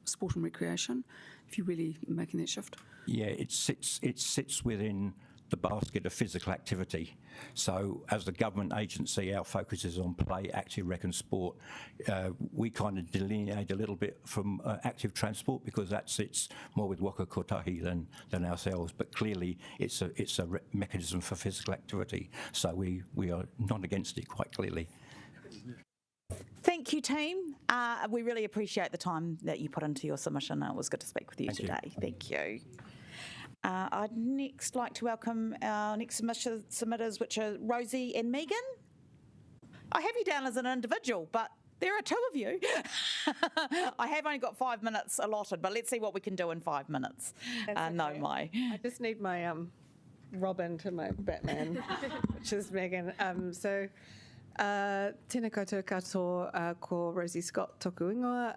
[SPEAKER 15] sport and recreation. If you're really making that shift.
[SPEAKER 1] Yeah, it sits within the basket of physical activity. So as the government agency, our focus is on play, active rec and sport. We kind of delineate a little bit from active transport because that sits more with Waka Kotahi than ourselves, but clearly it's a mechanism for physical activity. So we are not against it, quite clearly.
[SPEAKER 10] Thank you, team. We really appreciate the time that you put into your submission. It was good to speak with you today. Thank you. I'd next like to welcome our next submitters, which are Rosie and Megan. I have you down as an individual, but there are two of you. I have only got 5 minutes allotted, but let's see what we can do in 5 minutes.
[SPEAKER 8] I just need my Robin to my Batman, which is Megan. Tēnā koutou katoa, ko Rosie Scott tōku ingoa.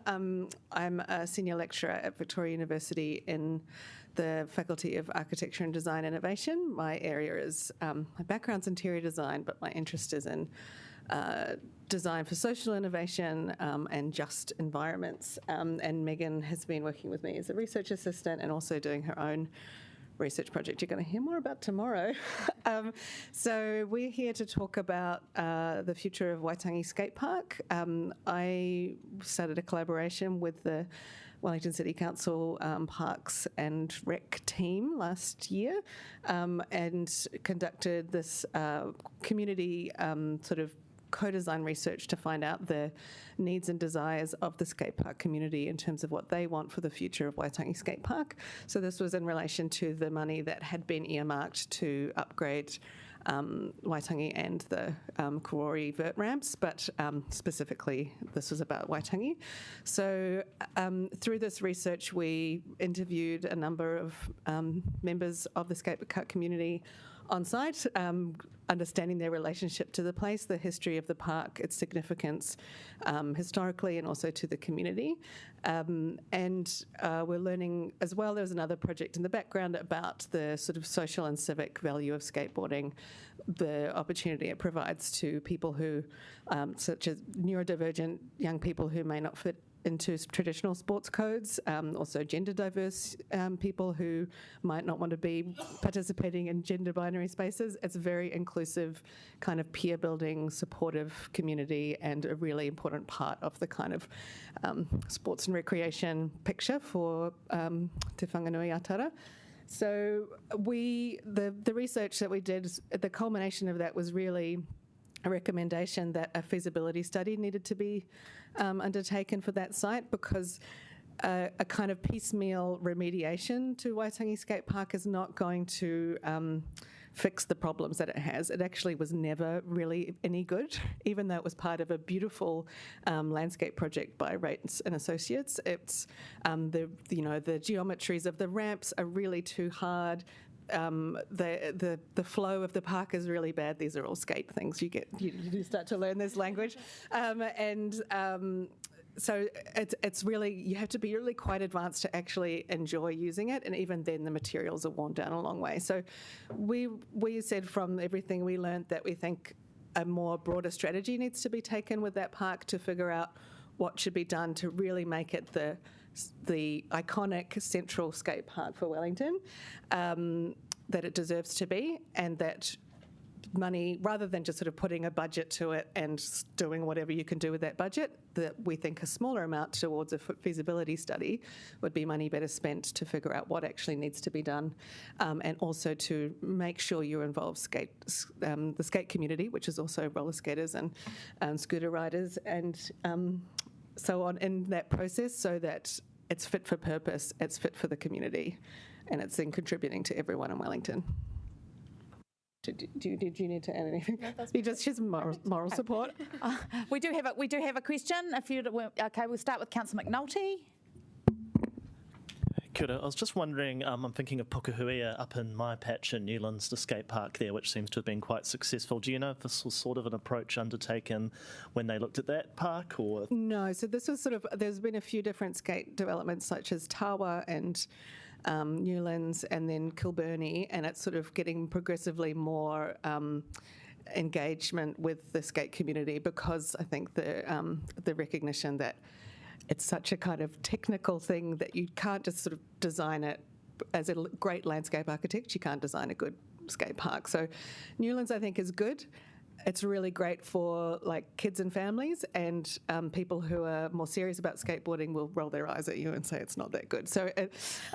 [SPEAKER 8] I'm a senior lecturer at Victoria University in the Faculty of Architecture and Design Innovation. My area is, my background's interior design, but my interest is in design for social innovation and just environments. And Megan has been working with me as a research assistant and also doing her own research project you're going to hear more about tomorrow. So we're here to talk about the future of Waitangi Skate Park. I started a collaboration with the Wellington City Council Parks and Rec team last year and conducted this community sort of co-design research to find out the needs and desires of the skate park community in terms of what they want for the future of Waitangi Skate Park. So this was in relation to the money that had been earmarked to upgrade Waitangi and the Kōrau vert ramps, but specifically this was about Waitangi. So through this research we interviewed a number of members of the skate park community on site, understanding their relationship to the place, the history of the park, its significance historically and also to the community. And we're learning as well, there's another project in the background about the sort of social and civic value of skateboarding, the opportunity it provides to people who, such as neurodivergent young people who may not fit into traditional sports codes, also gender diverse people who might not want to be participating in gender binary spaces. It's a very inclusive kind of peer building, supportive community and a really important part of the kind of sports and recreation picture for Te Whanganui Atara. So the research that we did, the culmination of that was really a recommendation that a feasibility study needed to be undertaken for that site because a kind of piecemeal remediation to Waitangi Skate Park is not going to fix the problems that it has. It actually was never really any good, even though it was part of a beautiful landscape project by Rates and Associates. It's the geometries of the ramps are really too hard. The flow of the park is really bad. These are all skate things. You do start to learn this language, so it's really, you have to be really quite advanced to actually enjoy using it, and even then the materials are worn down a long way. So we said from everything we learned that we think a more broader strategy needs to be taken with that park to figure out what should be done to really make it the iconic central skate park for Wellington that it deserves to be, and that money, rather than just sort of putting a budget to it and doing whatever you can do with that budget, that we think a smaller amount towards a feasibility study would be money better spent to figure out what actually needs to be done, and also to make sure you involve the skate community, which is also roller skaters and scooter riders and so on in that process, so that it's fit for purpose, it's fit for the community, and it's then contributing to everyone in Wellington. Did you need to add anything? No, she's moral support.
[SPEAKER 10] We do have a question. If you okay, we'll start with Councillor McNulty.
[SPEAKER 11] Kia ora. I was just wondering, I'm thinking of Pukahuia up in my patch in Newlands, the skate park there, which seems to have been quite successful. Do you know if this was sort of an approach undertaken when they looked at that park, or?
[SPEAKER 8] No, so this was sort of, there's been a few different skate developments such as Tawa and Newlands and then Kilbirnie, and it's sort of getting progressively more engagement with the skate community, because I think the recognition that it's such a kind of technical thing that you can't just sort of design it as a great landscape architect. You can't design a good skate park. So Newlands, I think, is good. It's really great for like kids and families, and people who are more serious about skateboarding will roll their eyes at you and say it's not that good. So,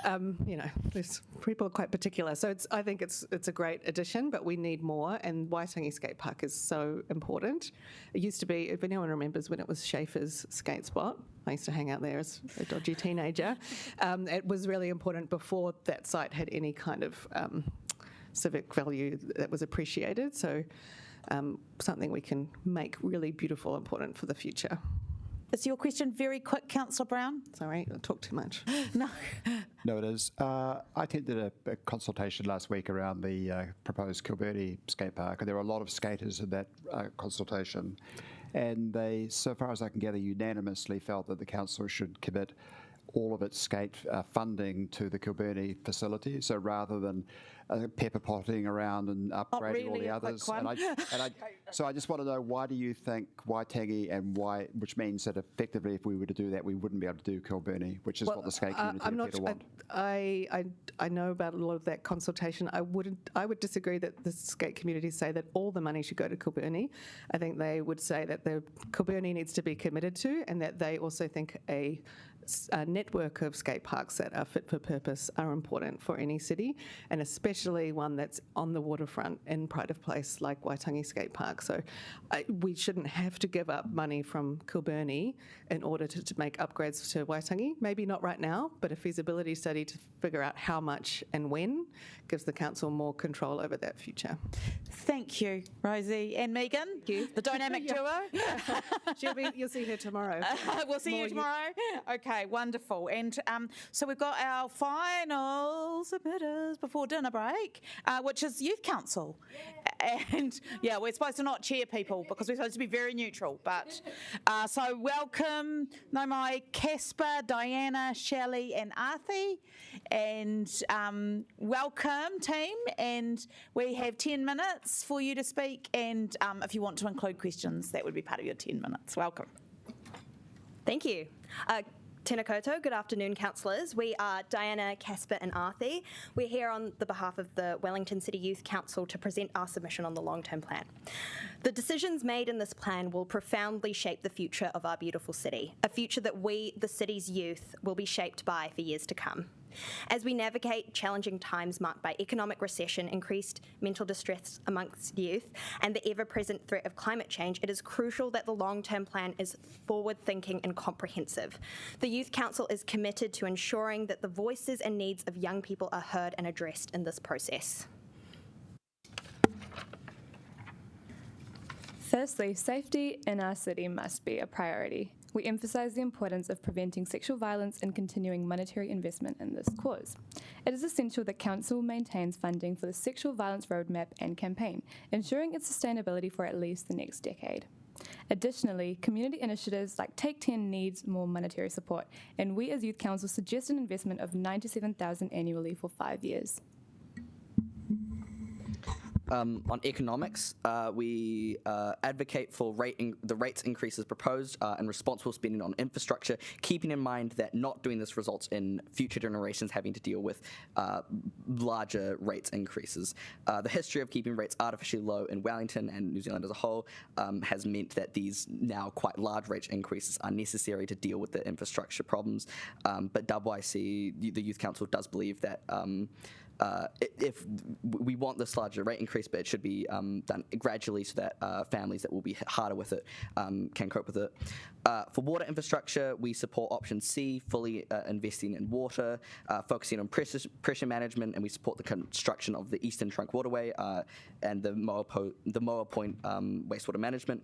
[SPEAKER 8] there's people are quite particular. So I think it's a great addition, but we need more. And Waitangi Skate Park is so important. It used to be, if anyone remembers, when it was Schaefer's skate spot. I used to hang out there as a dodgy teenager. It was really important before that site had any kind of civic value that was appreciated. So. Something we can make really beautiful, important for the future.
[SPEAKER 10] Is your question very quick, Councillor Brown?
[SPEAKER 8] Sorry, I talk too much.
[SPEAKER 10] No.
[SPEAKER 12] No, it is. I attended a consultation last week around the proposed Kilbirnie skate park, and there were a lot of skaters in that consultation, and they, so far as I can gather, unanimously felt that the council should commit all of its skate funding to the Kilbirnie facility. So rather than pepper potting around and upgrading all the others, so I just want to know, why do you think Waitangi and why, which means that effectively if we were to do that, we wouldn't be able to do Kilbirnie, which is what the skate community appear to want.
[SPEAKER 8] I know about a lot of that consultation. I would disagree that the skate community say that all the money should go to Kilbirnie. I think they would say that the Kilbirnie needs to be committed to, and that they also think a network of skate parks that are fit for purpose are important for any city, and especially one that's on the waterfront in pride of place like Waitangi Skate Park. So we shouldn't have to give up money from Kilbirnie in order to make upgrades to Waitangi. Maybe not right now, but a feasibility study to figure out how much and when gives the council more control over that future.
[SPEAKER 10] Thank you, Rosie and Megan, the dynamic duo.
[SPEAKER 8] You'll see her tomorrow.
[SPEAKER 10] We'll see you tomorrow. Okay, wonderful. And so we've got our final submitters before dinner break, which is Youth Council. Yeah. And yeah, we're supposed to not cheer people because we're supposed to be very neutral. But so welcome, Nomai, Casper, Diana, Shelley, and Arthi. And welcome, team. And we have 10 minutes for you to speak. And if you want to include questions, that would be part of your 10 minutes. Welcome.
[SPEAKER 17] Thank you. Tēnā koutou, good afternoon, councillors. We are Diana, Casper and Arthi. We're here on the behalf of the Wellington City Youth Council to present our submission on the long-term plan. The decisions made in this plan will profoundly shape the future of our beautiful city, a future that we, the city's youth, will be shaped by for years to come. As we navigate challenging times marked by economic recession, increased mental distress amongst youth, and the ever-present threat of climate change, it is crucial that the long-term plan is forward-thinking and comprehensive. The Youth Council is committed to ensuring that the voices and needs of young people are heard and addressed in this process.
[SPEAKER 24] Firstly, safety in our city must be a priority. We emphasise the importance of preventing sexual violence and continuing monetary investment in this cause. It is essential that Council maintains funding for the Sexual Violence Roadmap and campaign, ensuring its sustainability for at least the next decade. Additionally, community initiatives like Take 10 needs more monetary support, and we as Youth Council suggest an investment of $97,000 annually for 5 years.
[SPEAKER 25] On economics, we advocate for the rates increases proposed and responsible spending on infrastructure, keeping in mind that not doing this results in future generations having to deal with larger rates increases. The history of keeping rates artificially low in Wellington and New Zealand as a whole has meant that these now quite large rate increases are necessary to deal with the infrastructure problems. But WIC, the Youth Council, does believe that if we want this larger rate increase, but it should be done gradually so that families that will be hit harder with it can cope with it. For water infrastructure, we support option C, fully investing in water, focusing on pressure management, and we support the construction of the Eastern Trunk Waterway and the Moa Point wastewater management.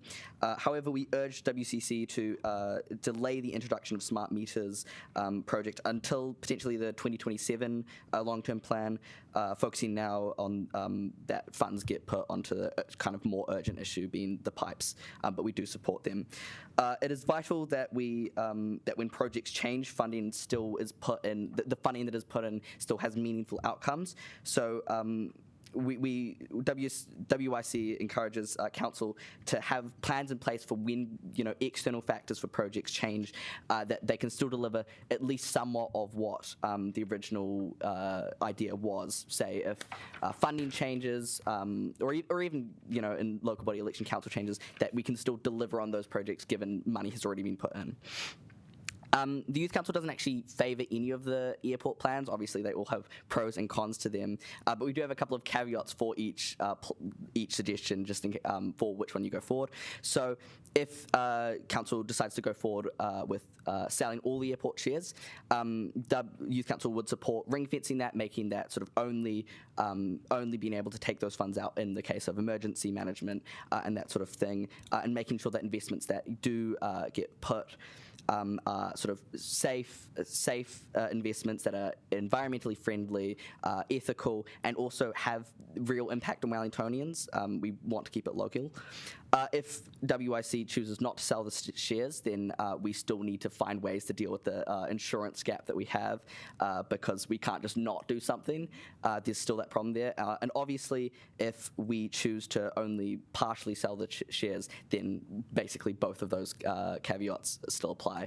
[SPEAKER 25] However, we urge WCC to delay the introduction of smart meters project until potentially the 2027 long-term plan, focusing now on that funds get put onto the kind of more urgent issue being the pipes, but we do support them. It is vital that we that when projects change, funding still is put in. The funding that is put in still has meaningful outcomes. So. WIC encourages council to have plans in place for when external factors for projects change, that they can still deliver at least somewhat of what the original idea was. Say if funding changes, or even in local body election council changes, that we can still deliver on those projects given money has already been put in. The Youth Council doesn't actually favour any of the airport plans. Obviously, they all have pros and cons to them, but we do have a couple of caveats for each suggestion, just for which one you go forward. So, if Council decides to go forward with selling all the airport shares, the Youth Council would support ring fencing that, making that sort of only being able to take those funds out in the case of emergency management and that sort of thing, and making sure that investments that do get put sort of safe investments that are environmentally friendly, ethical, and also have real impact on Wellingtonians. We want to keep it local. If WIC chooses not to sell the shares, then we still need to find ways to deal with the insurance gap that we have, because we can't just not do something. There's still that problem there. And obviously, if we choose to only partially sell the shares, then basically both of those caveats still apply.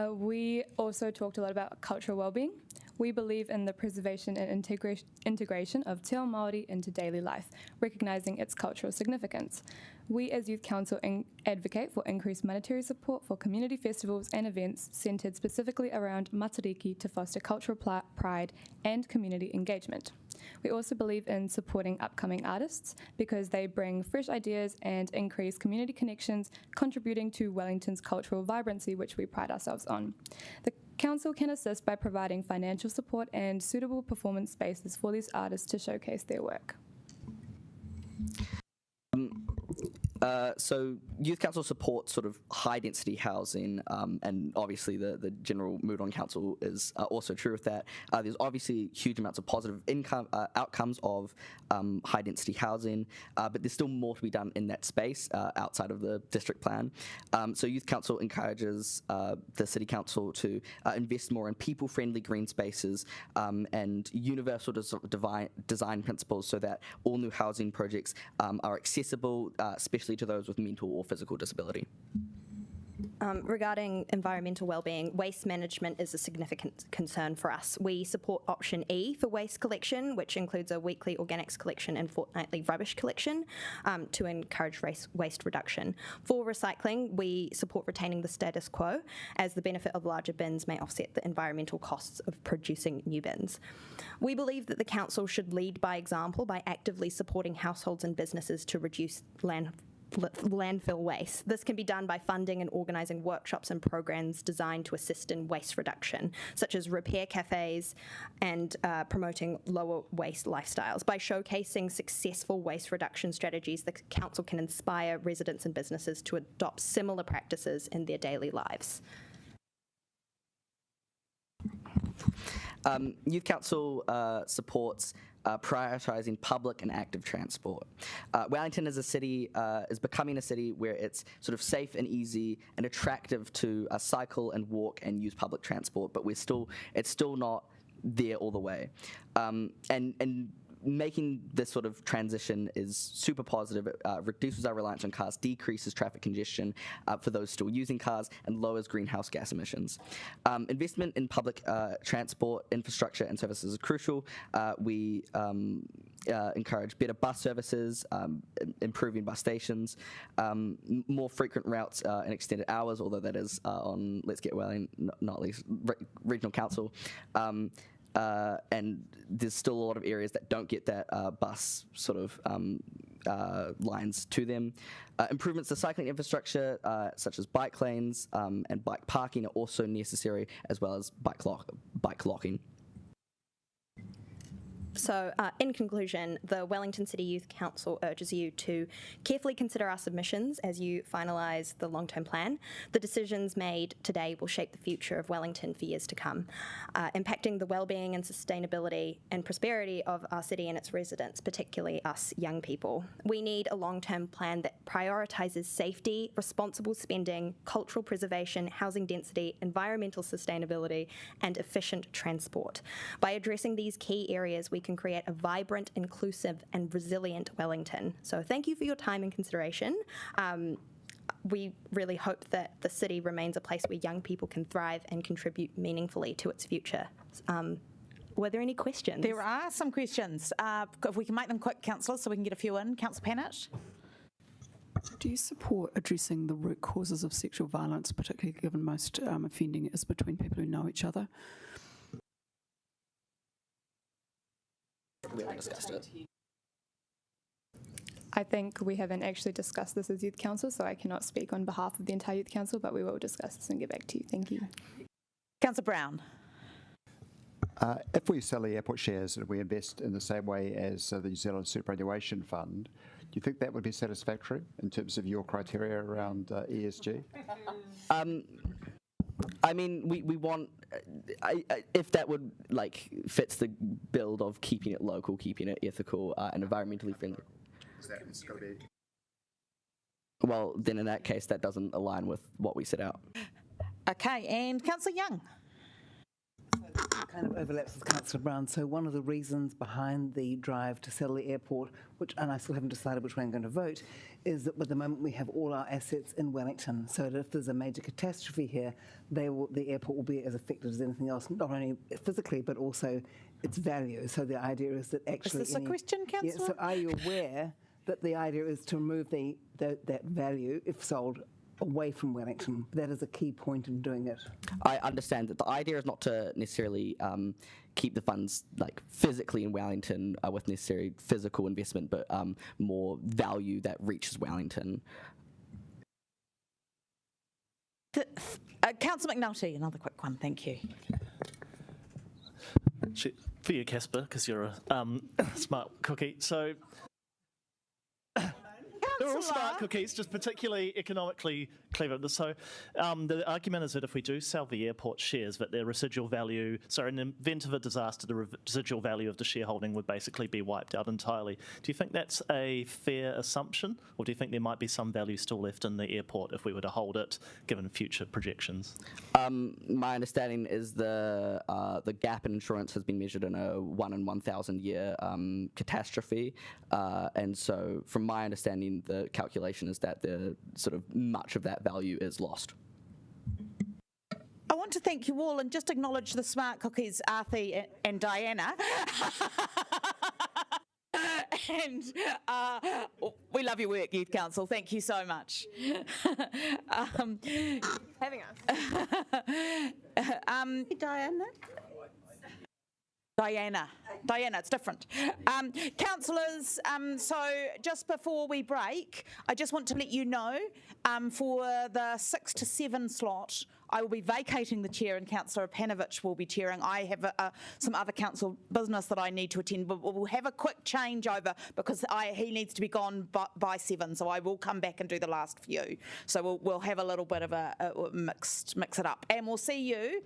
[SPEAKER 24] We also talked a lot about cultural wellbeing. We believe in the preservation and integration of Te Ao Māori into daily life, recognising its cultural significance. We as Youth Council advocate for increased monetary support for community festivals and events centred specifically around matariki to foster cultural pride and community engagement. We also believe in supporting upcoming artists because they bring fresh ideas and increase community connections, contributing to Wellington's cultural vibrancy, which we pride ourselves on. The Council can assist by providing financial support and suitable performance spaces for these artists to showcase their work.
[SPEAKER 25] So Youth Council supports sort of high-density housing, and obviously the general mood on council is also true with that. There's obviously huge amounts of positive outcomes of high-density housing, but there's still more to be done in that space outside of the district plan. So Youth Council encourages the City Council to invest more in people-friendly green spaces and universal design principles so that all new housing projects are accessible, especially to those with mental or physical disability.
[SPEAKER 17] Regarding environmental wellbeing, waste management is a significant concern for us. We support option E for waste collection, which includes a weekly organics collection and fortnightly rubbish collection to encourage waste reduction. For recycling, we support retaining the status quo, as the benefit of larger bins may offset the environmental costs of producing new bins. We believe that the council should lead by example by actively supporting households and businesses to reduce landfill waste. This can be done by funding and organising workshops and programs designed to assist in waste reduction, such as repair cafes and promoting lower waste lifestyles. By showcasing successful waste reduction strategies, the council can inspire residents and businesses to adopt similar practices in their daily lives.
[SPEAKER 25] Youth Council supports prioritising public and active transport. Wellington as a city is becoming a city where it's sort of safe and easy and attractive to cycle and walk and use public transport, but it's still not there all the way. And making this sort of transition is super positive. It reduces our reliance on cars, decreases traffic congestion for those still using cars, and lowers greenhouse gas emissions. Investment in public transport infrastructure and services is crucial. We encourage better bus services, improving bus stations, more frequent routes and extended hours, although that is on Let's Get Welling, not least regional council. And there's still a lot of areas that don't get that bus sort of lines to them. Improvements to cycling infrastructure, such as bike lanes and bike parking, are also necessary, as well as bike locking.
[SPEAKER 17] So, in conclusion, the Wellington City Youth Council urges you to carefully consider our submissions as you finalise the long-term plan. The decisions made today will shape the future of Wellington for years to come, impacting the well-being and sustainability and prosperity of our city and its residents, particularly us young people. We need a long-term plan that prioritises safety, responsible spending, cultural preservation, housing density, environmental sustainability, and efficient transport. By addressing these key areas, we can create a vibrant, inclusive, and resilient Wellington. So thank you for your time and consideration. We really hope that the city remains a place where young people can thrive and contribute meaningfully to its future. Were there any questions?
[SPEAKER 10] There are some questions. If we can make them quick, councillors, so we can get a few in. Councillor Pannett?
[SPEAKER 15] Do you support addressing the root causes of sexual violence, particularly given most offending is between people who know each other?
[SPEAKER 25] We haven't discussed it.
[SPEAKER 24] I think we haven't actually discussed this as Youth Council, so I cannot speak on behalf of the entire Youth Council, but we will discuss this and get back to you. Thank you.
[SPEAKER 10] Councillor Brown.
[SPEAKER 12] If we sell the airport shares and we invest in the same way as the New Zealand Superannuation Fund, do you think that would be satisfactory in terms of your criteria around ESG?
[SPEAKER 25] I mean, we want, if that would, fits the build of keeping it local, keeping it ethical and environmentally friendly.
[SPEAKER 12] Is that it's got to be?
[SPEAKER 25] Well, then in that case, that doesn't align with what we set out.
[SPEAKER 10] Okay, and Councillor Young.
[SPEAKER 5] Kind of overlaps with Councillor Brown. So one of the reasons behind the drive to sell the airport, and I still haven't decided which way I'm going to vote, is that at the moment we have all our assets in Wellington. So that if there's a major catastrophe here, the airport will be as affected as anything else, not only physically but also its value. So the idea is that actually...
[SPEAKER 10] Is this a question, Councillor?
[SPEAKER 5] Yeah, so are you aware that the idea is to remove that value, if sold, away from Wellington? That is a key point in doing it.
[SPEAKER 25] I understand that the idea is not to necessarily keep the funds physically in Wellington with necessary physical investment, but more value that reaches Wellington.
[SPEAKER 10] Councillor McNulty, another quick one, thank you.
[SPEAKER 11] For you, Casper, because you're a smart cookie. So they're all smart cookies, just particularly economically clever. So the argument is that if we do sell the airport shares, that their residual value, so in the event of a disaster, the residual value of the shareholding would basically be wiped out entirely. Do you think that's a fair assumption, or do you think there might be some value still left in the airport if we were to hold it, given future projections?
[SPEAKER 25] My understanding is the gap in insurance has been measured in a 1 in 1,000 year catastrophe, and so from my understanding, the calculation is that much of that value is lost.
[SPEAKER 10] I want to thank you all and just acknowledge the smart cookies, Arthi and Diana. And we love your work, Youth Council. Thank you so much.
[SPEAKER 17] Having us.
[SPEAKER 10] Diana, it's different. Councillors, so just before we break, I just want to let you know for the 6 to 7 slot, I will be vacating the chair and Councillor Panovich will be chairing. I have some other council business that I need to attend, but we'll have a quick changeover because he needs to be gone by 7, so I will come back and do the last few. So we'll have a little bit of a mix it up. And we'll see you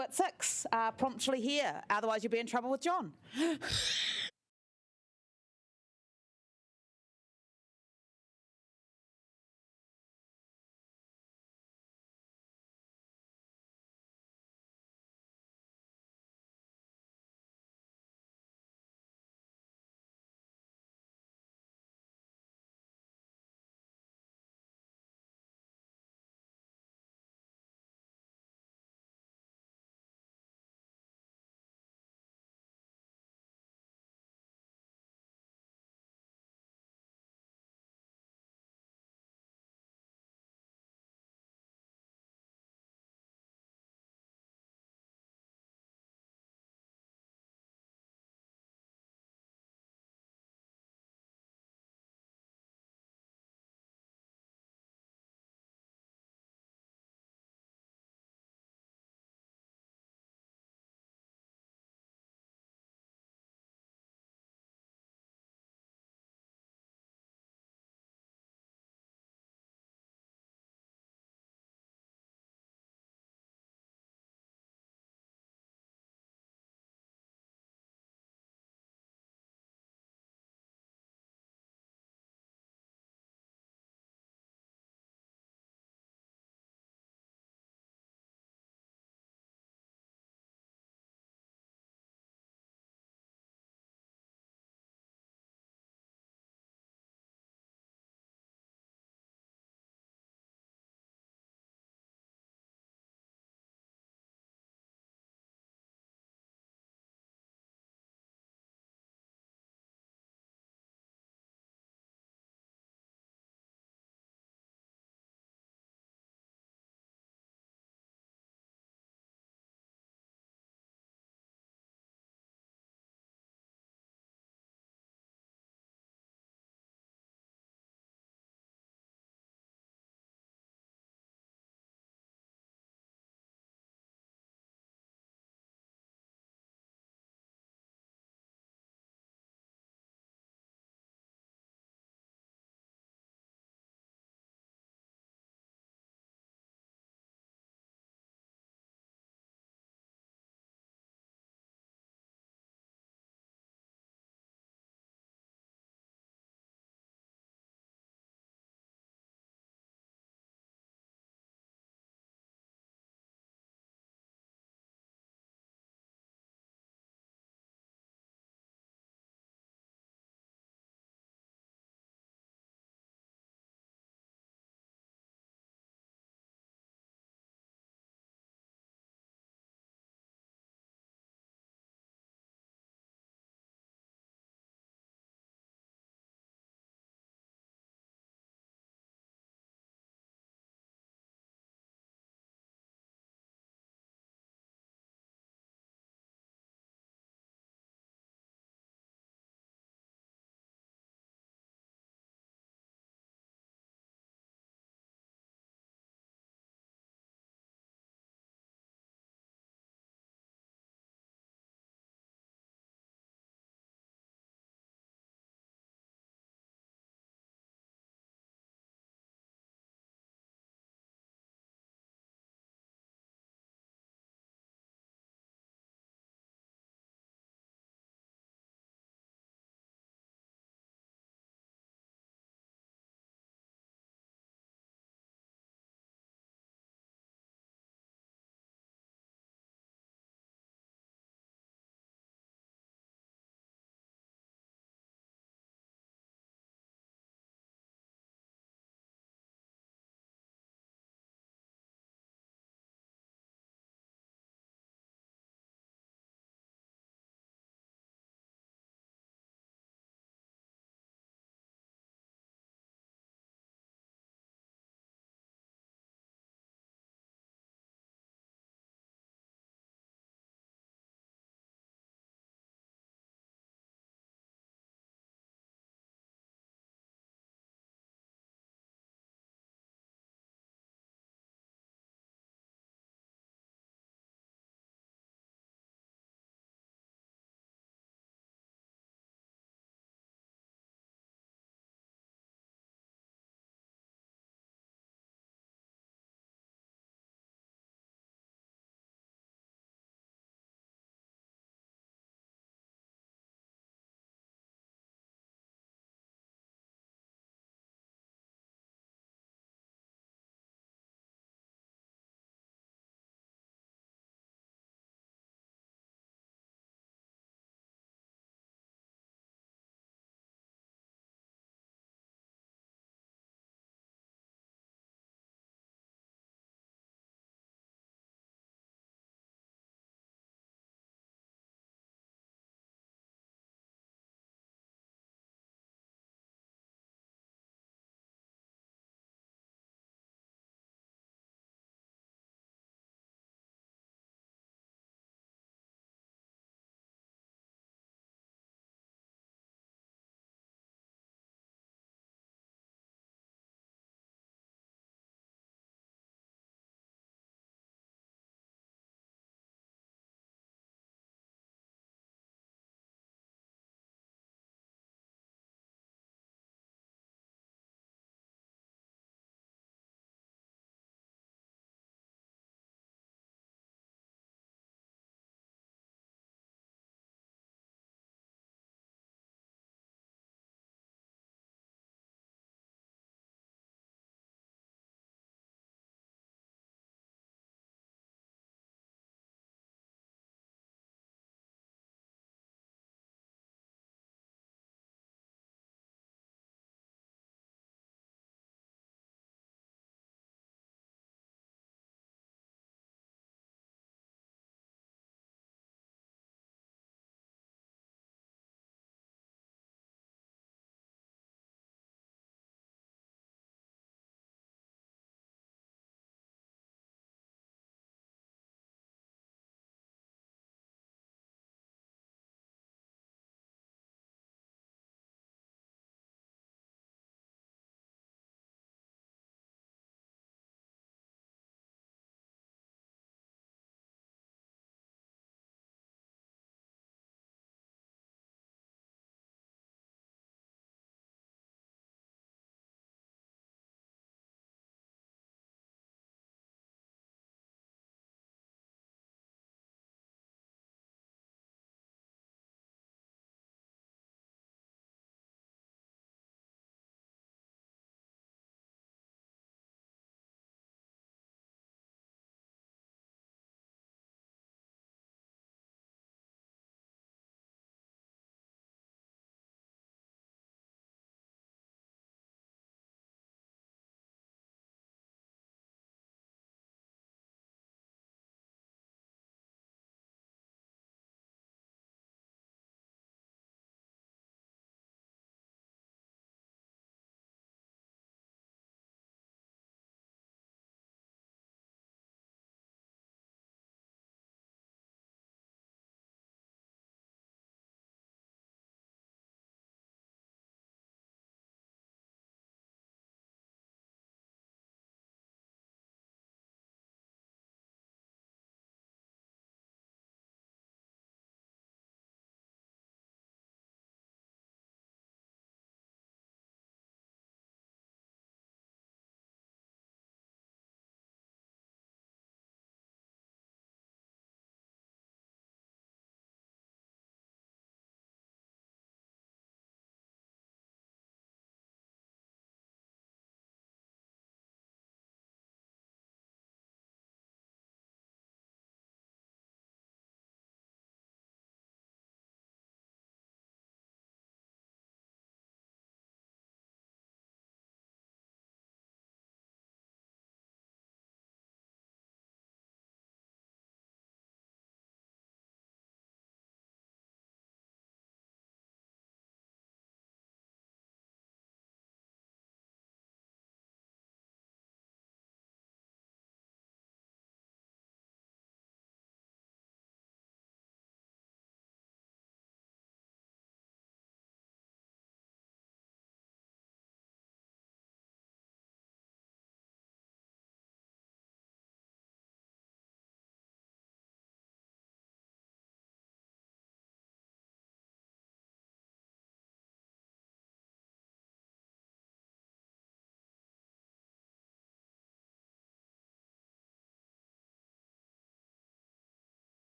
[SPEAKER 10] at 6 promptly here. Otherwise, you'll be in trouble with John.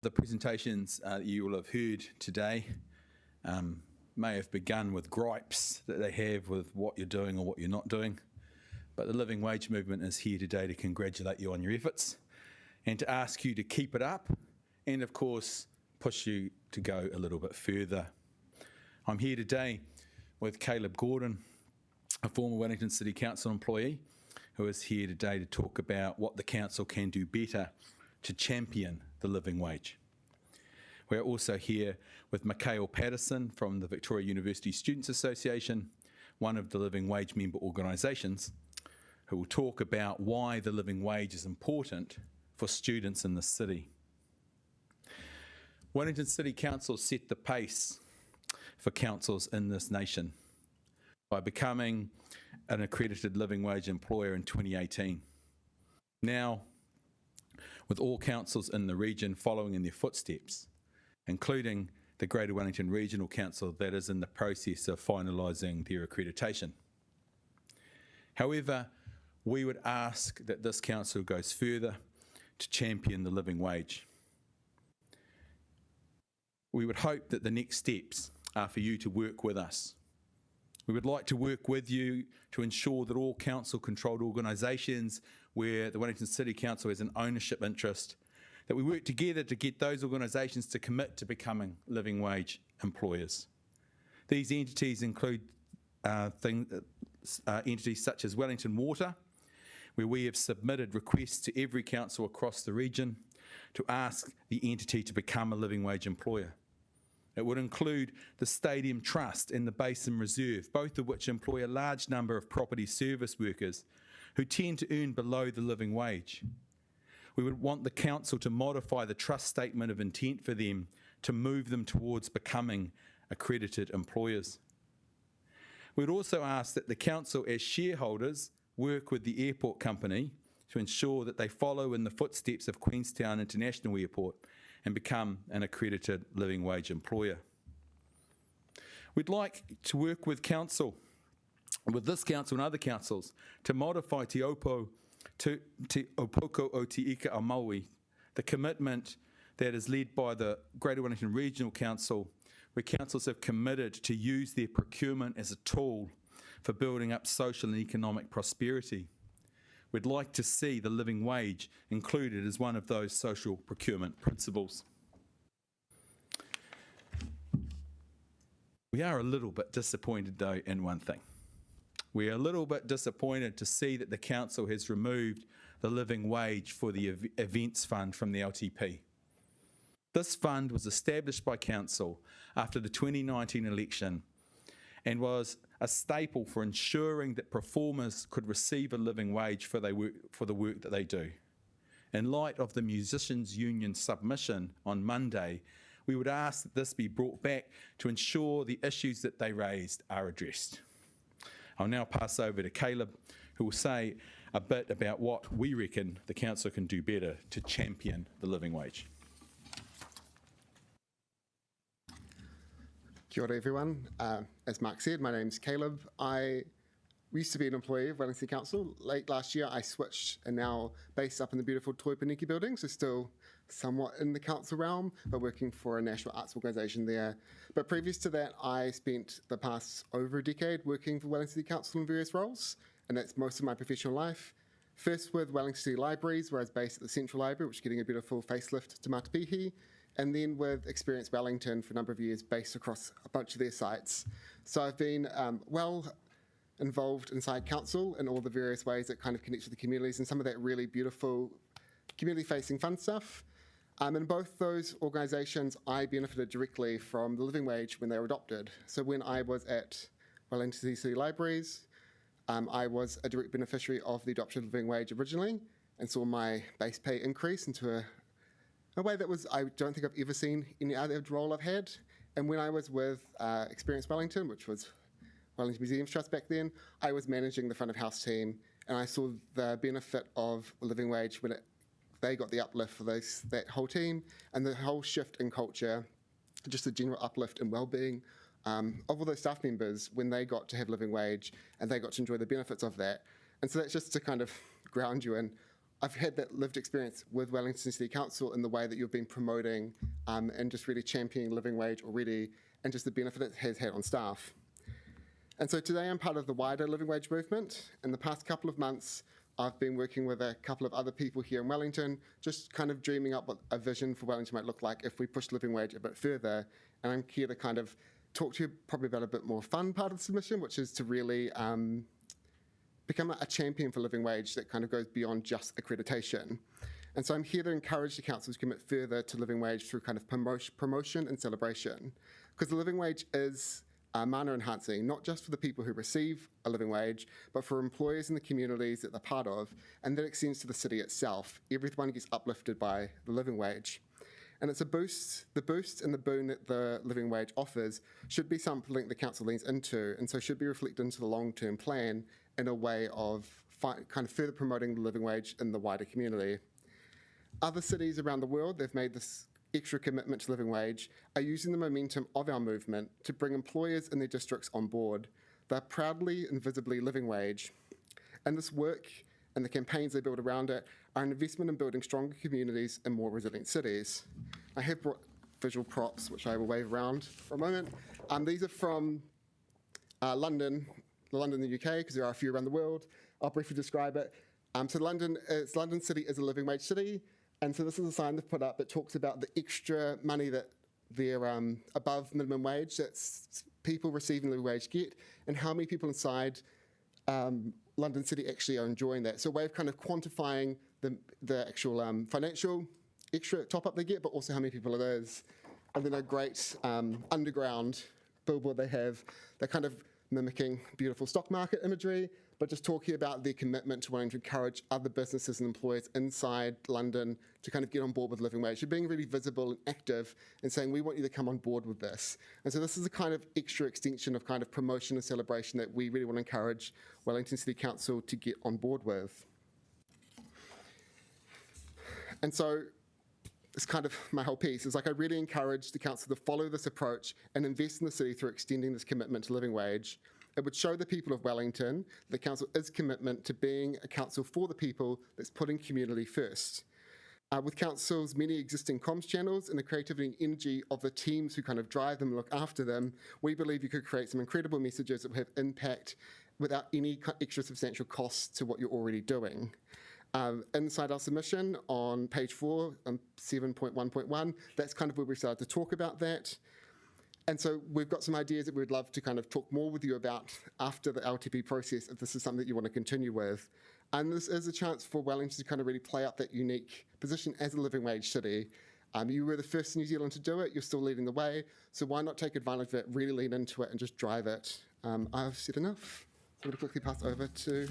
[SPEAKER 13] The presentations you will have heard today may have begun with gripes that they have with what you're doing or what you're not doing, but the Living Wage Movement is here today to congratulate you on your efforts and to ask you to keep it up and, of course, push you to go a little bit further. I'm here today with Caleb Gordon, a former Wellington City Council employee, who is here today to talk about what the council can do better to champion the living wage. We're also here with Mikhail Patterson from the Victoria University Students Association, one of the living wage member organisations, who will talk about why the living wage is important for students in the city. Wellington City Council set the pace for councils in this nation by becoming an accredited living wage employer in 2018. Now, with all councils in the region following in their footsteps, including the Greater Wellington Regional Council that is in the process of finalising their accreditation. However, we would ask that this council goes further to champion the living wage. We would hope that the next steps are for you to work with us. We would like to work with you to ensure that all council-controlled organisations where the Wellington City Council has an ownership interest, that we work together to get those organisations to commit to becoming living wage employers. These entities include entities such as Wellington Water, where we have submitted requests to every council across the region to ask the entity to become a living wage employer. It would include the Stadium Trust and the Basin Reserve, both of which employ a large number of property service workers who tend to earn below the living wage. We would want the council to modify the trust statement of intent for them to move them towards becoming accredited employers. We'd also ask that the council, as shareholders, work with the airport company to ensure that they follow in the footsteps of Queenstown International Airport and become an accredited living wage employer. We'd like to work with this council and other councils to modify Te Opoko o Te Ika a Maui, the commitment that is led by the Greater Wellington Regional Council, where councils have committed to use their procurement as a tool for building up social and economic prosperity. We'd like to see the living wage included as one of those social procurement principles. We are a little bit disappointed, though, in one thing. We are a little bit disappointed to see that the council has removed the living wage for the events fund from the LTP. This fund was established by council after the 2019 election and was a staple for ensuring that performers could receive a living wage for the work that they do. In light of the Musicians' Union submission on Monday, we would ask that this be brought back to ensure the issues that they raised are addressed. I'll now pass over to Caleb, who will say a bit about what we reckon the council can do better to champion the living wage.
[SPEAKER 14] Kia ora everyone. As Mark said, my name's Caleb. I used to be an employee of Wellington City Council. Late last year I switched and now based up in the beautiful Tōtōpū building, so still somewhat in the council realm, but working for a national arts organisation there. But previous to that, I spent the past over a decade working for Wellington City Council in various roles, and that's most of my professional life. First with Wellington City Libraries, where I was based at the Central Library, which is getting a beautiful facelift to Matapihi, and then with Experience Wellington for a number of years, based across a bunch of their sites. So I've been well involved inside council in all the various ways that kind of connects with the communities and some of that really beautiful community-facing fun stuff. In both those organisations, I benefited directly from the living wage when they were adopted. So when I was at Wellington City Libraries, I was a direct beneficiary of the adoption of the living wage originally and saw my base pay increase into a way that I don't think I've ever seen any other role I've had. And when I was with Experience Wellington, which was Wellington Museums Trust back then, I was managing the front of house team, and I saw the benefit of a living wage when they got the uplift for that whole team, and the whole shift in culture, just the general uplift and well-being of all those staff members when they got to have living wage and they got to enjoy the benefits of that. And so that's just to kind of ground you in I've had that lived experience with Wellington City Council in the way that you've been promoting and just really championing living wage already, and just the benefit it has had on staff. And so today I'm part of the wider living wage movement. In the past couple of months, I've been working with a couple of other people here in Wellington, just kind of dreaming up what a vision for Wellington might look like if we push living wage a bit further. And I'm here to kind of talk to you probably about a bit more fun part of the submission, which is to really become a champion for living wage that kind of goes beyond just accreditation. And so I'm here to encourage the council to commit further to living wage through kind of promotion and celebration. Because the living wage is mana enhancing, not just for the people who receive a living wage, but for employers in the communities that they're part of, and that extends to the city itself. Everyone gets uplifted by the living wage. And it's a boost, the boost and the boon that the living wage offers should be something the council leans into, and so should be reflected into the long-term plan in a way of kind of further promoting the living wage in the wider community. Other cities around the world, they've made this extra commitment to living wage, are using the momentum of our movement to bring employers in their districts on board. They're proudly and visibly living wage. And this work and the campaigns they build around it are an investment in building stronger communities and more resilient cities. I have brought visual props, which I will wave around for a moment. These are from London, in the UK, because there are a few around the world. I'll briefly describe it. So London City is a living wage city. And so this is a sign they've put up that talks about the extra money that their above minimum wage that people receiving living wage get, and how many people inside London City actually are enjoying that. So a way of kind of quantifying the actual financial extra top up they get, but also how many people it is. And then a great underground billboard they have. They're kind of mimicking beautiful stock market imagery, but just talking about their commitment to wanting to encourage other businesses and employers inside London to kind of get on board with living wage. You're being really visible and active and saying, we want you to come on board with this. And so this is a kind of extra extension of kind of promotion and celebration that we really want to encourage Wellington City Council to get on board with. And so it's kind of my whole piece. Is like I really encourage the council to follow this approach and invest in the city through extending this commitment to living wage. It would show the people of Wellington the council is commitment to being a council for the people that's putting community first. With council's many existing comms channels and the creativity and energy of the teams who kind of drive them and look after them, we believe you could create some incredible messages that will have impact without any extra substantial costs to what you're already doing. Inside our submission on page 4, 7.1.1, that's kind of where we started to talk about that. And so we've got some ideas that we'd love to kind of talk more with you about after the LTP process, if this is something that you want to continue with. And this is a chance for Wellington to kind of really play up that unique position as a living wage city. You were the first in New Zealand to do it, you're still leading the way, so why not take advantage of it, really lean into it and just drive it. I've said enough. So I'm going to quickly pass over to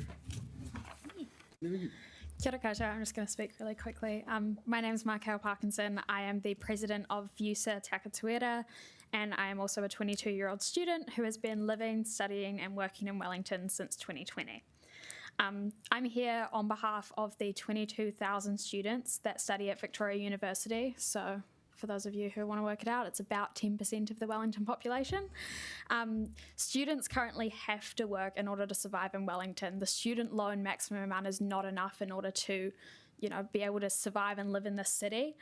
[SPEAKER 6] Kia ora koutou, I'm just going to speak really quickly. My name is Markel Parkinson. I am the president of VUSA Takatuera, and I am also a 22-year-old student who has been living, studying and working in Wellington since 2020. I'm here on behalf of the 22,000 students that study at Victoria University. So for those of you who want to work it out, it's about 10% of the Wellington population. Students currently have to work in order to survive in Wellington. The student loan maximum amount is not enough in order to, be able to survive and live in this city.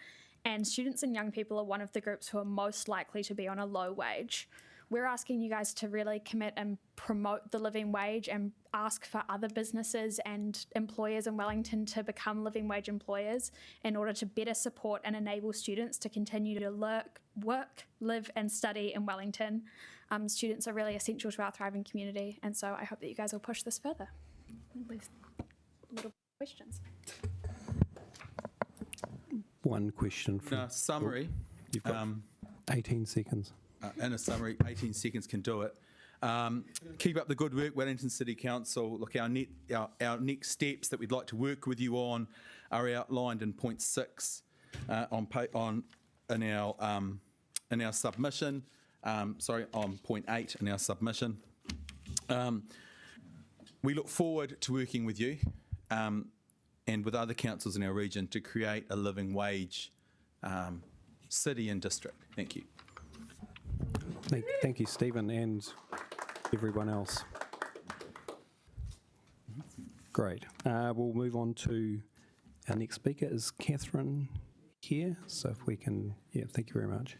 [SPEAKER 6] And students and young people are one of the groups who are most likely to be on a low wage. We're asking you guys to really commit and promote the living wage and ask for other businesses and employers in Wellington to become living wage employers in order to better support and enable students to continue to work, live and study in Wellington. Students are really essential to our thriving community, and so I hope that you guys will push this further. Leave little questions.
[SPEAKER 18] One question.
[SPEAKER 13] In a summary,
[SPEAKER 18] you've got 18 seconds.
[SPEAKER 13] In a summary, 18 seconds can do it. Keep up the good work, Wellington City Council. Look, our next steps that we'd like to work with you on are outlined in point 6 in our submission. On point 8 in our submission. We look forward to working with you and with other councils in our region to create a living wage city and district. Thank you.
[SPEAKER 18] Thank you, Stephen, and everyone else. Great. We'll move on to Our next speaker is Catherine here, so if we can, thank you very much.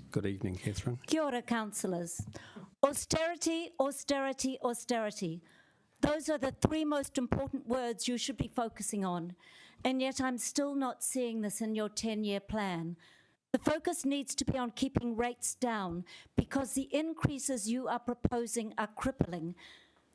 [SPEAKER 18] Good evening, Catherine.
[SPEAKER 2] Kia ora, councillors. Austerity, austerity, austerity. Those are the three most important words you should be focusing on, and yet I'm still not seeing this in your 10-year plan. The focus needs to be on keeping rates down because the increases you are proposing are crippling.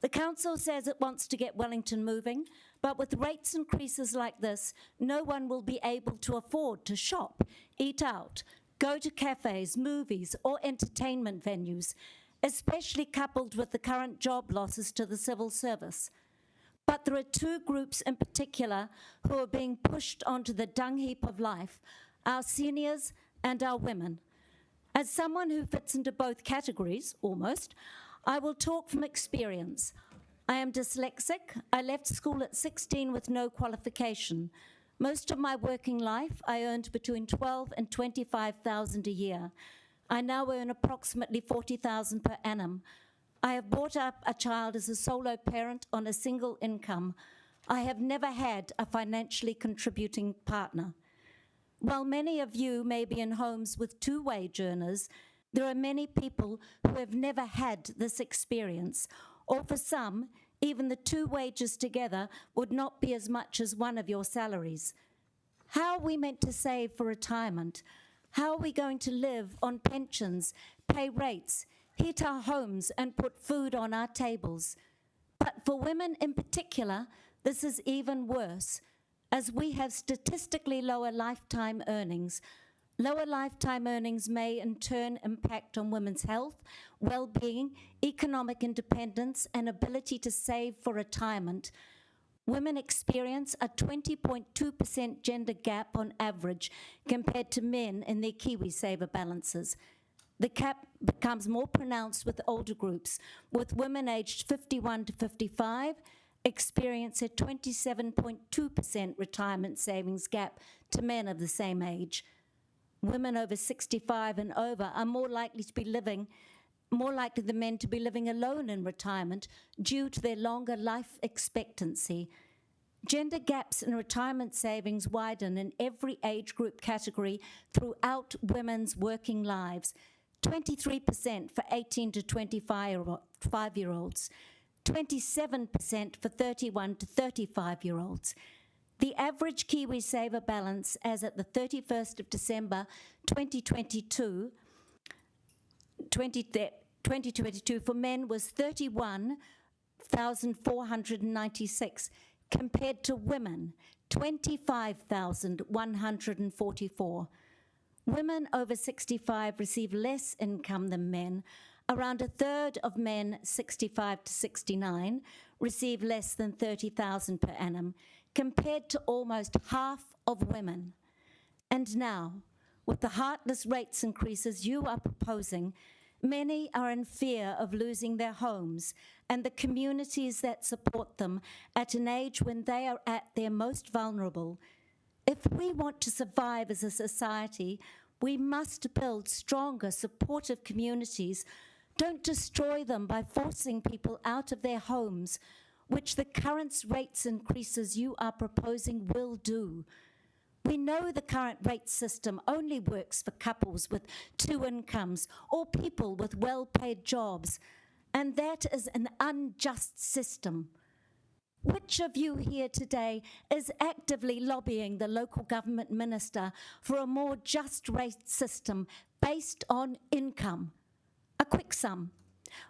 [SPEAKER 2] The council says it wants to get Wellington moving, but with rates increases like this, no one will be able to afford to shop, eat out, go to cafes, movies, or entertainment venues, especially coupled with the current job losses to the civil service. But there are two groups in particular who are being pushed onto the dung heap of life, our seniors and our women. As someone who fits into both categories, almost, I will talk from experience. I am dyslexic. I left school at 16 with no qualification. Most of my working life, I earned between 12 and 25,000 a year. I now earn approximately 40,000 per annum. I have brought up a child as a solo parent on a single income. I have never had a financially contributing partner. While many of you may be in homes with two-wage earners, there are many people who have never had this experience, or for some, even the two wages together would not be as much as one of your salaries. How are we meant to save for retirement? How are we going to live on pensions, pay rates, heat our homes, and put food on our tables? But for women in particular, this is even worse, as we have statistically lower lifetime earnings. Lower lifetime earnings may in turn impact on women's health, well-being, economic independence, and ability to save for retirement. Women experience a 20.2% gender gap on average compared to men in their KiwiSaver balances. The gap becomes more pronounced with older groups, with women aged 51 to 55 experience a 27.2% retirement savings gap to men of the same age. Women over 65 and over are more likely than men to be living alone in retirement due to their longer life expectancy. Gender gaps in retirement savings widen in every age group category throughout women's working lives. 23% for 18 to 25-year-olds, 27% for 31 to 35-year-olds. The average KiwiSaver balance as at the 31st of December 2022 for men was 31,496 compared to women 25,144. Women over 65 receive less income than men. Around a third of men 65 to 69 receive less than 30,000 per annum, compared to almost half of women. And now, with the heartless rates increases you are proposing, many are in fear of losing their homes and the communities that support them at an age when they are at their most vulnerable. If we want to survive as a society, we must build stronger, supportive communities. Don't destroy them by forcing people out of their homes, which the current rates increases you are proposing will do. We know the current rate system only works for couples with two incomes or people with well-paid jobs, and that is an unjust system. Which of you here today is actively lobbying the local government minister for a more just rate system based on income? A quick sum.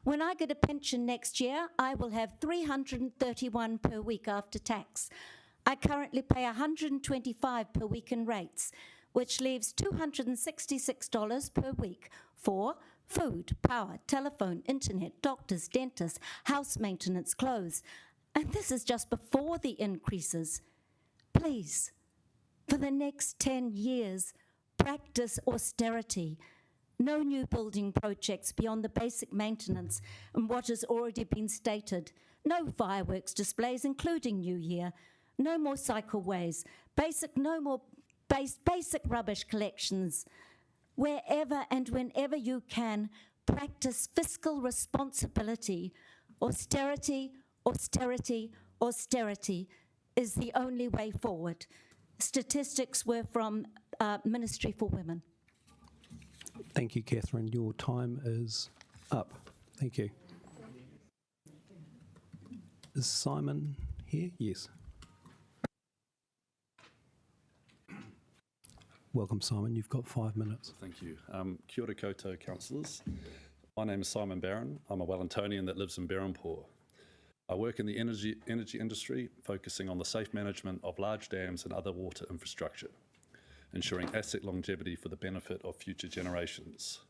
[SPEAKER 2] When I get a pension next year, I will have $331 per week after tax. I currently pay $125 per week in rates, which leaves $266 per week for food, power, telephone, internet, doctors, dentists, house maintenance, clothes. And this is just before the increases. Please, for the next 10 years, practice austerity. No new building projects beyond the basic maintenance and what has already been stated. No fireworks displays, including New Year. No more cycleways. No more basic rubbish collections. Wherever and whenever you can, practice fiscal responsibility. Austerity, austerity, austerity is the only way forward. Statistics were from Ministry for Women.
[SPEAKER 18] Thank you, Catherine. Your time is up. Thank you. Is Simon here? Yes. Welcome, Simon. You've got 5 minutes.
[SPEAKER 4] Thank you. Kia ora koutou, councillors. My name is Simon Barron. I'm a Wellingtonian that lives in Berhampore. I work in the energy industry, focusing on the safe management of large dams and other water infrastructure, ensuring asset longevity for the benefit of future generations.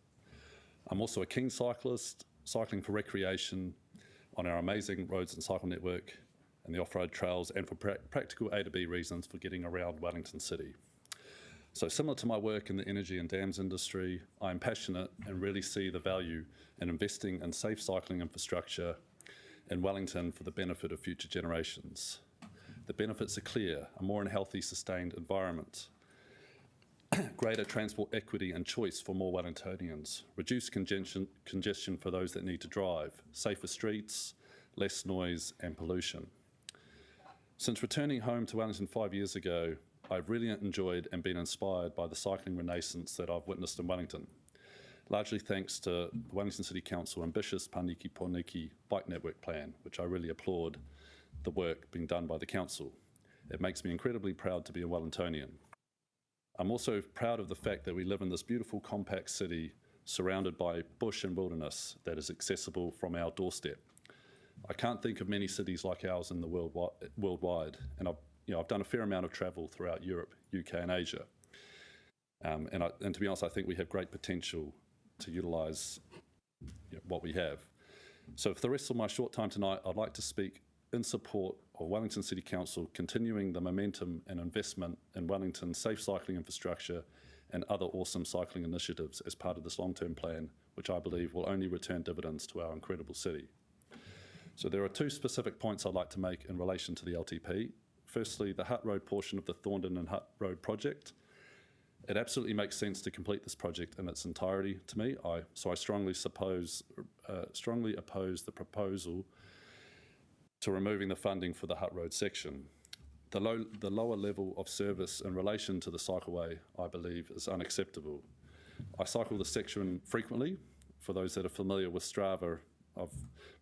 [SPEAKER 4] I'm also a keen cyclist, cycling for recreation on our amazing roads and cycle network and the off-road trails, and for practical A to B reasons for getting around Wellington City. So similar to my work in the energy and dams industry, I'm passionate and really see the value in investing in safe cycling infrastructure in Wellington for the benefit of future generations. The benefits are clear: a more and healthy, sustained environment, greater transport equity and choice for more Wellingtonians, reduced congestion for those that need to drive, safer streets, less noise and pollution. Since returning home to Wellington 5 years ago, I've really enjoyed and been inspired by the cycling renaissance that I've witnessed in Wellington, largely thanks to the Wellington City Council ambitious Paniki Poniki bike network plan, which I really applaud the work being done by the council. It makes me incredibly proud to be a Wellingtonian. I'm also proud of the fact that we live in this beautiful compact city surrounded by bush and wilderness that is accessible from our doorstep. I can't think of many cities like ours in the worldwide, and I've done a fair amount of travel throughout Europe, UK and Asia. And to be honest, I think we have great potential to utilise what we have. So for the rest of my short time tonight, I'd like to speak in support of Wellington City Council continuing the momentum and investment in Wellington's safe cycling infrastructure and other awesome cycling initiatives as part of this long-term plan, which I believe will only return dividends to our incredible city. So there are two specific points I'd like to make in relation to the LTP. Firstly, the Hutt Road portion of the Thorndon and Hutt Road project. It absolutely makes sense to complete this project in its entirety to me, so I strongly oppose the proposal to removing the funding for the Hutt Road section. The lower level of service in relation to the cycleway, I believe, is unacceptable. I cycle the section frequently. For those that are familiar with Strava,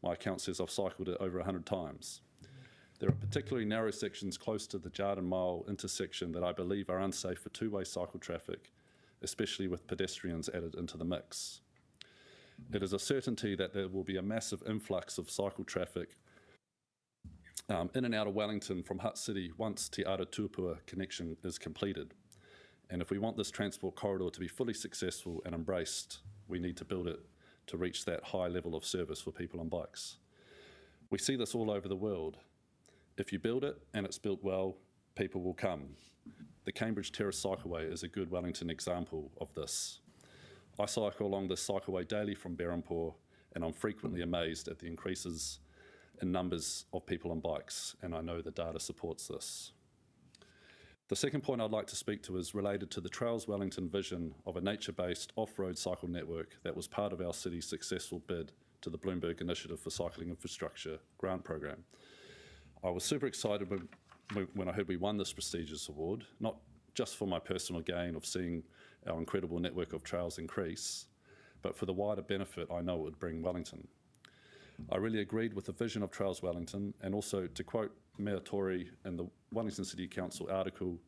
[SPEAKER 4] my account says I've cycled it over 100 times. There are particularly narrow sections close to the Jarden Mile intersection that I believe are unsafe for two-way cycle traffic, especially with pedestrians added into the mix. It is a certainty that there will be a massive influx of cycle traffic in and out of Wellington from Hutt City once Te Tōtōpū connection is completed. And if we want this transport corridor to be fully successful and embraced, we need to build it to reach that high level of service for people on bikes. We see this all over the world. If you build it and it's built well, people will come. The Cambridge Terrace Cycleway is a good Wellington example of this. I cycle along this cycleway daily from Berhampore, and I'm frequently amazed at the increases in numbers of people on bikes, and I know the data supports this. The second point I'd like to speak to is related to the Trails Wellington vision of a nature-based off-road cycle network that was part of our city's successful bid to the Bloomberg Initiative for Cycling Infrastructure grant program. I was super excited when I heard we won this prestigious award, not just for my personal gain of seeing our incredible network of trails increase, but for the wider benefit I know it would bring Wellington. I really agreed with the vision of Trails Wellington, and also, to quote Mayor Tory in the Wellington City Council article,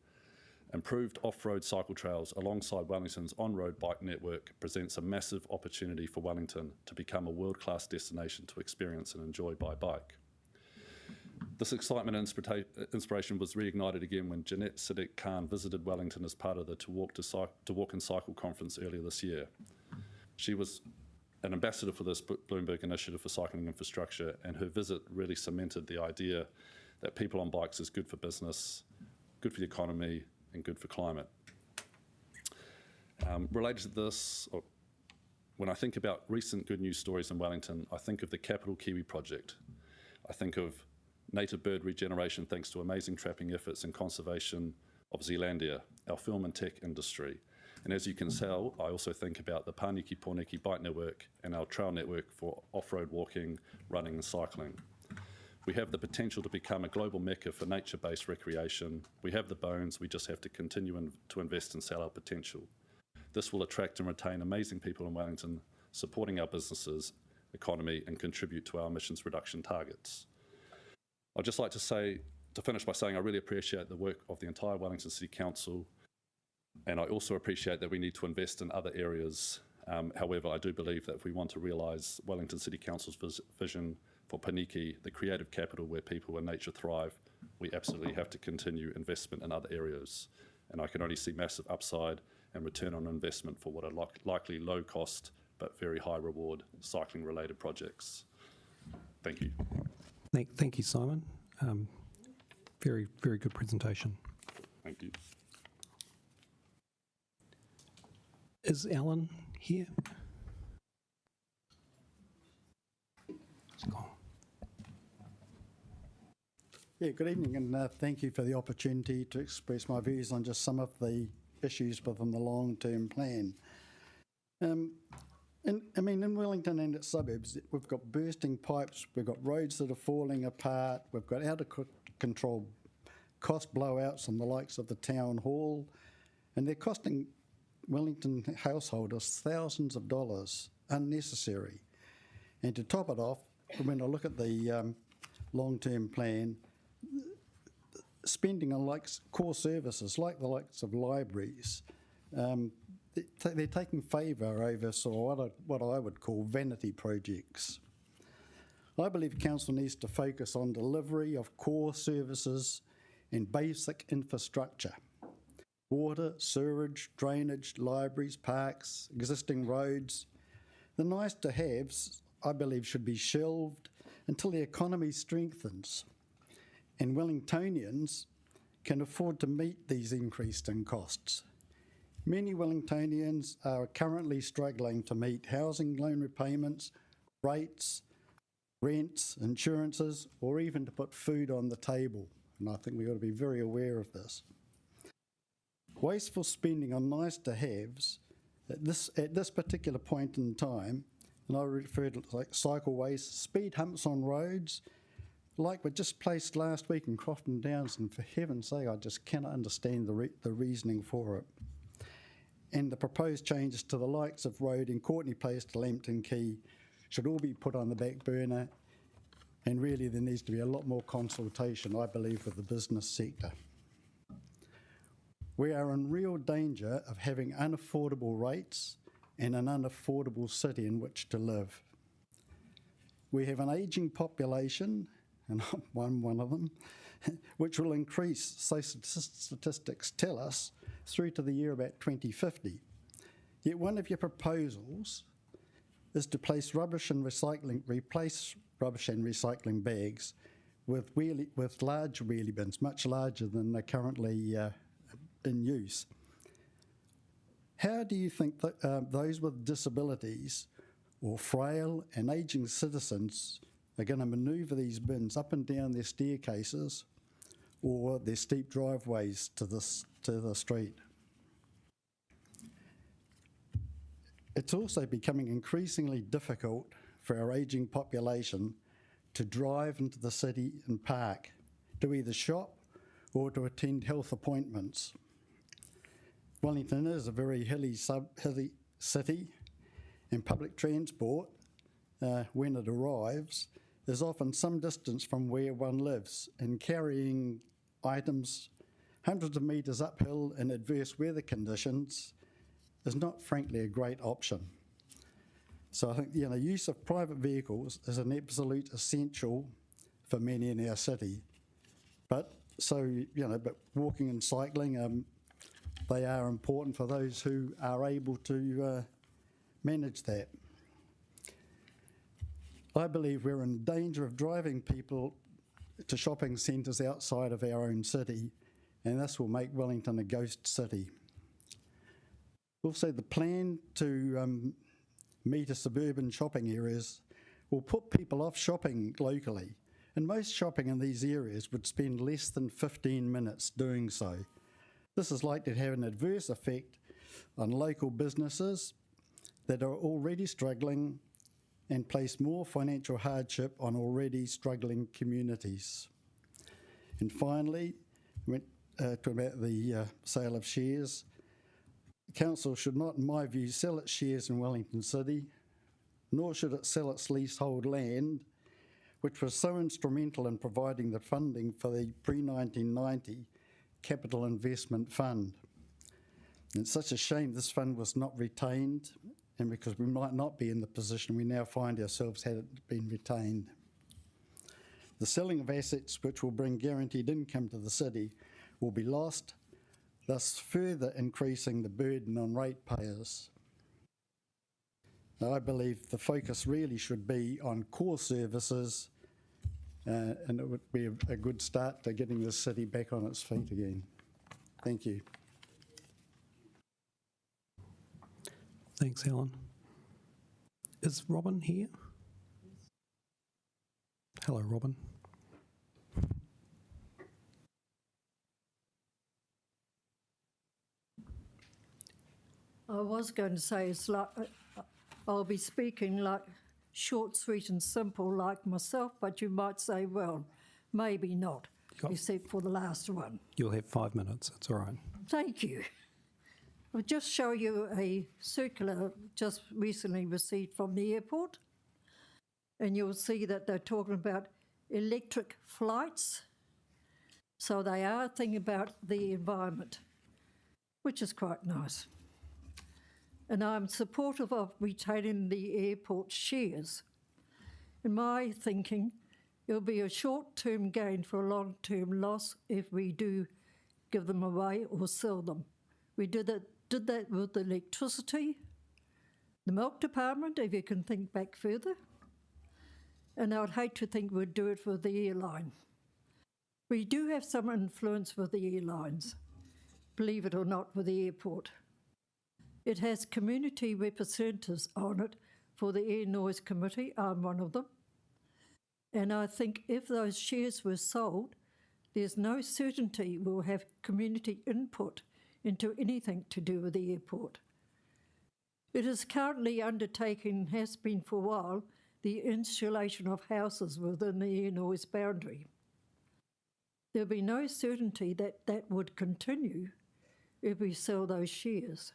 [SPEAKER 4] improved off-road cycle trails alongside Wellington's on-road bike network presents a massive opportunity for Wellington to become a world-class destination to experience and enjoy by bike. This excitement and inspiration was reignited again when Jeanette Siddiq Khan visited Wellington as part of the To Walk and Cycle conference earlier this year. She was an ambassador for this Bloomberg Initiative for Cycling Infrastructure, and her visit really cemented the idea that people on bikes is good for business, good for the economy, and good for climate. Related to this, when I think about recent good news stories in Wellington, I think of the Capital Kiwi project. I think of native bird regeneration thanks to amazing trapping efforts and conservation of Zealandia, our film and tech industry, And as you can tell, I also think about the Pāniki Pōneki bike network and our trail network for off-road walking, running and cycling. We have the potential to become a global mecca for nature-based recreation. We have the bones, we just have to continue to invest and sell our potential. This will attract and retain amazing people in Wellington, supporting our businesses, economy and contribute to our emissions reduction targets. I'd just like to finish by saying I really appreciate the work of the entire Wellington City Council, and I also appreciate that we need to invest in other areas. However, I do believe that if we want to realise Wellington City Council's vision for Pāniki, the creative capital where people and nature thrive, we absolutely have to continue investment in other areas. And I can only see massive upside and return on investment for what are likely low cost but very high reward cycling related projects. Thank you.
[SPEAKER 18] Thank you, Simon. Very, very good presentation.
[SPEAKER 4] Thank you.
[SPEAKER 18] Is Alan here?
[SPEAKER 7] Yeah, good evening, and thank you for the opportunity to express my views on just some of the issues within the long-term plan. In Wellington and its suburbs, we've got bursting pipes, we've got roads that are falling apart, we've got out of control cost blowouts on the likes of the town hall, and they're costing Wellington householders thousands of dollars unnecessary. And to top it off, when I look at the long-term plan, spending on core services like the likes of libraries, they're taking favour over what I would call vanity projects. I believe council needs to focus on delivery of core services and basic infrastructure. Water, sewerage, drainage, libraries, parks, existing roads. The nice to haves, I believe, should be shelved until the economy strengthens and Wellingtonians can afford to meet these increased in costs. Many Wellingtonians are currently struggling to meet housing loan repayments, rates, rents, insurances, or even to put food on the table. And I think we've got to be very aware of this. Wasteful spending on nice to haves at this particular point in time, and I refer to like cycle waste, speed humps on roads, like were just placed last week in Crofton Downs, and for heaven's sake, I just cannot understand the reasoning for it. And the proposed changes to the likes of road in Courtney Place to Lambton Quay should all be put on the back burner, and really there needs to be a lot more consultation, I believe, with the business sector. We are in real danger of having unaffordable rates and an unaffordable city in which to live. We have an ageing population, and I'm one of them, which will increase, so statistics tell us, through to the year about 2050. Yet one of your proposals is to replace rubbish and recycling bags with large wheelie bins, much larger than they're currently in use. How do you think that those with disabilities or frail and ageing citizens are going to manoeuvre these bins up and down their staircases or their steep driveways to the street? It's also becoming increasingly difficult for our ageing population to drive into the city and park, to either shop or to attend health appointments. Wellington is a very hilly city, and public transport, when it arrives, is often some distance from where one lives, and carrying items hundreds of metres uphill in adverse weather conditions is not, frankly, a great option. So I think use of private vehicles is an absolute essential for many in our city. But walking and cycling, they are important for those who are able to manage that. I believe we're in danger of driving people to shopping centres outside of our own city, and this will make Wellington a ghost city. Also, the plan to meter suburban shopping areas will put people off shopping locally, and most shopping in these areas would spend less than 15 minutes doing so. This is likely to have an adverse effect on local businesses that are already struggling and place more financial hardship on already struggling communities. And finally, talking about the sale of shares, Council should not, in my view, sell its shares in Wellington City, nor should it sell its leasehold land, which was so instrumental in providing the funding for the pre-1990 Capital Investment Fund. And it's such a shame this fund was not retained, and because we might not be in the position we now find ourselves had it been retained. The selling of assets which will bring guaranteed income to the city will be lost, thus further increasing the burden on ratepayers. Now, I believe the focus really should be on core services, and it would be a good start to getting the city back on its feet again. Thank you.
[SPEAKER 18] Thanks, Helen. Is Robin here? Hello, Robin.
[SPEAKER 16] I was going to say it's like I'll be speaking like short, sweet and simple like myself, but you might say, well, maybe not, except for the last one.
[SPEAKER 18] You'll have 5 minutes, that's all right.
[SPEAKER 16] Thank you. I'll just show you a circular just recently received from the airport, and you'll see that they're talking about electric flights. So they are thinking about the environment, which is quite nice. And I'm supportive of retaining the airport shares. In my thinking, it'll be a short-term gain for a long-term loss if we do give them away or sell them. We did that with electricity, the milk department, if you can think back further, and I'd hate to think we'd do it with the airline. We do have some influence with the airlines, believe it or not, with the airport. It has community representatives on it for the Air Noise Committee. I'm one of them. And I think if those shares were sold, there's no certainty we'll have community input into anything to do with the airport. It is currently undertaking, has been for a while, the insulation of houses within the air noise boundary. There'll be no certainty that that would continue if we sell those shares.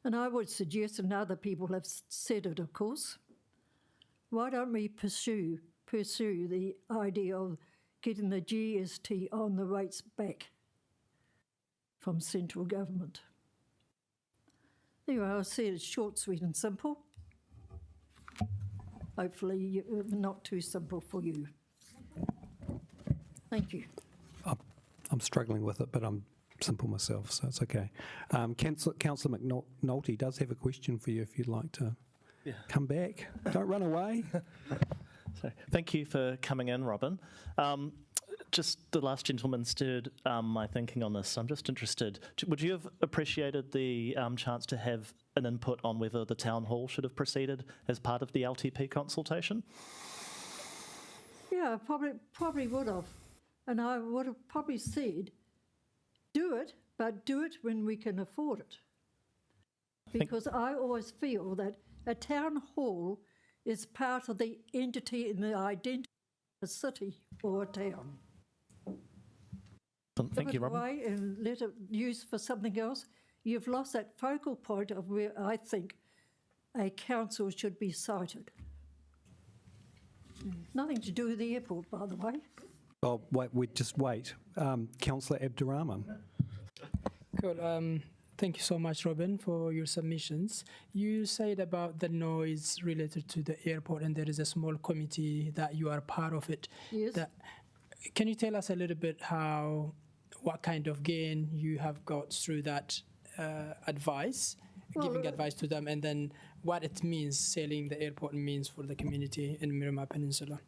[SPEAKER 16] And I would suggest, and other people have said it, of course, why don't we pursue the idea of getting the GST on the rates back from central government? Anyway, I'll say it's short, sweet and simple. Hopefully not too simple for you. Thank you.
[SPEAKER 18] I'm struggling with it, but I'm simple myself, so it's okay. Councillor McNulty does have a question for you if you'd like to come back. Don't run away.
[SPEAKER 11] So, thank you for coming in, Robin. Just the last gentleman stirred my thinking on this. I'm just interested. Would you have appreciated the chance to have an input on whether the town hall should have proceeded as part of the LTP consultation?
[SPEAKER 16] Yeah, probably would have. And I would have probably said, do it, but do it when we can afford it. Because I always feel that a town hall is part of the entity and the identity of a city or a town.
[SPEAKER 11] Thank you, Robin.
[SPEAKER 16] Away and let it use for something else, you've lost that focal point of where I think a council should be sited. Nothing to do with the airport, by the way.
[SPEAKER 18] Oh, wait, just wait. Councillor Abdurrahman.
[SPEAKER 19] Cool. Thank you so much, Robin, for your submissions. You said about the noise related to the airport, and there is a small committee that you are part of it.
[SPEAKER 16] Yes.
[SPEAKER 19] Can you tell us a little bit what kind of gain you have got through that advice, giving advice to them, and then what it means, selling the airport means for the community in Miramar Peninsula?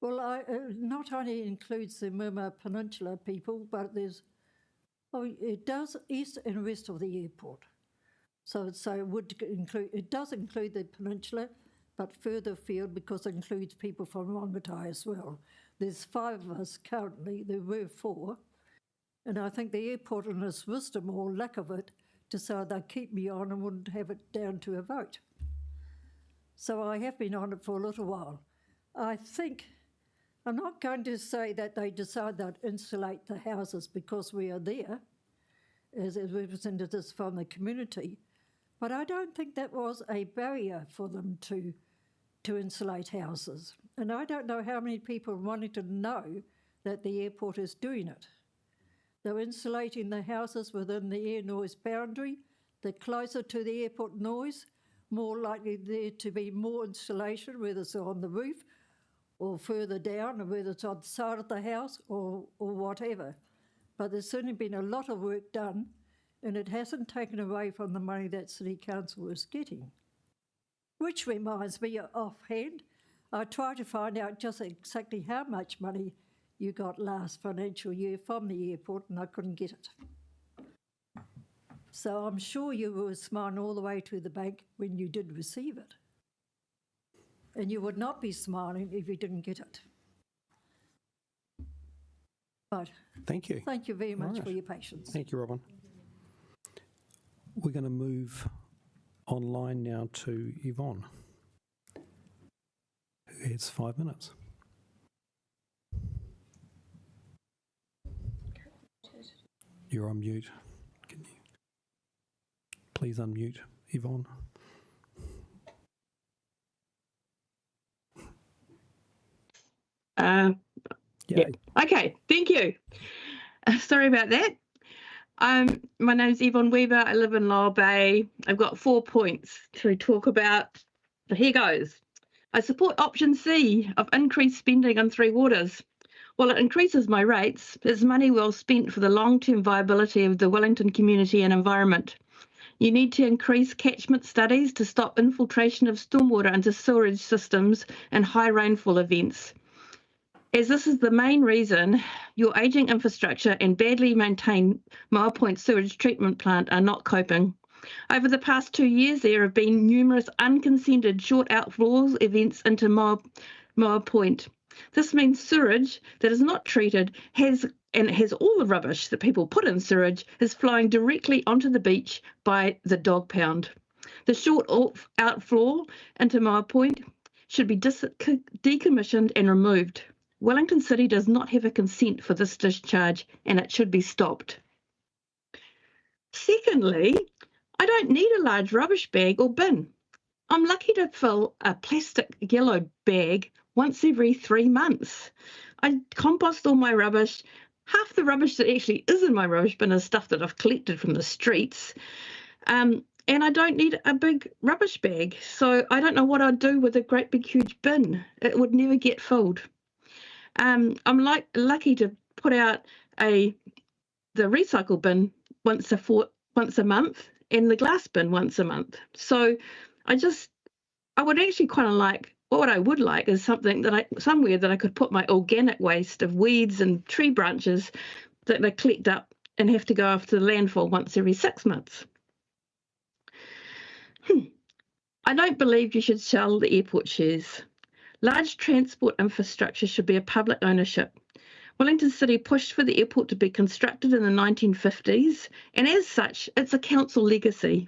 [SPEAKER 16] Well, not only includes the Miramar Peninsula people, but it does east and west of the airport. So it does include the peninsula, but further afield because it includes people from Rongotai as well. There's 5 of us currently, there were 4, and I think the airport in its wisdom or lack of it decided they'd keep me on and wouldn't have it down to a vote. So I have been on it for a little while. I think, I'm not going to say that they decided they'd insulate the houses because we are there as representatives from the community, but I don't think that was a barrier for them to insulate houses. And I don't know how many people wanted to know that the airport is doing it. They're insulating the houses within the air noise boundary. They're closer to the airport noise, more likely there to be more insulation, whether it's on the roof or further down, or whether it's on the side of the house or whatever. But there's certainly been a lot of work done, and it hasn't taken away from the money that City Council is getting. Which reminds me, offhand, I tried to find out just exactly how much money you got last financial year from the airport, and I couldn't get it. So I'm sure you were smiling all the way to the bank when you did receive it. And you would not be smiling if you didn't get it. But
[SPEAKER 18] thank you.
[SPEAKER 16] Thank you very much
[SPEAKER 18] Right.
[SPEAKER 16] for your patience.
[SPEAKER 18] Thank you, Robin. We're going to move online now to Yvonne, who has 5 minutes. You're on mute. Can you please unmute, Yvonne?
[SPEAKER 9] Yeah. Okay, thank you. Sorry about that. My name's Yvonne Weaver. I live in Lower Bay. I've got 4 points to talk about. Here goes. I support option C of increased spending on Three Waters. While it increases my rates, it's money well spent for the long-term viability of the Wellington community and environment. You need to increase catchment studies to stop infiltration of stormwater into sewerage systems and high rainfall events. As this is the main reason your ageing infrastructure and badly maintained Mile Point sewage treatment plant are not coping. Over the past 2 years, there have been numerous unconsented short outflows events into Mile Point. This means sewage that is not treated has all the rubbish that people put in sewage is flowing directly onto the beach by the dog pound. The short outflow into Mile Point should be decommissioned and removed. Wellington City does not have a consent for this discharge and it should be stopped. Secondly, I don't need a large rubbish bag or bin. I'm lucky to fill a plastic yellow bag once every 3 months. I compost all my rubbish. Half the rubbish that actually is in my rubbish bin is stuff that I've collected from the streets. And I don't need a big rubbish bag. So I don't know what I'd do with a great big huge bin. It would never get filled. I'm lucky to put out the recycle bin once a month and the glass bin once a month. So I would actually kind of like, what I would like is somewhere that I could put my organic waste of weeds and tree branches that I collect up and have to go off to the landfill once every 6 months. I don't believe you should sell the airport shares. Large transport infrastructure should be a public ownership. Wellington City pushed for the airport to be constructed in the 1950s, and as such, it's a council legacy.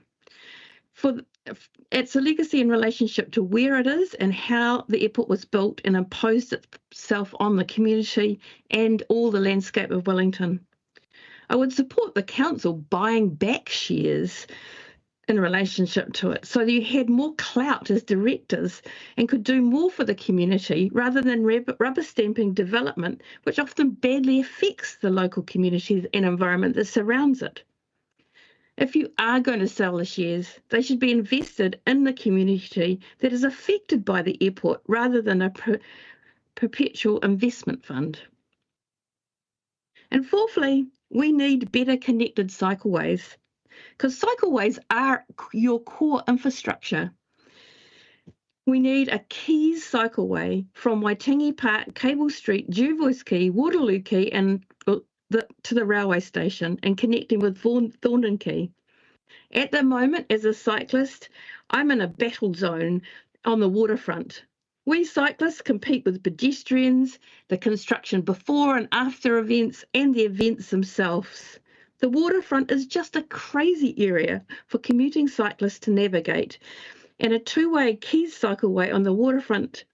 [SPEAKER 9] It's a legacy in relationship to where it is and how the airport was built and imposed itself on the community and all the landscape of Wellington. I would support the council buying back shares in relationship to it, so that you had more clout as directors and could do more for the community rather than rubber stamping development, which often badly affects the local community and environment that surrounds it. If you are going to sell the shares, they should be invested in the community that is affected by the airport rather than a perpetual investment fund. And fourthly, we need better connected cycleways, because cycleways are your core infrastructure. We need a Keys cycleway from Waitangi Park, Cable Street, Jervois Quay, Waterloo Quay, and to the railway station and connecting with Thorndon Quay. At the moment, as a cyclist, I'm in a battle zone on the waterfront. We cyclists compete with pedestrians, the construction before and after events, and the events themselves. The waterfront is just a crazy area for commuting cyclists to navigate, and a two-way Keys cycleway on the waterfront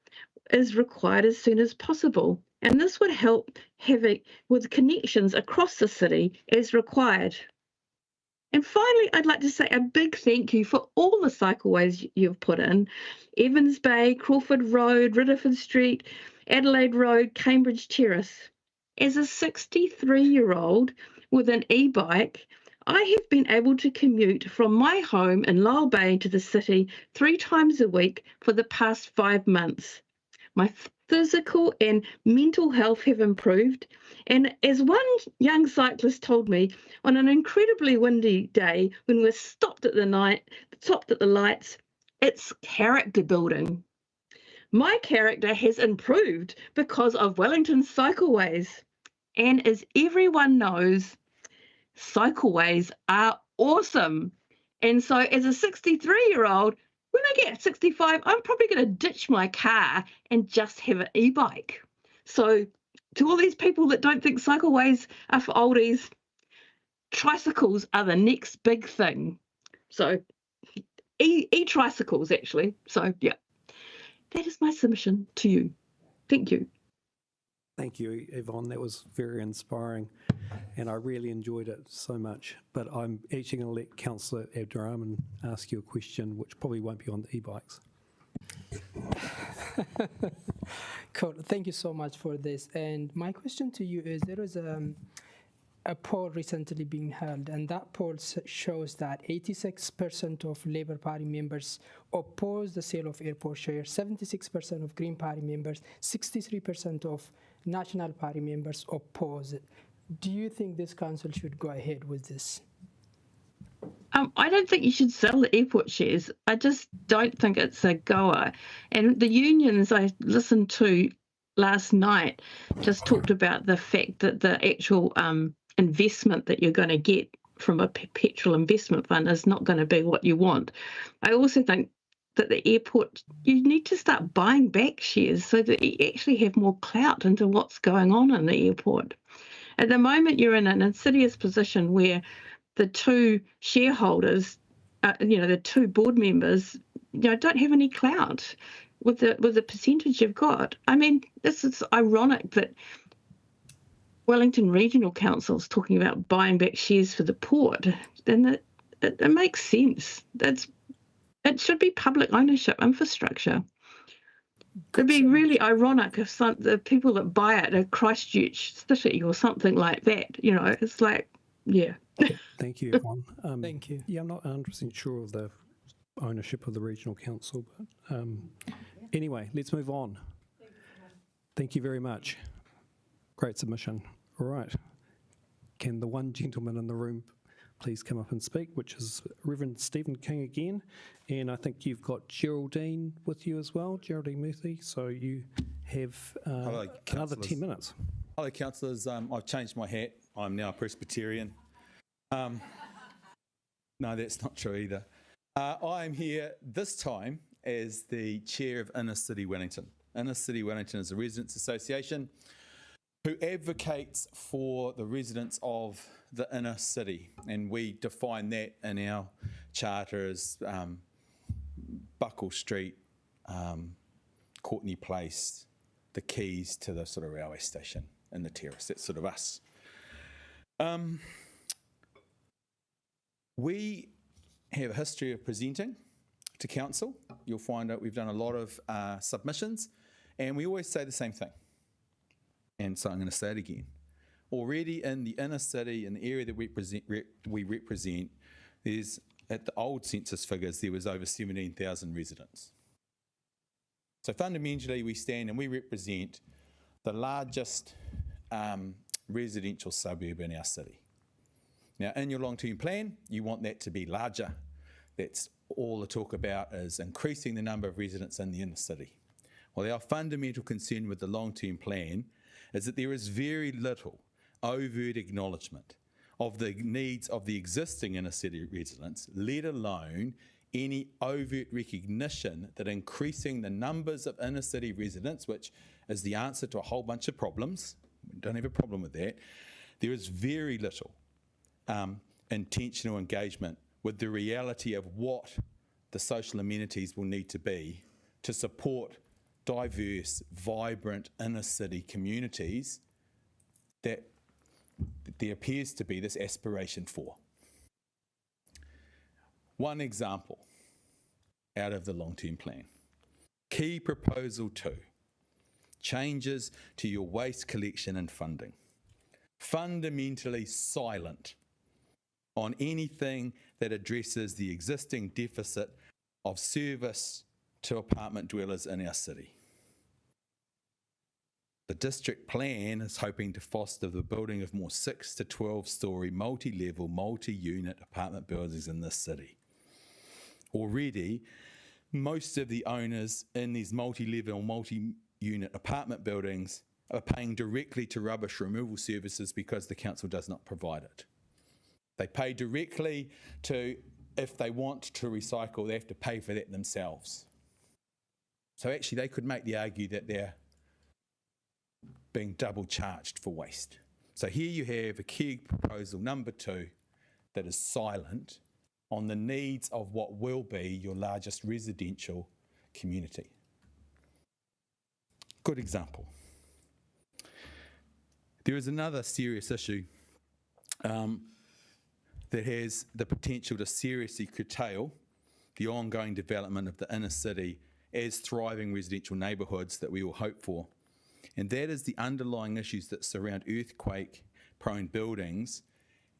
[SPEAKER 9] is required as soon as possible. And this would help having with connections across the city as required. And finally, I'd like to say a big thank you for all the cycleways you've put in. Evans Bay, Crawford Road, Ridderford Street, Adelaide Road, Cambridge Terrace. As a 63-year-old with an e-bike, I have been able to commute from my home in Lyall Bay to the city 3 times a week for the past 5 months. My physical and mental health have improved, and as one young cyclist told me, on an incredibly windy day when we're stopped at the lights, it's character building. My character has improved because of Wellington cycleways, and as everyone knows, cycleways are awesome. And so as a 63-year-old, when I get 65, I'm probably going to ditch my car and just have an e-bike. So to all these people that don't think cycleways are for oldies, tricycles are the next big thing. So e-tricycles, actually. So, yeah, that is my submission to you. Thank you.
[SPEAKER 18] Thank you, Yvonne. That was very inspiring, and I really enjoyed it so much. But I'm actually going to let Councillor Abdurrahman ask you a question, which probably won't be on the e-bikes.
[SPEAKER 19] Cool. Thank you so much for this. And my question to you is, there was a poll recently being held, and that poll shows that 86% of Labour Party members oppose the sale of airport shares, 76% of Green Party members, 63% of National Party members oppose it. Do you think this council should go ahead with this?
[SPEAKER 9] I don't think you should sell the airport shares. I just don't think it's a goer. And the unions I listened to last night just talked about the fact that the actual investment that you're going to get from a perpetual investment fund is not going to be what you want. I also think that the airport, you need to start buying back shares so that you actually have more clout into what's going on in the airport. At the moment, you're in an insidious position where the two shareholders, the two board members, don't have any clout with the percentage you've got. I mean, this is ironic that Wellington Regional Council is talking about buying back shares for the port. Then it makes sense. It should be public ownership infrastructure. It'd be really ironic if the people that buy it are Christchurch City or something like that. It's like, yeah.
[SPEAKER 18] Thank you, Yvonne.
[SPEAKER 19] Thank you.
[SPEAKER 18] Yeah, I'm not 100% sure of the ownership of the regional council, but anyway, let's move on. Thank you very much. Great submission. All right. Can the one gentleman in the room please come up and speak, which is Reverend Stephen King again. And I think you've got Geraldine with you as well, Geraldine Murphy. So you have another 10 minutes.
[SPEAKER 13] Hello, councillors. I've changed my hat. I'm now a Presbyterian. No, that's not true either. I am here this time as the chair of Inner City Wellington. Inner City Wellington is a residents' association who advocates for the residents of the inner city, and we define that in our charter as Buckle Street, Courtney Place, the Keys to the sort of railway station and the terrace. That's sort of us. We have a history of presenting to council. You'll find out we've done a lot of submissions, and we always say the same thing. And so I'm going to say it again. Already in the inner city, in the area that we represent, there's, at the old census figures, there was over 17,000 residents. So fundamentally, we stand and we represent the largest residential suburb in our city. Now, in your long-term plan, you want that to be larger. That's all the talk about, is increasing the number of residents in the inner city. Well, our fundamental concern with the long-term plan is that there is very little overt acknowledgement of the needs of the existing inner city residents, let alone any overt recognition that increasing the numbers of inner city residents, which is the answer to a whole bunch of problems, we don't have a problem with that, there is very little intentional engagement with the reality of what the social amenities will need to be to support diverse, vibrant inner city communities that there appears to be this aspiration for. One example out of the long-term plan. Key proposal 2, changes to your waste collection and funding. Fundamentally silent on anything that addresses the existing deficit of service to apartment dwellers in our city. The district plan is hoping to foster the building of more 6 to 12-storey multi-level, multi-unit apartment buildings in this city. Already, most of the owners in these multi-level, multi-unit apartment buildings are paying directly to rubbish removal services because the council does not provide it. They pay directly to, if they want to recycle, they have to pay for that themselves. So actually they could make the argument that they're being double charged for waste. So here you have a key proposal number 2 that is silent on the needs of what will be your largest residential community. Good example. There is another serious issue that has the potential to seriously curtail the ongoing development of the inner city as thriving residential neighbourhoods that we all hope for. And that is the underlying issues that surround earthquake-prone buildings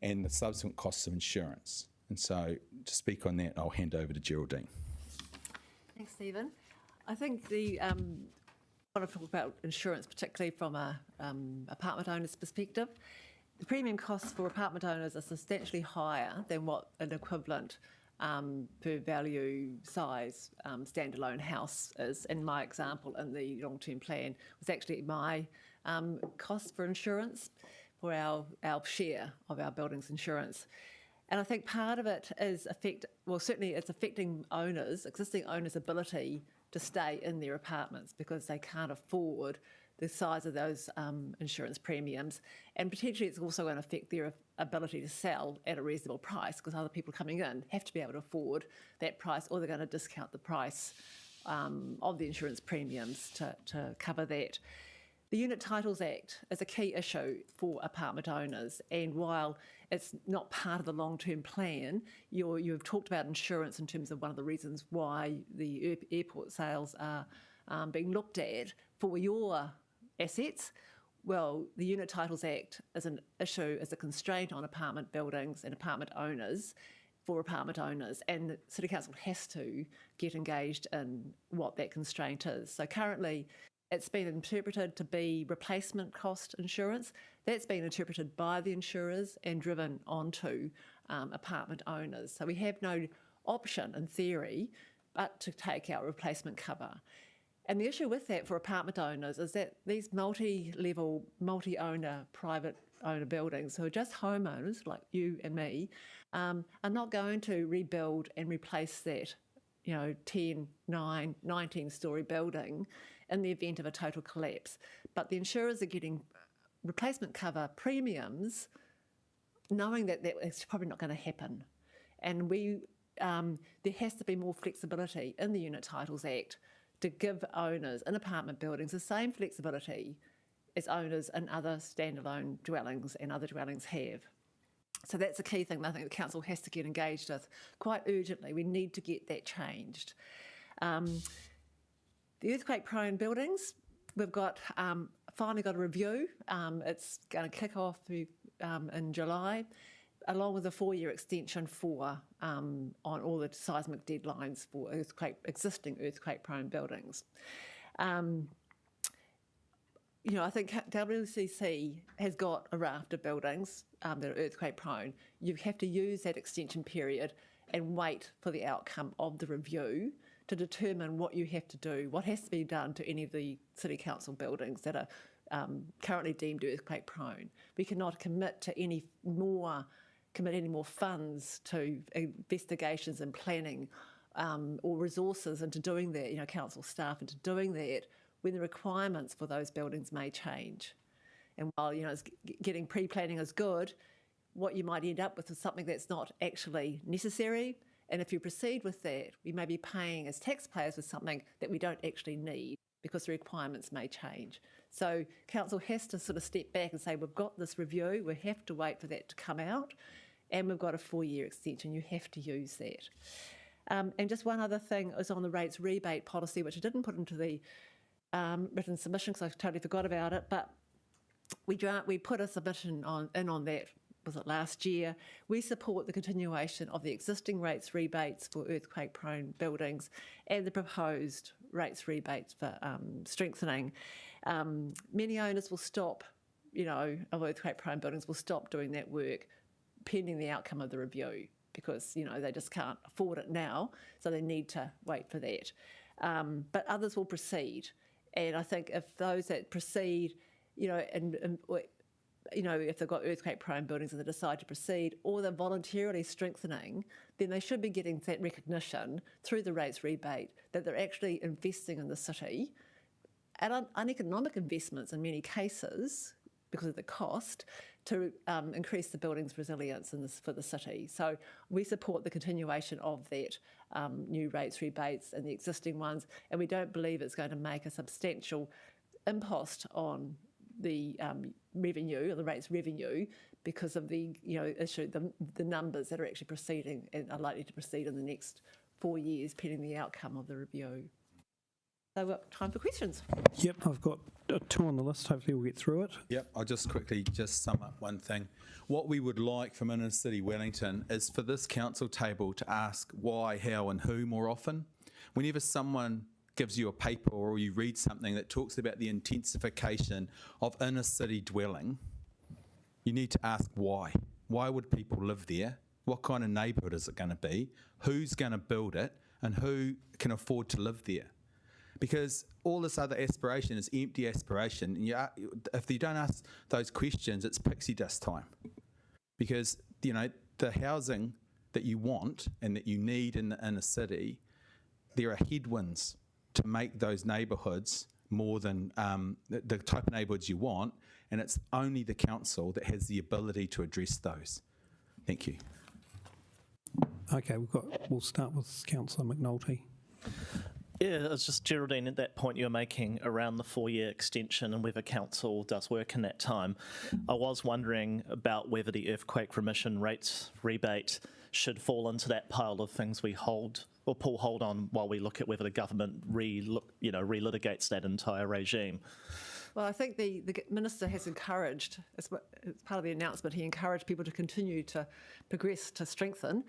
[SPEAKER 13] and the subsequent costs of insurance. And so to speak on that, I'll hand over to Geraldine.
[SPEAKER 8] Thanks, Stephen. I think I want to talk about insurance, particularly from a apartment owner's perspective. The premium costs for apartment owners are substantially higher than what an equivalent per value size standalone house is. In my example, in the long-term plan, was actually my cost for insurance for our share of our buildings insurance. And I think part of it is certainly it's affecting owners, existing owners' ability to stay in their apartments because they can't afford the size of those insurance premiums. And potentially it's also going to affect their ability to sell at a reasonable price because other people coming in have to be able to afford that price, or they're going to discount the price of the insurance premiums to cover that. The Unit Titles Act is a key issue for apartment owners, and while it's not part of the long-term plan, you've talked about insurance in terms of one of the reasons why the airport sales are being looked at for your assets. Well, the Unit Titles Act is an issue, as a constraint on apartment buildings and apartment owners for apartment owners, and the City Council has to get engaged in what that constraint is. So currently, it's been interpreted to be replacement cost insurance. That's been interpreted by the insurers and driven onto apartment owners. So we have no option, in theory, but to take out replacement cover. And the issue with that for apartment owners is that these multi-level, multi-owner, private owner buildings who are just homeowners like you and me are not going to rebuild and replace that 10, 9, 19-storey building in the event of a total collapse. But the insurers are getting replacement cover premiums knowing that is probably not going to happen. And there has to be more flexibility in the Unit Titles Act to give owners in apartment buildings the same flexibility as owners in other standalone dwellings and other dwellings have. So that's a key thing that I think the council has to get engaged with quite urgently. We need to get that changed. The earthquake-prone buildings, we've got finally got a review. It's going to kick off in July, along with a 4-year extension on all the seismic deadlines for existing earthquake-prone buildings. I think WCC has got a raft of buildings that are earthquake-prone. You have to use that extension period and wait for the outcome of the review to determine what you have to do, what has to be done to any of the City Council buildings that are currently deemed earthquake-prone. We cannot commit any more funds to investigations and planning or resources into doing that, council staff into doing that when the requirements for those buildings may change. And while getting pre-planning is good,
[SPEAKER 3] what you might end up with is something that's not actually necessary. And if you proceed with that, we may be paying as taxpayers for something that we don't actually need because the requirements may change. So council has to sort of step back and say, we've got this review, we have to wait for that to come out, and we've got a 4-year extension, you have to use that. And just one other thing is on the rates rebate policy, which I didn't put into the written submission because I totally forgot about it, but we put a submission on that, was it last year? We support the continuation of the existing rates rebates for earthquake-prone buildings and the proposed rates rebates for strengthening. Many owners will stop, of earthquake-prone buildings will stop doing that work pending the outcome of the review because, they just can't afford it now, so they need to wait for that. But others will proceed. And I think if those that proceed, if they've got earthquake-prone buildings and they decide to proceed, or they're voluntarily strengthening, then they should be getting that recognition through the rates rebate that they're actually investing in the city, and uneconomic investments in many cases because of the cost, to increase the building's resilience for the city. So we support the continuation of that new rates rebates and the existing ones, and we don't believe it's going to make a substantial impost on the revenue or the rates revenue because of the issue, the numbers that are actually proceeding and are likely to proceed in the next 4 years pending the outcome of the review. So we've got time for questions.
[SPEAKER 18] Yep, I've got 2 on the list. Hopefully we'll get through it.
[SPEAKER 13] Yep, I'll just quickly sum up one thing. What we would like from Inner City Wellington is for this council table to ask why, how and who more often. Whenever someone gives you a paper or you read something that talks about the intensification of inner city dwelling, you need to ask why. Why would people live there? What kind of neighbourhood is it going to be? Who's going to build it? And who can afford to live there? Because all this other aspiration is empty aspiration. And if you don't ask those questions, it's pixie dust time. Because, the housing that you want and that you need in the inner city, there are headwinds to make those neighbourhoods more than the type of neighbourhoods you want, and it's only the council that has the ability to address those. Thank you.
[SPEAKER 18] Okay, we'll start with Councillor McNulty.
[SPEAKER 11] Yeah, it's just, Geraldine, at that point you're making around the 4-year extension and whether council does work in that time. I was wondering about whether the earthquake remission rates rebate should fall into that pile of things we hold or pull hold on while we look at whether the government relitigates that entire regime.
[SPEAKER 3] Well, I think the Minister has encouraged, as part of the announcement, he encouraged people to continue to progress to strengthen,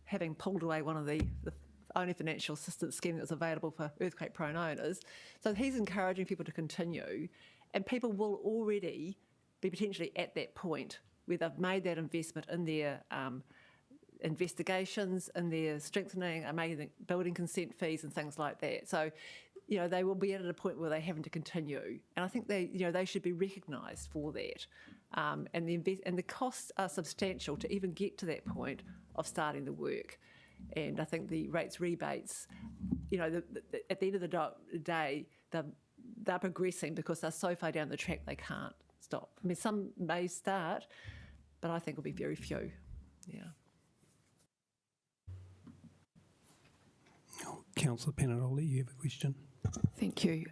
[SPEAKER 3] having pulled away one of the only financial assistance scheme that was available for earthquake-prone owners. So he's encouraging people to continue, and people will already be potentially at that point where they've made that investment in their investigations and their strengthening and making building consent fees and things like that. So, they will be at a point where they're having to continue, and I think they should be recognised for that. And the costs are substantial to even get to that point of starting the work. And I think the rates rebates, at the end of the day, they're progressing because they're so far down the track they can't stop. I mean, some may start, but I think it'll be very few. Yeah.
[SPEAKER 18] Councillor Panadoli, you have a question?
[SPEAKER 15] Thank you.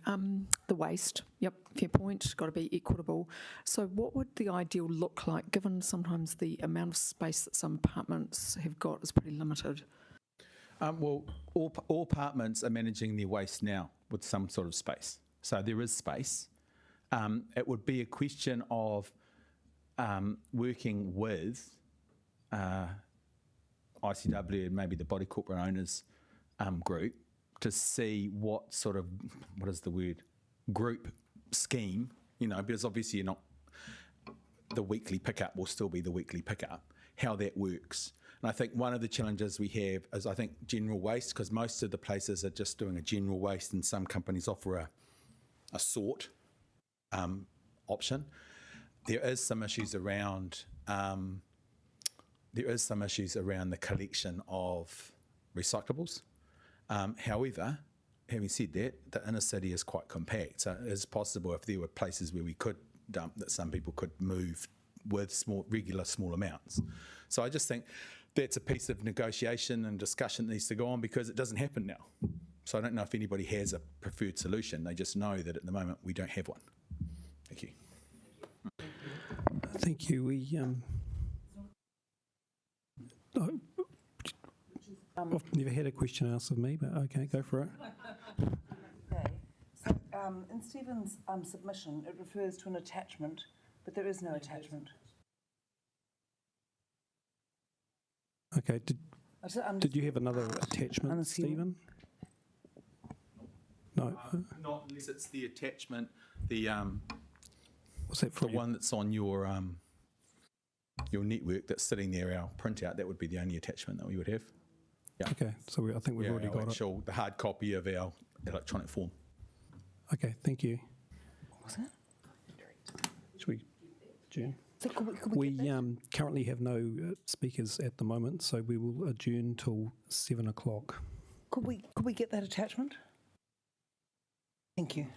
[SPEAKER 15] The waste, yep, fair point, got to be equitable. So what would the ideal look like, given sometimes the amount of space that some apartments have got is pretty limited?
[SPEAKER 13] Well, all apartments are managing their waste now with some sort of space. So there is space. It would be a question of working with ICW and maybe the body corporate owners group to see what sort of, group scheme, because obviously the weekly pickup will still be the weekly pickup, how that works. And I think one of the challenges we have is, I think, general waste, because most of the places are just doing a general waste and some companies offer a sort option. There is some issues around the collection of recyclables. However, having said that, the inner city is quite compact, so it is possible if there were places where we could dump that some people could move with regular small amounts. So I just think that's a piece of negotiation and discussion that needs to go on, because it doesn't happen now. So I don't know if anybody has a preferred solution. They just know that at the moment we don't have one. Thank you.
[SPEAKER 18] Thank you. I've never had a question asked of me, but okay, go for it.
[SPEAKER 5] Okay. So in Stephen's submission, it refers to an attachment, but there is no attachment.
[SPEAKER 18] Okay. Did you have another attachment, Stephen? No.
[SPEAKER 13] Not unless it's the attachment, the
[SPEAKER 18] what's that for?
[SPEAKER 13] The one that's on your network that's sitting there, our printout. That would be the only attachment that we would have. Yeah.
[SPEAKER 18] Okay. So I think we've already got
[SPEAKER 13] it. The hard copy of our electronic form.
[SPEAKER 18] Okay. Thank you.
[SPEAKER 5] What was that?
[SPEAKER 18] Should we, June?
[SPEAKER 5] So could we
[SPEAKER 18] currently have no speakers at the moment, so we will adjourn till 7 o'clock.
[SPEAKER 5] Could we get that attachment? Thank you.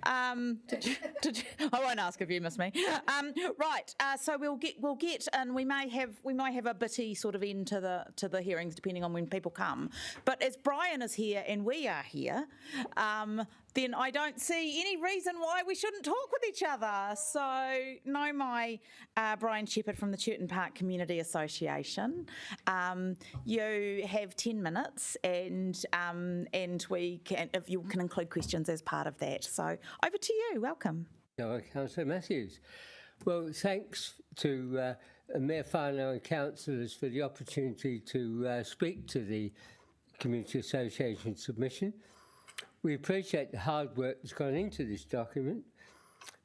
[SPEAKER 10] I won't ask if you miss me. Right. So we'll get, and we may have a bitty sort of end to the hearings depending on when people come. But as Brian is here and we are here, then I don't see any reason why we shouldn't talk with each other. So, Brian Shepherd from the Churton Park Community Association. You have 10 minutes, and we can, if you can include questions as part of that. So, over to you. Welcome.
[SPEAKER 1] Councillor Matthews. Well, thanks to Mayor Whānau and councillors for the opportunity to speak to the Community Association submission. We appreciate the hard work that's gone into this document.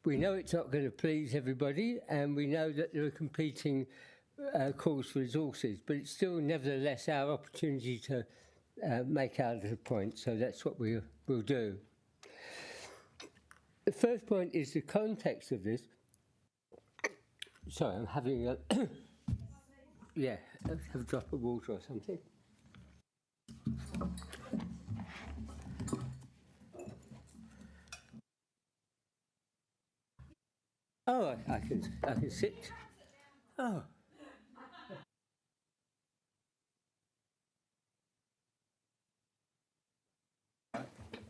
[SPEAKER 1] We know it's not going to please everybody, and we know that there are competing calls for resources, but it's still nevertheless our opportunity to make our little point, so that's what we'll do. The first point is the context of this. Sorry, I'm having a have a drop of water or something. Oh, I can sit. Oh.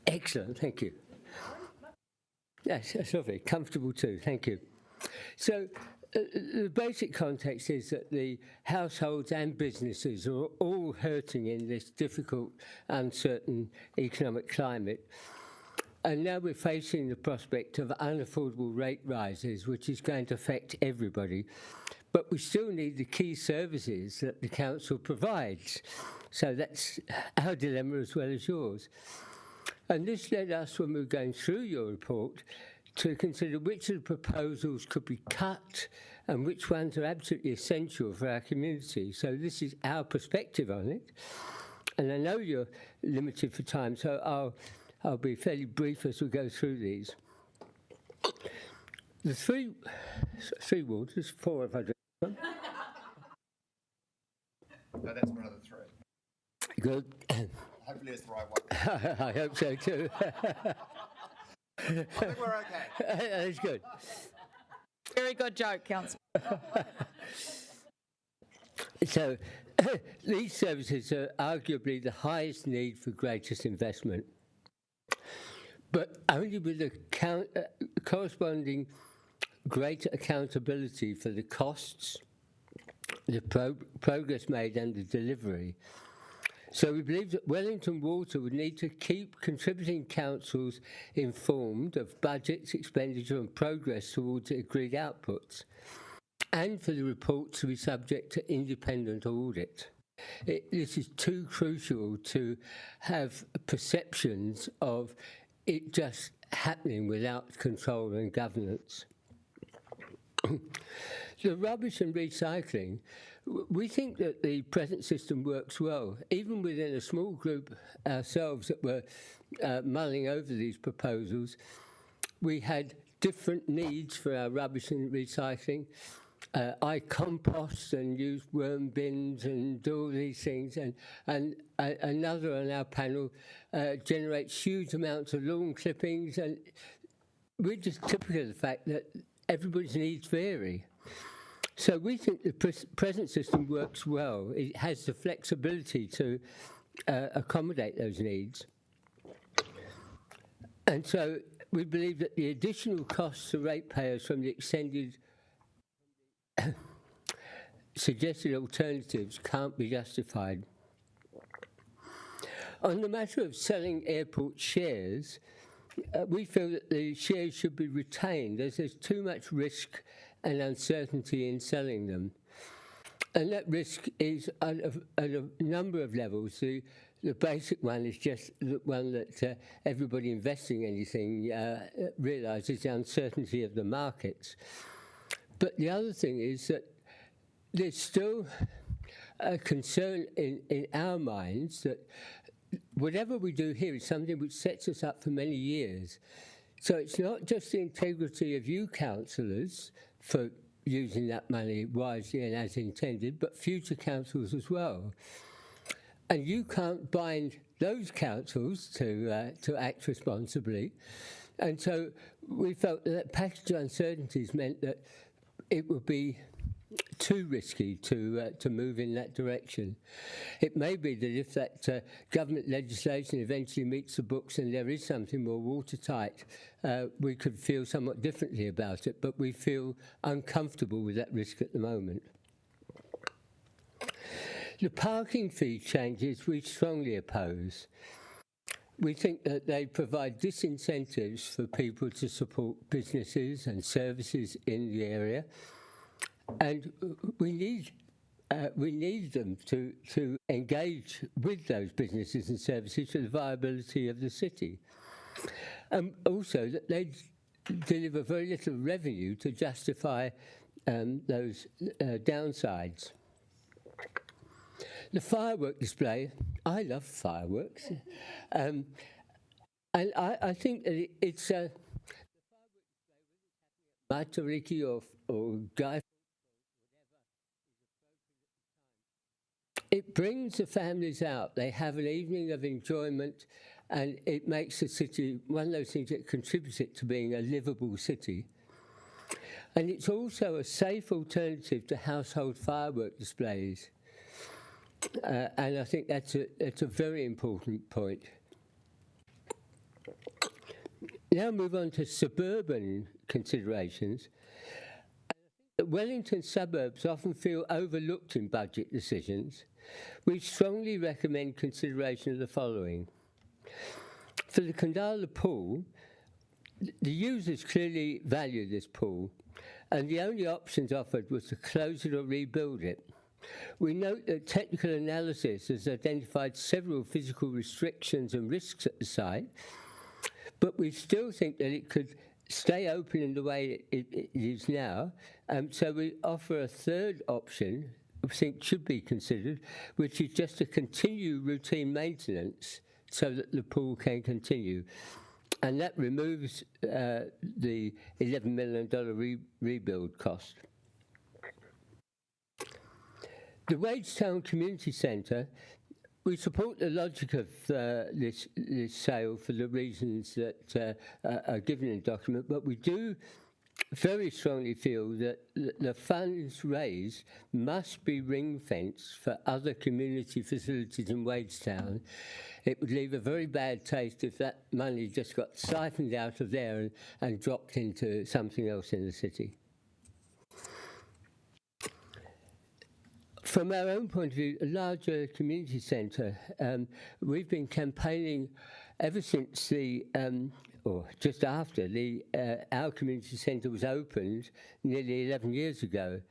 [SPEAKER 1] Excellent, thank you. Yes, that's lovely. Comfortable too, thank you. So, the basic context is that the households and businesses are all hurting in this difficult, uncertain economic climate. And now we're facing the prospect of unaffordable rate rises, which is going to affect everybody. But we still need the key services that the council provides. So that's our dilemma as well as yours. And this led us, when we were going through your report, to consider which of the proposals could be cut and which ones are absolutely essential for our community. So this is our perspective on it. And I know you're limited for time, so I'll be fairly brief as we go through these. The three wards, there's four if I do them.
[SPEAKER 12] No, that's one of the three.
[SPEAKER 1] Good.
[SPEAKER 12] Hopefully it's the right one.
[SPEAKER 1] I hope so too.
[SPEAKER 12] I think we're okay.
[SPEAKER 1] That's good.
[SPEAKER 10] Very good joke, Councillor.
[SPEAKER 1] So, these services are arguably the highest need for greatest investment, but only with a corresponding greater accountability for the costs, the progress made and the delivery. So we believe that Wellington Water would need to keep contributing councils informed of budgets, expenditure and progress towards agreed outputs, and for the report to be subject to independent audit. This is too crucial to have perceptions of it just happening without control and governance. The rubbish and recycling, we think that the present system works well. Even within a small group ourselves that were mulling over these proposals, we had different needs for our rubbish and recycling. I compost and use worm bins and do all these things, and another on our panel generates huge amounts of lawn clippings, and we're just typical of the fact that everybody's needs vary. So we think the present system works well. It has the flexibility to accommodate those needs. And so we believe that the additional costs to ratepayers from the extended suggested alternatives can't be justified. On the matter of selling airport shares, we feel that the shares should be retained as there's too much risk and uncertainty in selling them. And that risk is at a number of levels. The basic one is just the one that everybody investing anything realises, the uncertainty of the markets. But the other thing is that there's still a concern in our minds that whatever we do here is something which sets us up for many years. So it's not just the integrity of you councillors for using that money wisely and as intended, but future councils as well. And you can't bind those councils to act responsibly. And so we felt that package of uncertainties meant that it would be too risky to move in that direction. It may be that if that government legislation eventually meets the books and there is something more watertight, we could feel somewhat differently about it, but we feel uncomfortable with that risk at the moment. The parking fee changes we strongly oppose. We think that they provide disincentives for people to support businesses and services in the area, and we need them to engage with those businesses and services for the viability of the city. Also, that they deliver very little revenue to justify those downsides. The firework display, I love fireworks, and I think that it's a Matariki or Guy. It brings the families out. They have an evening of enjoyment, and it makes the city one of those things that contributes it to being a livable city. And it's also a safe alternative to household firework displays. And I think that's a very important point. Now move on to suburban considerations. Wellington suburbs often feel overlooked in budget decisions. We strongly recommend consideration of the following. For the Kandala pool, the users clearly value this pool, and the only options offered was to close it or rebuild it. We note that technical analysis has identified several physical restrictions and risks at the site, but we still think that it could stay open in the way it is now. So we offer a third option, I think should be considered, which is just to continue routine maintenance so that the pool can continue. And that removes the $11 million rebuild cost. The Wagetown Community Centre, we support the logic of this sale for the reasons that are given in the document, but we do very strongly feel that the funds raised must be ring-fenced for other community facilities in Wagetown. It would leave a very bad taste if that money just got siphoned out of there and dropped into something else in the city. From our own point of view, a larger community centre, we've been campaigning ever since or just after our community centre was opened nearly 11 years ago.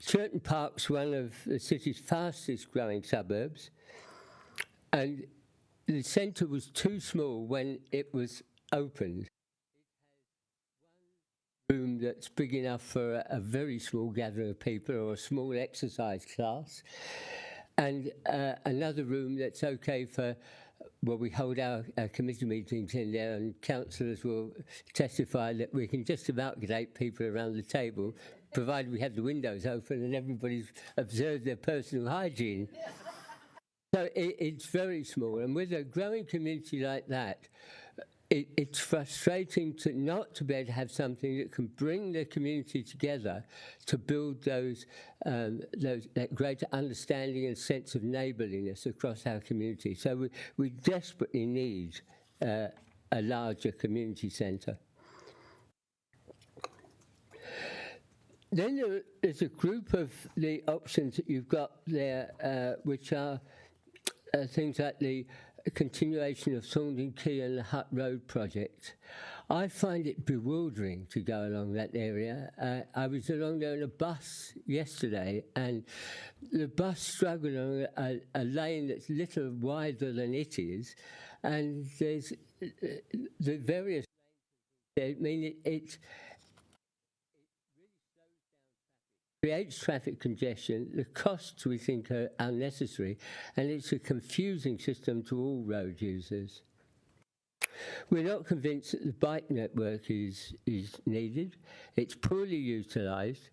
[SPEAKER 1] Churton Park's one of the city's fastest growing suburbs, and the centre was too small when it was opened. Room that's big enough for a very small gathering of people or a small exercise class, and another room that's okay for, well, we hold our committee meetings in there, and councillors will testify that we can just about get 8 people around the table, provided we have the windows open and everybody's observed their personal hygiene. So it's very small, and with a growing community like that, it's frustrating not to be able to have something that can bring the community together to build that greater understanding and sense of neighbourliness across our community. So we desperately need a larger community centre. Then there's a group of the options that you've got there, which are things like the continuation of Thorndon Quay and the Hutt Road project. I find it bewildering to go along that area. I was along there in a bus yesterday, and the bus struggled on a lane that's little wider than it is, and there's the various lanes. I mean, it creates traffic congestion. The costs, we think, are unnecessary, and it's a confusing system to all road users. We're not convinced that the bike network is needed. It's poorly utilised,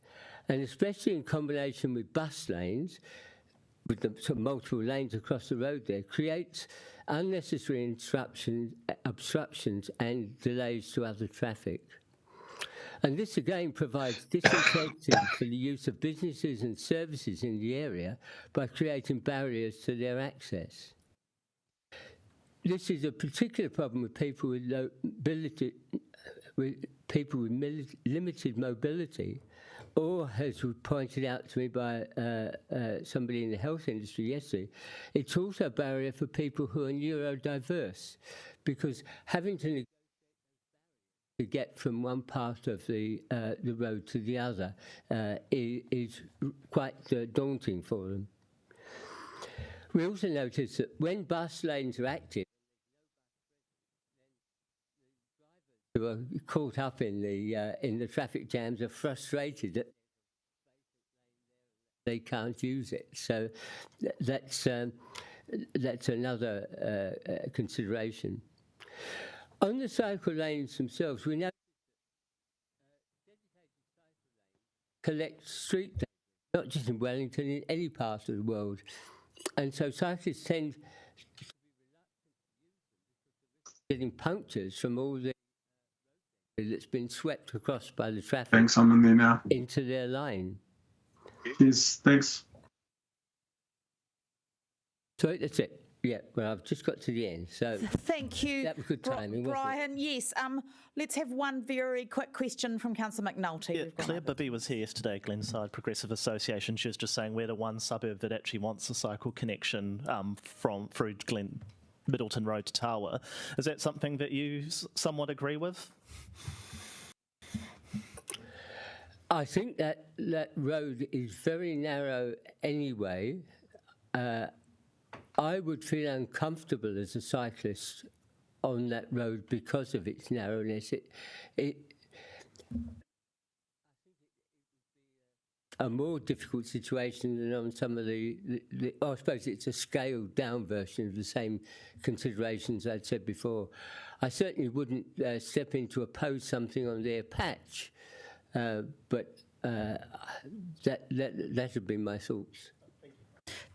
[SPEAKER 1] and especially in combination with bus lanes, with the sort of multiple lanes across the road there, creates unnecessary obstructions and delays to other traffic. And this again provides disincentive for the use of businesses and services in the area by creating barriers to their access. This is a particular problem with people with limited mobility, or, as was pointed out to me by somebody in the health industry yesterday, it's also a barrier for people who are neurodiverse, because having to get from one part of the road to the other is quite daunting for them. We also noticed that when bus lanes are active, who are caught up in the traffic jams are frustrated that they can't use it. So that's another consideration. On the cycle lanes themselves, we know collect street data, not just in Wellington, in any part of the world. And so cyclists tend to be getting punctures from all the that's been swept across by the traffic.
[SPEAKER 20] Thanks, I'm in there now.
[SPEAKER 1] Into their line.
[SPEAKER 20] Yes, thanks.
[SPEAKER 1] So that's it. Yeah, well, I've just got to the end. So
[SPEAKER 10] thank you.
[SPEAKER 1] That was good timing, wasn't it?
[SPEAKER 10] Brian. Yes. Let's have one very quick question from Councillor McNulty.
[SPEAKER 11] Yeah, Claire Bibby was here yesterday, Glenside Progressive Association. She was just saying we're the one suburb that actually wants a cycle connection through Middleton Road to Tawa. Is that something that you somewhat agree with?
[SPEAKER 1] I think that road is very narrow anyway. I would feel uncomfortable as a cyclist on that road because of its narrowness. A more difficult situation than on some of I suppose it's a scaled down version of the same considerations I'd said before. I certainly wouldn't step in to oppose something on their patch, but that would be my thoughts.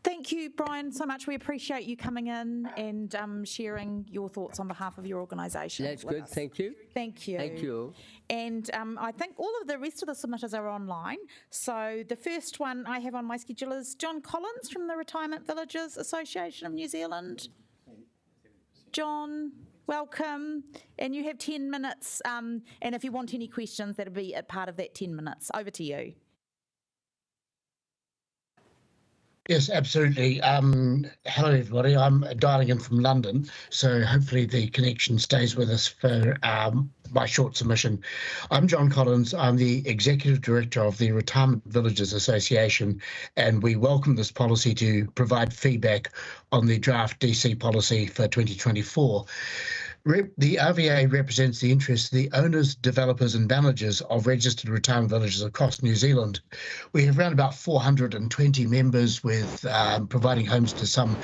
[SPEAKER 10] Thank you, Brian, so much. We appreciate you coming in and sharing your thoughts on behalf of your organisation.
[SPEAKER 1] That's good. Thank you.
[SPEAKER 10] Thank you.
[SPEAKER 1] Thank you.
[SPEAKER 10] And I think all of the rest of the submitters are online. So the first one I have on my schedule is John Collins from the Retirement Villages Association of New Zealand. John, welcome. And you have 10 minutes. And if you want any questions, that'll be a part of that 10 minutes. Over to you.
[SPEAKER 21] Yes, absolutely. Hello, everybody. I'm dialing in from London, so hopefully the connection stays with us for my short submission. I'm John Collins. I'm the Executive Director of the Retirement Villages Association, and we welcome this policy to provide feedback on the draft DC policy for 2024. The RVA represents the interests of the owners, developers and managers of registered retirement villages across New Zealand. We have around about 420 members with providing homes to some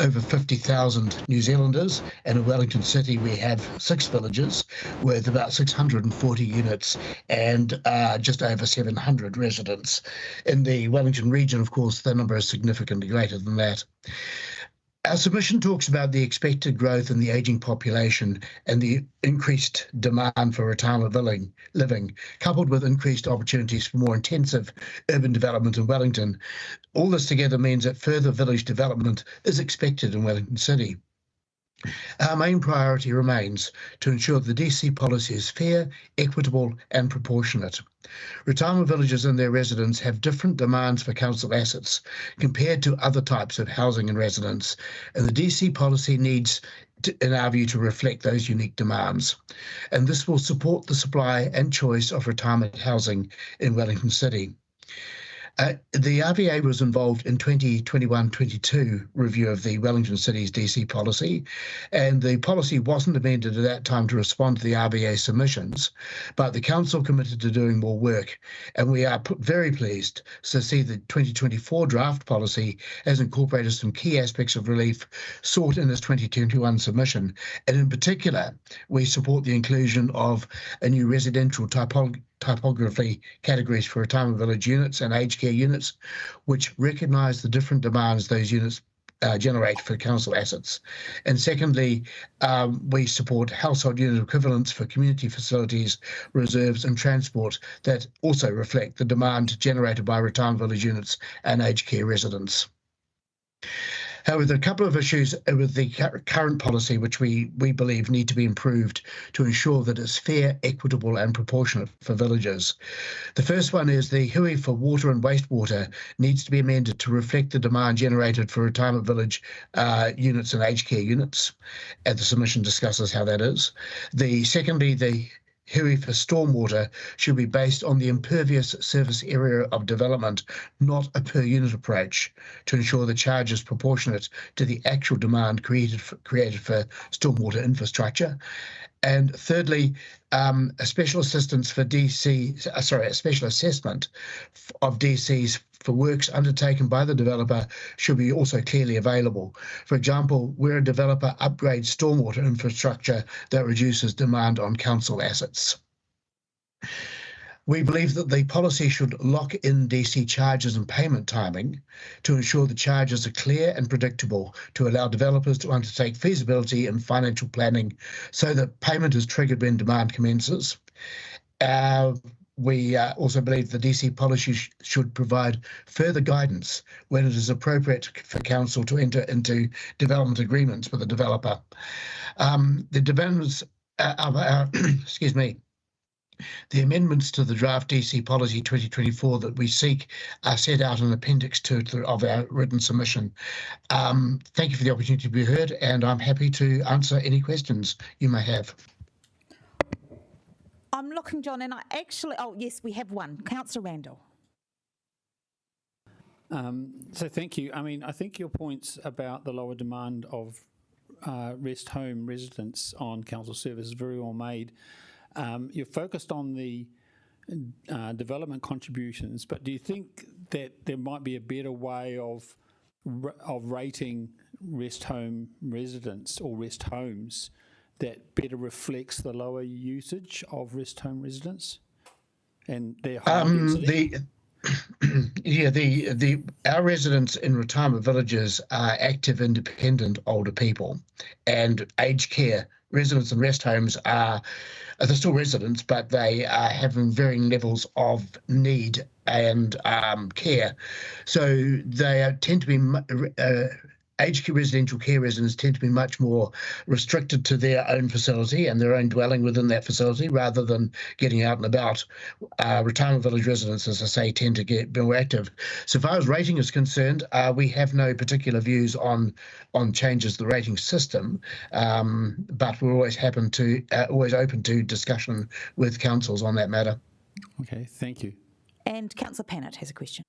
[SPEAKER 21] over 50,000 New Zealanders. And in Wellington City, we have 6 villages with about 640 units and just over 700 residents. In the Wellington region, of course, the number is significantly greater than that. Our submission talks about the expected growth in the ageing population and the increased demand for retirement living, coupled with increased opportunities for more intensive urban development in Wellington. All this together means that further village development is expected in Wellington City. Our main priority remains to ensure the DC policy is fair, equitable and proportionate. Retirement villages and their residents have different demands for council assets compared to other types of housing and residence, and the DC policy needs, in our view, to reflect those unique demands. And this will support the supply and choice of retirement housing in Wellington City. The RVA was involved in 2021-22 review of the Wellington City's DC policy, and the policy wasn't amended at that time to respond to the RVA submissions, but the Council committed to doing more work, and we are very pleased to see the 2024 draft policy has incorporated some key aspects of relief sought in this 2021 submission, and in particular, we support the inclusion of a new residential typography categories for retirement village units and aged care units, which recognise the different demands those units generate for council assets. And secondly, we support household unit equivalents for community facilities, reserves and transport that also reflect the demand generated by retirement village units and aged care residents. However, there are a couple of issues with the current policy which we believe need to be improved to ensure that it's fair, equitable and proportionate for villages. The first one is the hui for water and wastewater needs to be amended to reflect the demand generated for retirement village units and aged care units, and the submission discusses how that is. Secondly, the hui for stormwater should be based on the impervious surface area of development, not a per unit approach, to ensure the charge is proportionate to the actual demand created for stormwater infrastructure. And thirdly, a special assistance for a special assessment of DCs for works undertaken by the developer should be also clearly available. For example, where a developer upgrades stormwater infrastructure that reduces demand on council assets. We believe that the policy should lock in DC charges and payment timing to ensure the charges are clear and predictable to allow developers to undertake feasibility and financial planning so that payment is triggered when demand commences. We also believe the DC policy should provide further guidance when it is appropriate for council to enter into development agreements with the developer. The developments excuse me. The amendments to the draft DC Policy 2024 that we seek are set out in Appendix 2 of our written submission. Thank you for the opportunity to be heard, and I'm happy to answer any questions you may have.
[SPEAKER 10] I'm looking, John, and yes, we have one. Councillor Randall.
[SPEAKER 18] So thank you. I mean, I think your points about the lower demand of rest home residents on council service is very well made. You're focused on the development contributions, but do you think that there might be a better way of rating rest home residents or rest homes that better reflects the lower usage of rest home residents and their home density? Our residents in retirement villages are active, independent, older people, and aged care residents and rest homes are they're still residents, but they are having varying levels of need and care. So they tend to be aged residential care residents tend to be much more restricted to their own facility and their own dwelling within that facility rather than getting out and about. Retirement village residents, as I say, tend to get more active. So far as rating is concerned, we have no particular views on changes to the rating system, but we're always open to discussion with councils on that matter. Okay, thank you.
[SPEAKER 10] And Councillor Pannett has a question.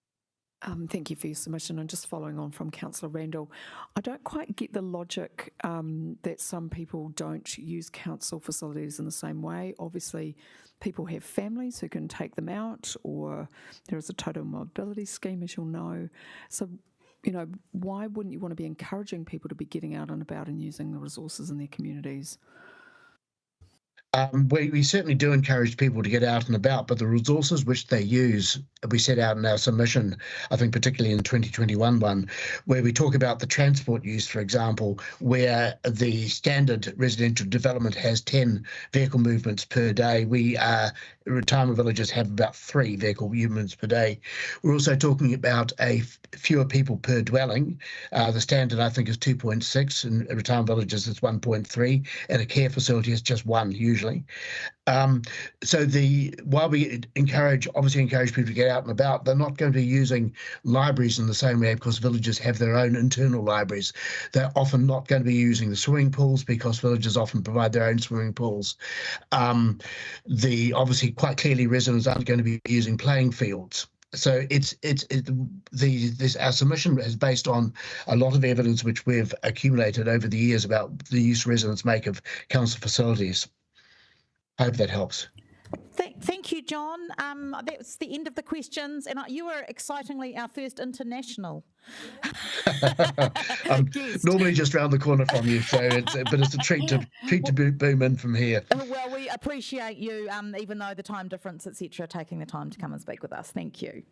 [SPEAKER 15] Thank you for your submission. And just following on from Councillor Randall, I don't quite get the logic that some people don't use council facilities in the same way. Obviously, people have families who can take them out, or there is a total mobility scheme, as you'll know. So, you know, why wouldn't you want to be encouraging people to be getting out and about and using the resources in their communities?
[SPEAKER 21] We certainly do encourage people to get out and about, but the resources which they use, we set out in our submission, I think particularly in the 2021 one, where we talk about the transport use, for example, where the standard residential development has 10 vehicle movements per day. Retirement villages have about 3 vehicle movements per day. We're also talking about fewer people per dwelling. The standard, I think, is 2.6, and retirement villages is 1.3, and a care facility is just 1 usually. While we obviously encourage people to get out and about, they're not going to be using libraries in the same way because villages have their own internal libraries. They're often not going to be using the swimming pools because villages often provide their own swimming pools. Obviously, quite clearly, residents aren't going to be using playing fields. So our submission is based on a lot of evidence which we've accumulated over the years about the use residents make of council facilities. I hope that helps.
[SPEAKER 10] Thank you, John. That's the end of the questions, and you were excitingly our first international.
[SPEAKER 21] I'm normally just round the corner from you, so it's a treat to boom in from here.
[SPEAKER 10] Well, we appreciate you, even though the time difference, etc., taking the time to come and speak with us. Thank you.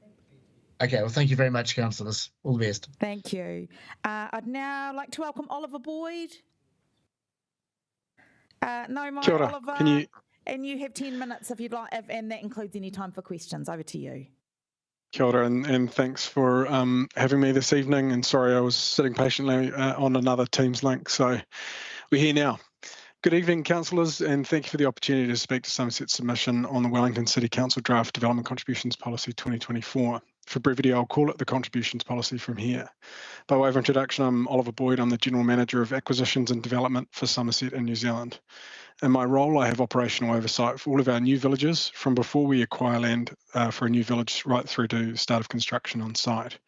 [SPEAKER 21] Okay, well, thank you very much, councillors. All the best.
[SPEAKER 10] Thank you. I'd now like to welcome Oliver Boyd.
[SPEAKER 17] Kia ora.
[SPEAKER 10] Oliver, and you have 10 minutes if you'd like, and that includes any time for questions. Over to you.
[SPEAKER 17] Kia ora, and thanks for having me this evening. And sorry, I was sitting patiently on another Teams link, so we're here now. Good evening, councillors, and thank you for the opportunity to speak to Somerset's submission on the Wellington City Council Draft Development Contributions Policy 2024. For brevity, I'll call it the Contributions Policy from here. By way of introduction, I'm Oliver Boyd. I'm the General Manager of Acquisitions and Development for Somerset in New Zealand. In my role, I have operational oversight for all of our new villages, from before we acquire land for a new village right through to start of construction on site.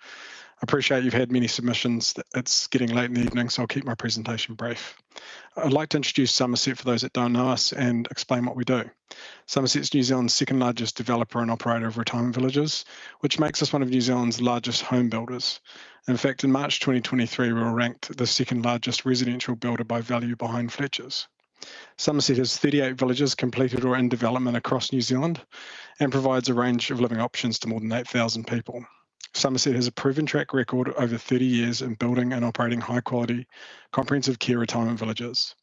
[SPEAKER 17] I appreciate you've had many submissions. It's getting late in the evening, so I'll keep my presentation brief. I'd like to introduce Somerset for those that don't know us and explain what we do. Somerset's New Zealand's second largest developer and operator of retirement villages, which makes us one of New Zealand's largest home builders. In fact, in March 2023, we were ranked the second largest residential builder by value behind Fletcher's. Somerset has 38 villages completed or in development across New Zealand and provides a range of living options to more than 8,000 people. Somerset has a proven track record over 30 years in building and operating high-quality, comprehensive care retirement villages.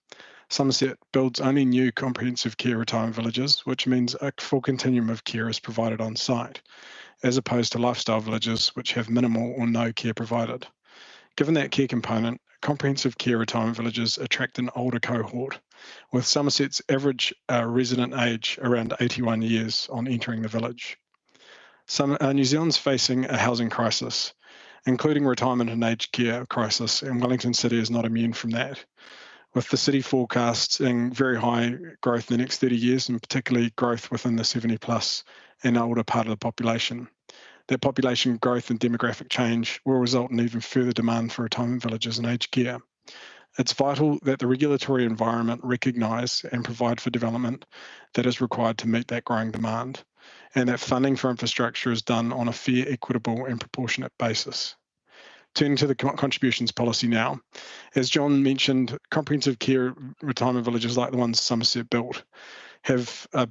[SPEAKER 17] Somerset builds only new comprehensive care retirement villages, which means a full continuum of care is provided on site, as opposed to lifestyle villages, which have minimal or no care provided. Given that care component, comprehensive care retirement villages attract an older cohort, with Somerset's average resident age around 81 years on entering the village. New Zealand's facing a housing crisis, including retirement and aged care crisis, and Wellington City is not immune from that, with the city forecasting very high growth in the next 30 years, and particularly growth within the 70 plus and older part of the population. That population growth and demographic change will result in even further demand for retirement villages and aged care. It's vital that the regulatory environment recognise and provide for development that is required to meet that growing demand, and that funding for infrastructure is done on a fair, equitable and proportionate basis. Turning to the contributions policy now, as John mentioned, comprehensive care retirement villages like the ones Somerset built have a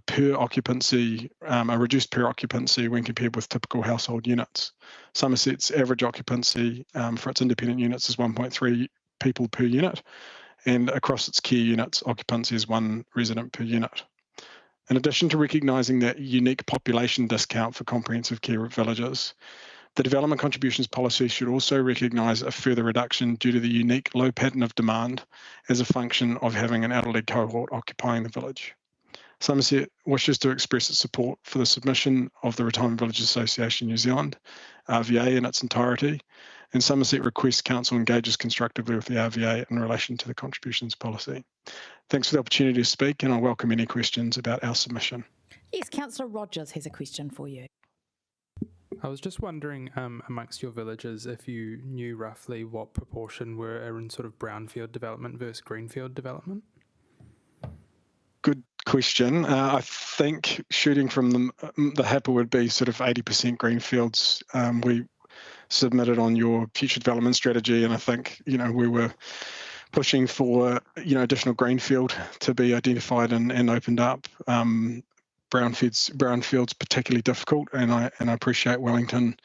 [SPEAKER 17] reduced per occupancy when compared with typical household units. Somerset's average occupancy for its independent units is 1.3 people per unit, and across its care units, occupancy is 1 resident per unit. In addition to recognising that unique population discount for comprehensive care villages, the development contributions policy should also recognise a further reduction due to the unique low pattern of demand as a function of having an elderly cohort occupying the village. Somerset wishes to express its support for the submission of the Retirement Villages Association New Zealand, RVA in its entirety, and Somerset requests Council engages constructively with the RVA in relation to the contributions policy. Thanks for the opportunity to speak, and I welcome any questions about our submission.
[SPEAKER 10] Yes, Councillor Rogers has a question for you.
[SPEAKER 22] I was just wondering, amongst your villages, if you knew roughly what proportion were in sort of brownfield development versus greenfield development?
[SPEAKER 17] Good question. I think shooting from the HAPA would be sort of 80% greenfields. We submitted on your future development strategy, and I think, we were pushing for, additional greenfield to be identified and opened up. Brownfields particularly difficult, and I appreciate Wellington.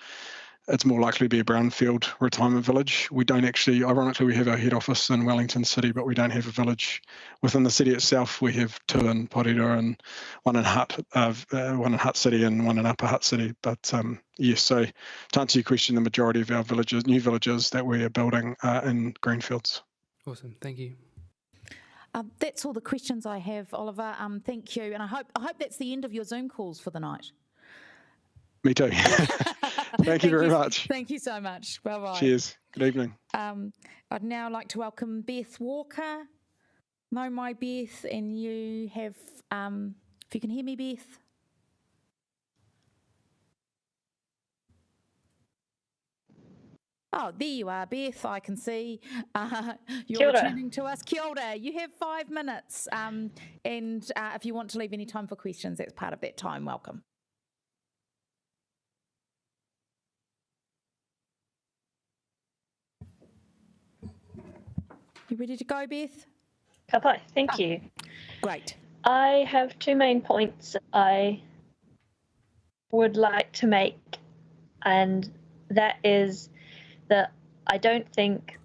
[SPEAKER 17] It's more likely to be a brownfield retirement village. We don't actually, ironically, we have our head office in Wellington City, but we don't have a village within the city itself. We have 2 in Porirua and 1 in Hutt City and 1 in Upper Hutt City. But yes, so to answer your question, the majority of our villages, new villages that we are building are in greenfields.
[SPEAKER 22] Awesome, thank you.
[SPEAKER 10] That's all the questions I have, Oliver. Thank you, and I hope that's the end of your Zoom calls for the night.
[SPEAKER 17] Me too. Thank you very much.
[SPEAKER 10] Thank you so much. Bye-bye.
[SPEAKER 17] Cheers. Good evening.
[SPEAKER 10] I'd now like to welcome Beth Walker. Know my Beth, and you have, if you can hear me, Beth. Oh, there you are, Beth. I can see you're returning to us. Kia ora. You have 5 minutes, and if you want to leave any time for questions, that's part of that time. Welcome. You ready to go, Beth?
[SPEAKER 23] Kapai, thank you.
[SPEAKER 10] Great.
[SPEAKER 23] I have 2 main points I would like to make, and that is that I don't think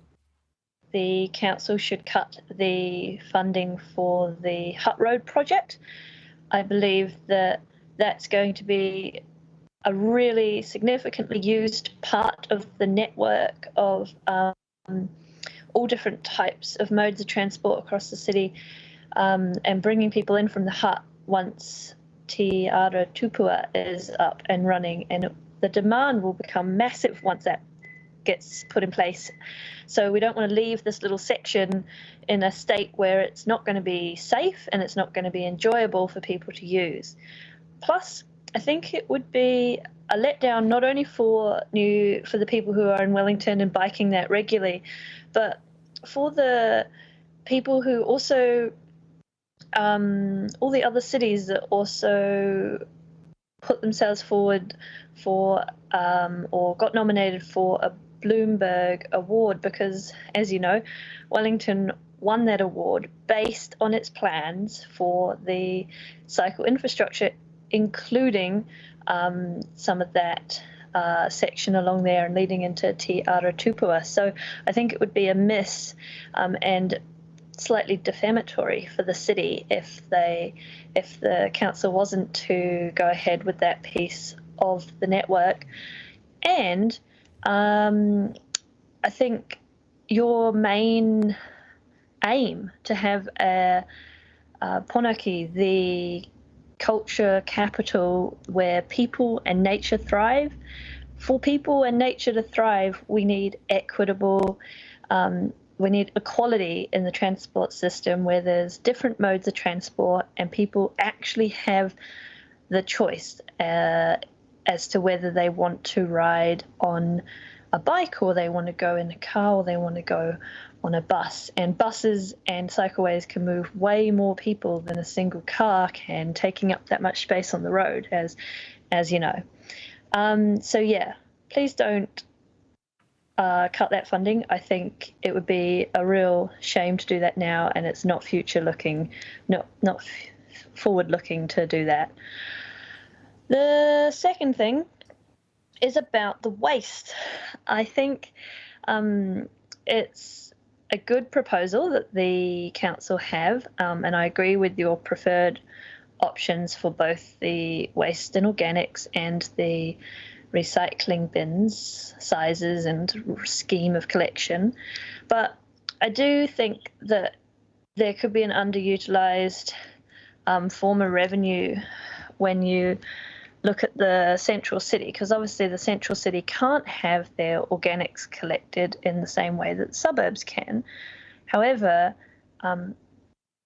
[SPEAKER 23] the council should cut the funding for the Hutt Road project. I believe that that's going to be a really significantly used part of the network of all different types of modes of transport across the city, and bringing people in from the Hutt once Te Ara Tupua is up and running, and the demand will become massive once that gets put in place. So we don't want to leave this little section in a state where it's not going to be safe and it's not going to be enjoyable for people to use. Plus, I think it would be a letdown not only for the people who are in Wellington and biking that regularly, but for the people who also all the other cities that also put themselves forward for or got nominated for a Bloomberg Award, because, as you know, Wellington won that award based on its plans for the cycle infrastructure, including some of that section along there and leading into Te Ara Tupua. So I think it would be a miss and slightly defamatory for the city if the council wasn't to go ahead with that piece of the network. And I think your main aim to have a Ponaki, the culture capital where people and nature thrive. For people and nature to thrive, we need equitable, we need equality in the transport system where there's different modes of transport and people actually have the choice as to whether they want to ride on a bike or they want to go in a car or they want to go on a bus. And buses and cycleways can move way more people than a single car can, taking up that much space on the road, as you know. So yeah, please don't cut that funding. I think it would be a real shame to do that now, and it's not future looking, not forward looking to do that. The second thing is about the waste. I think it's a good proposal that the council have, and I agree with your preferred options for both the waste and organics and the recycling bins sizes and scheme of collection. But I do think that there could be an underutilised form of revenue when you look at the central city, because obviously the central city can't have their organics collected in the same way that the suburbs can. However,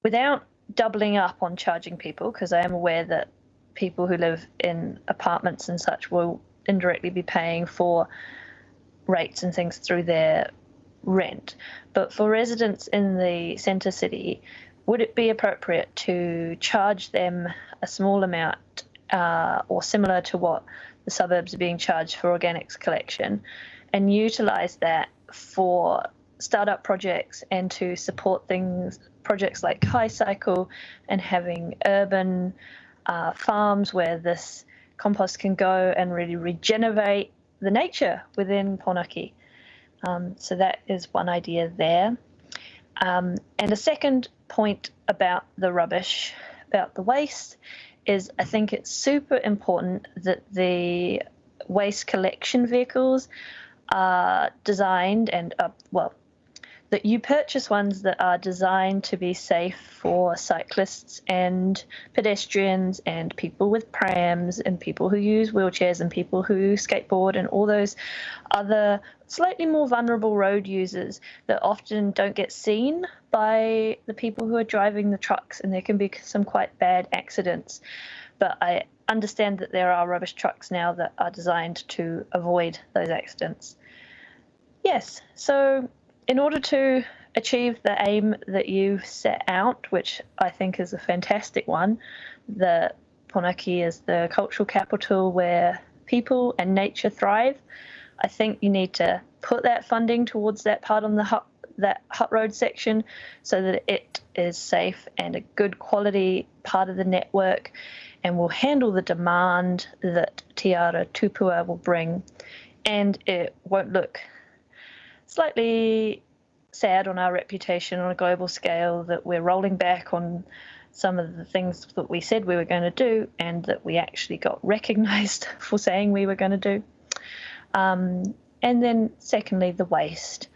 [SPEAKER 23] without doubling up on charging people, because I am aware that people who live in apartments and such will indirectly be paying for rates and things through their rent. But for residents in the centre city, would it be appropriate to charge them a small amount or similar to what the suburbs are being charged for organics collection and utilise that for startup projects and to support projects like High Cycle and having urban farms where this compost can go and really regenerate the nature within Ponaki. So that is one idea there. And a second point about the rubbish, about the waste, is I think it's super important that the waste collection vehicles are designed and, that you purchase ones that are designed to be safe for cyclists and pedestrians and people with prams and people who use wheelchairs and people who skateboard and all those other slightly more vulnerable road users that often don't get seen by the people who are driving the trucks, and there can be some quite bad accidents. But I understand that there are rubbish trucks now that are designed to avoid those accidents. Yes, so in order to achieve the aim that you've set out, which I think is a fantastic one, that Ponaki is the cultural capital where people and nature thrive, I think you need to put that funding towards that part on that Hutt Road section so that it is safe and a good quality part of the network and will handle the demand that Te Ara Tupua will bring. and it won't look slightly sad on our reputation on a global scale that we're rolling back on some of the things that we said we were going to do and that we actually got recognised for saying we were going to do. And then secondly, the waste.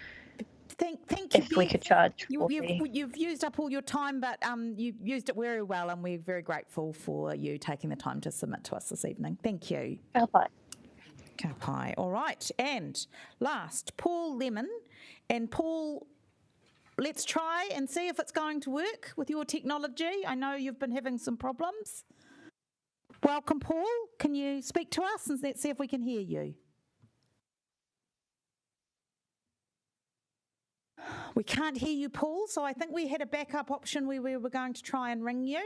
[SPEAKER 10] Thank you,
[SPEAKER 23] if we could charge
[SPEAKER 10] You've used up all your time, but you've used it very well, and we're very grateful for you taking the time to submit to us this evening. Thank you.
[SPEAKER 23] Ka pai.
[SPEAKER 10] Ka pai. All right. And last, Paul Lemon. And Paul, let's try and see if it's going to work with your technology. I know you've been having some problems. Welcome, Paul. Can you speak to us, and let's see if we can hear you? We can't hear you, Paul, so I think we had a backup option where we were going to try and ring you.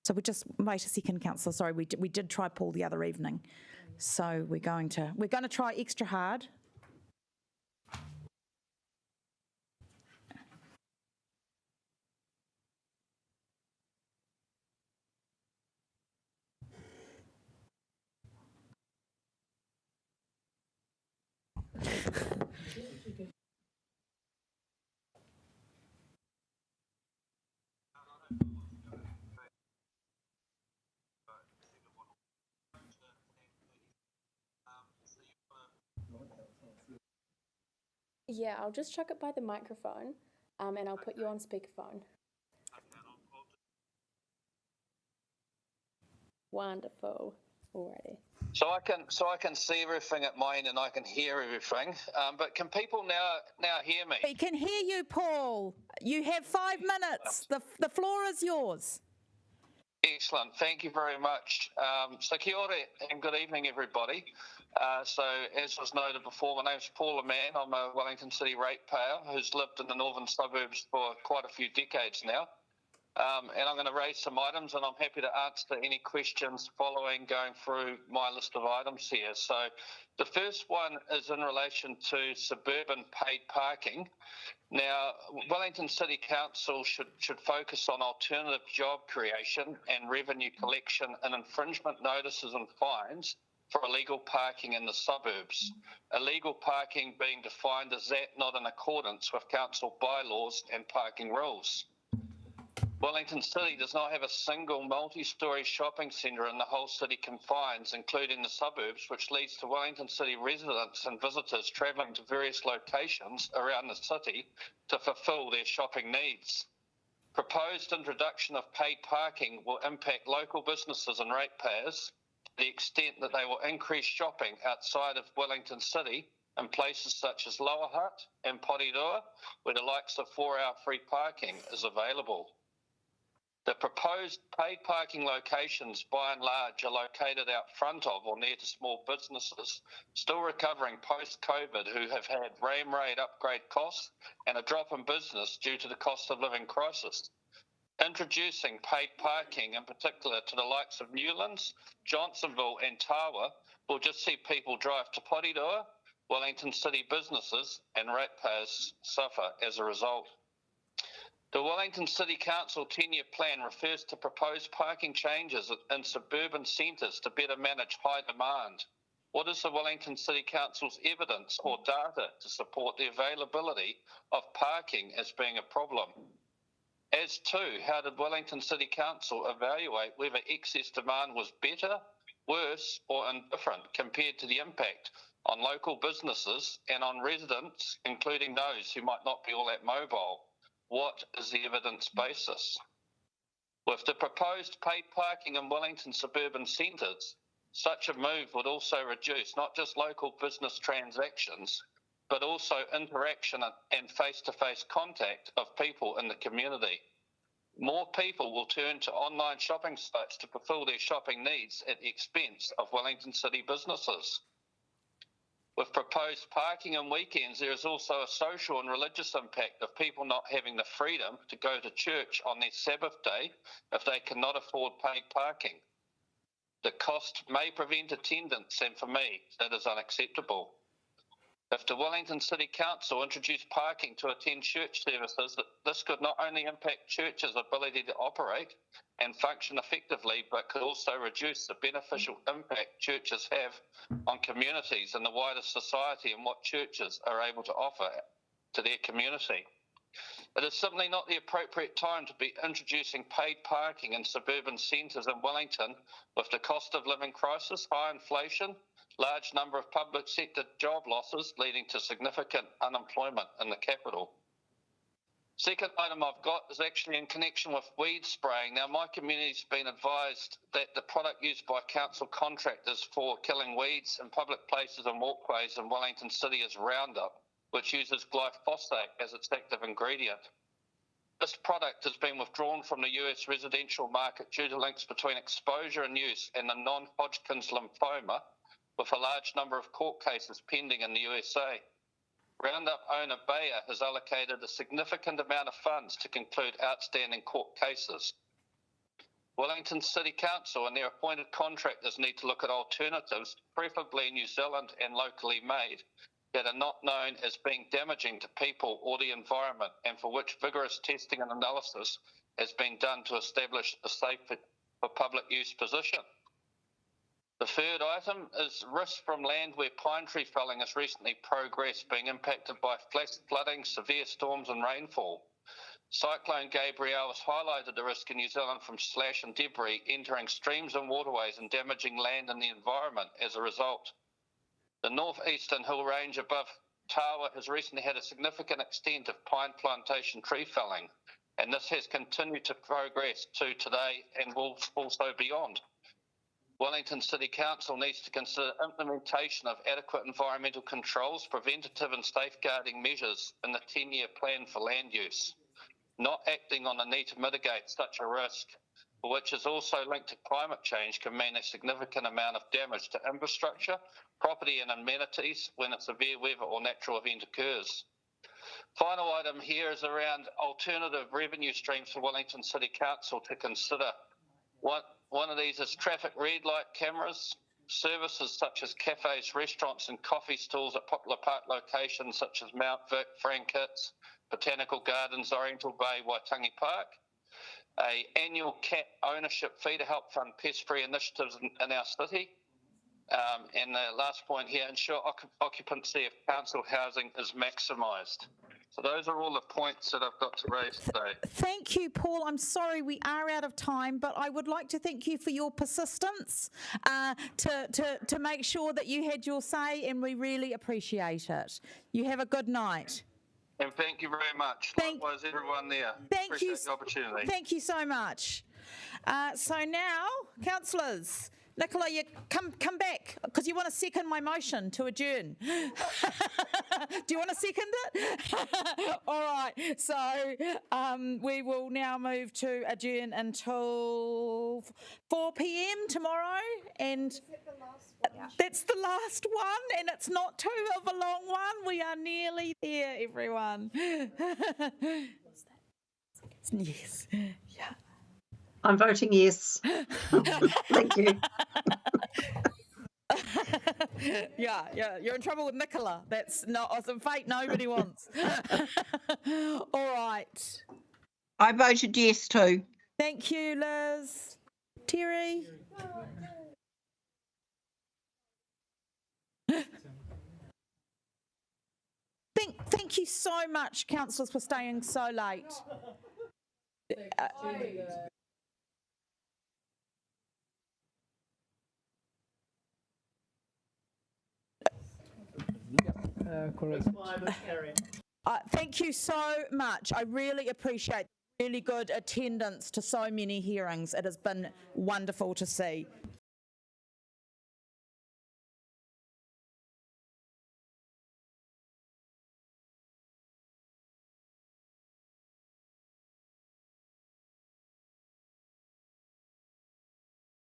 [SPEAKER 10] So we just wait a second, Councillor. Sorry, we did try Paul the other evening. So we're going to try extra hard.
[SPEAKER 2] Yeah, I'll just chuck it by the microphone, and I'll put you on speakerphone. Wonderful. Alrighty.
[SPEAKER 6] So I can see everything at mine and I can hear everything. But can people now hear me?
[SPEAKER 10] We can hear you, Paul. You have 5 minutes. The floor is yours.
[SPEAKER 6] Excellent. Thank you very much. So kia ora and good evening, everybody. So as was noted before, my name's Paul Lemon. I'm a Wellington City ratepayer who's lived in the northern suburbs for quite a few decades now. And I'm going to raise some items, and I'm happy to answer any questions following going through my list of items here. So the first one is in relation to suburban paid parking. Now, Wellington City Council should focus on alternative job creation and revenue collection and infringement notices and fines for illegal parking in the suburbs. Illegal parking being defined as that not in accordance with council bylaws and parking rules. Wellington City does not have a single multi-storey shopping centre in the whole city confines, including the suburbs, which leads to Wellington City residents and visitors travelling to various locations around the city to fulfil their shopping needs. Proposed introduction of paid parking will impact local businesses and ratepayers to the extent that they will increase shopping outside of Wellington City in places such as Lower Hutt and Porirua, where the likes of 4-hour free parking is available. The proposed paid parking locations, by and large, are located out front of or near to small businesses still recovering post-COVID who have had RAM rate upgrade costs and a drop in business due to the cost of living crisis. Introducing paid parking, in particular to the likes of Newlands, Johnsonville and Tawa, will just see people drive to Porirua, Wellington City businesses and ratepayers suffer as a result. The Wellington City Council 10-year plan refers to proposed parking changes in suburban centres to better manage high demand. What is the Wellington City Council's evidence or data to support the availability of parking as being a problem? As to, how did Wellington City Council evaluate whether excess demand was better, worse or indifferent compared to the impact on local businesses and on residents, including those who might not be all that mobile? What is the evidence basis? With the proposed paid parking in Wellington suburban centres, such a move would also reduce not just local business transactions, but also interaction and face-to-face contact of people in the community. More people will turn to online shopping sites to fulfil their shopping needs at the expense of Wellington City businesses. With proposed parking on weekends, there is also a social and religious impact of people not having the freedom to go to church on their Sabbath day if they cannot afford paid parking. The cost may prevent attendance, and for me, that is unacceptable. If the Wellington City Council introduced parking to attend church services, this could not only impact churches' ability to operate and function effectively, but could also reduce the beneficial impact churches have on communities and the wider society and what churches are able to offer to their community. It is simply not the appropriate time to be introducing paid parking in suburban centres in Wellington with the cost of living crisis, high inflation, large number of public sector job losses leading to significant unemployment in the capital. Second item I've got is actually in connection with weed spraying. Now, my community's been advised that the product used by council contractors for killing weeds in public places and walkways in Wellington City is Roundup, which uses glyphosate as its active ingredient. This product has been withdrawn from the US residential market due to links between exposure and use and the non-Hodgkin's lymphoma, with a large number of court cases pending in the USA. Roundup owner Bayer has allocated a significant amount of funds to conclude outstanding court cases. Wellington City Council and their appointed contractors need to look at alternatives, preferably New Zealand and locally made, that are not known as being damaging to people or the environment, and for which vigorous testing and analysis has been done to establish a safe for public use position. The third item is risk from land where pine tree felling has recently progressed, being impacted by flash flooding, severe storms and rainfall. Cyclone Gabrielle has highlighted the risk in New Zealand from slash and debris entering streams and waterways and damaging land and the environment as a result. The northeastern hill range above Tawa has recently had a significant extent of pine plantation tree felling, and this has continued to progress to today and will also beyond. Wellington City Council needs to consider implementation of adequate environmental controls, preventative and safeguarding measures in the 10-year plan for land use. Not acting on the need to mitigate such a risk, which is also linked to climate change, can mean a significant amount of damage to infrastructure, property and amenities when a severe weather or natural event occurs. Final item here is around alternative revenue streams for Wellington City Council to consider. One of these is traffic red light cameras, services such as cafes, restaurants and coffee stalls at popular park locations such as Mount Vic, Frankitts, Botanical Gardens, Oriental Bay, Waitangi Park. A annual cat ownership fee to help fund pest-free initiatives in our city. And the last point here, ensure occupancy of council housing is maximised. So those are all the points that I've got to raise today.
[SPEAKER 10] Thank you, Paul. I'm sorry we are out of time, but I would like to thank you for your persistence to make sure that you had your say, and we really appreciate it. You have a good night.
[SPEAKER 6] And thank you very much. Likewise, everyone there. Appreciate the opportunity.
[SPEAKER 10] Thank you so much. So now, councillors, Nicola, you come back, because you want to second my motion to adjourn. Do you want to second it? All right. So we will now move to adjourn until 4 p.m. tomorrow. And that's the last one, and it's not too of a long one. We are nearly there, everyone. Yes. Yeah.
[SPEAKER 4] I'm voting yes. Thank you.
[SPEAKER 10] Yeah, you're in trouble with Nicola. That's not a fate nobody wants. All right.
[SPEAKER 4] I voted yes too.
[SPEAKER 10] Thank you, Liz. Terry? Thank you so much, councillors, for staying so late. Thank you so much. I really appreciate really good attendance to so many hearings. It has been wonderful to see.